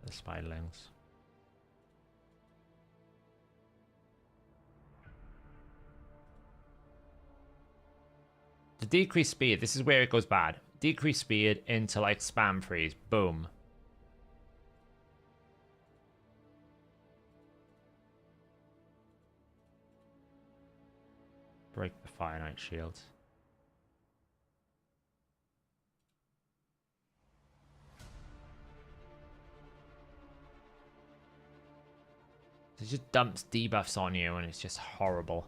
The spiderlings. To decrease speed, this is where it goes bad. Decrease speed into like spam freeze. Boom. Break the Fire Knight shield. It just dumps debuffs on you and it's just horrible.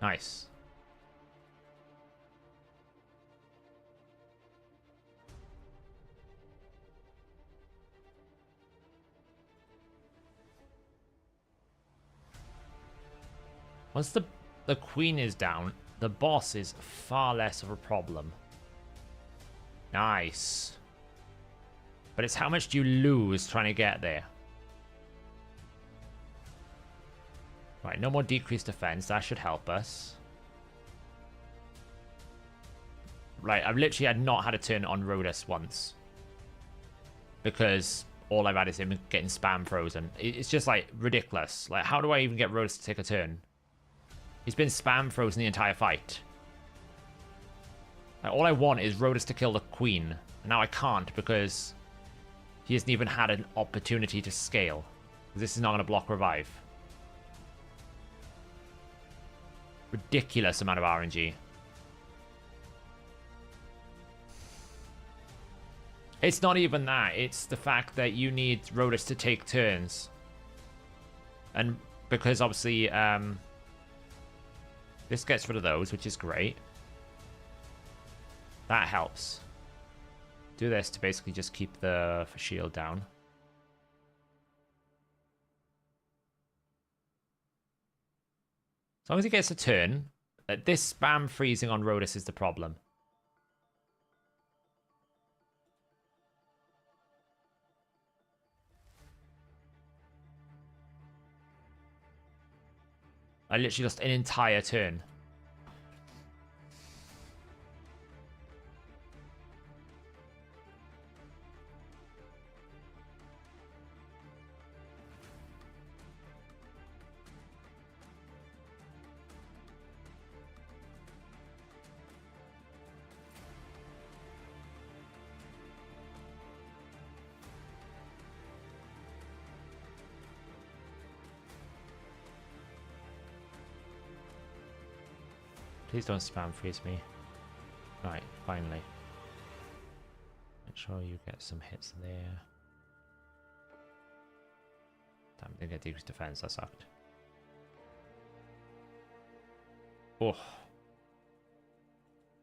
Nice. Once the queen is down, the boss is far less of a problem. Nice. But it's how much do you lose trying to get there? Right, no more decreased defense. That should help us. Right, I've literally not had a turn on Rhodas once. Because all I've had is him getting spam frozen. It's just, like, ridiculous. Like, how do I even get Rhodas to take a turn? He's been spam frozen the entire fight. Like, all I want is Rhodas to kill the queen. And now I can't because he hasn't even had an opportunity to scale. This is not going to block revive. Ridiculous amount of RNG. It's not even that. It's the fact that you need Rhodas to take turns. And because obviously this gets rid of those, which is great. That helps. Do this to basically just keep the shield down. As long as he gets a turn, this spam freezing on Rhodas is the problem. I literally lost an entire turn. Please don't spam freeze me. Right, finally. Make sure you get some hits there. Damn, didn't get decreased defense, that sucked. Oh.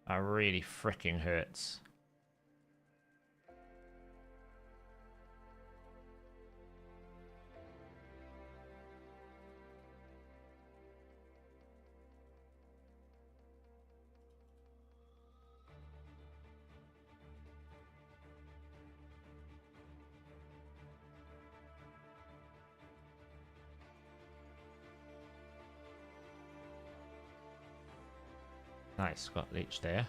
That really freaking hurts. Nice, got leech there.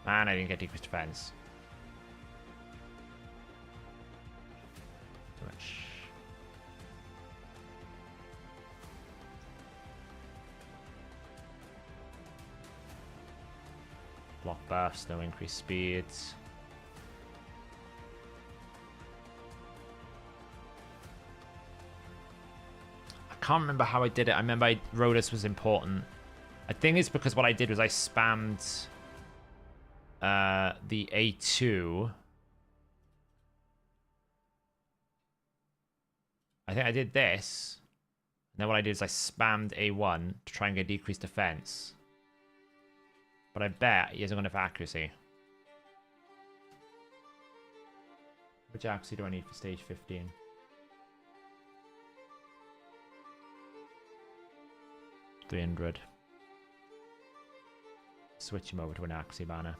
And I didn't get decreased defense. Too much. Block buffs, no increased speeds. I can't remember how I did it. I remember Rhodus was important. I think it's because what I did was I spammed the A2. I think I did this. And then what I did is I spammed A1 to try and get decreased defense. But I bet he hasn't got enough accuracy. Which accuracy do I need for stage 15? $300. Switch him over to an accuracy banner.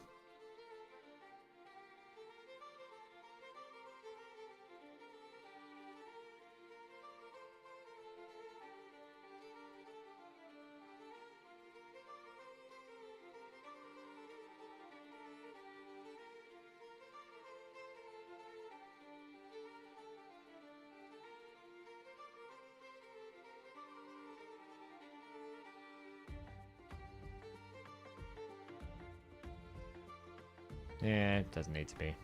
Yeah, it doesn't need to be.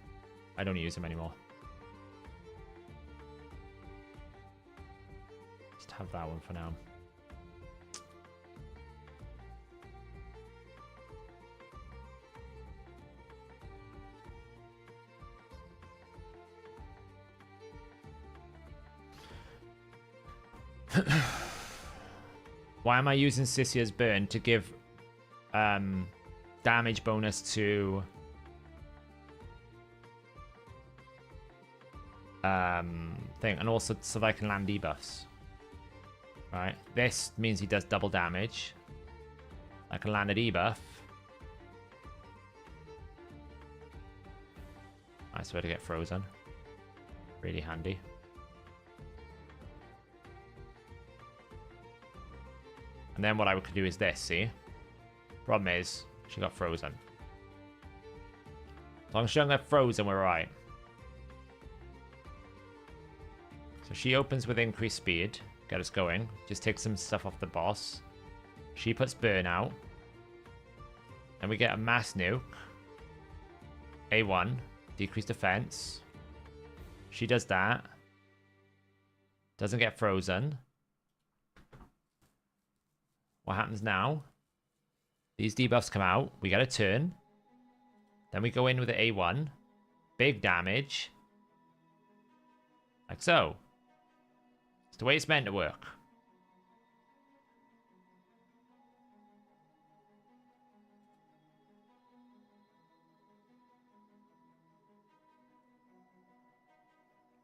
I don't use them anymore. Just have that one for now. Why am I using Sisia's burn to give damage bonus to thing, and also so that I can land debuffs? Right, this means he does double damage. I can land a debuff. Nice way to get frozen. Really handy. And then what I could do is this, see? Problem is, she got frozen. As long as she don't get frozen, we're alright. So she opens with increased speed. Get us going. Just take some stuff off the boss. She puts burn out. And we get a mass nuke. A1. Decreased defense. She does that. Doesn't get frozen. What happens now? These debuffs come out. We get a turn. Then we go in with the A1. Big damage. Like so. It's the way it's meant to work.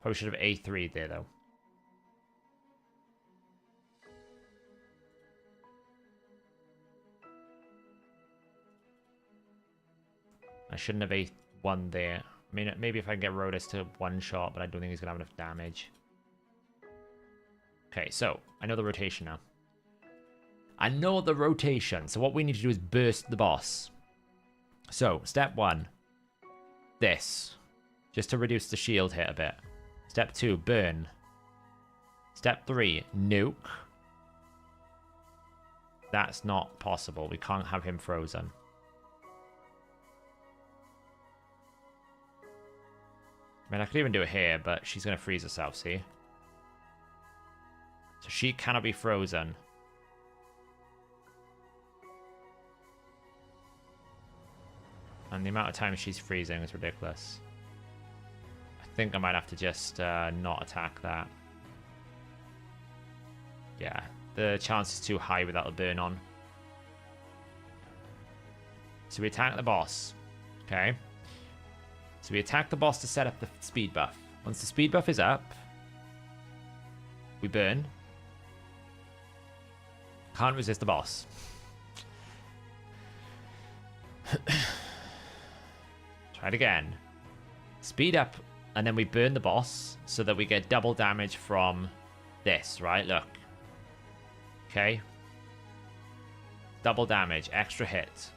Probably should have A3 there, though. I shouldn't have A1 there. I mean, maybe if I can get Rhodus to one shot, but I don't think he's going to have enough damage. Okay, so I know the rotation now. I know the rotation. So what we need to do is burst the boss. So, step 1. This. Just to reduce the shield hit a bit. Step 2, burn. Step 3, nuke. That's not possible. We can't have him frozen. I mean, I could even do it here, but she's going to freeze herself, see? So she cannot be frozen. And the amount of time she's freezing is ridiculous. I think I might have to just not attack that. Yeah, the chance is too high without a burn on. So we attack the boss. Okay. So we attack the boss to set up the speed buff. Once the speed buff is up, we burn. Can't resist the boss. Try it again. Speed up, and then we burn the boss so that we get double damage from this, right? Look. Okay. Double damage, extra hit.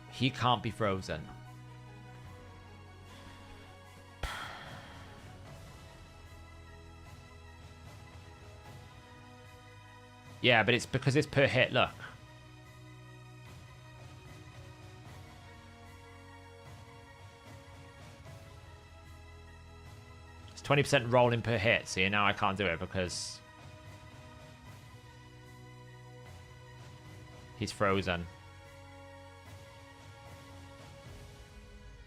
He can't be frozen. Yeah, but it's because it's per hit, look. It's 20% rolling per hit, see, now I can't do it because he's frozen.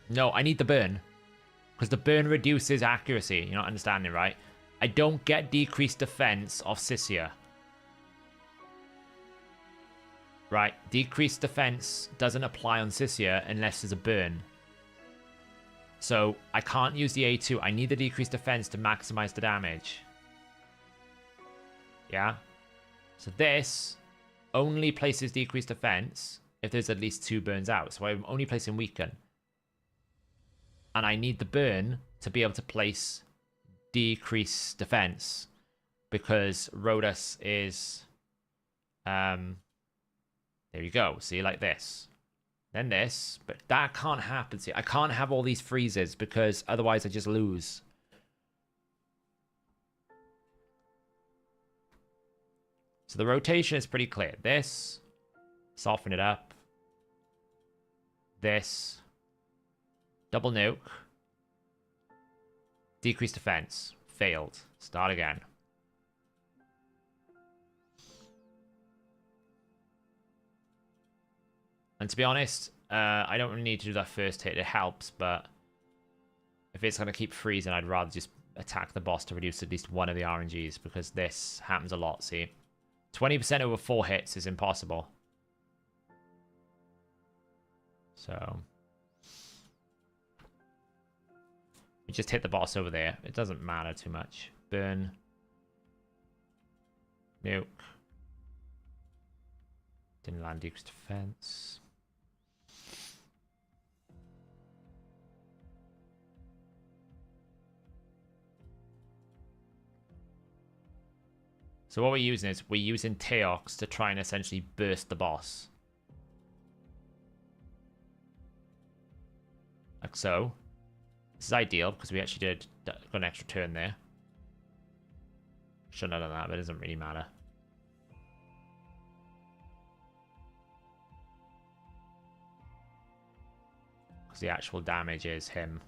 No, I need the burn. Because the burn reduces accuracy. You're not understanding, right? I don't get decreased defense off Sisia. Right, decreased defense doesn't apply on Sisia unless there's a burn. So I can't use the A2. I need the decreased defense to maximize the damage. Yeah? So this only places decreased defense if there's at least 2 burns out. So I'm only placing weaken. And I need the burn to be able to place decrease defense. Because Rhodas is... there you go. See, like this. Then this. But that can't happen. See, I can't have all these freezes because otherwise I just lose. So the rotation is pretty clear. This. Soften it up. This. Double nuke. Decrease defense. Failed. Start again. And to be honest, I don't really need to do that first hit. It helps, but if it's going to keep freezing, I'd rather just attack the boss to reduce at least one of the RNGs, because this happens a lot, see? 20% over 4 hits is impossible. So... we just hit the boss over there. It doesn't matter too much. Burn. Nuke. Didn't land decreased defense. So what we're using is we're using Teox to try and essentially burst the boss. Like so. This is ideal because we actually got an extra turn there. Shouldn't have done that, but it doesn't really matter. Because the actual damage is him.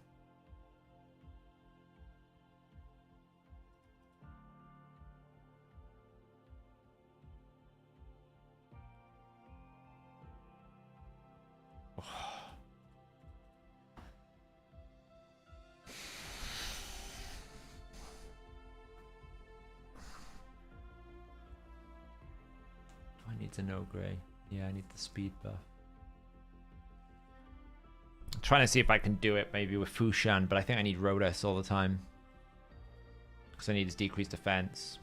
Needs a no gray. Yeah, I need the speed buff. I'm trying to see if I can do it maybe with Fushan, but I think I need Rhodas all the time. Because I need his decreased defense.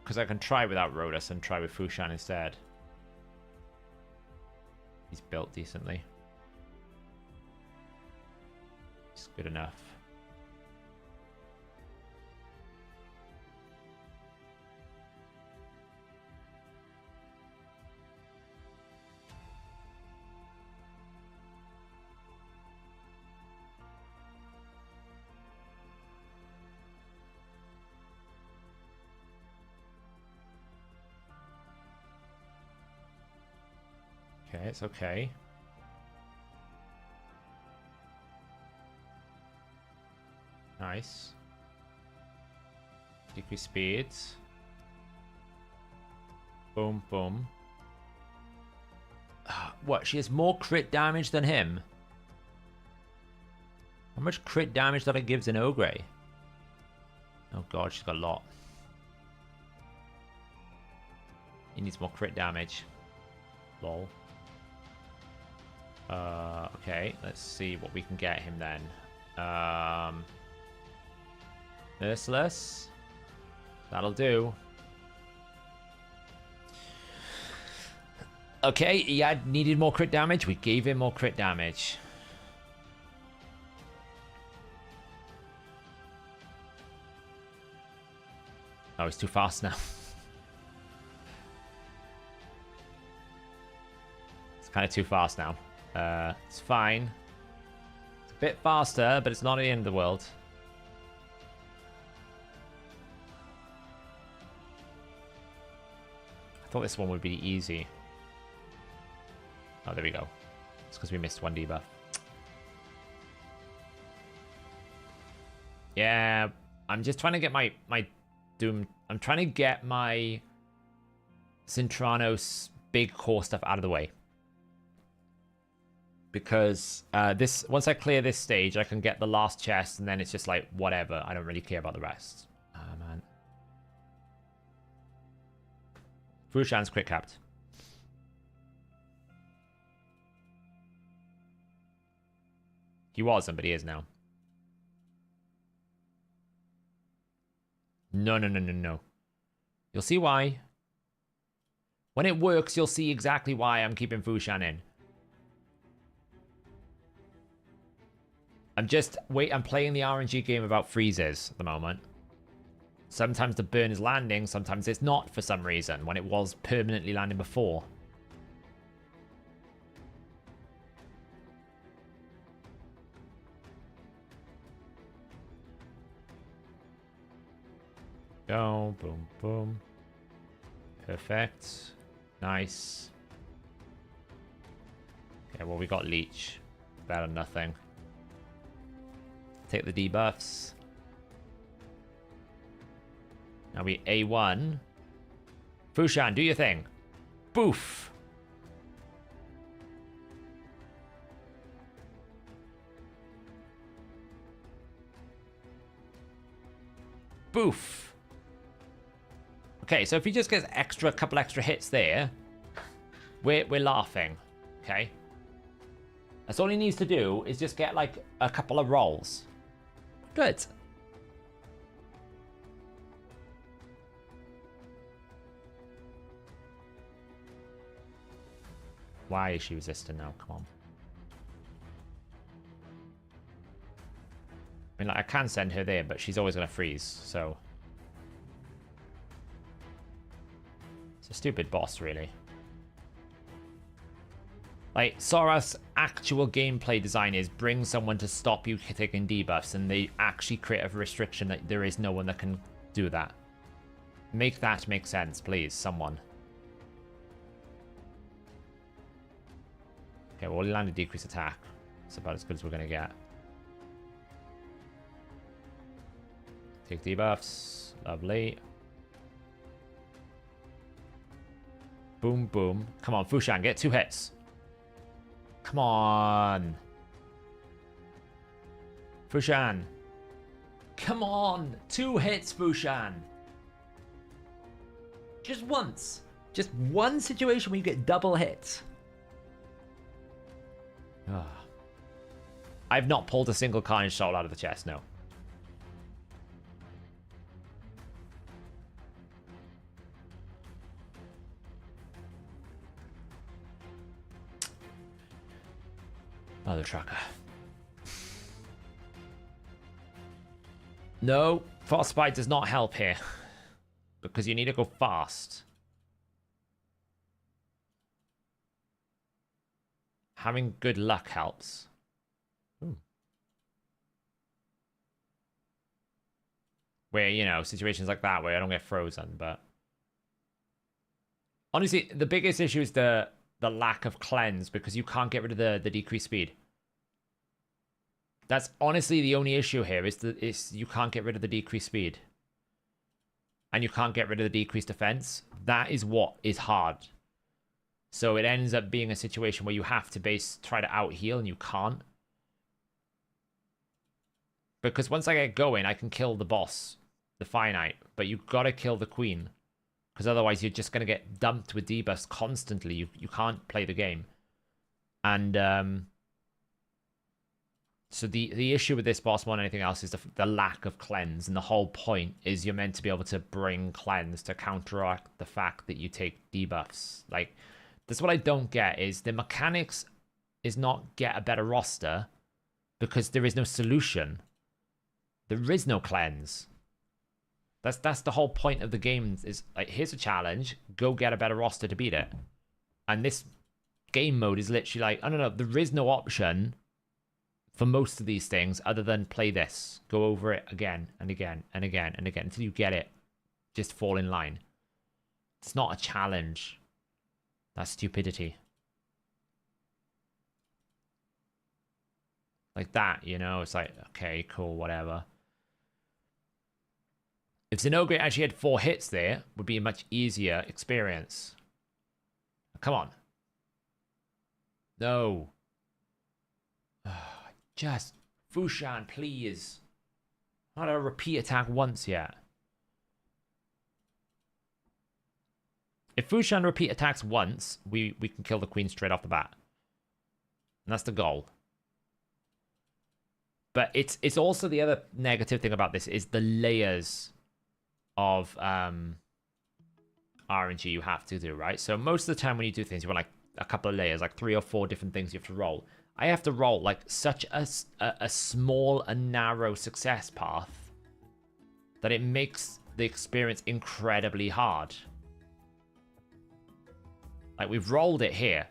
Because I can try without Rhodas and try with Fushan instead. He's built decently. It's good enough. Okay, it's okay. Nice. Decrease speeds. Boom, boom. What? She has more crit damage than him? How much crit damage that it gives in Ogre? Oh god, she's got a lot. He needs more crit damage. Lol. Okay, let's see what we can get him then. Merciless. That'll do. Okay, he had needed more crit damage. We gave him more crit damage. Oh, he's too fast now. It's kind of too fast now. It's fine. It's a bit faster, but it's not the end of the world. I thought this one would be easy. Oh, there we go. It's because we missed one debuff. Yeah, I'm just trying to get my Doom. I'm trying to get my Cintranos big core stuff out of the way. Because once I clear this stage, I can get the last chest, and then it's just like, whatever. I don't really care about the rest. Ah, man. Fushan's crit capped. He wasn't, but he is now. No, no, no, no, no. You'll see why. When it works, you'll see exactly why I'm keeping Fushan in. I'm playing the RNG game about freezes at the moment. Sometimes the burn is landing, sometimes it's not for some reason, when it was permanently landing before. Go, boom, boom. Perfect. Nice. Okay, well, we got Leech. Better than nothing. Take the debuffs. Now we A1. Fushan, do your thing. Boof. Boof. Okay, so if he just gets a couple extra hits there, we're laughing. Okay. That's all he needs to do is just get like a couple of rolls. Good. Why is she resistant now? Come on. I mean, like, I can send her there, but she's always going to freeze, so... It's a stupid boss, really. Like, Sora's actual gameplay design is bring someone to stop you taking debuffs, and they actually create a restriction that there is no one that can do that. Make that make sense, please, someone. Okay, well, we landed decreased attack. It's about as good as we're going to get. Take debuffs. Lovely. Boom, boom. Come on, Fushan, get 2 hits. Come on. Fushan. Come on. 2 hits, Fushan. Just once. Just one situation where you get double hits. Oh. I've not pulled a single Carnage Soul out of the chest, no. Mother trucker. No, Frostbite does not help here. Because you need to go fast. Having good luck helps. Ooh. Where, you know, situations like that where I don't get frozen, but... Honestly, the biggest issue is the lack of cleanse, because you can't get rid of the decreased speed. That's honestly the only issue here, is you can't get rid of the decreased speed. And you can't get rid of the decreased defense. That is what is hard. So it ends up being a situation where you have to try to out-heal, and you can't. Because once I get going, I can kill the boss, the Finite, but you've got to kill the Queen. Because otherwise you're just going to get dumped with debuffs constantly. You can't play the game. And So the issue with this boss more than anything else is the lack of cleanse, and the whole point is you're meant to be able to bring cleanse to counteract the fact that you take debuffs. Like, that's what I don't get, is the mechanics is not get a better roster because there is no solution. There is no cleanse. That's the whole point of the game, is like, here's a challenge, go get a better roster to beat it. And this game mode is literally like, I don't know, there is no option for most of these things other than play this. Go over it again and again and again and again until you get it. Just fall in line. It's not a challenge. That's stupidity. Like that, you know? It's like, okay, cool, whatever. If Zenogre actually had 4 hits there, it would be a much easier experience. Come on. No. Just, Fushan, please. Not a repeat attack once yet. If Fushan repeat attacks once, we can kill the queen straight off the bat. And that's the goal. But it's also the other negative thing about this is the layers of RNG you have to do, right? So most of the time when you do things, you want like a couple of layers, like 3 or 4 different things you have to roll. I have to roll like such a small and narrow success path that it makes the experience incredibly hard. Like, we've rolled it here.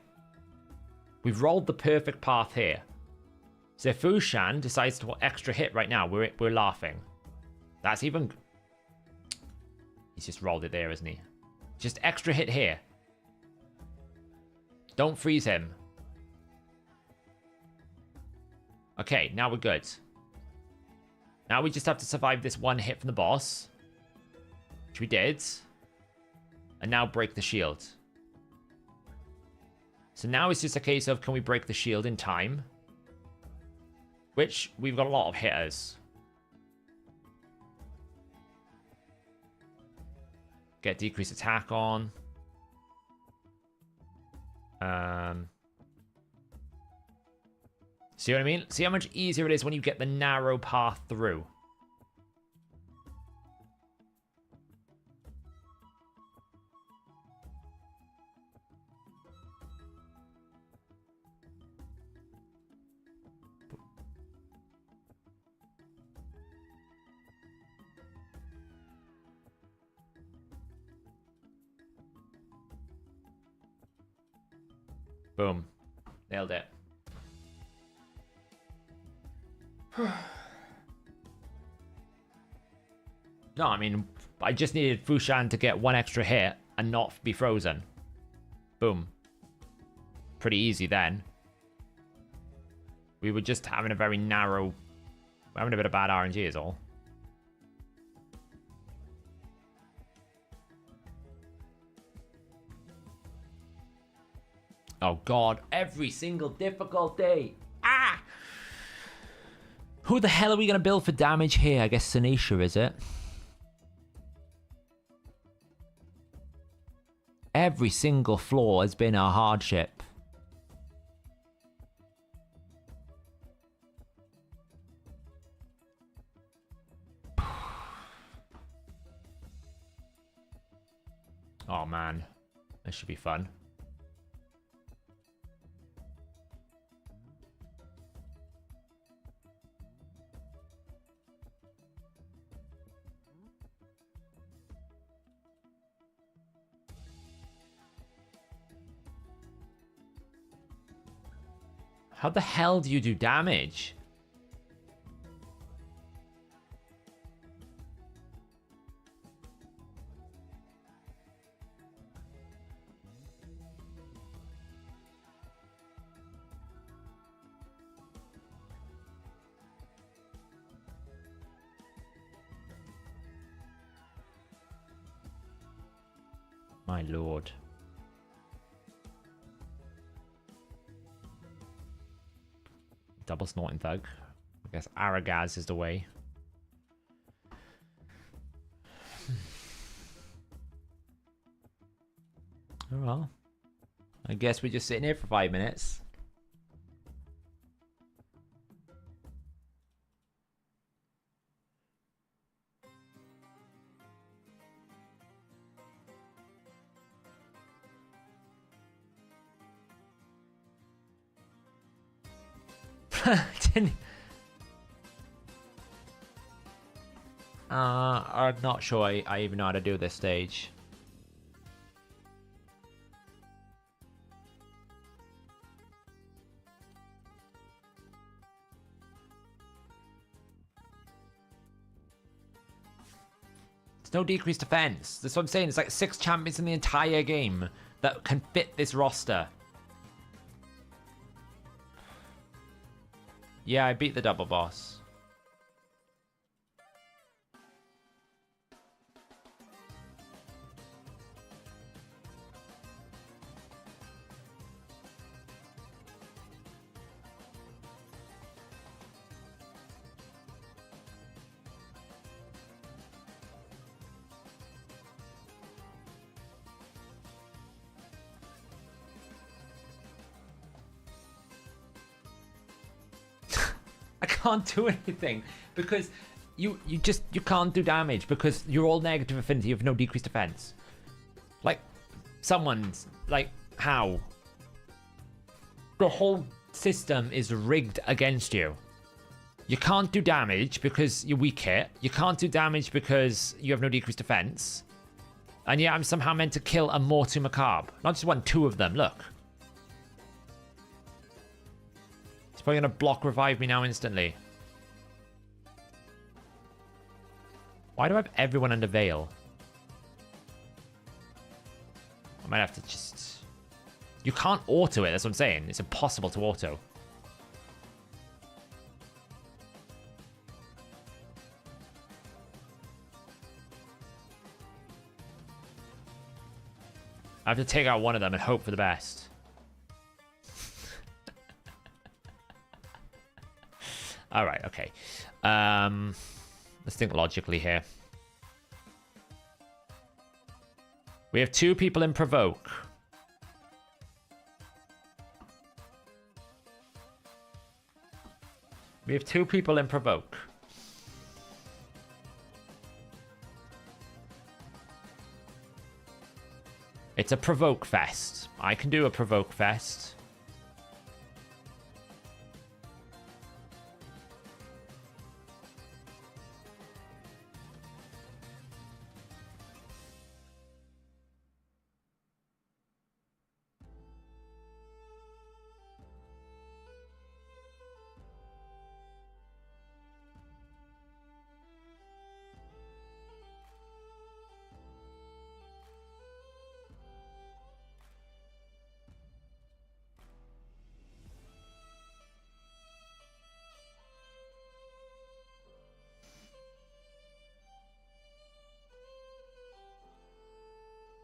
We've rolled the perfect path here. So if Fushan decides to extra hit right now, we're laughing. That's even... He's just rolled it there, isn't he? Just extra hit here. Don't freeze him. Okay, now we're good. Now we just have to survive this one hit from the boss. Which we did. And now break the shield. So now it's just a case of, can we break the shield in time? Which, we've got a lot of hitters. Get decreased attack on. See what I mean? See how much easier it is when you get the narrow path through. Boom. Nailed it. No, I mean, I just needed Fushan to get one extra hit and not be frozen. Boom. Pretty easy then. We were just having a very narrow... having a bit of bad RNG is all. Oh god, every single difficulty! Ah! Who the hell are we going to build for damage here? I guess Sinisha, is it? Every single floor has been a hardship. Oh man, this should be fun. How the hell do you do damage? My lord. Double snorting thug. I guess Aragaz is the way. Oh well. I guess we're just sitting here for 5 minutes. I'm not sure I even know how to do this stage. There's no decreased defense. That's what I'm saying. It's like 6 champions in the entire game that can fit this roster. Yeah, I beat the double boss. I can't do anything because you can't do damage because you're all negative affinity. You have no decreased defense. Like, someone's like, how? The whole system is rigged against you. You can't do damage because you're weak hit. You can't do damage because you have no decreased defense. And yet I'm somehow meant to kill a Mortu Macabre. Not just one, 2 of them. Look. He's probably going to block revive me now instantly. Why do I have everyone under Veil? I might have to just... You can't auto it, that's what I'm saying. It's impossible to auto. I have to take out one of them and hope for the best. Alright, okay. Let's think logically here. We have 2 people in Provoke. We have 2 people in Provoke. It's a Provoke Fest. I can do a Provoke Fest.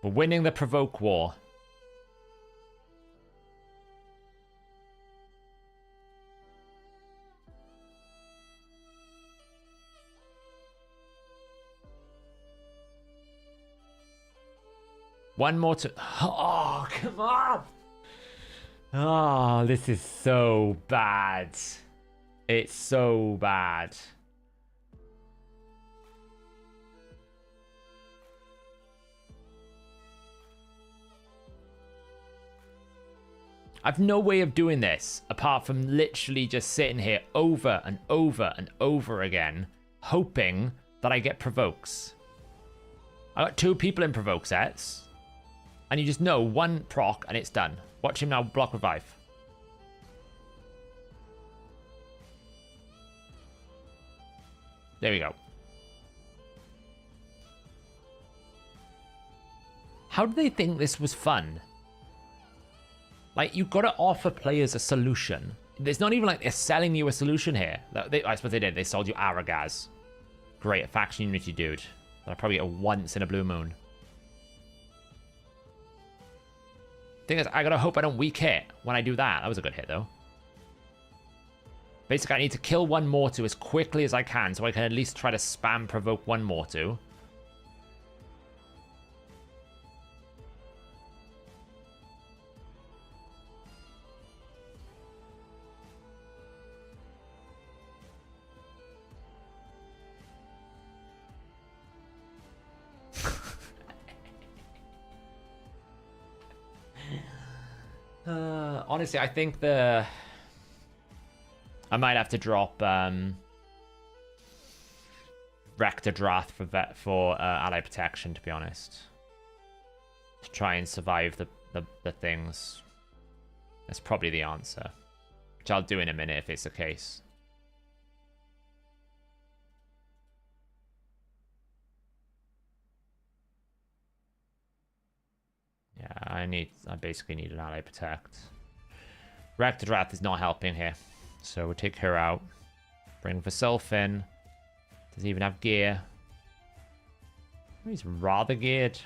We're winning the Provoke War. One more to... Oh, come on! Oh, this is so bad. It's so bad. I've no way of doing this apart from literally just sitting here over and over and over again, hoping that I get provokes. I got 2 people in provoke sets, and you just know 1 proc and it's done. Watch him now block revive. There we go. How do they think this was fun? Like, you've got to offer players a solution. It's not even like they're selling you a solution here. I suppose they did. They sold you Aragaz. Great, a faction unity dude. That I'll probably get once in a blue moon. Thing is, I gotta hope I don't weak hit when I do that. That was a good hit, though. Basically, I need to kill 1 Mortu as quickly as I can, so I can at least try to spam provoke 1 Mortu. Honestly, I think the I might have to drop Rector Drath for ally protection, to be honest. To try and survive the things. That's probably the answer. Which I'll do in a minute if it's the case. Yeah, I basically need an ally protect. Rector Drath is not helping here. So we'll take her out. Bring Vasilf in. Does he even have gear? He's rather geared.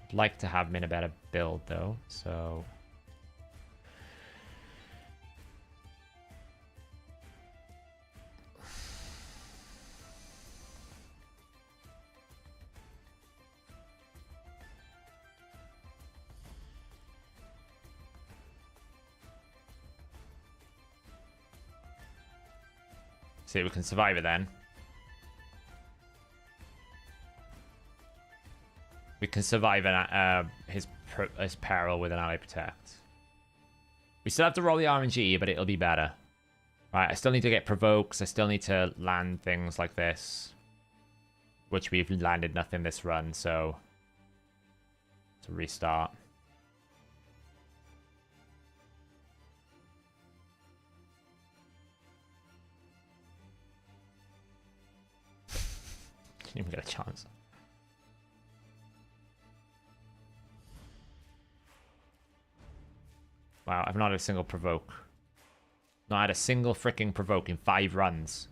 I'd like to have him in a better build though, so... See, we can survive it then. We can survive his peril with an ally protect. We still have to roll the RNG, but it'll be better. Right, I still need to get provokes. I still need to land things like this. Which we've landed nothing this run, so... to restart. Didn't even get a chance. Wow, I've not had a single provoke. Not had a single freaking provoke in 5 runs.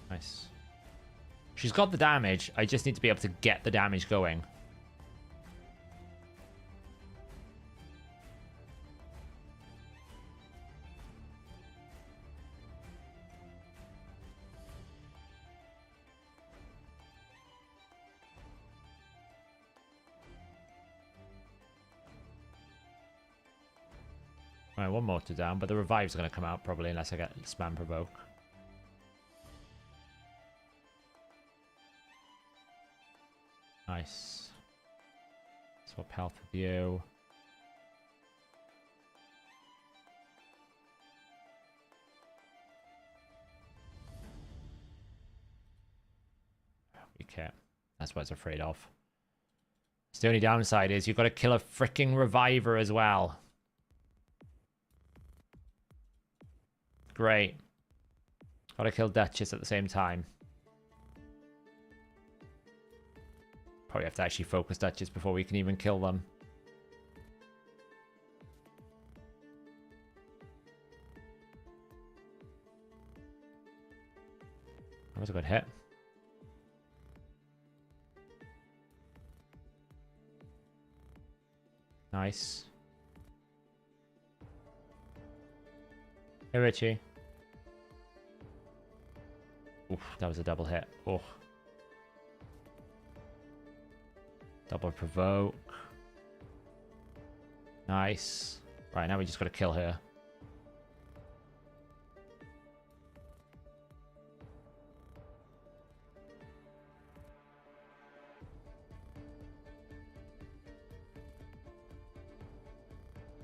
Nice. She's got the damage. I just need to be able to get the damage going. Alright, one more to down, but the revive's going to come out probably unless I get spam provoke. Nice. Swap health with you. We can't. That's what it's afraid of. So the only downside is you've got to kill a freaking reviver as well. Great. Got to kill Duchess at the same time. Probably have to actually focus Duchess before we can even kill them. That was a good hit. Nice. Hey, Richie. Oof, that was a double hit. Oh. Double provoke. Nice. Right, now we just got to kill her.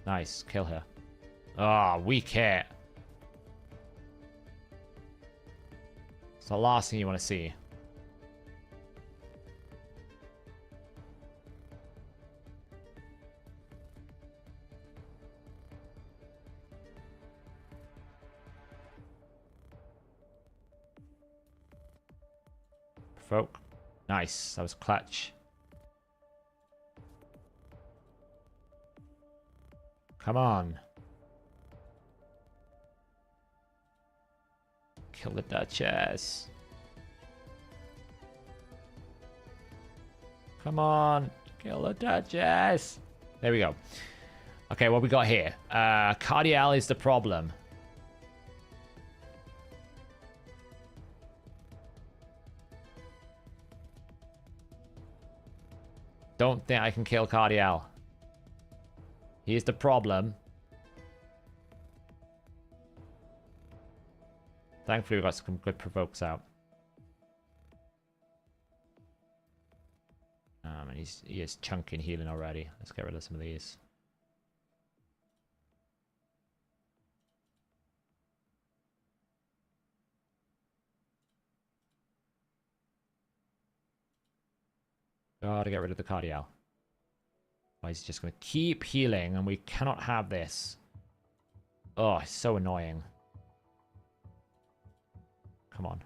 Nice, kill her. Ah, weak hit. It's the last thing you want to see. Provoke. Nice, that was clutch. Come on. Kill the Duchess. Come on. Kill the Duchess. There we go. Okay, what we got here? Cardiel is the problem. Don't think I can kill Cardiel. Here's the problem. Thankfully, we got some good provokes out. And he is chunking healing already. Let's get rid of some of these. Gotta get rid of the Cardiel. Why is he just going to keep healing and we cannot have this? Oh, it's so annoying. Come on.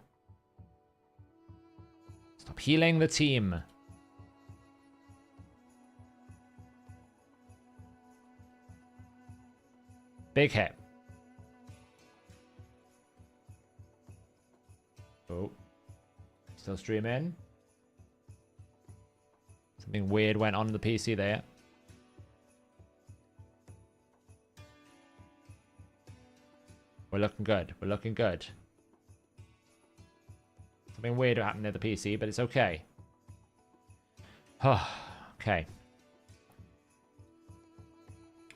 Stop healing the team. Big hit. Oh. Still streaming. Something weird went on in the PC there. We're looking good. We're looking good. Something weird happened near the PC, but it's okay. Okay.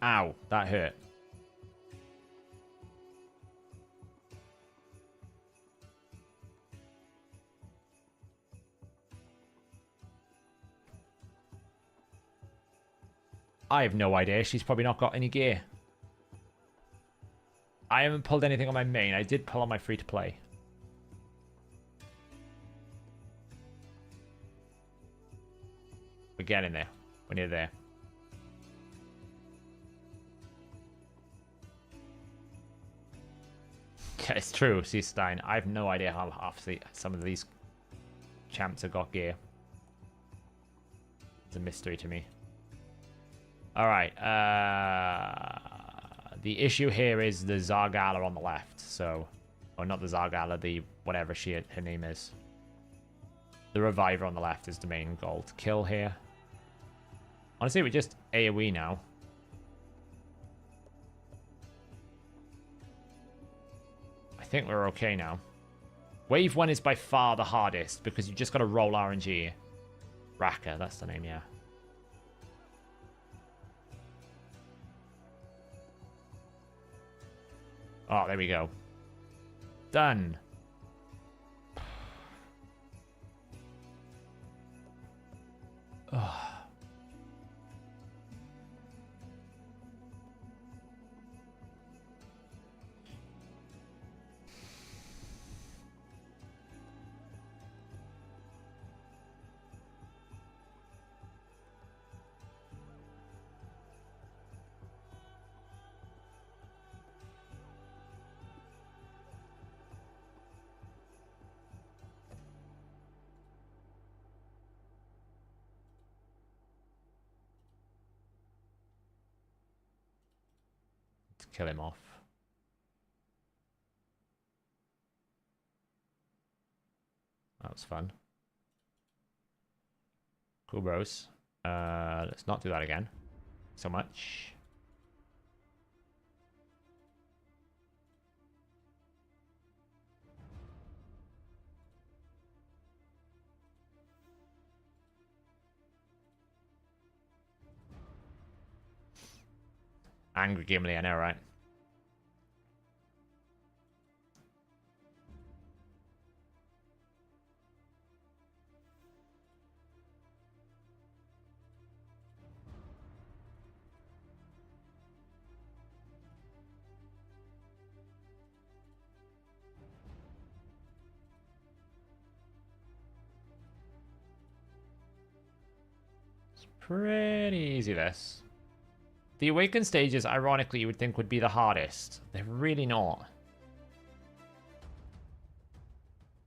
Ow, that hurt. I have no idea. She's probably not got any gear. I haven't pulled anything on my main. I did pull on my free-to-play. We're getting there. We're near there. Yeah, it's true, C. Stein. I have no idea how obviously some of these champs have got gear. It's a mystery to me. Alright, the issue here is the Zargala on the left, so... Or not the Zargala, the whatever her name is. The Reviver on the left is the main goal to kill here. Honestly, we just AoE now. I think we're okay now. Wave 1 is by far the hardest, because you've just got to roll RNG. Raka, that's the name, yeah. Oh, there we go. Done. Oh. Kill him off. That was fun. Cool, bros. Let's not do that again. So much. Angry Gimli, I know, right? It's pretty easy, this. The Awaken stages, ironically, you would think would be the hardest. They're really not.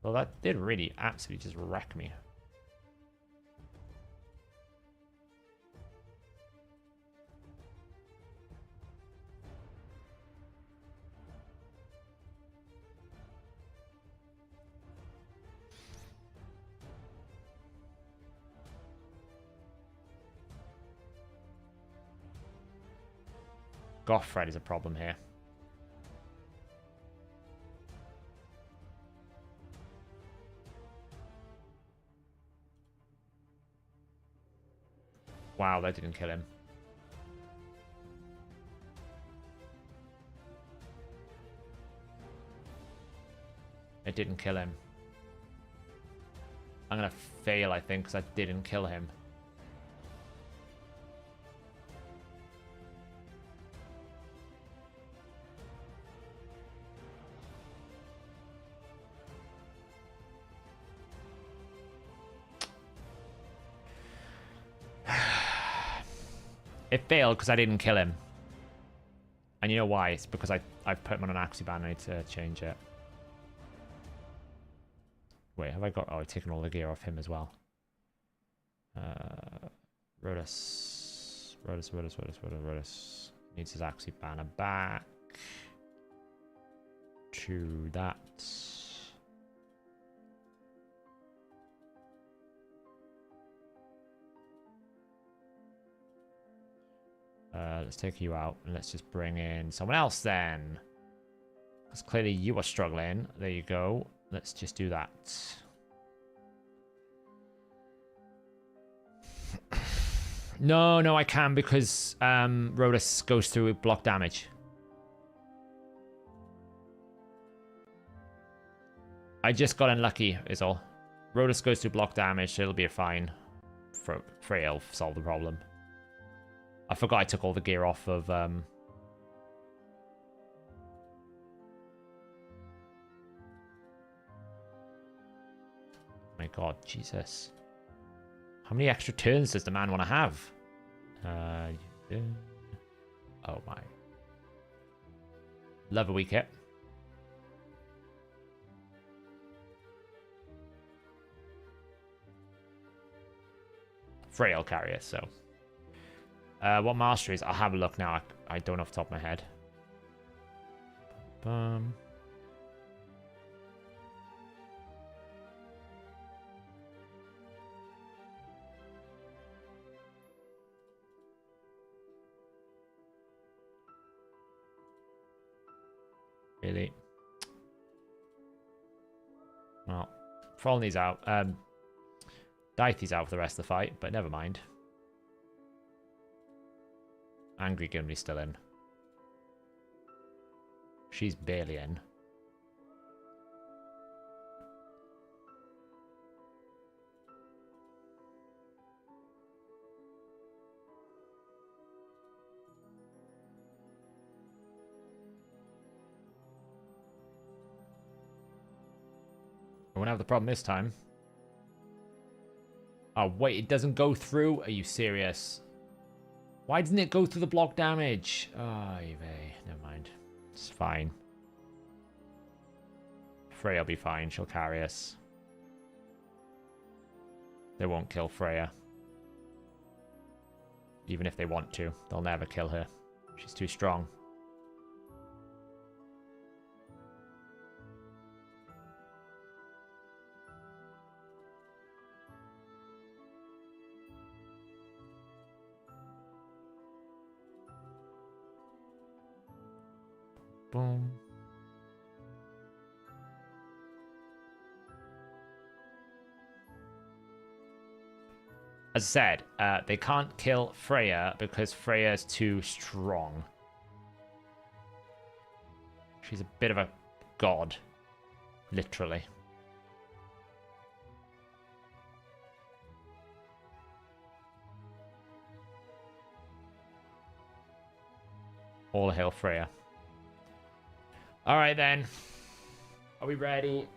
Well, that did really absolutely just wreck me. Goffred is a problem here. Wow, that didn't kill him. It didn't kill him. I'm gonna fail, I think, because I didn't kill him. It failed because I didn't kill him. And you know why? It's because I've put him on an Axiban. I need to change it. Wait, have I got... Oh, I've taken all the gear off him as well. Rodus. Needs his Axiban back. To that. Let's take you out and let's just bring in someone else then. Because clearly you are struggling. There you go. Let's just do that. No, I can because Rodus goes through block damage. I just got unlucky is all. Rodus goes through block damage, so it'll be fine. Freya will solve the problem. I forgot I took all the gear off of... My god, Jesus. How many extra turns does the man want to have? Oh my. Love a weak hit. Frail carrier, so... what masteries? I'll have a look now. I don't off the top of my head. Really? Well, Frolny's out. Dythy's out for the rest of the fight, but never mind. Angry Gimli's still in. She's barely in. I won't have the problem this time. Oh, wait, it doesn't go through? Are you serious? Why didn't it go through the block damage? Oh, never mind. It's fine. Freya will be fine. She'll carry us. They won't kill Freya. Even if they want to. They'll never kill her. She's too strong. Boom. As I said, they can't kill Freya because Freya is too strong. She's a bit of a god. Literally. All hail Freya. Alright then. Are we ready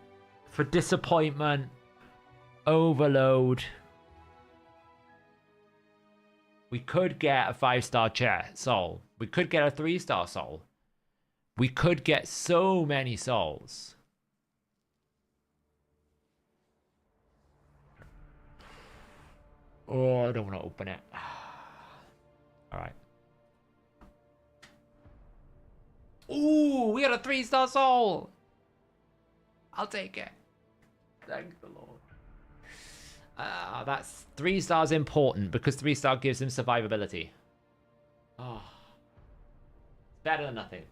for disappointment? Overload. We could get a 5-star soul. We could get a 3-star soul. We could get so many souls. Oh, I don't want to open it. Alright. Ooh, we got a 3-star soul. I'll take it. Thank the Lord. That's 3 stars important because 3-star gives him survivability. Oh, better than nothing.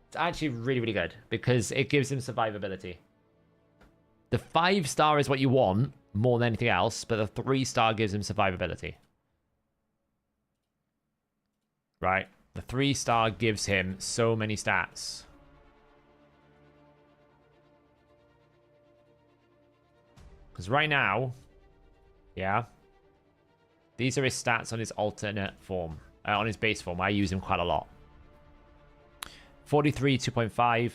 It's actually really, really good because it gives him survivability. The 5-star is what you want more than anything else, but the 3-star gives him survivability. right? The 3-star gives him so many stats. Because right now, yeah, these are his stats on his alternate form, on his base form. I use him quite a lot. 43, 2.5.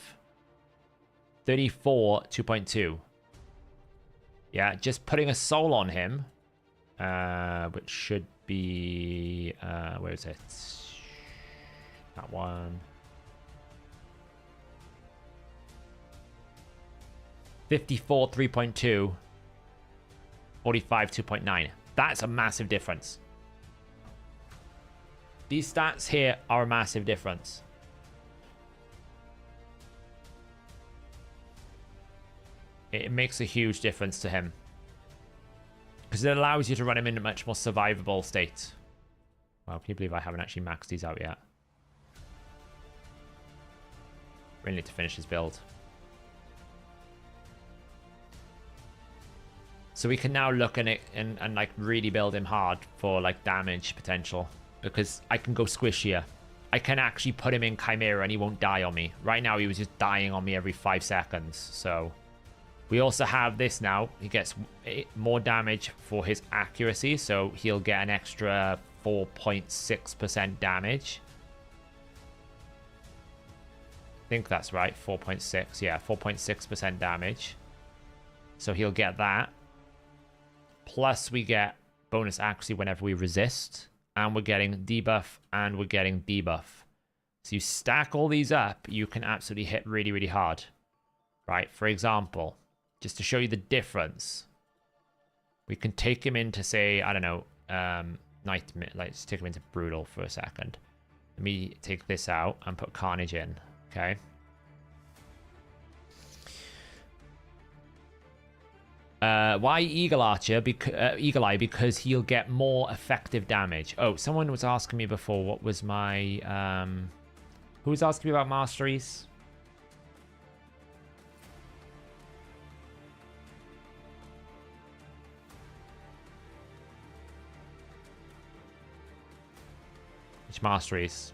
34, 2.2. Yeah, just putting a soul on him, which should be, where is it? That one. 54, 3.2. 45, 2.9. That's a massive difference. These stats here are a massive difference. It makes a huge difference to him. Because it allows you to run him in a much more survivable state. Well, can you believe I haven't actually maxed these out yet? Really need to finish his build. So we can now look at it and like really build him hard for like damage potential. Because I can go squishier. I can actually put him in Chimera and he won't die on me. Right now he was just dying on me every 5 seconds. So we also have this now. He gets more damage for his accuracy. So he'll get an extra 4.6% damage. I think that's right. 4.6. Yeah, 4.6% damage. So he'll get that. Plus we get bonus accuracy whenever we resist. And we're getting debuff and we're getting debuff. So you stack all these up, you can absolutely hit really, really hard. Right? For example, just to show you the difference, we can take him into, say, I don't know, Nightmare. Let's take him into Brutal for a second. Let me take this out and put Carnage in. Okay. Why Eagle Archer? Eagle Eye, because he'll get more effective damage. Oh, someone was asking me before what was my... who was asking me about masteries? Which masteries?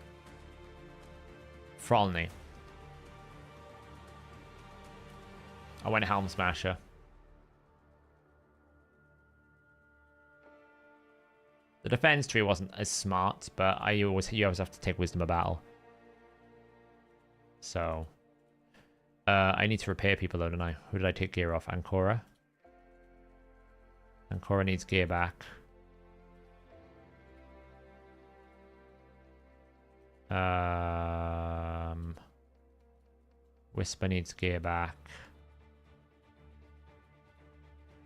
Frolny. I went Helm Smasher. The defense tree wasn't as smart, but you always have to take Wisdom of Battle. So I need to repair people though, don't I? Who did I take gear off? Ancora. Ancora needs gear back. Whisper needs gear back.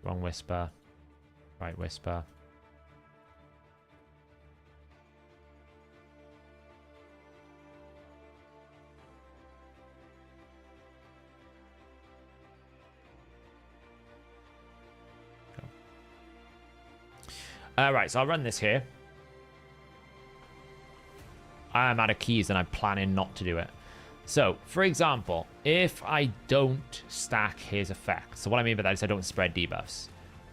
Wrong Whisper. Right Whisper. Right, so I'll run this here. I am out of keys and I'm planning not to do it. So, for example, if I don't stack his effects, so what I mean by that is I don't spread debuffs.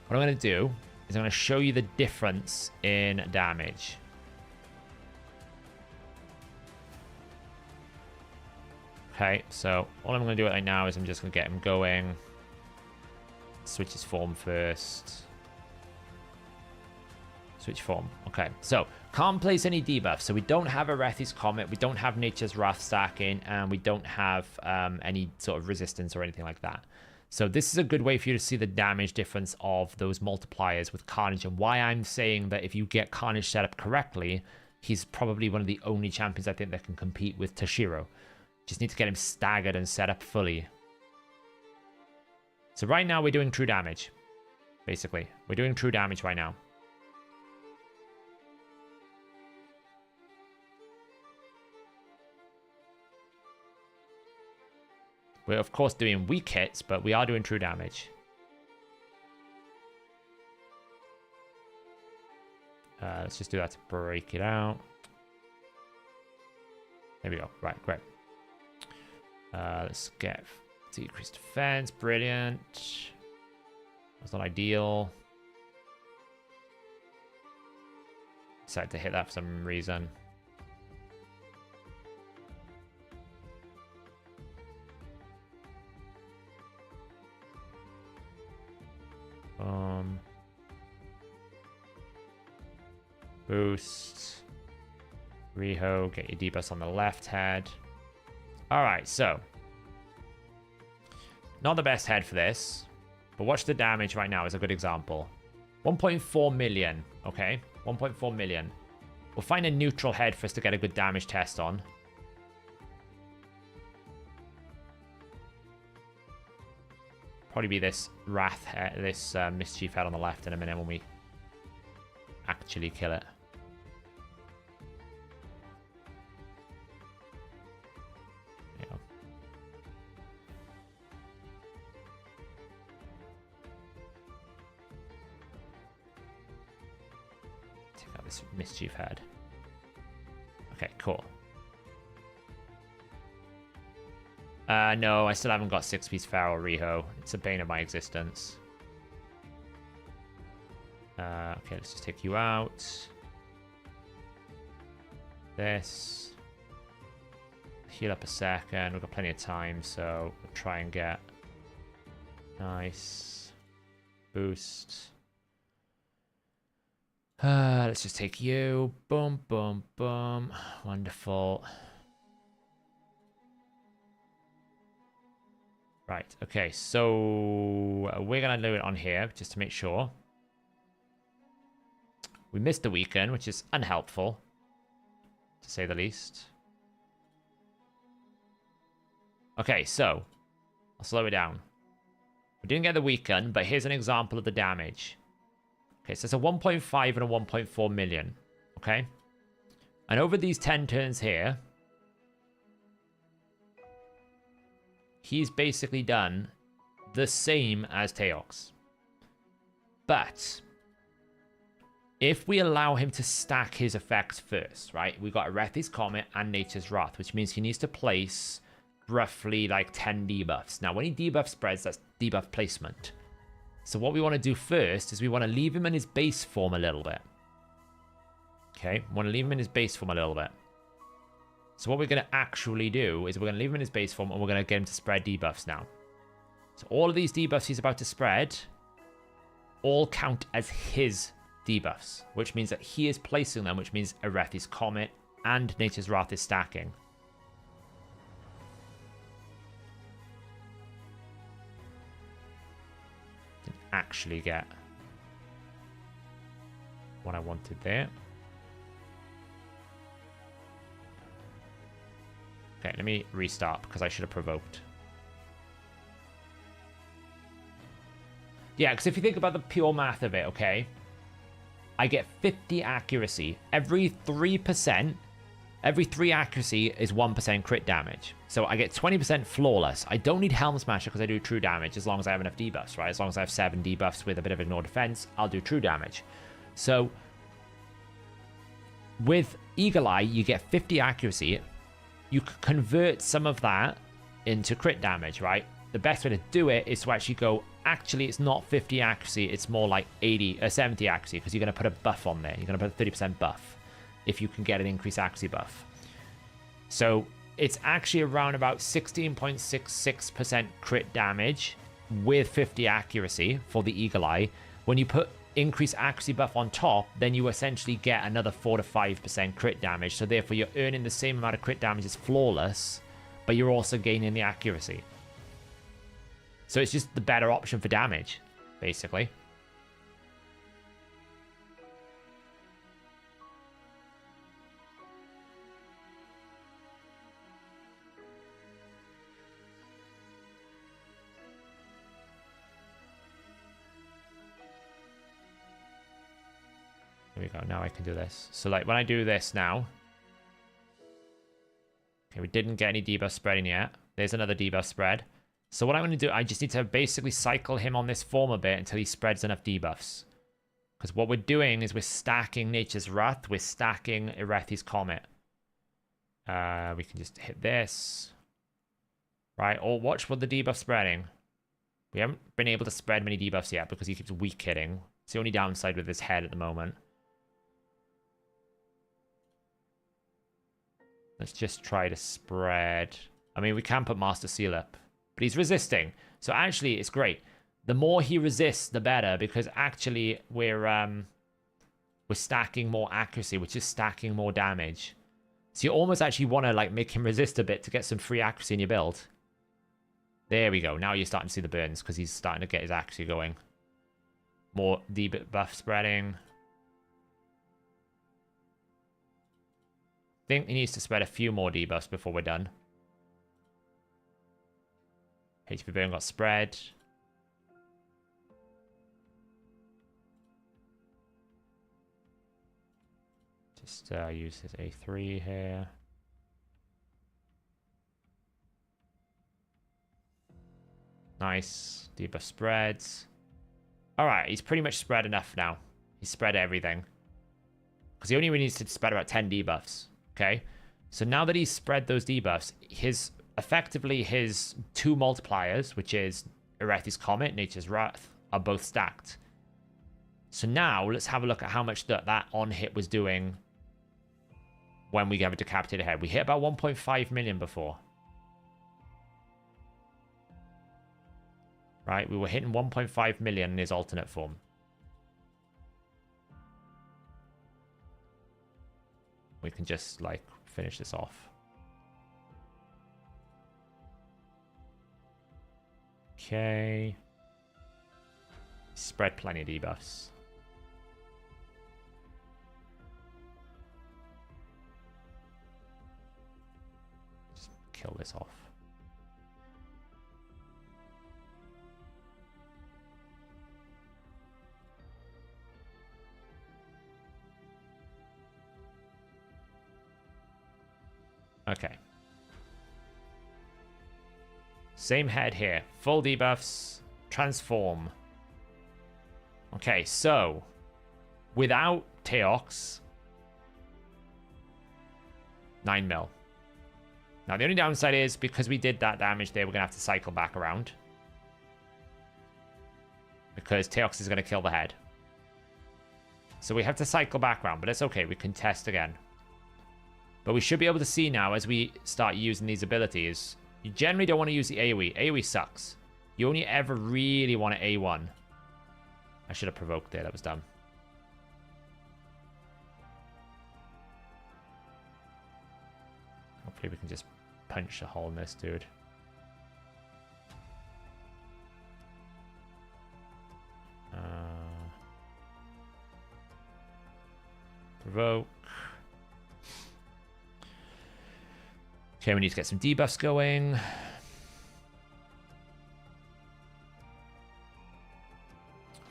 What I'm going to do is I'm going to show you the difference in damage. Okay, so all I'm going to do right now is I'm just going to get him going. Switch his form first. Switch form. Okay, so can't place any debuffs. So we don't have a Rethi's Comet, we don't have Nature's Wrath stacking, and we don't have any sort of resistance or anything like that. So this is a good way for you to see the damage difference of those multipliers with Carnage, and why I'm saying that if you get Carnage set up correctly, he's probably one of the only champions I think that can compete with Toshiro. Just need to get him staggered and set up fully. So right now we're doing true damage, basically. We're doing true damage right now. We're, of course, doing weak hits, but we are doing true damage. Let's just do that to break it out. There we go. Right, great. Let's get decreased defense. Brilliant. That's not ideal. Decided to hit that for some reason. Boost. Reho. Get your debuffs on the left head. Alright, so. Not the best head for this. But watch the damage right now is a good example. 1.4 million. Okay. 1.4 million. We'll find a neutral head for us to get a good damage test on. Probably be this Wrath head, this Mischief head on the left in a minute when we actually kill it. There you go. Take out this Mischief head. Okay, cool. No, I still haven't got 6-piece Feral Reho. It's a bane of my existence. Okay, let's just take you out. This. Heal up a second. We've got plenty of time, so we'll try and get... Nice. Boost. Let's just take you. Boom, boom, boom. Wonderful. Right, okay, so we're going to do it on here, just to make sure. We missed the weaken, which is unhelpful, to say the least. Okay, so, I'll slow it down. We didn't get the weaken, but here's an example of the damage. Okay, so it's a 1.5 and a 1.4 million, okay? And over these 10 turns here, he's basically done the same as Teox. But if we allow him to stack his effects first, right? We've got Erethi's Comet and Nature's Wrath, which means he needs to place roughly like 10 debuffs. Now, when he debuff spreads, that's debuff placement. So what we want to do first is we want to leave him in his base form a little bit. Okay, we want to leave him in his base form a little bit. So what we're going to actually do is we're going to leave him in his base form and we're going to get him to spread debuffs now. So all of these debuffs he's about to spread all count as his debuffs, which means that he is placing them, which means Erethi's Comet and Nature's Wrath is stacking. Didn't actually get what I wanted there. Okay, let me restart because I should have provoked. Yeah, because if you think about the pure math of it, okay, I get 50 accuracy. Every 3%, every 3 accuracy is 1% crit damage. So I get 20% flawless. I don't need Helm Smasher because I do true damage as long as I have enough debuffs, right? As long as I have 7 debuffs with a bit of ignore defense, I'll do true damage. So with Eagle Eye, you get 50 accuracy. You can convert some of that into crit damage, right? The best way to do it is to actually go, actually, it's not 50 accuracy, it's more like 70 accuracy, because you're going to put a buff on there. You're going to put a 30% buff if you can get an increased accuracy buff. So it's actually around about 16.66% crit damage with 50 accuracy for the Eagle Eye. When you put increased accuracy buff on top, then you essentially get another 4 to 5% crit damage. So therefore, you're earning the same amount of crit damage as flawless, but you're also gaining the accuracy. So it's just the better option for damage, basically. There we go. Now I can do this. So like when I do this now. Okay, we didn't get any debuff spreading yet. There's another debuff spread. So what I'm going to do, I just need to basically cycle him on this form a bit until he spreads enough debuffs. Because what we're doing is we're stacking Nature's Wrath. We're stacking Erethi's Comet. We can just hit this. Right, or watch what the debuff's spreading. We haven't been able to spread many debuffs yet because he keeps weak hitting. It's the only downside with his head at the moment. Let's just try to spread. I mean, we can put Master Seal up. But he's resisting. So actually, it's great. The more he resists, the better. Because actually, we're we're stacking more accuracy, which is stacking more damage. So you almost actually want to like make him resist a bit to get some free accuracy in your build. There we go. Now you're starting to see the burns because he's starting to get his accuracy going. More debuff spreading. I think he needs to spread a few more debuffs before we're done. HP burn got spread. Just use his A3 here. Nice. Debuff spreads. Alright, he's pretty much spread enough now. He's spread everything. Because he only really needs to spread about 10 debuffs. Okay? So now that he's spread those debuffs, effectively his 2 multipliers, which is Erethi's Comet, Nature's Wrath, are both stacked. So now let's have a look at how much that on hit was doing when we have a decapitated head. We hit about 1.5 million before. Right, we were hitting 1.5 million in his alternate form. We can just, like, finish this off. Okay. Spread plenty of debuffs. Just kill this off. Okay. Same head here. Full debuffs. Transform. Okay, so without Teox, 9 mil. Now the only downside is because we did that damage there, we're gonna have to cycle back around. Because Teox is gonna kill the head. So we have to cycle back around, but it's okay, we can test again. But we should be able to see now as we start using these abilities. You generally don't want to use the AoE. AoE sucks. You only ever really want to A1. I should have provoked there. That was dumb. Hopefully we can just punch a hole in this dude. Provoke. Okay, we need to get some debuffs going. Of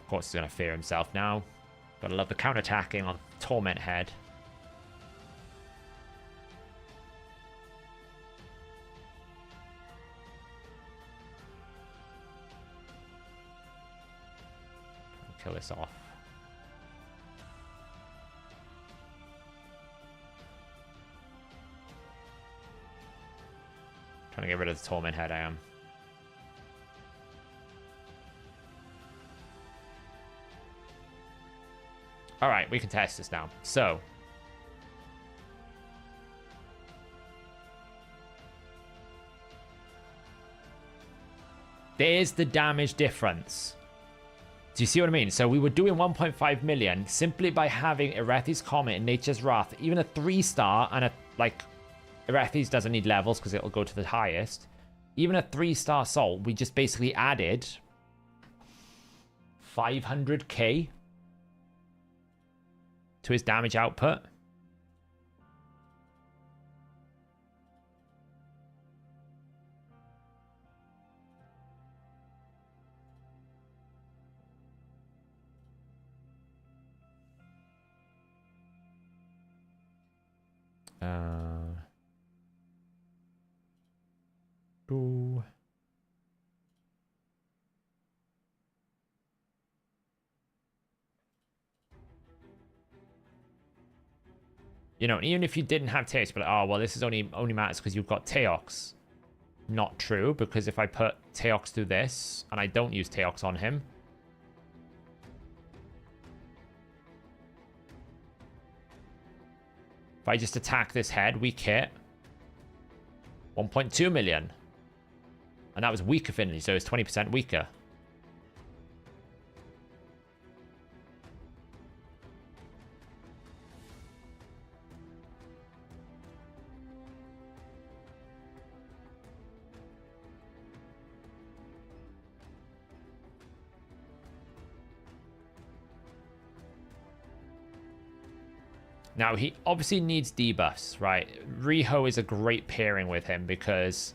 course, he's going to fear himself now. Gotta love the counterattacking on Torment Head. Kill this off. Trying to get rid of the Torment Head, I am. Alright, we can test this now. So. There's the damage difference. Do you see what I mean? So we were doing 1.5 million simply by having Erethi's Comet and Nature's Wrath. Even a 3-star and a, like... Erethi's doesn't need levels because it'll go to the highest. Even a 3-star Soul, we just basically added 500k to his damage output. Ooh. You know, even if you didn't have Teox, but oh well, this is only matters because you've got Teox. Not true, because if I put Teox through this and I don't use Teox on him, if I just attack this head, weak hit, 1.2 million. And that was weak affinity, so it's 20% weaker. Now, he obviously needs debuffs, right? Riho is a great pairing with him because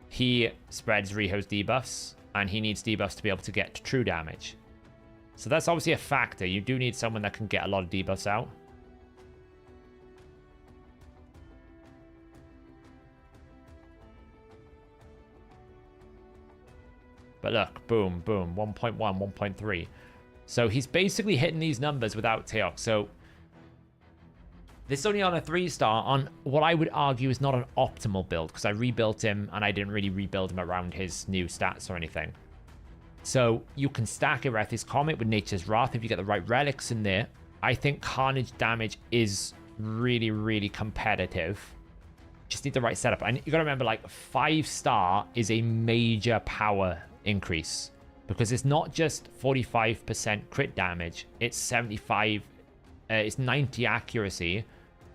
he spreads Riho's debuffs, and he needs debuffs to be able to get true damage. So that's obviously a factor. You do need someone that can get a lot of debuffs out. But look, boom, boom, 1.1, 1.3. So he's basically hitting these numbers without Teok. So this is only on a 3-star on what I would argue is not an optimal build, because I rebuilt him and I didn't really rebuild him around his new stats or anything. So you can stack Ereth's Comet with Nature's Wrath if you get the right relics in there. I think Carnage damage is really, really competitive. Just need the right setup. And you got to remember, like, 5-star is a major power increase, because it's not just 45% crit damage, it's 75, it's 90 accuracy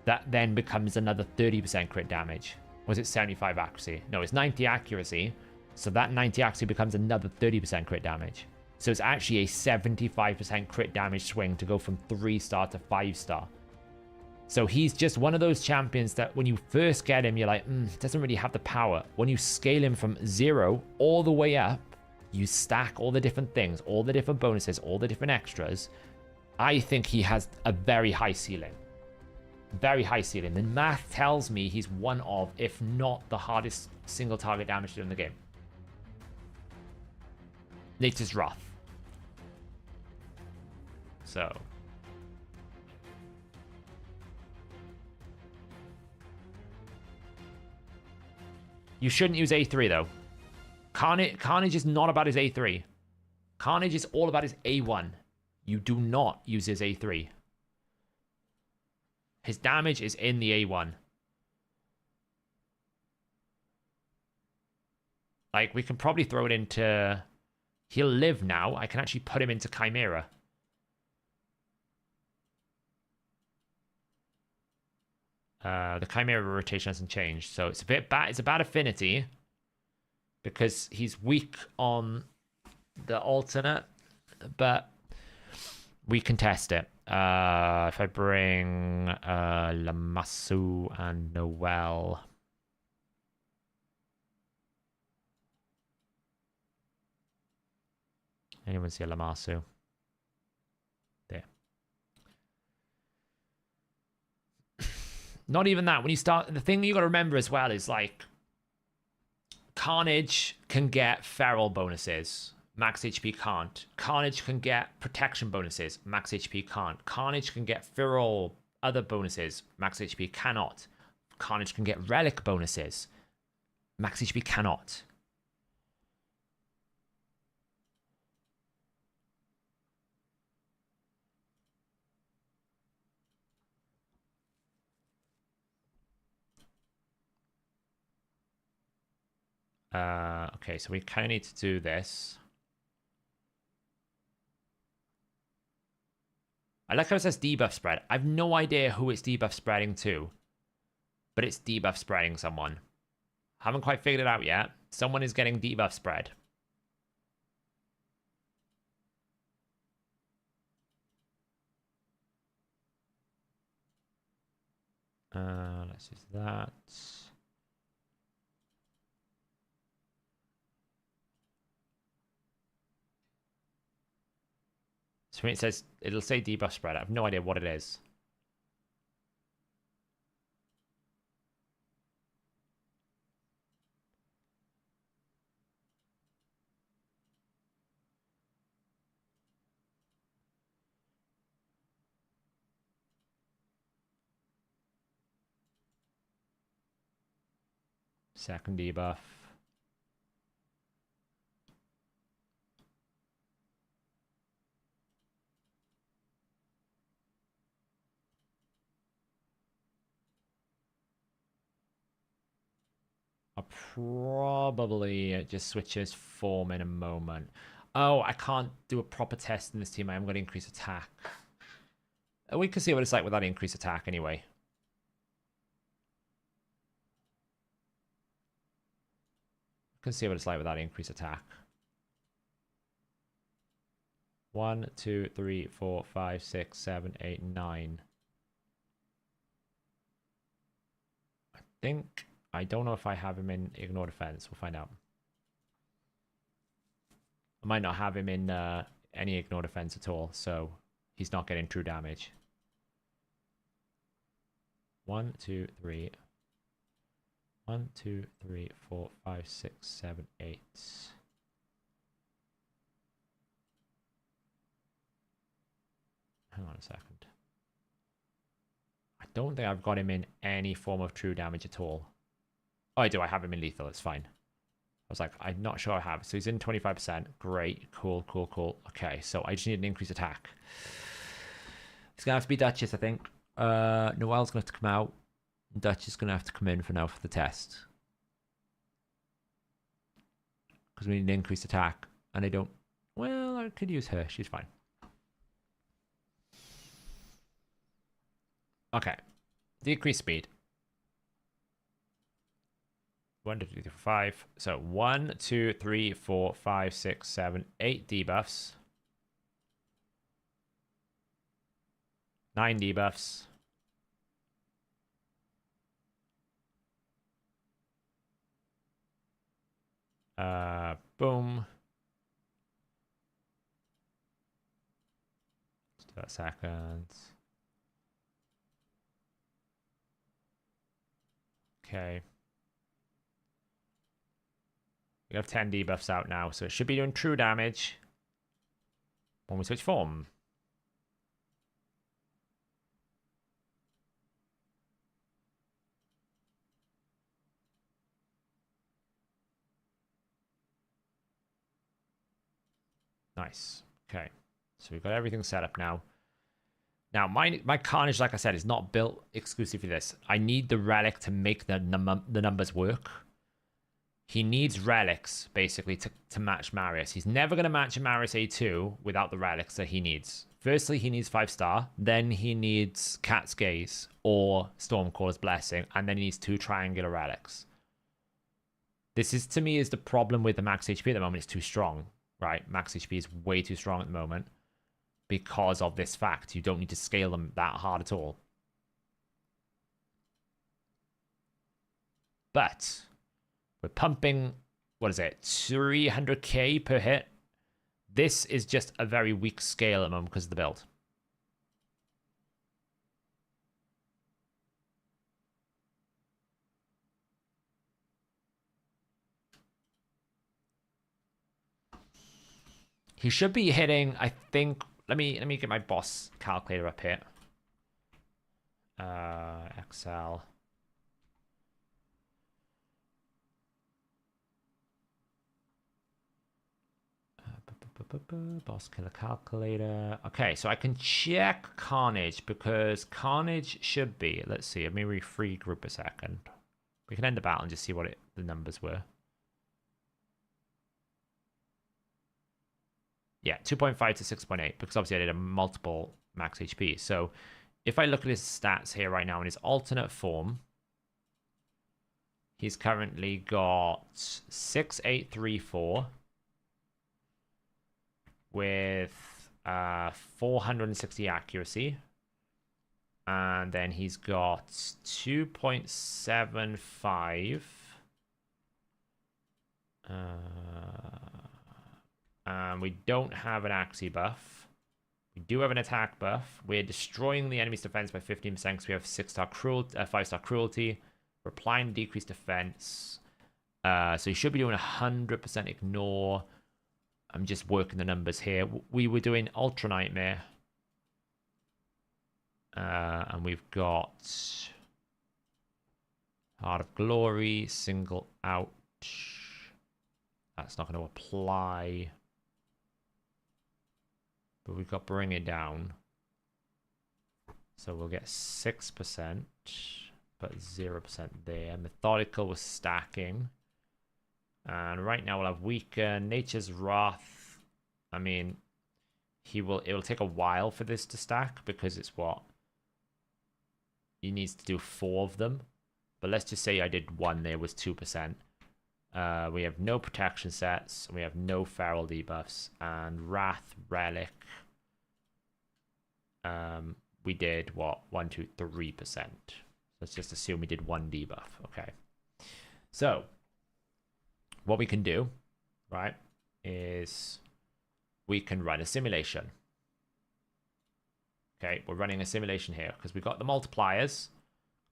that then becomes another 30% crit damage. Was it 75 accuracy? No, it's 90 accuracy. So that 90 accuracy becomes another 30% crit damage. So it's actually a 75% crit damage swing to go from 3-star to 5-star. So he's just one of those champions that when you first get him, you're like, doesn't really have the power. When you scale him from 0 all the way up, you stack all the different things, all the different bonuses, all the different extras. I think he has a very high ceiling. Very high ceiling. The math tells me he's one of, if not the hardest single target damage to do in the game. Nature's Wrath. So. You shouldn't use A3 though. Carnage is not about his A3. Carnage is all about his A1. You do not use his A3. His damage is in the A1. Like, we can probably throw it into... He'll live now. I can actually put him into Chimera. The Chimera rotation hasn't changed, so it's a bit bad. It's a bad affinity because he's weak on the alternate, but we can test it. If I bring Lamassu and Noel. Anyone see a Lamassu? There. Not even that. When you start, the thing you got to remember as well is, like, Carnage can get feral bonuses. Max HP can't. Carnage can get protection bonuses. Max HP can't. Carnage can get feral other bonuses. Max HP cannot. Carnage can get relic bonuses. Max HP cannot. Okay, so we kind of need to do this. I like how it says debuff spread. I have no idea who it's debuff spreading to, but it's debuff spreading someone. Haven't quite figured it out yet. Someone is getting debuff spread. Let's use that. So when it says, it'll say debuff spread. I have no idea what it is. Second debuff. I'll probably just switch his form in a moment. Oh, I can't do a proper test in this team. I am going to increase attack. We can see what it's like without increased attack anyway. Can see what it's like without increased attack. 1, 2, 3, 4, 5, 6, 7, 8, 9. think, I don't know if I have him in Ignore Defense. We'll find out. I might not have him in any Ignore Defense at all, so he's not getting true damage. 1, 2, 3. 1, 2, 3, 4, 5, 6, 7, 8. Hang on a second. I don't think I've got him in any form of true damage at all. Oh, I do. I have him in lethal. It's fine. I was like, I'm not sure I have. So he's in 25%. Great. Cool, cool, cool. Okay, so I just need an increased attack. It's going to have to be Duchess, I think. Noelle's going to have to come out. Duchess is going to have to come in for now for the test. Because we need an increased attack. And I don't... Well, I could use her. She's fine. Okay. Decrease speed. 1, 2, 3, 4, 5. So 1, 2, 3, 4, 5, 6, 7, 8 debuffs. 9 debuffs. Boom. Let's do that seconds. Okay. We have 10 debuffs out now, so it should be doing true damage when we switch form. Nice. Okay. So we've got everything set up now. Now, my Carnage, like I said, is not built exclusively for this. I need the Relic to make the numbers work. He needs relics, basically, to match Marius. He's never going to match a Marius A2 without the relics that he needs. Firstly, he needs 5-star. Then he needs Cat's Gaze or Stormcaller's Blessing. And then he needs 2 triangular relics. This is, to me, is the problem with the max HP at the moment. It's too strong, right? Max HP is way too strong at the moment because of this fact. You don't need to scale them that hard at all. But... we're pumping, what is it, 300k per hit. This is just a very weak scale at the moment because of the build. He should be hitting, I think, let me get my boss calculator up here. Excel. Boss killer calculator. Okay, so I can check Carnage because Carnage should be. Let's see. Let me regroup a second. We can end the battle and just see what the numbers were. Yeah, 2.5 to 6.8 because obviously I did a multiple max HP. So if I look at his stats here right now in his alternate form, he's currently got 6834. With 460 accuracy. And then he's got 2.75. And we don't have an Axie buff. We do have an attack buff. We're destroying the enemy's defense by 15% because we have 5-star cruelty. We're applying decreased defense. So he should be doing 100% ignore. I'm just working the numbers here. We were doing Ultra Nightmare. And we've got Heart of Glory, single out. That's not going to apply. But we've got Bring It Down. So we'll get 6%, but 0% there. Methodical was stacking. And right now we'll have Weaken, Nature's Wrath. I mean, it will take a while for this to stack because it's what? He needs to do 4 of them. But let's just say I did 1 there was 2%. We have no protection sets. We have no feral debuffs. And Wrath, Relic. We did what? 1, 2, 3%. Let's just assume we did 1 debuff. Okay. So what we can do, right, is we can run a simulation. Okay, we're running a simulation here because we've got the multipliers,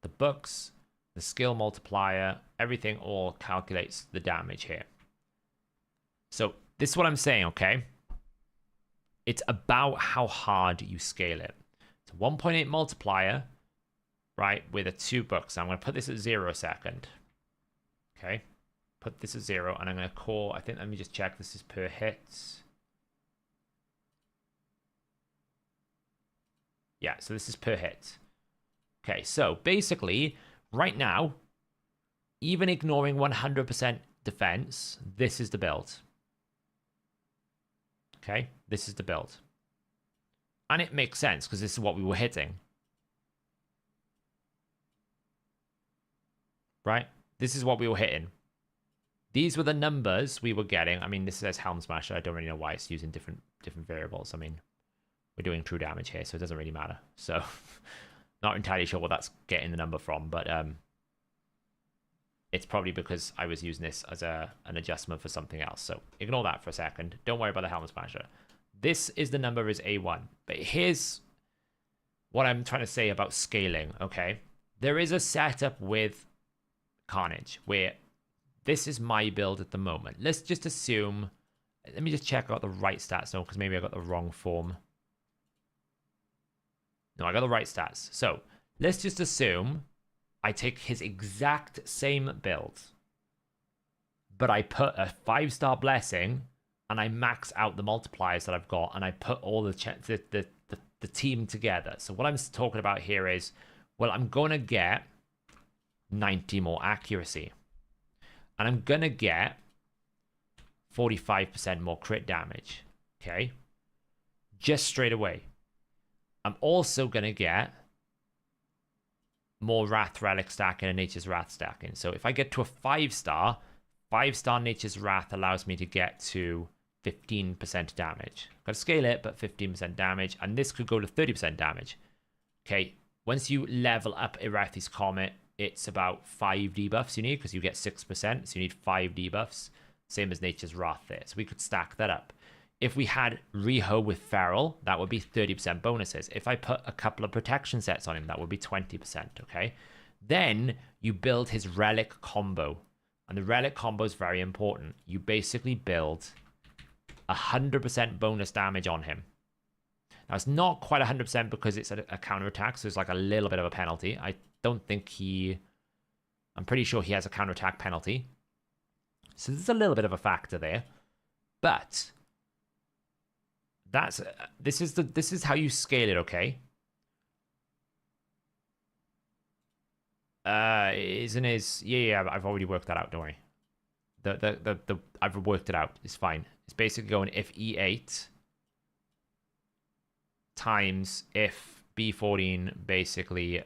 the books, the skill multiplier, everything all calculates the damage here. So this is what I'm saying, okay? It's about how hard you scale it. It's a 1.8 multiplier, right, with a 2 books. I'm going to put this at 0 a second. Okay, put this at 0, and I'm going to call, I think, let me just check, this is per hit. Yeah, so this is per hit. Okay, so basically, right now, even ignoring 100% defense, this is the build. Okay, this is the build. And it makes sense, because this is what we were hitting. Right? This is what we were hitting. These were the numbers we were getting. I mean, this says Helm Smasher. I don't really know why it's using different variables. I mean, we're doing true damage here, so it doesn't really matter. So, not entirely sure what that's getting the number from, but it's probably because I was using this as an adjustment for something else. So, ignore that for a second. Don't worry about the Helm Smasher. This is the number is A1. But here's what I'm trying to say about scaling, okay? There is a setup with Carnage where this is my build at the moment. Let's just assume, let me just check I got the right stats though, because maybe I got the wrong form. No, I got the right stats. So let's just assume I take his exact same build, but I put a 5-star blessing and I max out the multipliers that I've got, and I put all the team together. So what I'm talking about here is, well, I'm going to get 90 more accuracy. And I'm going to get 45% more crit damage. Okay? Just straight away. I'm also going to get more Wrath Relic stacking and Nature's Wrath stacking. So if I get to a 5-star, 5-star Nature's Wrath allows me to get to 15% damage. Got to scale it, but 15% damage. And this could go to 30% damage. Okay? Once you level up Irathi's Comet, it's about 5 debuffs you need, because you get 6%, so you need 5 debuffs. Same as Nature's Wrath there. So we could stack that up. If we had Riho with Feral, that would be 30% bonuses. If I put a couple of protection sets on him, that would be 20%, okay? Then you build his Relic combo. And the Relic combo is very important. You basically build 100% bonus damage on him. Now, it's not quite 100% because it's a counterattack, so it's like a little bit of a penalty. I don't think I'm pretty sure he has a counterattack penalty. So there's a little bit of a factor there. But this is how you scale it, okay? Yeah, I've already worked that out, don't worry. I've worked it out. It's fine. It's basically going if E8 times if B14, basically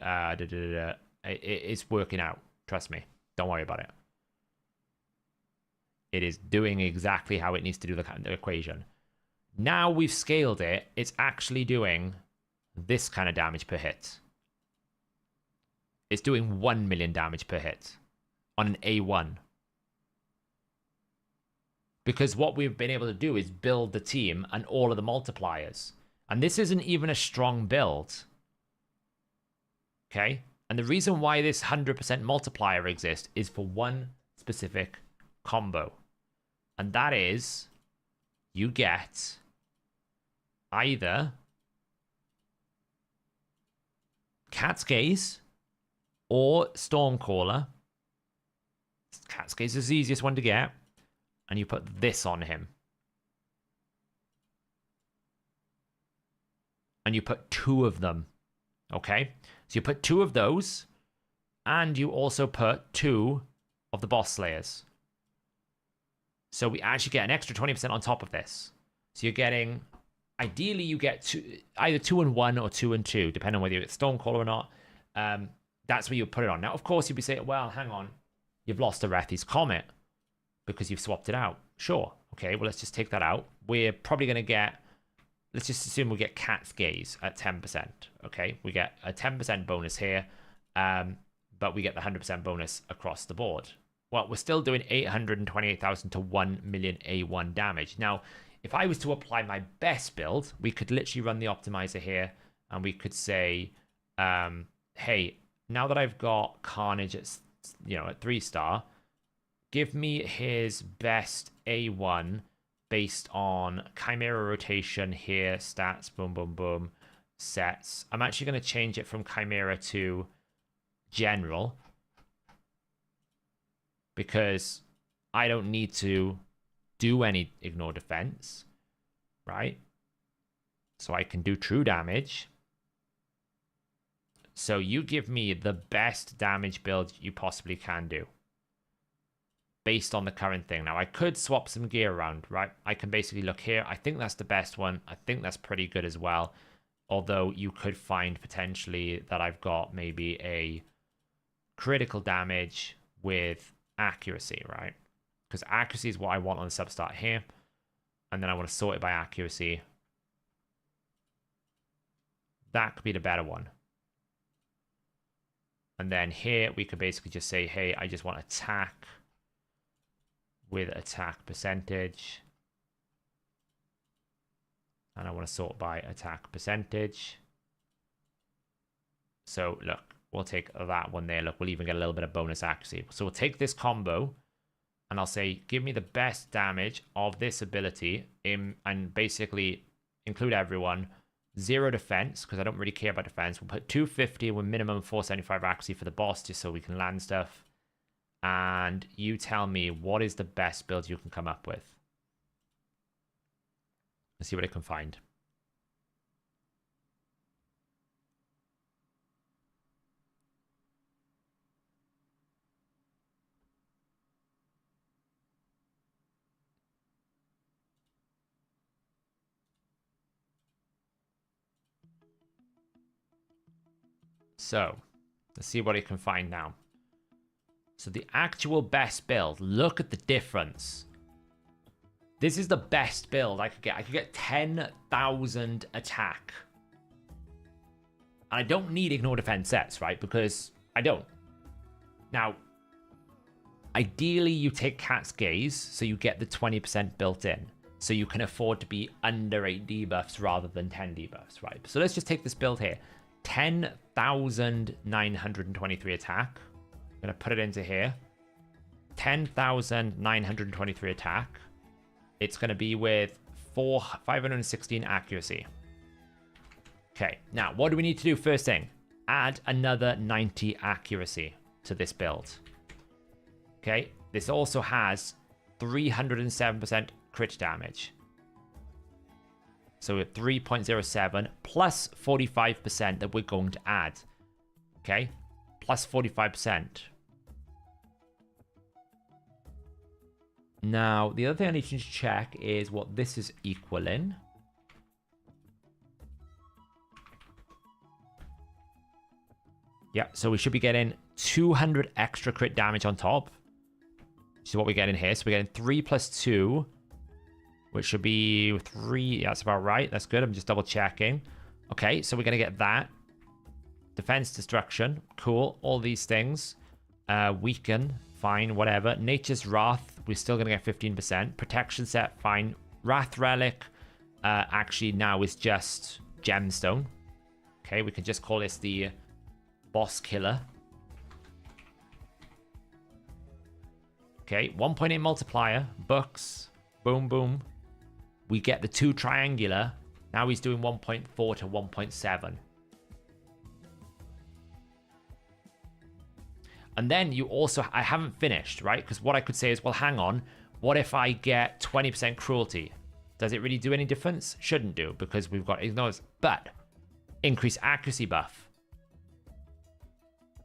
it's working out. Trust me, don't worry about it. It is doing exactly how it needs to do the equation. Now we've scaled it, it's actually doing this kind of damage per hit. It's doing 1 million damage per hit on an A1. Because what we've been able to do is build the team and all of the multipliers. And this isn't even a strong build. Okay? And the reason why this 100% multiplier exists is for one specific combo. And that is, you get either Cat's Gaze or Stormcaller. Cat's Gaze is the easiest one to get. And you put this on him. And you put 2 of them. Okay? So you put 2 of those. And you also put 2 of the Boss Slayers. So we actually get an extra 20% on top of this. So you're getting... Ideally, you get either 2 and 1 or 2 and 2, depending on whether you get Stormcaller or not. That's where you put it on. Now, of course, you'd be saying, well, hang on. You've lost Irathi's Comet because you've swapped it out. Sure. Okay, well, let's just take that out. We're probably going to get... Let's just assume we get Cat's Gaze at 10%. Okay, we get a 10% bonus here. but we get the 100% bonus across the board. Well, we're still doing 828,000 to 1 million A1 damage. Now, if I was to apply my best build, we could literally run the optimizer here, and we could say, hey, now that I've got Carnage at, at 3-star, give me his best A1 based on Chimera rotation here, stats, boom, boom, boom, sets. I'm actually going to change it from Chimera to General, because I don't need to do any ignore defense, right? So I can do true damage. So you give me the best damage build you possibly can do based on the current thing. Now, I could swap some gear around, right? I can basically look here. I think that's the best one. I think that's pretty good as well. Although you could find potentially that I've got maybe a critical damage with accuracy, right? Because accuracy is what I want on the substart here. And then I want to sort it by accuracy. That could be the better one. And then here we could basically just say, hey, I just want attack with attack percentage. And I want to sort by attack percentage. So look, we'll take that one there. Look, we'll even get a little bit of bonus accuracy. So we'll take this combo and I'll say, give me the best damage of this ability and basically include everyone. 0 defense, because I don't really care about defense. We'll put 250 with minimum 475 accuracy for the boss, just so we can land stuff. And you tell me, what is the best build you can come up with? Let's see what I can find. So, let's see what I can find now. So the actual best build, look at the difference. This is the best build I could get. I could get 10,000 attack. And I don't need ignore defense sets, right? Because I don't. Now, ideally you take Cat's Gaze, so you get the 20% built in. So you can afford to be under 8 debuffs rather than 10 debuffs, right? So let's just take this build here. 10,923 attack. I'm going to put it into here. 10,923 attack. It's going to be with 516 accuracy. Okay, now what do we need to do first thing? Add another 90 accuracy to this build. Okay, this also has 307% crit damage. So at 3.07 plus 45% that we're going to add. Okay, plus 45%. Now, the other thing I need to check is what this is equaling. Yeah, so we should be getting 200 extra crit damage on top. Which is what we're getting here. So we're getting 3 plus 2. Which should be 3. Yeah, that's about right. That's good. I'm just double checking. Okay, so we're going to get that. Defense destruction. Cool. All these things. Weaken. Fine. Whatever. Nature's Wrath. We're still going to get 15%. Protection set. Fine. Wrath Relic. Actually, now is just Gemstone. Okay, we can just call this the Boss Killer. Okay, 1.8 multiplier. Books. Boom, boom. We get the 2 triangular. Now he's doing 1.4 to 1.7. And then you also, I haven't finished, right? Because what I could say is, well, hang on. What if I get 20% cruelty? Does it really do any difference? Shouldn't do, because we've got ignores. But increase accuracy buff.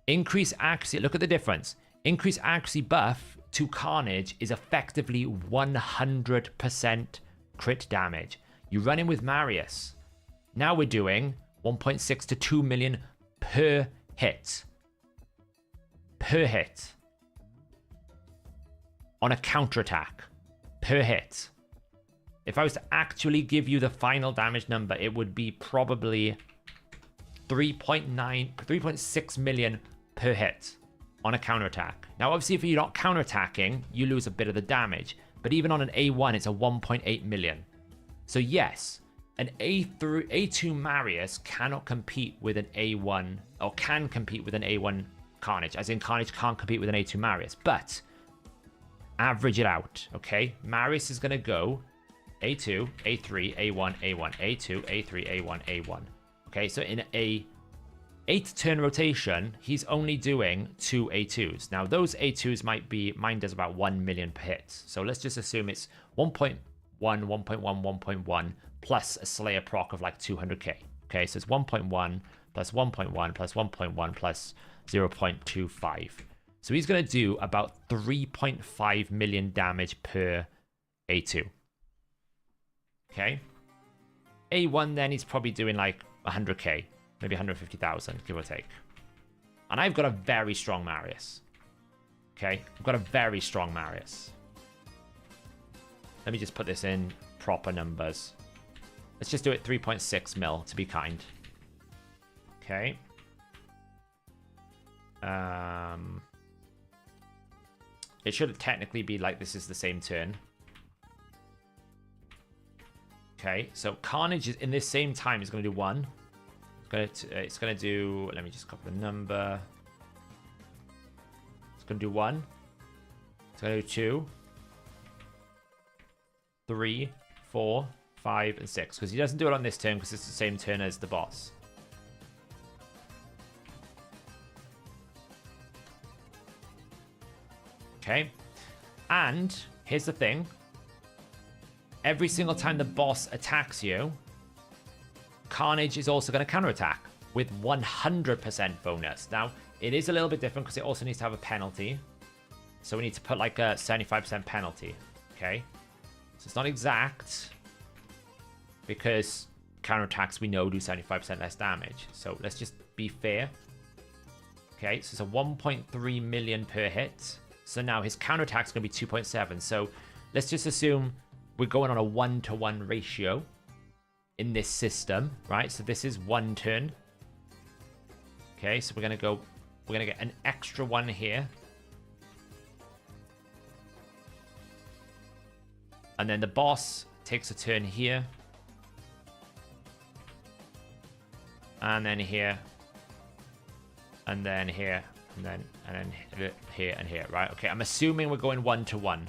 Increase accuracy. Look at the difference. Increase accuracy buff to Carnage is effectively 100% crit damage. You run in with Marius. Now we're doing 1.6 to 2 million per hit. Per hit. On a counterattack. Per hit. If I was to actually give you the final damage number, it would be probably 3.6 million per hit. on a counterattack. Now, obviously, if you're not counterattacking, you lose a bit of the damage. But even on an A1, it's a 1.8 million. So yes, an A2 Marius cannot compete with an A1, or can compete with an A1 Carnage, as in Carnage can't compete with an A2 Marius. But average it out, okay? Marius is going to go A2, A3, A1, A1, A2, A3, A1, A1. Okay, so in a 8-turn rotation, he's only doing 2 A2s. Now, those A2s might be, mine does about 1 million per hit. So let's just assume it's 1.1, 1.1, 1.1, plus a Slayer proc of like 200k. Okay, so it's 1.1 plus 1.1 plus 1.1 plus 0.25. So he's going to do about 3.5 million damage per A2. Okay. A1 then he's probably doing like 100k. Maybe 150,000, give or take. And I've got a very strong Marius. Okay, I've got a very strong Marius. Let me just put this in proper numbers. Let's just do it 3.6 mil to be kind. Okay. It should technically be like this is the same turn. Okay, so Carnage is in this same time is going to do 1. It's going to do, let me just copy the number. It's going to do 1. It's going to do 2, 3, 4, 5, and 6. Because he doesn't do it on this turn because it's the same turn as the boss. Okay. And here's the thing. Every single time the boss attacks you, Carnage is also going to counterattack with 100% bonus. Now, it is a little bit different because it also needs to have a penalty. So we need to put like a 75% penalty. Okay. So it's not exact because counterattacks we know do 75% less damage. So let's just be fair. Okay. So it's a 1.3 million per hit. So now his counterattack is going to be 2.7. So let's just assume we're going on a 1-to-1 ratio in this system, right? So this is 1 turn. Okay, so we're going to get an extra 1 here. And then the boss takes a turn here. And then here. And then here. And then here and here, right? Okay, I'm assuming we're going 1-to-1.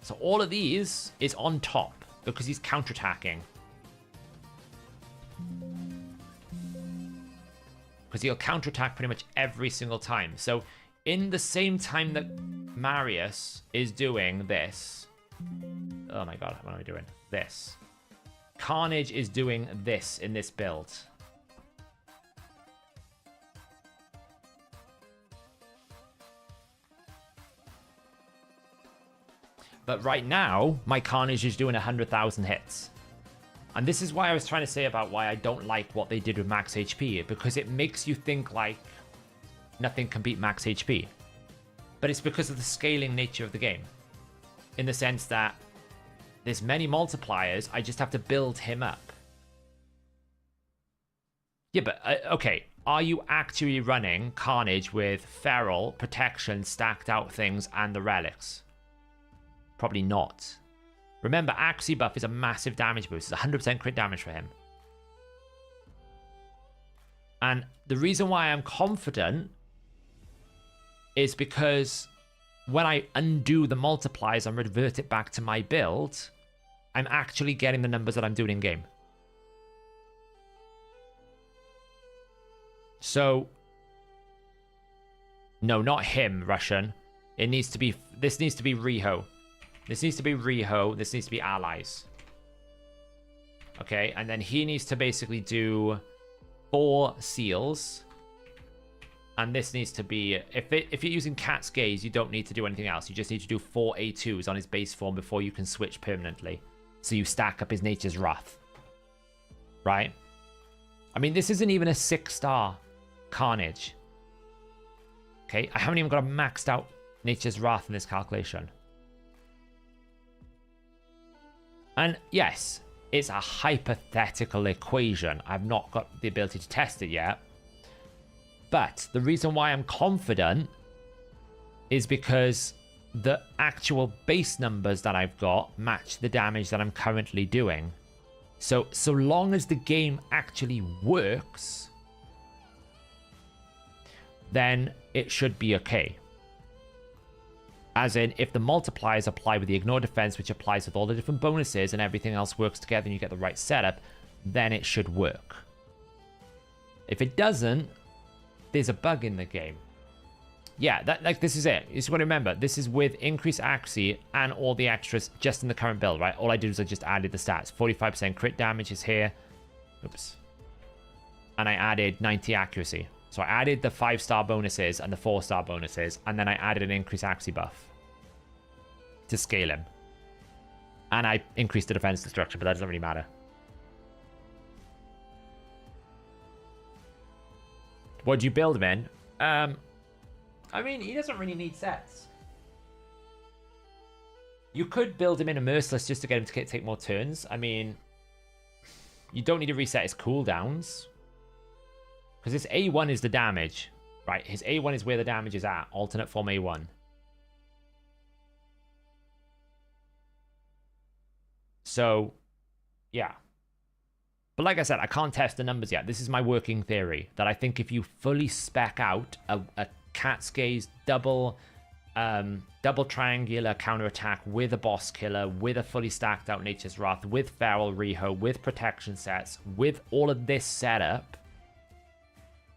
So all of these is on top because he's counterattacking. Because he'll counterattack pretty much every single time. So in the same time that Marius is doing this... Oh my god, what am I doing? This. Carnage is doing this in this build. But right now, my Carnage is doing 100,000 hits. And this is why I was trying to say about why I don't like what they did with max HP. Because it makes you think like nothing can beat max HP. But it's because of the scaling nature of the game. In the sense that there's many multipliers, I just have to build him up. Yeah, but, okay. Are you actually running Carnage with Feral, Protection, Stacked Out Things, and the Relics? Probably not. Remember, Axie buff is a massive damage boost. It's 100% crit damage for him. And the reason why I'm confident is because when I undo the multipliers and revert it back to my build, I'm actually getting the numbers that I'm doing in game. So, no, not him, Russian. It needs to be, this needs to be Riho. This needs to be Riho. This needs to be allies. Okay, and then he needs to basically do 4 seals. And this needs to be... If you're using Cat's Gaze, you don't need to do anything else. You just need to do 4 A2s on his base form before you can switch permanently. So you stack up his Nature's Wrath. Right? I mean, this isn't even a 6-star Carnage. Okay, I haven't even got a maxed out Nature's Wrath in this calculation. And yes, it's a hypothetical equation. I've not got the ability to test it yet. But the reason why I'm confident is because the actual base numbers that I've got match the damage that I'm currently doing. So long as the game actually works, then it should be okay. As in, if the multipliers apply with the ignore defense, which applies with all the different bonuses, and everything else works together and you get the right setup, then it should work. If it doesn't, there's a bug in the game. Yeah, this is it. You just want to remember, this is with increased accuracy and all the extras just in the current build, right? All I did was I just added the stats. 45% crit damage is here. Oops. And I added 90 accuracy. So I added the 5-star bonuses and the 4-star bonuses, and then I added an increased accuracy buff to scale him. And I increased the defense destruction, but that doesn't really matter. What do you build him in? I mean, he doesn't really need sets. You could build him in a Merciless just to get him to take more turns. I mean, you don't need to reset his cooldowns. Because his A1 is the damage, right? His A1 is where the damage is at. Alternate form A1. So, yeah. But like I said, I can't test the numbers yet. This is my working theory. That I think if you fully spec out a Cat's Gaze double triangular counterattack with a boss killer, with a fully stacked out Nature's Wrath, with Feral Reho, with protection sets, with all of this setup,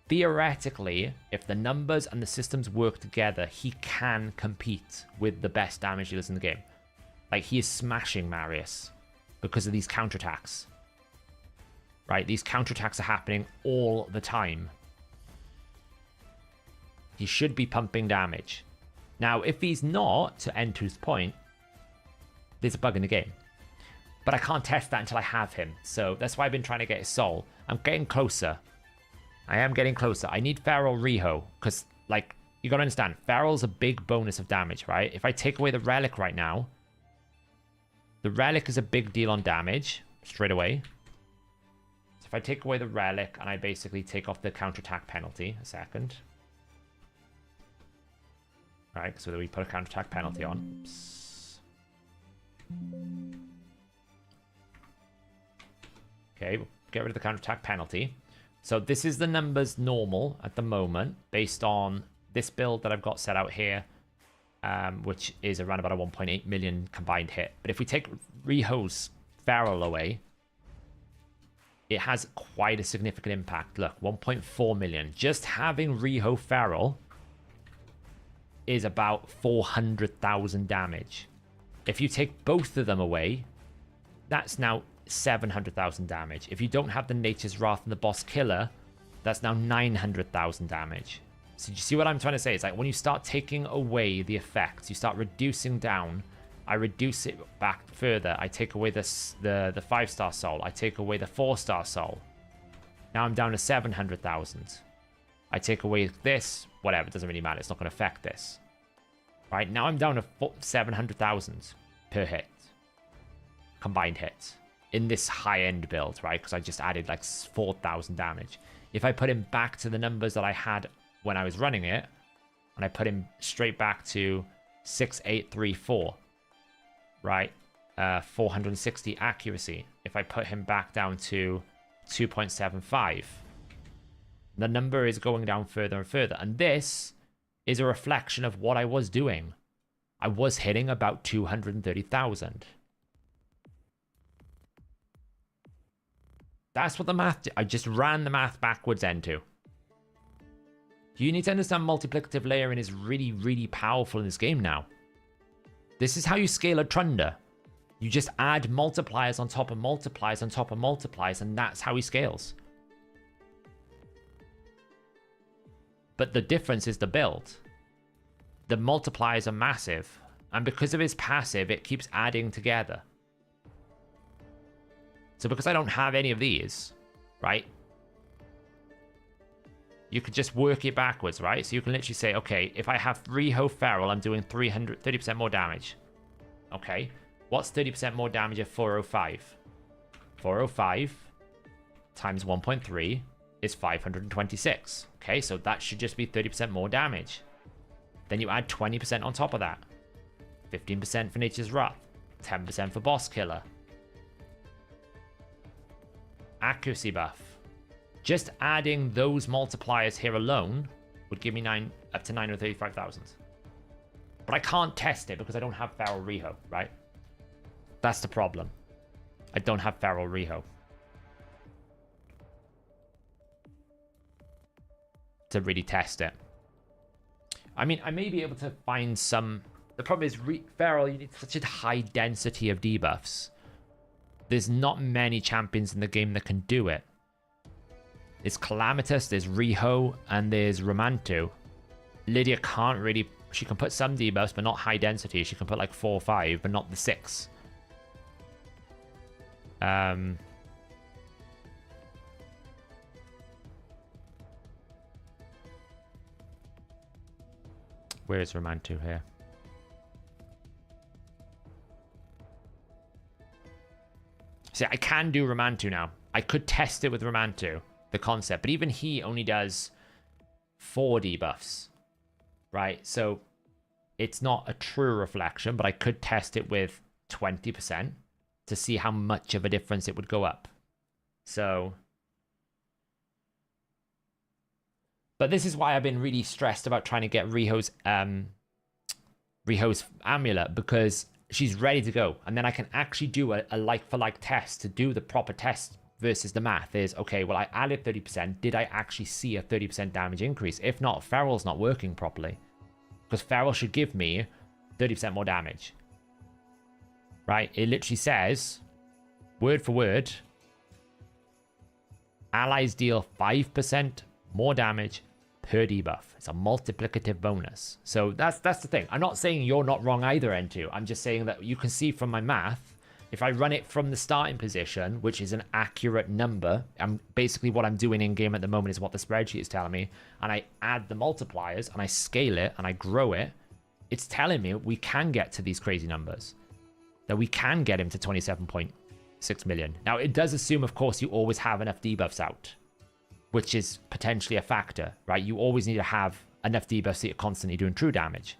theoretically, if the numbers and the systems work together, he can compete with the best damage dealers in the game. Like, he is smashing Marius because of these counterattacks. Right? These counterattacks are happening all the time. He should be pumping damage. Now, if he's not, to N2's point, there's a bug in the game. But I can't test that until I have him. So that's why I've been trying to get his soul. I'm getting closer. I am getting closer. I need Feral Reho. Because, like, you gotta understand, Feral's a big bonus of damage, right? If I take away the Relic right now, the Relic is a big deal on damage, straight away. So if I take away the Relic, and I basically take off the counterattack penalty, a second. Right, so we put a counterattack penalty on. Oops. Okay, we'll get rid of the counterattack penalty. So this is the numbers normal at the moment, based on this build that I've got set out here, which is around about a 1.8 million combined hit. But if we take Reho's Feral away, it has quite a significant impact. Look, 1.4 million. Just having Reho Feral is about 400,000 damage. If you take both of them away, that's now 700,000 damage. If you don't have the Nature's Wrath and the Boss Killer, that's now 900,000 damage. So you see what I'm trying to say? It's like when you start taking away the effects, you start reducing down. I reduce it back further. I take away the 5-star soul. I take away the 4-star soul. Now I'm down to 700,000. I take away this, whatever, it doesn't really matter. It's not going to affect this. Right, now I'm down to 700,000 per hit. Combined hits. In this high-end build, right? Because I just added like 4,000 damage. If I put him back to the numbers that I had when I was running it, and I put him straight back to 6834, right? 460 accuracy. If I put him back down to 2.75, the number is going down further and further. And this is a reflection of what I was doing. I was hitting about 230,000. That's what the math did. I just ran the math backwards, N2. You need to understand multiplicative layering is really, really powerful in this game now. This is how you scale a Trunder. You just add multipliers on top of multipliers on top of multipliers, and that's how he scales. But the difference is the build. The multipliers are massive, and because of his passive, it keeps adding together. So because I don't have any of these, right? You could just work it backwards, right? So you can literally say, okay, if I have Reho Feral, I'm doing 30% more damage. Okay, what's 30% more damage at 405? 405 times 1.3 is 526. Okay, so that should just be 30% more damage. Then you add 20% on top of that. 15% for Nature's Wrath. 10% for Boss Killer. Accuracy buff. Just adding those multipliers here alone would give me up to 935,000. But I can't test it because I don't have Feral Reho, right? That's the problem. I don't have Feral Reho to really test it. I mean, I may be able to find some... The problem is, Feral, you need such a high density of debuffs. There's not many champions in the game that can do it. There's Calamitous, there's Reho, and there's Romantu. Lydia can't really... She can put some debuffs, but not high density. She can put like 4 or 5, but not the 6. Where is Romantu here? See, I can do Romantu now. I could test it with Romantu, the concept, but even he only does 4 debuffs, right? So it's not a true reflection, but I could test it with 20% to see how much of a difference it would go up. So, but this is why I've been really stressed about trying to get Riho's amulet, because she's ready to go, and then I can actually do a like-for-like test to do the proper test versus the math is, okay, well, I added 30%. Did I actually see a 30% damage increase? If not, Feral's not working properly, because Feral should give me 30% more damage, right? It literally says, word for word, allies deal 5% more damage per debuff. It's a multiplicative bonus. So that's the thing. I'm not saying you're not wrong either, N2. I'm just saying that you can see from my math, if I run it from the starting position, which is an accurate number, basically what I'm doing in game at the moment is what the spreadsheet is telling me, and I add the multipliers and I scale it and I grow it, it's telling me we can get to these crazy numbers, that we can get him to 27.6 million. Now, it does assume, of course, you always have enough debuffs out, which is potentially a factor, right? You always need to have enough debuffs that you're constantly doing true damage.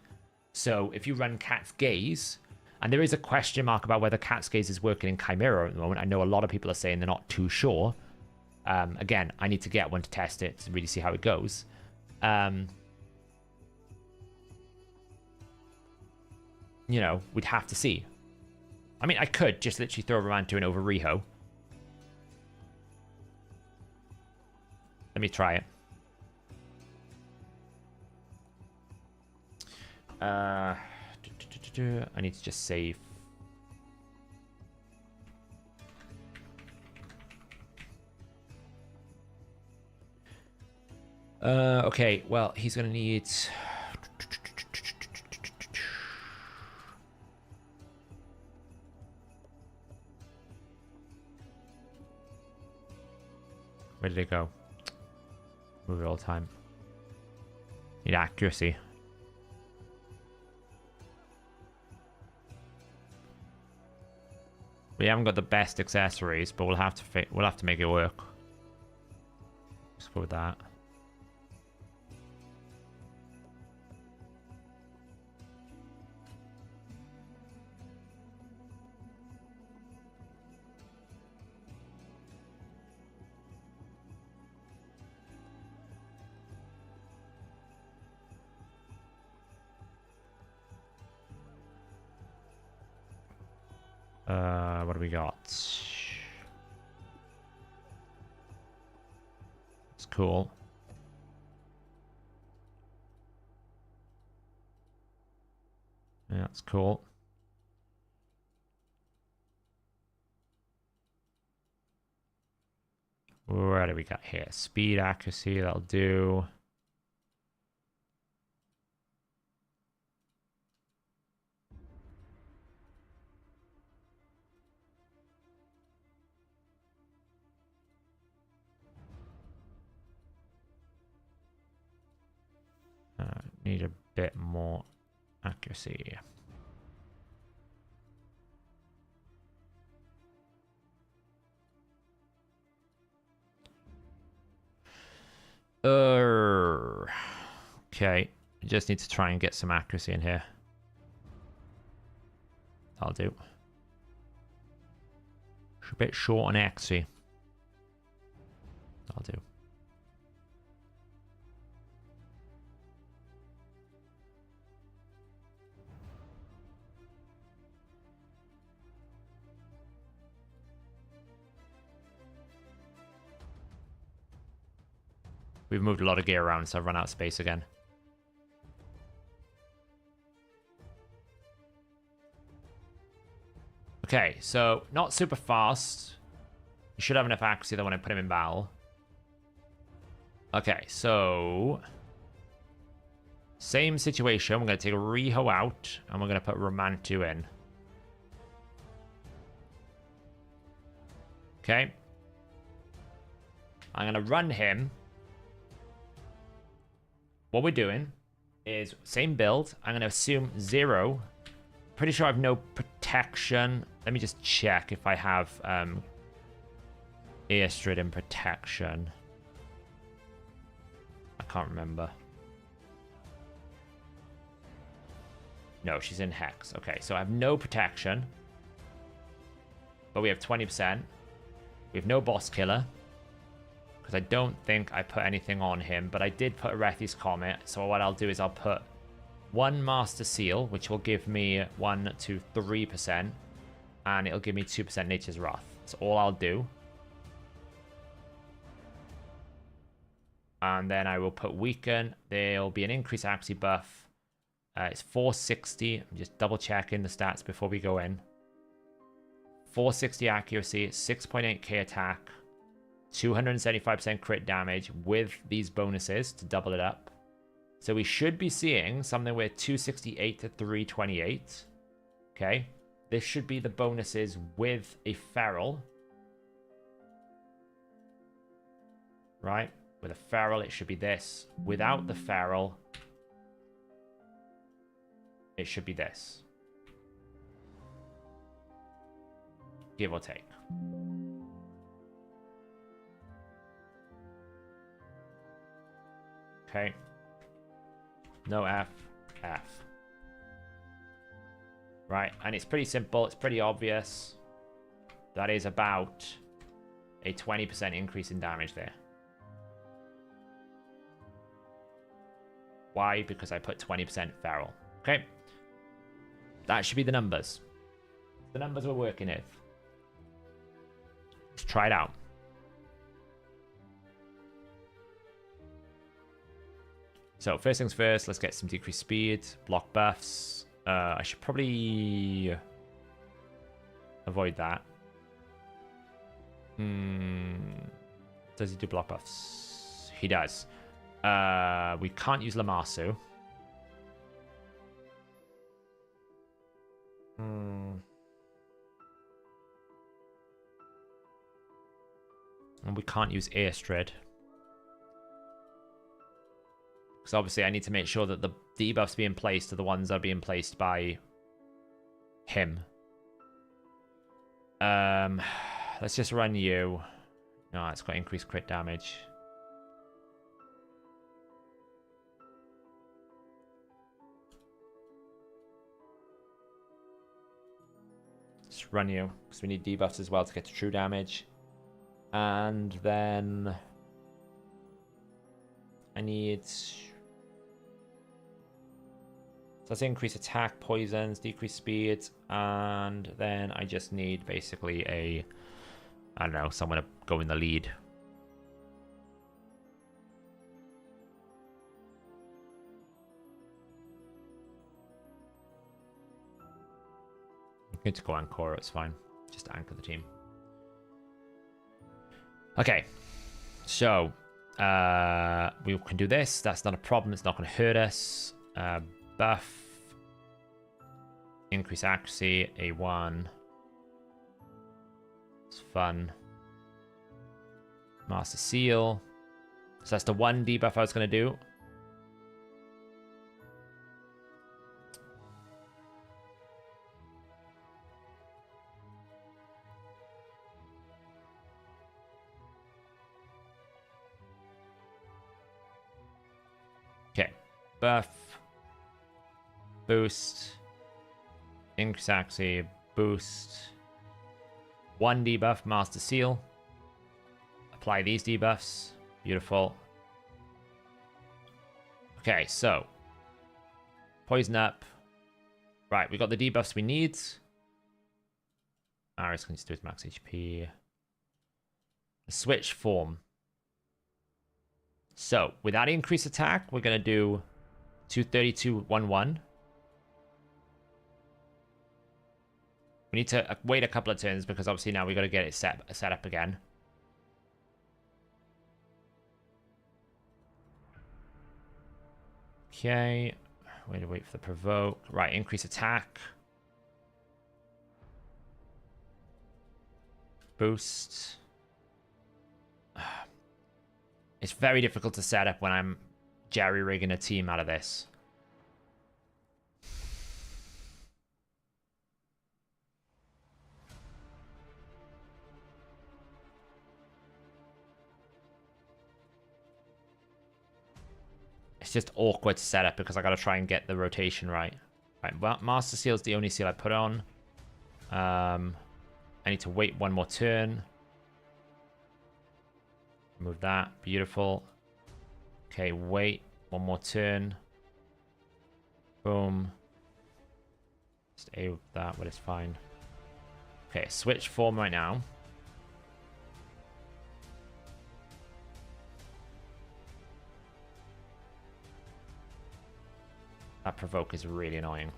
So if you run Cat's Gaze, and there is a question mark about whether Cat's Gaze is working in Chimera at the moment. I know a lot of people are saying they're not too sure. Again, I need to get one to test it to really see how it goes. You know, we'd have to see. I mean, I could just literally throw Romantu in over Riho. Let me try it. I need to just save. Okay, well, he's gonna need... Where did it go? Move it all the time. Need accuracy. We haven't got the best accessories, but we'll have to make it work. Just go with that. What do we got? It's cool. Yeah, that's cool. What do we got here? Speed, accuracy, that'll do. Need a bit more accuracy. Okay. Just need to try and get some accuracy in here. That'll do. It's a bit short on accuracy. That'll do. We've moved a lot of gear around, so I've run out of space again. Okay, so not super fast. You should have enough accuracy though when I put him in battle. Okay, so same situation. We're going to take Riho out, and we're going to put Romantu in. Okay. I'm going to run him. What we're doing is same build. I'm going to assume 0. Pretty sure I have no protection. Let me just check if I have Airstrid in protection. I can't remember. No, she's in Hex. Okay, so I have no protection. But we have 20%. We have no boss killer. Because I don't think I put anything on him. But I did put a Rethi's Comet. So what I'll do is I'll put 1 Master Seal, which will give me 1 to 3%. And it'll give me 2% Nature's Wrath. That's all I'll do. And then I will put Weaken. There'll be an increased accuracy buff. It's 460. I'm just double checking the stats before we go in. 460 accuracy, 6.8k attack, 275% crit damage with these bonuses to double it up. So we should be seeing something with 268 to 328. Okay. This should be the bonuses with a feral. Right? With a feral, it should be this. Without the feral, it should be this. Give or take. Okay. No F. F. Right, and it's pretty simple. It's pretty obvious. That is about a 20% increase in damage there. Why? Because I put 20% feral. Okay. That should be the numbers. The numbers we're working with. Let's try it out. So first things first, let's get some decreased speed, block buffs. I should probably avoid that. Does he do block buffs? He does. We can't use Lamasu. And we can't use Airstrid. Because obviously I need to make sure that the debuffs being placed are the ones that are being placed by him. Let's just run you. No, it's got increased crit damage. Just run you, because we need debuffs as well to get to true damage. And then I need... So let's increase attack, poisons, decrease speed, and then I just need basically a, I don't know, someone to go in the lead. I'm going to go Ancora, it's fine. Just anchor the team. Okay, so we can do this. That's not a problem. It's not going to hurt us. Buff, increase accuracy, A1. It's fun. Master Seal. So that's the one debuff I was going to do. buff, boost, increase accuracy, boost, 1 debuff, Master Seal. Apply these debuffs. Beautiful. Okay, so poison up. Right, we got the debuffs we need. Aris can just do his max HP. Switch form. So, with that increased attack, we're going to do 232-1-1. We need to wait a couple of turns because obviously now we got to get it set up again. Okay. Wait for the provoke. Right, increase attack. Boost. It's very difficult to set up when I'm jerry-rigging a team out of this. It's just awkward to set up because I got to try and get the rotation right. Right, well, Master Seal is the only seal I put on. I need to wait one more turn. Move that. Beautiful. Okay, wait. One more turn. Boom. Just A with that, but it's fine. Okay, switch form right now. That provoke is really annoying.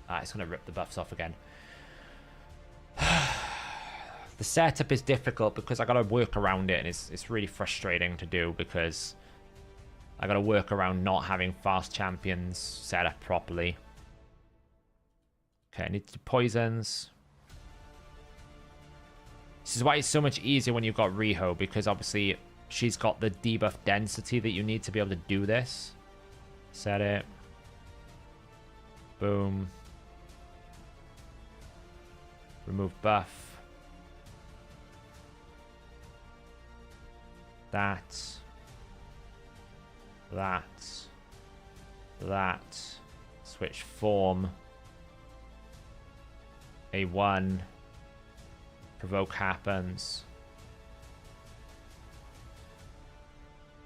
It's going to rip the buffs off again. The setup is difficult because I got to work around it, and it's really frustrating to do because I got to work around not having fast champions set up properly. Okay, I need to do poisons. This is why it's so much easier when you've got Riho, because obviously she's got the debuff density that you need to be able to do this. Set it. Boom. Remove buff. That. Switch form. A1. Provoke happens.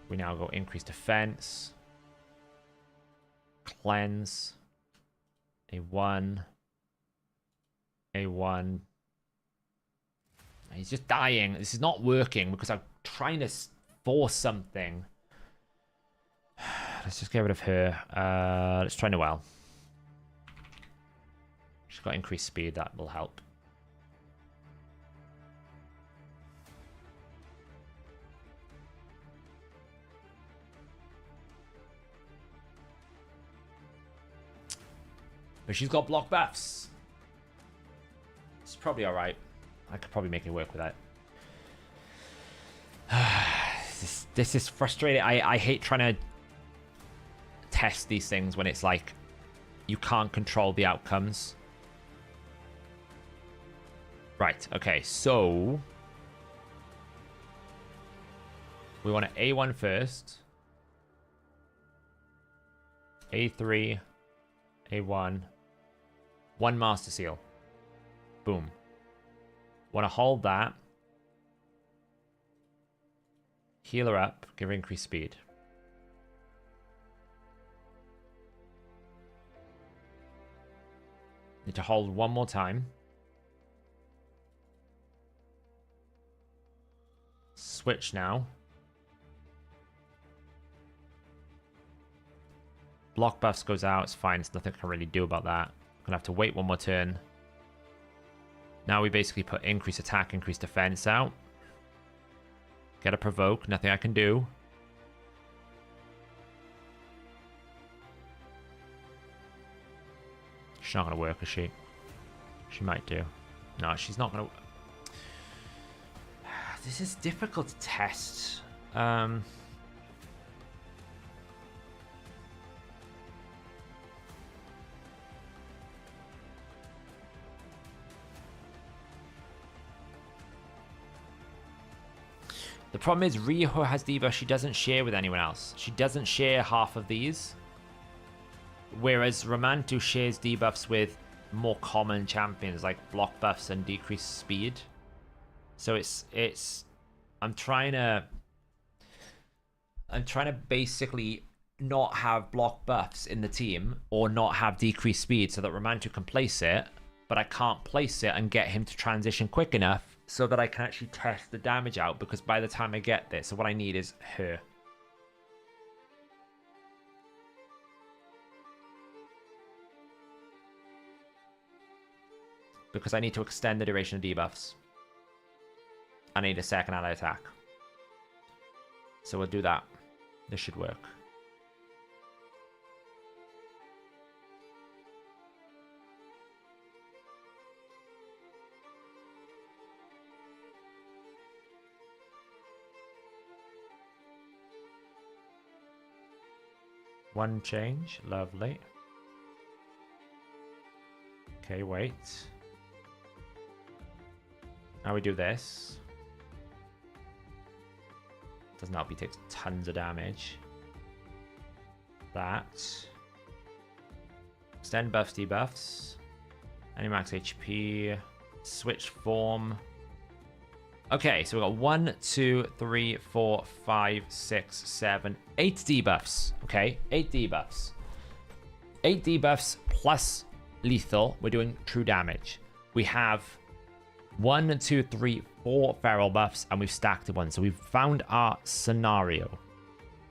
We now go increase defense. Cleanse. A1. A1. He's just dying. This is not working because I'm trying to force something. Let's just get rid of her. Let's try Noelle. She's got increased speed. That will help. But she's got block buffs. It's probably alright. I could probably make it work with that. This is frustrating. I hate trying to test these things when it's like you can't control the outcomes. Right, okay, so we want to A1 first. A3, A1, 1 Master Seal. Boom. Want to hold that. Heal her up, give her increased speed. Need to hold one more time. Switch now. Block buffs goes out, it's fine, there's nothing I can really do about that. Gonna have to wait one more turn. Now we basically put increase attack, increase defense out. Get a provoke, nothing I can do. She's not gonna work, is she? She might do. No, she's not gonna. This is difficult to test. The problem is Riho has debuffs she doesn't share with anyone else. She doesn't share half of these. Whereas Romantu shares debuffs with more common champions like block buffs and decreased speed. So I'm trying to basically not have block buffs in the team or not have decreased speed so that Romantu can place it, but I can't place it and get him to transition quick enough so that I can actually test the damage out, because by the time I get there, so what I need is her. Because I need to extend the duration of debuffs. I need a second ally attack. So we'll do that. This should work. One change, lovely. Okay, wait. Now we do this. Doesn't help, he takes tons of damage. That. Extend buffs, debuffs. Any max HP. Switch form. Okay, so we've got 1, 2, 3, 4, 5, 6, 7, 8 debuffs. Okay, 8 debuffs. 8 debuffs plus lethal. We're doing true damage. We have 1, 2, 3, 4 feral buffs, and we've stacked one. So we've found our scenario.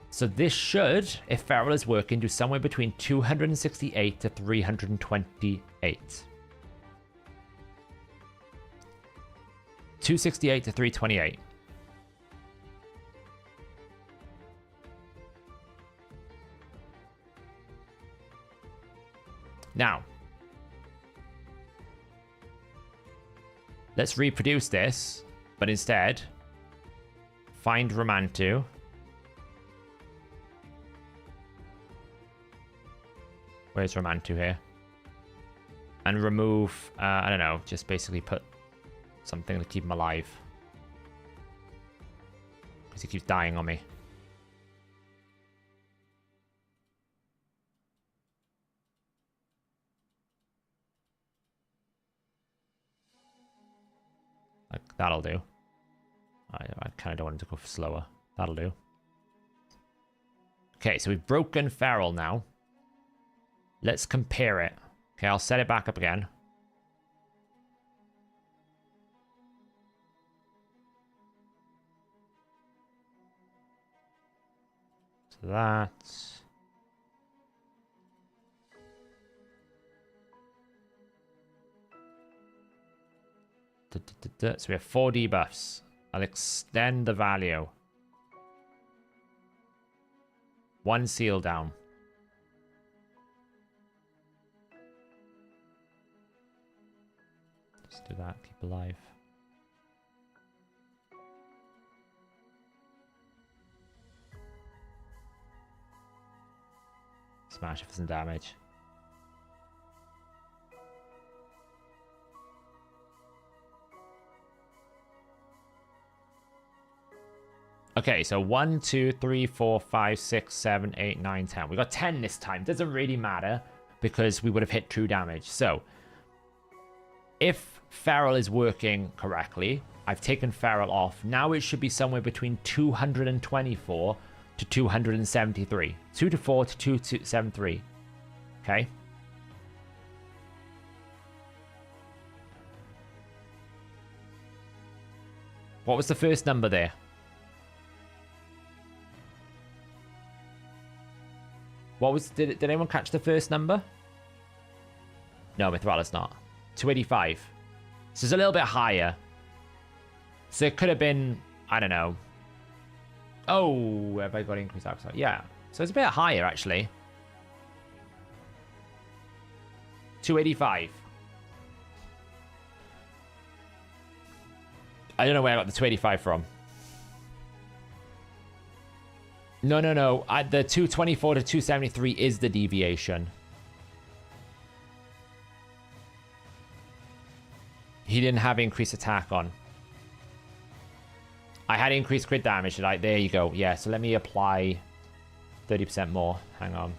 So this should, if feral is working, do somewhere between 268 to 328. 268 to 328. Now, let's reproduce this, but instead, find Romantu. Where's Romantu here? And remove, I don't know, just basically put something to keep him alive. Because he keeps dying on me. Like, that'll do. I kind of don't want him to go slower. That'll do. Okay, so we've broken feral now. Let's compare it. Okay, I'll set it back up again. So that. So we have 4 debuffs. I'll extend the value. 1 seal down. Let's do that. Keep alive. Smash for some damage. Okay, so 1, 2, 3, 4, 5, 6, 7, 8, 9, 10. We got 10 this time. Doesn't really matter because we would have hit true damage. So, if feral is working correctly, I've taken feral off. Now it should be somewhere between 224 to 273. 224 to 273. Okay. What was the first number there? What was... Did anyone catch the first number? No, Mithralis not. 285. So it's a little bit higher. So it could have been... I don't know. Oh, have I got increased access? Yeah. So it's a bit higher, actually. 285. I don't know where I got the 285 from. No. The 224 to 273 is the deviation. He didn't have increased attack on. I had increased crit damage, right? There you go. Yeah, so let me apply 30% more. Hang on.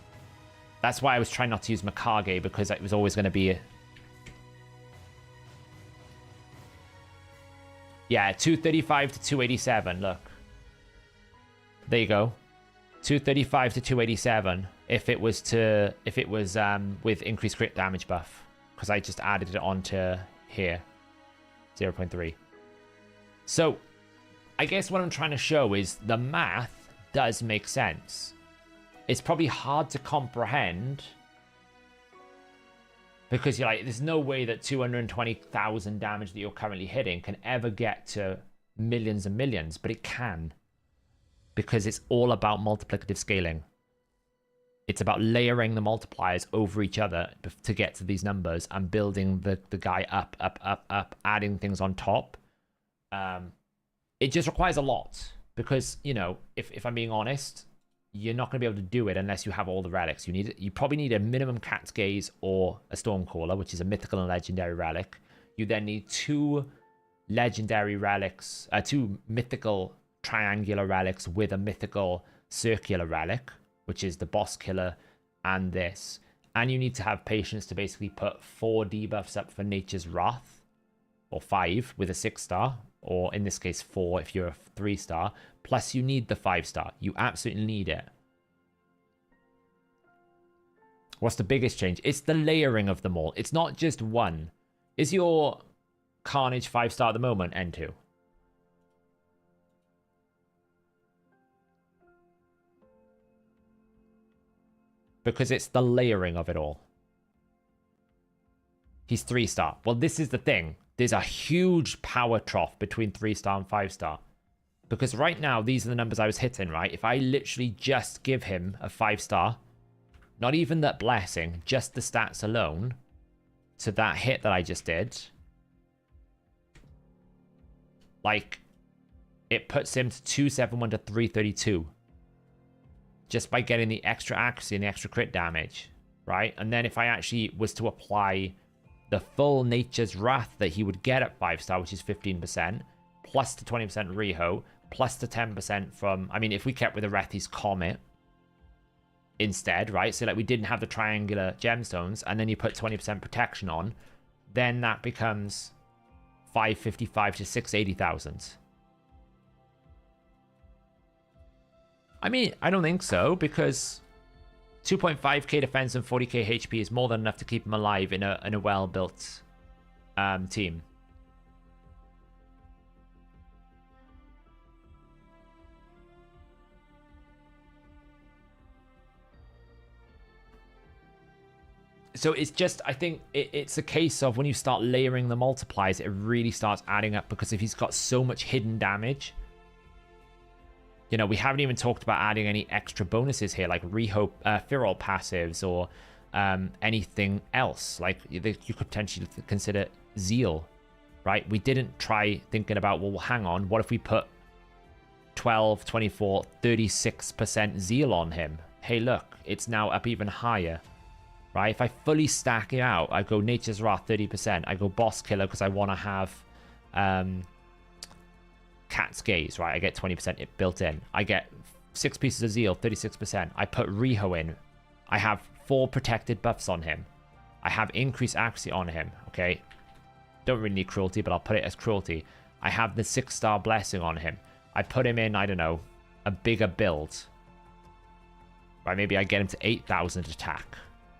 That's why I was trying not to use Mikage, because it was always going to be... Yeah, 235 to 287, look. There you go. 235 to 287 if it was with increased crit damage buff. Because I just added it onto here. 0.3. So, I guess what I'm trying to show is the math does make sense. It's probably hard to comprehend because you're like, there's no way that 220,000 damage that you're currently hitting can ever get to millions and millions, but it can, because it's all about multiplicative scaling. It's about layering the multipliers over each other to get to these numbers and building the guy up, adding things on top. It just requires a lot because, you know, if I'm being honest, you're not going to be able to do it unless you have all the relics. You probably need a minimum Cat's Gaze or a Stormcaller, which is a mythical and legendary relic. You then need 2 legendary relics, 2 mythical triangular relics with a mythical circular relic, which is the boss killer and this. And you need to have patience to basically put 4 debuffs up for Nature's Wrath, or 5 with a 6-star, or in this case 4 if you're a 3-star. Plus you need the 5-star. You absolutely need it. What's the biggest change? It's the layering of them all. It's not just one. Is your Carnage 5-star at the moment, N2? Because it's the layering of it all. He's 3-star. Well, this is the thing. There's a huge power trough between 3-star and 5-star. Because right now, these are the numbers I was hitting, right? If I literally just give him a 5-star, not even that blessing, just the stats alone, to that hit that I just did, like, it puts him to 271 to 332. Just by getting the extra accuracy and the extra crit damage, right? And then if I actually was to apply the full Nature's Wrath that he would get at 5-star, which is 15%, plus the 20% Riho, plus the 10% from... I mean, if we kept with the Rethi's Comet instead, right? So like we didn't have the triangular gemstones, and then you put 20% protection on, then that becomes 555 to 680,000. I mean, I don't think so, because 2.5k defense and 40k HP is more than enough to keep him alive in a well-built team. So it's just, I think it's a case of when you start layering the multipliers, it really starts adding up, because if he's got so much hidden damage, you know, we haven't even talked about adding any extra bonuses here, like Rehope, Feral passives, or anything else. Like, you could potentially consider Zeal, right? We didn't try thinking about, well, hang on, what if we put 12, 24, 36% Zeal on him? Hey, look, it's now up even higher, right? If I fully stack it out, I go Nature's Wrath 30%, I go Boss Killer because I want to have... Cat's Gaze, right? I get 20% built in. I get 6 pieces of Zeal, 36%. I put Riho in. I have 4 protected buffs on him. I have increased accuracy on him, okay? Don't really need Cruelty, but I'll put it as Cruelty. I have the 6-star Blessing on him. I put him in, I don't know, a bigger build. Right, maybe I get him to 8,000 attack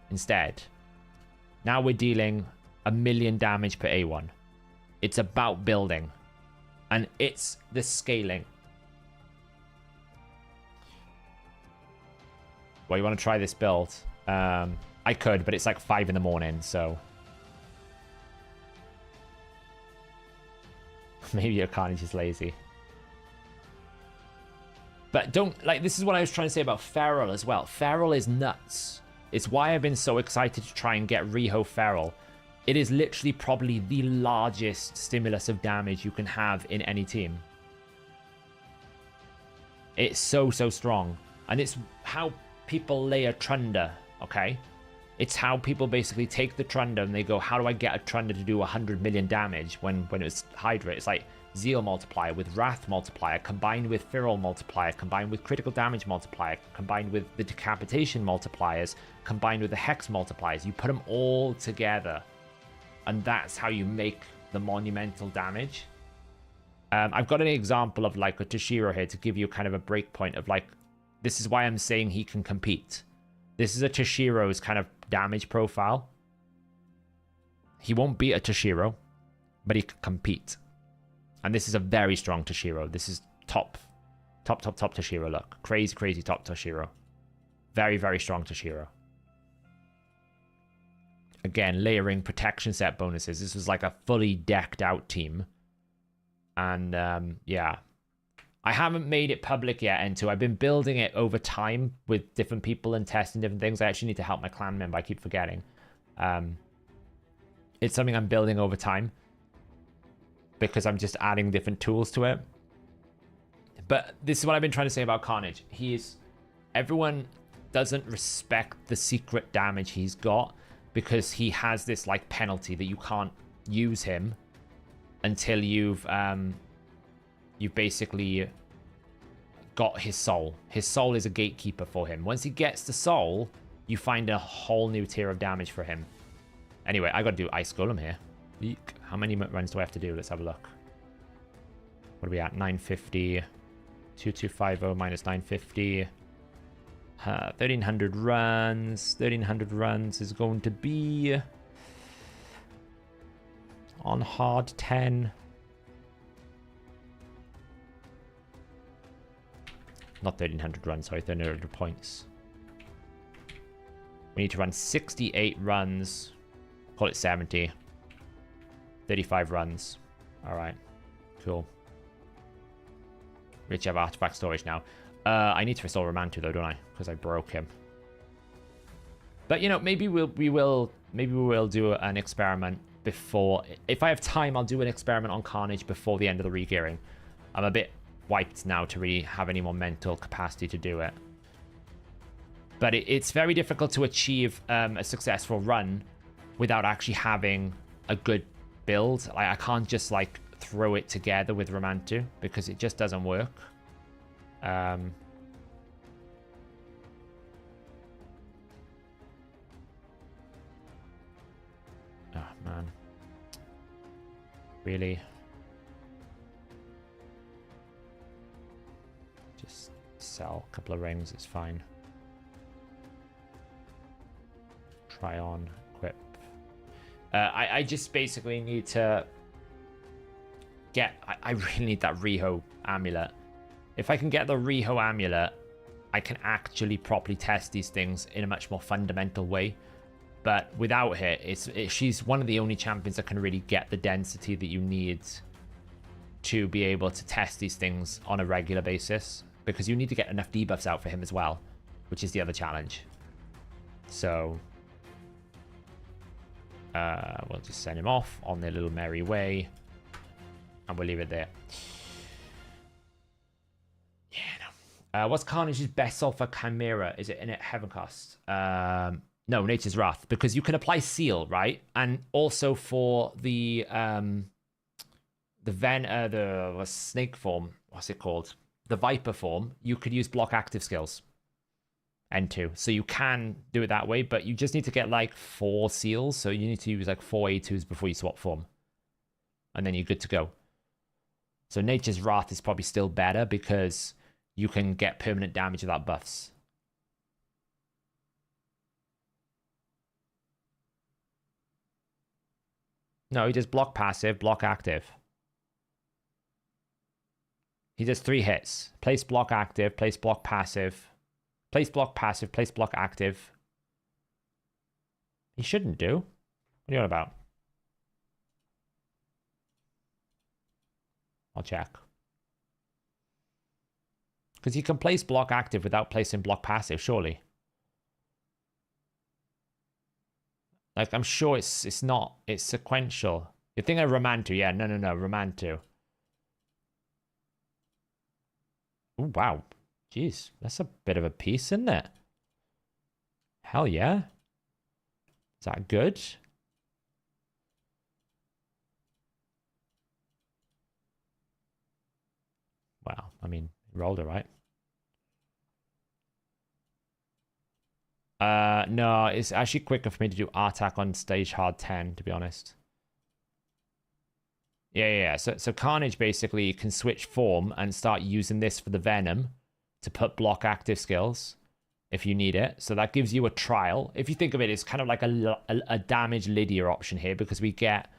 instead. Now we're dealing 1,000,000 damage per A1. It's about building. And it's the scaling. Well, you want to try this build? I could, but it's like 5 in the morning, so... Maybe your Carnage is lazy. But don't... Like, this is what I was trying to say about Feral as well. Feral is nuts. It's why I've been so excited to try and get Riho Feral. It is literally probably the largest stimulus of damage you can have in any team. It's so strong. And it's how people layer Trunda, okay? It's how people basically take the Trunda and they go, how do I get a Trunda to do 100 million damage when it was Hydra? It's like, Zeal multiplier, with Wrath multiplier, combined with Feral multiplier, combined with critical damage multiplier, combined with the decapitation multipliers, combined with the Hex multipliers. You put them all together, and that's how you make the monumental damage. I've got an example of like a Toshiro here to give you kind of a breakpoint of like, this is why I'm saying he can compete. This is a Toshiro's kind of damage profile. He won't beat a Toshiro, but he can compete. And this is a very strong Toshiro. This is top Toshiro, look. Crazy, crazy top Toshiro. Very, very strong Toshiro. Again, layering protection set bonuses. This was like a fully decked out team. And yeah. I haven't made it public yet, N2. I've been building it over time with different people and testing different things. I actually need to help my clan member. I keep forgetting. It's something I'm building over time because I'm just adding different tools to it. But this is what I've been trying to say about Carnage. Everyone doesn't respect the secret damage he's got because he has this like penalty that you can't use him until you've basically got his soul. His soul is a gatekeeper for him. Once he gets the soul, you find a whole new tier of damage for him. Anyway, I gotta do Ice Golem here. Eek. How many runs do I have to do? Let's have a look. What are we at? 950. 2250 minus 950. 1300 runs. 1300 runs is going to be on hard 10. Not 1300 runs, sorry, 1300 points. We need to run 68 runs. Call it 70. 35 runs. Alright. Cool. Rich have artifact storage now. I need to restore Romantu though, don't I? Because I broke him. But you know, maybe we will do an experiment before. If I have time, I'll do an experiment on Carnage before the end of the regearing. I'm a bit wiped now to really have any more mental capacity to do it. But it's very difficult to achieve a successful run without actually having a good build. I can't just like throw it together with Romantu because it just doesn't work. Oh man. Really? Just sell a couple of rings, it's fine. Try on, equip. I just basically need to get... I really need that Riho amulet. If I can get the Riho amulet, I can actually properly test these things in a much more fundamental way. But without her, she's one of the only champions that can really get the density that you need to be able to test these things on a regular basis. Because you need to get enough debuffs out for him as well, which is the other challenge. So... we'll just send him off on their little merry way. And we'll leave it there. Yeah, no. What's Carnage's best sulfur chimera? Is it in it Heaven Cost? No, Nature's Wrath. Because you can apply Seal, right? And also for the snake form, what's it called? The Viper form, you could use block active skills. N2. So you can do it that way, but you just need to get like 4 seals. So you need to use like 4 A2s before you swap form. And then you're good to go. So Nature's Wrath is probably still better because you can get permanent damage without buffs. No, he does block passive, block active. He does 3 hits. Place block active, place block passive. Place block passive, place block active. He shouldn't do. What are you on about? I'll check. Because he can place block active without placing block passive, surely. Like, I'm sure it's not. It's sequential. You're thinking of Romantu. Yeah, no, Romantu. Oh, wow. Jeez, that's a bit of a piece, isn't it? Hell yeah. Is that good? Well, I mean, rolled it, right? No, it's actually quicker for me to do attack on stage hard 10, to be honest. Yeah. So Carnage basically can switch form and start using this for the Venom to put block active skills if you need it. So that gives you a trial. If you think of it, it's kind of like a damage Lydia option here because we get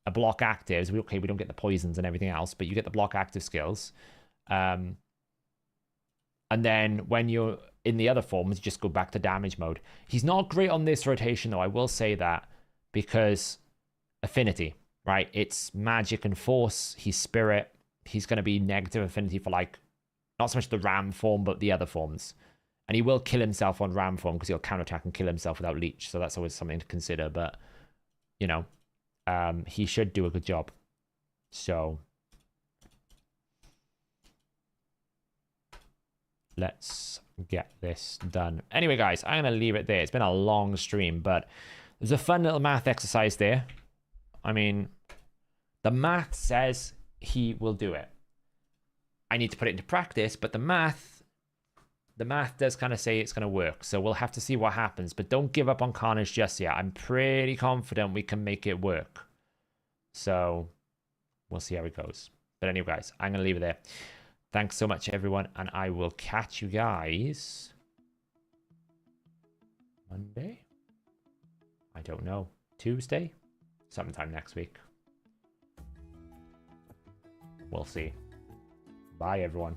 a block actives. We don't get the poisons and everything else, but you get the block active skills. And then when you're in the other forms, you just go back to damage mode. He's not great on this rotation, though. I will say that because affinity, right? It's magic and force. He's spirit. He's going to be negative affinity for like not so much the ram form, but the other forms. And he will kill himself on ram form because he'll counterattack and kill himself without leech. So that's always something to consider. But, you know, he should do a good job. So let's get this done. Anyway, guys, I'm going to leave it there. It's been a long stream, but there's a fun little math exercise there. I mean, the math says he will do it. I need to put it into practice, but the math does kind of say it's going to work. So we'll have to see what happens, but don't give up on Carnage just yet. I'm pretty confident we can make it work. So we'll see how it goes. But anyway, guys, I'm going to leave it there. Thanks so much, everyone, and I will catch you guys Monday? I don't know. Tuesday? Sometime next week. We'll see. Bye, everyone.